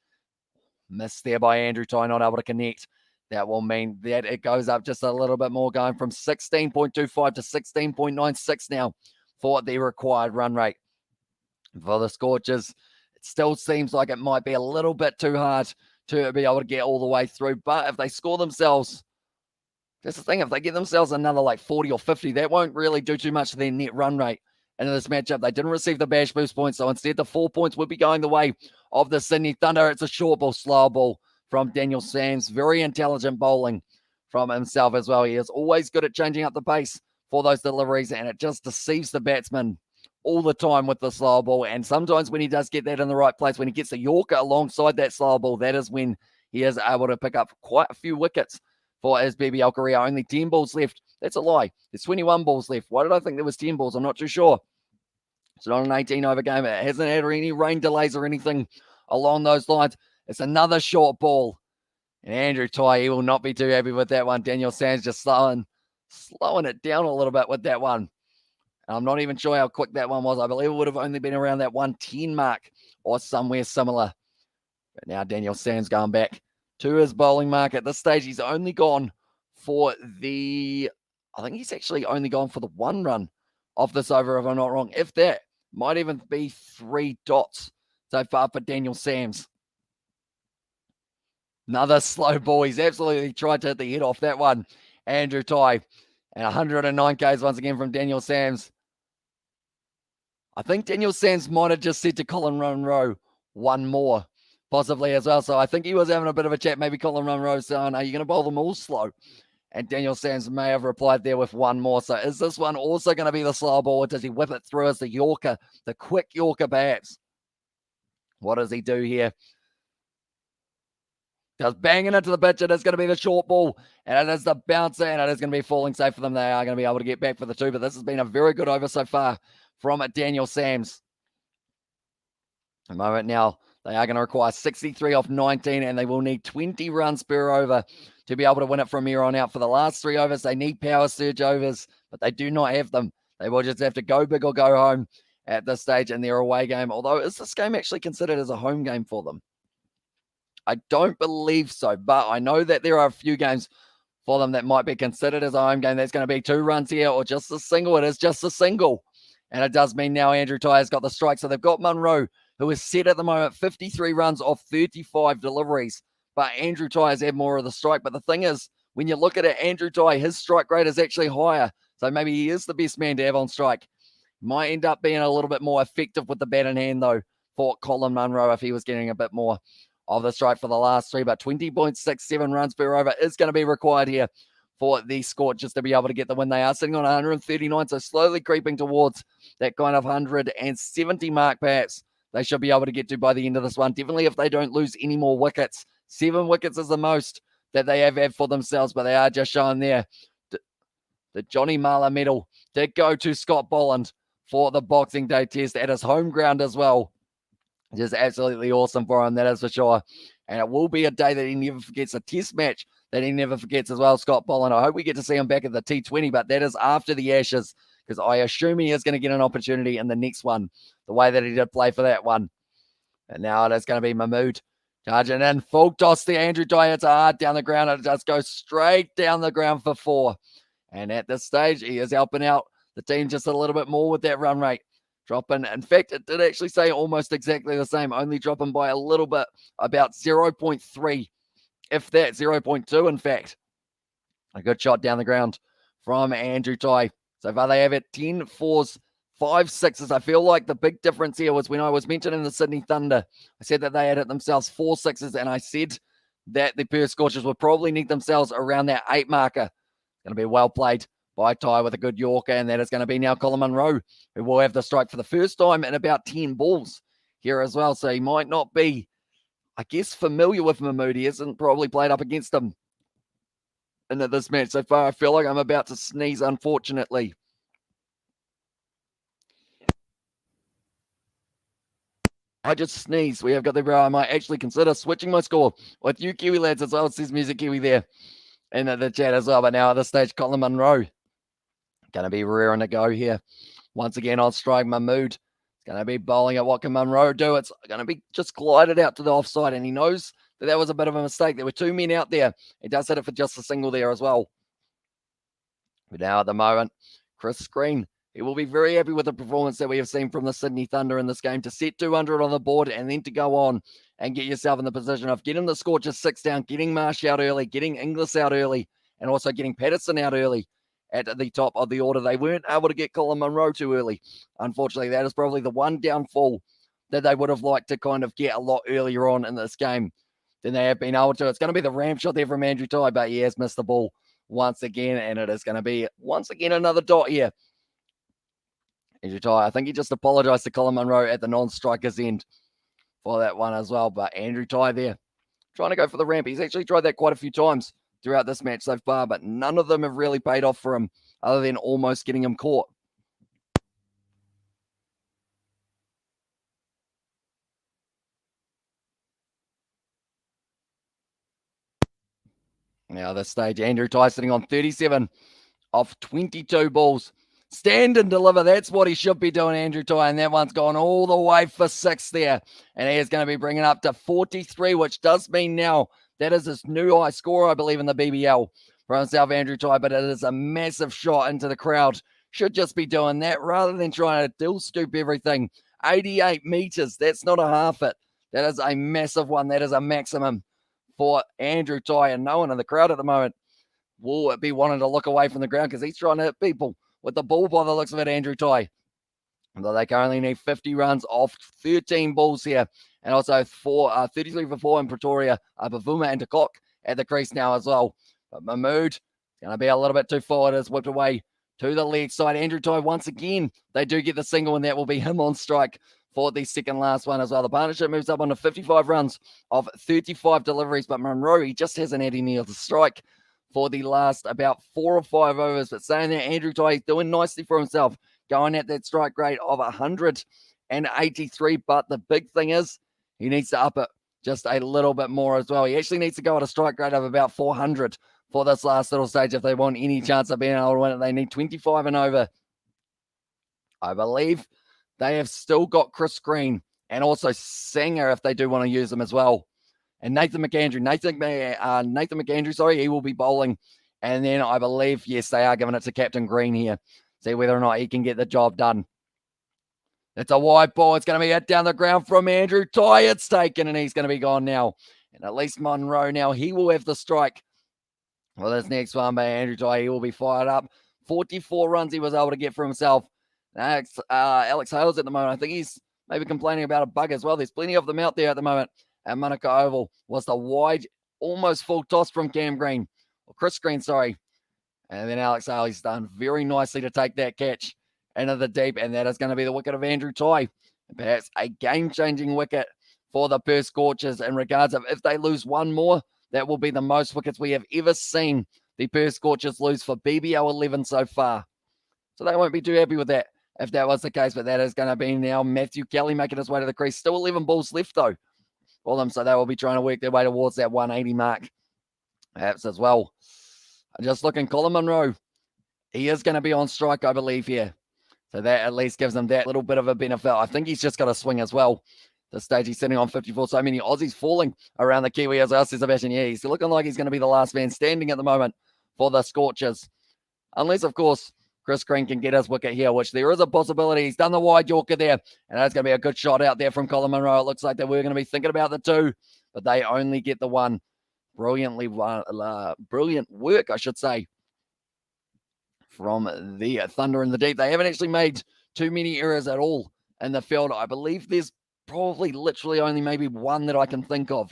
Speaker 1: Missed there by Andrew Tye, not able to connect. That will mean that it goes up just a little bit more, going from 16.25 to 16.96 now for the required run rate. For the Scorchers, it still seems like it might be a little bit too hard to be able to get all the way through. But if they score themselves, that's the thing, if they get themselves another like 40 or 50, that won't really do too much to their net run rate in this matchup. They didn't receive the bash boost points, so instead the 4 points would be going the way of the Sydney Thunder. It's a short ball, slow ball from Daniel Sands. Very intelligent bowling from himself as well. He is always good at changing up the pace for those deliveries, and it just deceives the batsman all the time with the slow ball. And sometimes when he does get that in the right place, when he gets a Yorker alongside that slow ball, that is when he is able to pick up quite a few wickets for his BBL career. Only 10 balls left. That's a lie. There's 21 balls left. Why did I think there was 10 balls? I'm not too sure. It's not an 18-over game. It hasn't had any rain delays or anything along those lines. It's another short ball. And Andrew Tye, he will not be too happy with that one. Daniel Sands just slowing it down a little bit with that one. And I'm not even sure how quick that one was. I believe it would have only been around that 110 mark or somewhere similar. But now Daniel Sands going back to his bowling mark. At this stage, he's only gone for I think he's actually only gone for the 1 run off this over, if I'm not wrong. If that, might even be 3 dots so far for Daniel Sands. Another slow ball. He's absolutely tried to hit the head off that one. Andrew Tye. And 109 Ks once again from Daniel Sands. I think Daniel Sands might have just said to Colin Munro 1 more, possibly as well. So I think he was having a bit of a chat. Maybe Colin Munro saying, are you going to bowl them all slow? And Daniel Sands may have replied there with 1 more. So is this one also going to be the slow ball, or does he whip it through as the Yorker, the quick Yorker perhaps? What does he do here? Just banging into the pitch. It is going to be the short ball, and it is the bouncer, and it is going to be falling safe for them. They are going to be able to get back for the 2, but this has been a very good over so far from Daniel Sands. At the moment now, they are going to require 63 off 19, and they will need 20 runs per over to be able to win it from here on out. For the last 3 overs, they need power surge overs, but they do not have them. They will just have to go big or go home at this stage in their away game. Although, is this game actually considered as a home game for them? I don't believe so, but I know that there are a few games for them that might be considered as a home game. That's going to be 2 runs here or just a single. It is just a single. And it does mean now Andrew Tye has got the strike. So they've got Munro, who is set at the moment, 53 runs off 35 deliveries but Andrew Tye has had more of the strike. But the thing is, when you look at it, Andrew Tye, his strike rate is actually higher. So maybe he is the best man to have on strike. Might end up being a little bit more effective with the bat in hand, though, for Colin Munro if he was getting a bit more of the strike for the last three. But 20.67 runs per over is going to be required here for the Scorchers to be able to get the win. They are sitting on 139, so slowly creeping towards that kind of 170 mark, perhaps. They should be able to get to by the end of this one. Definitely if they don't lose any more wickets. 7 wickets is the most that they have had for themselves, but they are just showing there. The Johnny Marler medal did go to Scott Bolland for the Boxing Day test at his home ground as well. Just absolutely awesome for him, that is for sure. And it will be a day that he never forgets, a test match that he never forgets as well, Scott Bolland. I hope we get to see him back at the T20, but that is after the Ashes, because I assume he is going to get an opportunity in the next one, the way that he did play for that one. And now it is going to be Mahmood charging in. Full toss to Andrew Tye. It's hard down the ground. It just goes straight down the ground for 4. And at this stage, he is helping out the team just a little bit more with that run rate. Dropping. In fact, it did actually say almost exactly the same, only dropping by a little bit, about 0.3, if that, 0.2, in fact. A good shot down the ground from Andrew Tye. So far, they have it 10 4s, 5 6s. I feel like the big difference here was when I was mentioning the Sydney Thunder. I said that they had it themselves 4 6s, and I said that the Perth Scorchers would probably need themselves around that 8 marker. Going to be well played by Tye with a good Yorker, and that is going to be now Colin Munro, who will have the strike for the first time in about 10 balls here as well. So he might not be, I guess, familiar with Mahmood. He hasn't probably played up against him in this match so far. I feel like I'm about to sneeze, unfortunately. I just sneezed. We have got the bro. I might actually consider switching my score with you Kiwi lads as well. It says Music Kiwi there in the chat as well. But now at this stage, Colin Munro going to be rearing to go here. Once again on strike, Mahmood. It's going to be bowling at what can Munro do. It's going to be just glided out to the offside, and he knows that that was a bit of a mistake. There were 2 men out there. He does hit it for just a single there as well. But now at the moment, Chris Green, he will be very happy with the performance that we have seen from the Sydney Thunder in this game, to set 200 on the board and then to go on and get yourself in the position of getting the Scorchers 6 down, getting Marsh out early, getting Inglis out early, and also getting Patterson out early at the top of the order. They weren't able to get Colin Munro too early. Unfortunately, that is probably the one downfall that they would have liked to kind of get a lot earlier on in this game than they have been able to. It's going to be the ram shot there from Andrew Tye, but he has missed the ball once again, and it is going to be once again another dot here. Andrew Tye, I think he just apologised to Colin Munro at the non-striker's end for that one as well. But Andrew Tye there trying to go for the ramp. He's actually tried that quite a few times throughout this match so far, but none of them have really paid off for him other than almost getting him caught. Now this stage, Andrew Tye sitting on 37 off 22 balls. Stand and deliver. That's what he should be doing, Andrew Tye. And that one's gone all the way for 6 there. And he is going to be bringing up to 43, which does mean now that is his new high score, I believe, in the BBL for himself, Andrew Tye. But it is a massive shot into the crowd. Should just be doing that rather than trying to dill scoop everything. 88 meters. That's not a half it. That is a massive one. That is a maximum for Andrew Tye. And no one in the crowd at the moment will be wanting to look away from the ground because he's trying to hit people with the ball by the looks of it, Andrew Tye. Although they currently need 50 runs off 13 balls here. And also 33 for 4 in Pretoria. Bavuma and Tekok at the crease now as well. But Mahmood going to be a little bit too forward. It's whipped away to the leg side. Andrew Tye once again. They do get the single, and that will be him on strike for the second last one as well. The partnership moves up on to 55 runs of 35 deliveries. But Munro, he just hasn't had any of the strike for the last about 4 or 5 overs. But saying that, Andrew Tye is doing nicely for himself, going at that strike rate of 183. But the big thing is he needs to up it just a little bit more as well. He actually needs to go at a strike rate of about 400 for this last little stage if they want any chance of being able to win it. They need 25 and over. I believe they have still got Chris Green and also Sanger if they do want to use them as well. And Nathan McAndrew, sorry, he will be bowling. And then I believe, yes, they are giving it to Captain Green here. See whether or not he can get the job done. It's a wide ball. It's going to be hit down the ground from Andrew Tye. It's taken, and he's going to be gone now. And at least Monroe now, he will have the strike. Well, this next one by Andrew Ty, he will be fired up. 44 runs he was able to get for himself. Alex Hales at the moment, I think he's maybe complaining about a bug as well. There's plenty of them out there at the moment. And Manuka Oval was the wide, almost full toss from Cam Green. Or Chris Green, sorry. And then Alex Hales done very nicely to take that catch into the deep. And that is going to be the wicket of Andrew Ty. Perhaps a game-changing wicket for the Perth Scorchers in regards of if they lose one more, that will be the most wickets we have ever seen the Perth Scorchers lose for BBL 11 so far. So they won't be too happy with that if that was the case. But that is going to be now Matthew Kelly making his way to the crease. Still 11 balls left, though, for them. So they will be trying to work their way towards that 180 mark, perhaps as well. Just looking, Colin Munro, he is going to be on strike, I believe, here. So that at least gives him that little bit of a benefit. I think he's just got a swing as well. This stage, he's sitting on 54. So many Aussies falling around the Kiwi as well, says Sebastian. Yeah, he's looking like he's going to be the last man standing at the moment for the Scorchers. Unless, of course, Chris Green can get his wicket here, which there is a possibility. He's done the wide Yorker there, and that's going to be a good shot out there from Colin Munro. It looks like that we're going to be thinking about the two, but they only get the one. Brilliant work, I should say, from the Thunder in the deep. They haven't actually made too many errors at all in the field. I believe there's probably literally only maybe one that I can think of,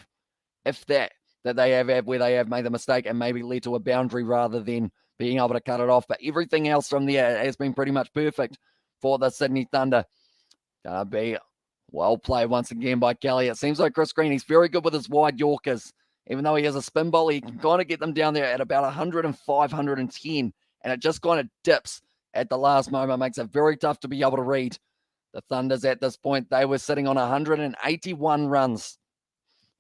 Speaker 1: if that they have had where they have made the mistake and maybe led to a boundary rather than being able to cut it off. But everything else from there has been pretty much perfect for the Sydney Thunder. Gonna be well played once again by Kelly. It seems like Chris Green, he's very good with his wide Yorkers. Even though he has a spin bowler, he can kind of get them down there at about 105, 110, and it just kind of dips at the last moment. Makes it very tough to be able to read. The Thunders at this point, they were sitting on 181 runs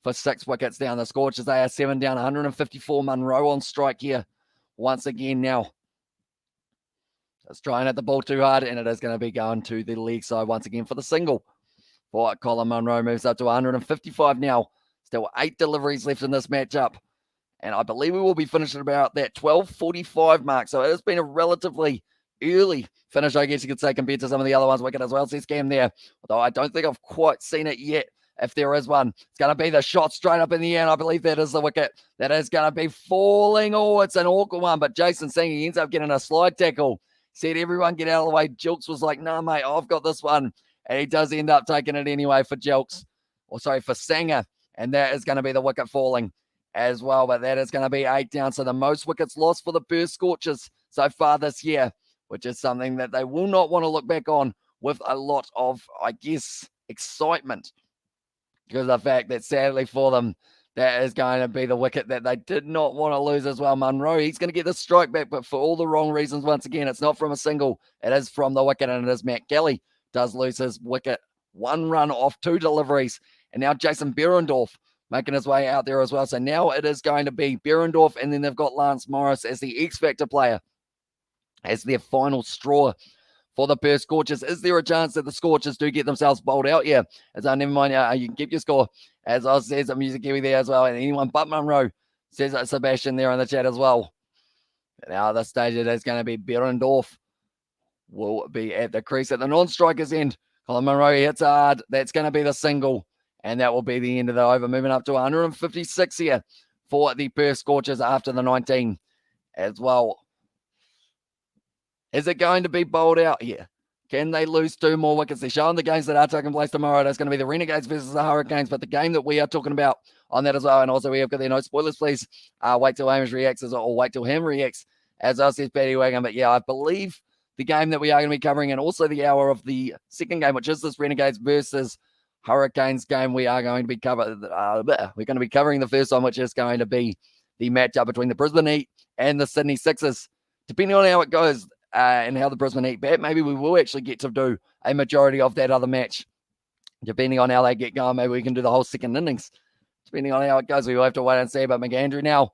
Speaker 1: for 6 wickets down. The Scorchers, they are 7 down, 154. Munro on strike here once again now. Just trying at the ball too hard, and it is going to be going to the leg side once again for the single. For Colin Munro moves up to 155 now. Still 8 deliveries left in this matchup. And I believe we will be finishing about that 12:45 mark. So it has been a relatively early finish, I guess you could say, compared to some of the other ones. Wicket as well, says Cam there. Although I don't think I've quite seen it yet. If there is one, it's going to be the shot straight up in the air. And I believe that is the wicket that is going to be falling. Oh, it's an awkward one. But Jason Singh, he ends up getting a slide tackle. Said, everyone get out of the way. Jilks was like, nah, mate, I've got this one. And he does end up taking it anyway for Jilks. Or sorry, for Sanger. And that is going to be the wicket falling as well. But that is going to be 8 down. So the most wickets lost for the Perth Scorchers so far this year, which is something that they will not want to look back on with a lot of, I guess, excitement. Because of the fact that sadly for them, that is going to be the wicket that they did not want to lose as well. Munro, he's going to get the strike back, but for all the wrong reasons. Once again, it's not from a single. It is from the wicket, and it is Matt Kelly does lose his wicket. 1 run off 2 deliveries. And now Jason Behrendorff making his way out there as well. So now it is going to be Behrendorff, and then they've got Lance Morris as the X-Factor player, as their final straw for the Perth Scorchers. Is there a chance that the Scorchers do get themselves bowled out? Yeah. As I never mind, you can keep your score. As I says, a music Kiwi there as well. And anyone but Munro, says Sebastian there in the chat as well. Now the stage it is going to be Behrendorff will be at the crease at the non-strikers end. Colin Munro hits hard. That's going to be the single. And that will be the end of the over. Moving up to 156 here for the Perth Scorchers after the 19 as well. Is it going to be bowled out here? Can they lose 2 more wickets? They're showing the games that are taking place tomorrow. That's going to be the Renegades versus the Hurricanes. But the game that we are talking about on that as well. And also we have got there, no spoilers, please. Wait till Hamish reacts or wait till him reacts. As I said, Paddy Wagon. But yeah, I believe the game that we are going to be covering, and also the hour of the second game, which is this Renegades versus Hurricanes game, we are going to be covering. We're going to be covering the first one, which is going to be the matchup between the Brisbane Heat and the Sydney Sixers. Depending on how it goes and how the Brisbane Heat bat, maybe we will actually get to do a majority of that other match. Depending on how they get going, maybe we can do the whole second innings. Depending on how it goes, we will have to wait and see. But McAndrew now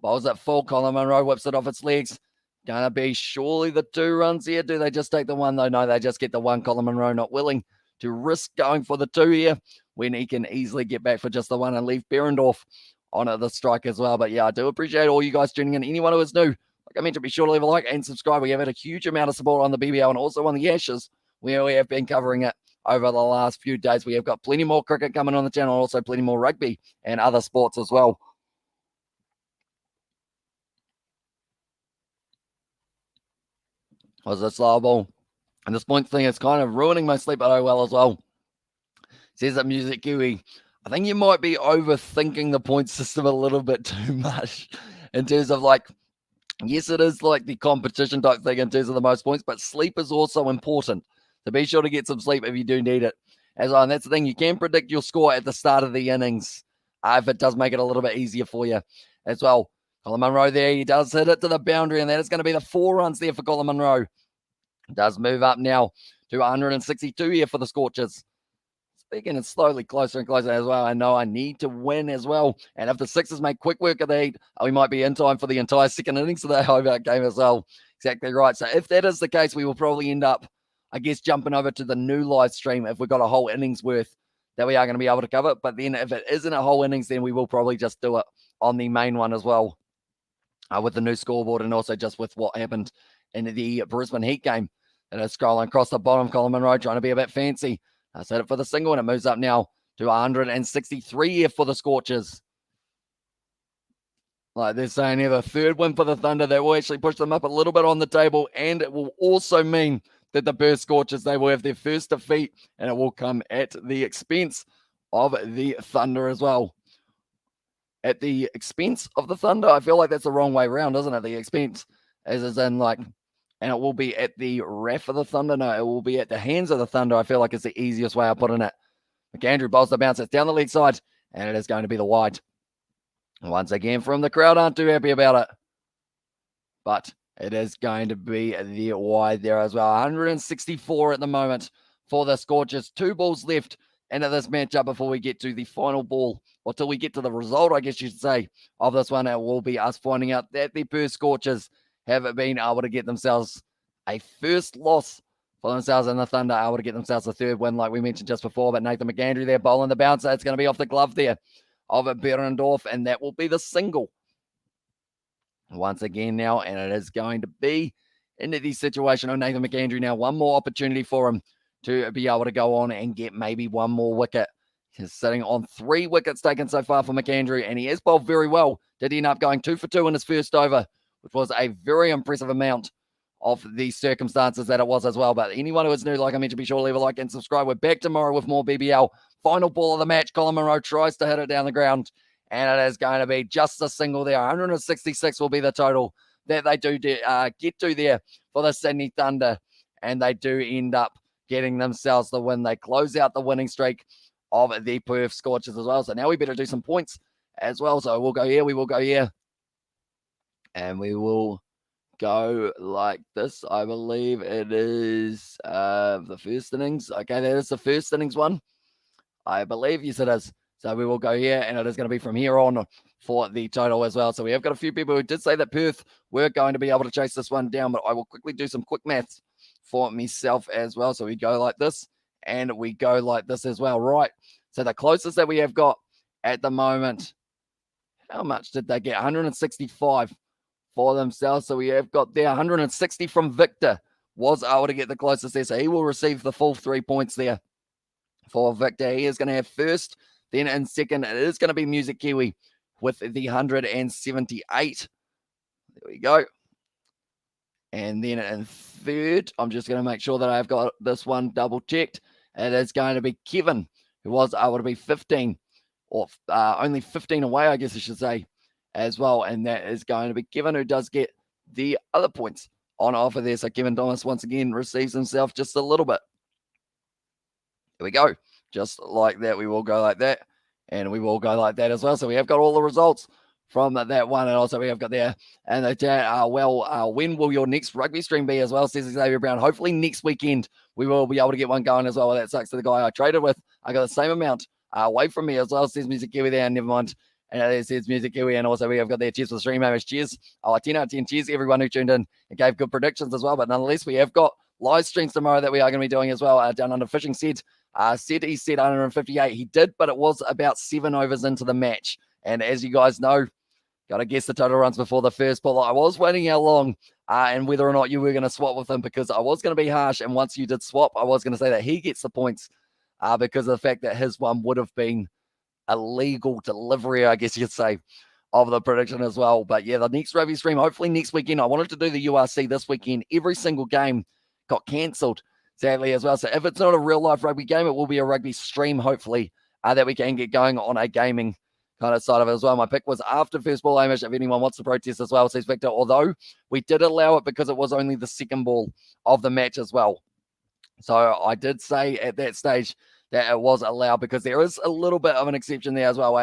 Speaker 1: bowls it full. Colin Munro whips it off its legs. Going to be surely the 2 runs here. Do they just take the 1 though? No, they just get the 1. Colin Munro not willing to risk going for the 2 here when he can easily get back for just the 1 and leave Behrendorff on the strike as well. But yeah, I do appreciate all you guys tuning in. Anyone who is new, like I mentioned, be sure to leave a like and subscribe. We have had a huge amount of support on the BBL and also on the Ashes, where we have been covering it over the last few days. We have got plenty more cricket coming on the channel, also plenty more rugby and other sports as well. Was a slow ball. And this point thing is kind of ruining my sleep at well as well. Says that Music Kiwi. I think you might be overthinking the point system a little bit too much in terms of like, yes, it is like the competition type thing in terms of the most points, but sleep is also important. So be sure to get some sleep if you do need it. As well, and that's the thing, you can predict your score at the start of the innings if it does make it a little bit easier for you as well. Colin Munro there, he does hit it to the boundary, and that is going to be the 4 runs there for Colin Munro. Does move up now to 162 here for the Scorchers. Speaking, it's slowly closer and closer as well. I know I need to win as well. And if the Sixers make quick work of the heat, we might be in time for the entire second innings of the Hobart game as well. Exactly right. So if that is the case, we will probably end up, I guess, jumping over to the new live stream if we've got a whole innings worth that we are going to be able to cover. But then if it isn't a whole innings, then we will probably just do it on the main one as well with the new scoreboard and also just with what happened in the Brisbane Heat game. It is scrolling across the bottom. Colin Munro trying to be a bit fancy. That's it for the single, and it moves up now to 163 here for the Scorchers. Like they're saying here, the third win for the Thunder, that will actually push them up a little bit on the table, and it will also mean that the Perth Scorchers, they will have their first defeat, and it will come at the expense of the Thunder as well. At the expense of the Thunder, I feel like that's the wrong way around, isn't it? The expense, as in like, and it will be at the wrath of the Thunder. No, it will be at the hands of the Thunder. I feel like it's the easiest way of putting it. McAndrew bowls the bounce. It's down the leg side, and it is going to be the wide. Once again, from the crowd, aren't too happy about it. But it is going to be the wide there as well. 164 at the moment for the Scorchers. 2 balls left into this matchup before we get to the final ball, or till we get to the result, I guess you should say, of this one. It will be us finding out that the Perth Scorchers have been able to get themselves a first loss for themselves, and the Thunder able to get themselves a third win, like we mentioned just before. But Nathan McAndrew there bowling the bouncer. It's going to be off the glove there of Berendorf, and that will be the single once again now. And it is going to be into the situation of Nathan McAndrew now. One more opportunity for him to be able to go on and get maybe one more wicket. He's sitting on 3 wickets taken so far for McAndrew, and he has bowled very well. Did end up going 2 for 2 in his first over, which was a very impressive amount of the circumstances that it was as well. But anyone who is new, like I mentioned, be sure to leave a like and subscribe. We're back tomorrow with more BBL. Final ball of the match. Colin Munro tries to hit it down the ground, and it is going to be just a single there. 166 will be the total that they do get to there for the Sydney Thunder, and they do end up getting themselves the win. They close out the winning streak of the Perth Scorchers as well. So now we better do some points as well. So we'll go here. We will go here. And we will go like this. I believe it is the first innings. Okay, that is the first innings one. I believe, yes, it is. So we will go here, and it is going to be from here on for the total as well. So we have got a few people who did say that Perth were going to be able to chase this one down, but I will quickly do some quick maths for myself as well. So we go like this, and we go like this as well. Right. So the closest that we have got at the moment, how much did they get? 165 for themselves. So we have got there 160 from Victor. Was able to get the closest there. So he will receive the full 3 points there for Victor. He is going to have first. Then in second, it is going to be Music Kiwi with the 178. There we go. And then in third, I'm just going to make sure that I've got this one double checked. It is going to be Kevin, who was able to be 15, or only 15 away, I guess I should say, as well. And that is going to be Kevin, who does get the other points on offer there. So Kevin Thomas once again receives himself just a little bit. Here we go. Just like that. We will go like that. And we will go like that as well. So we have got all the results from that one. And also we have got there. And the chat, when will your next rugby stream be as well, says Xavier Brown. Hopefully next weekend we will be able to get one going as well. That sucks to the guy I traded with. I got the same amount away from me as well, says Music Kiwi there. Never mind. And it says Music Kiwi. And also we have got there. Cheers for the stream, Hamish. Cheers. 10 out of 10. Cheers everyone who tuned in and gave good predictions as well. But nonetheless, we have got live streams tomorrow that we are going to be doing as well. Down under Fishing said he said 158. He did, but it was about 7 overs into the match. And as you guys know, Got to guess the total runs before the first ball. I was waiting how long and whether or not you were going to swap with him, because I was going to be harsh. And once you did swap, I was going to say that he gets the points because of the fact that his one would have been a legal delivery, I guess you'd say, of the prediction as well. But yeah, the next rugby stream, hopefully next weekend. I wanted to do the URC this weekend. Every single game got cancelled, sadly, as well. So if it's not a real life rugby game, it will be a rugby stream, hopefully, that we can get going on a gaming kind of side of it as well. My pick was after first ball, Hamish, if anyone wants to protest as well, says Victor, although we did allow it because it was only the second ball of the match as well. So I did say at that stage that it was allowed because there is a little bit of an exception there as well.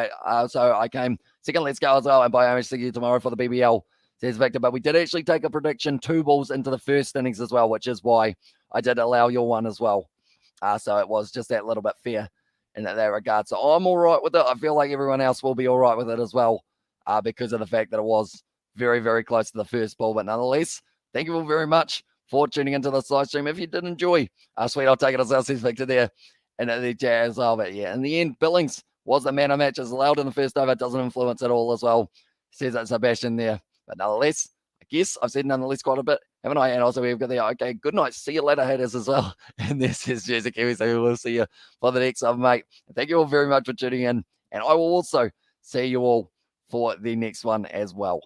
Speaker 1: So I came second, let's go as well. And by Hamish, see you tomorrow for the BBL, says Victor. But we did actually take a prediction 2 balls into the first innings as well, which is why I did allow your one as well. So it was just that little bit fair in that regard. So I'm all right with it. I feel like everyone else will be all right with it as well because of the fact that it was very, very close to the first ball. But nonetheless, thank you all very much for tuning into this live stream. If you did enjoy, sweet, I'll take it as well, says Victor there in the chat as well. But yeah, in the end, Billings was the man of match, as allowed in the first over. It doesn't influence at all as well, says that Sebastian there. But nonetheless, I guess I've said nonetheless quite a bit, haven't I? And also we've got the okay, good night, see you later, haters as well. And this is Jersey Kiwi, so we'll see you for the next one, mate. Thank you all very much for tuning in, and I will also see you all for the next one as well.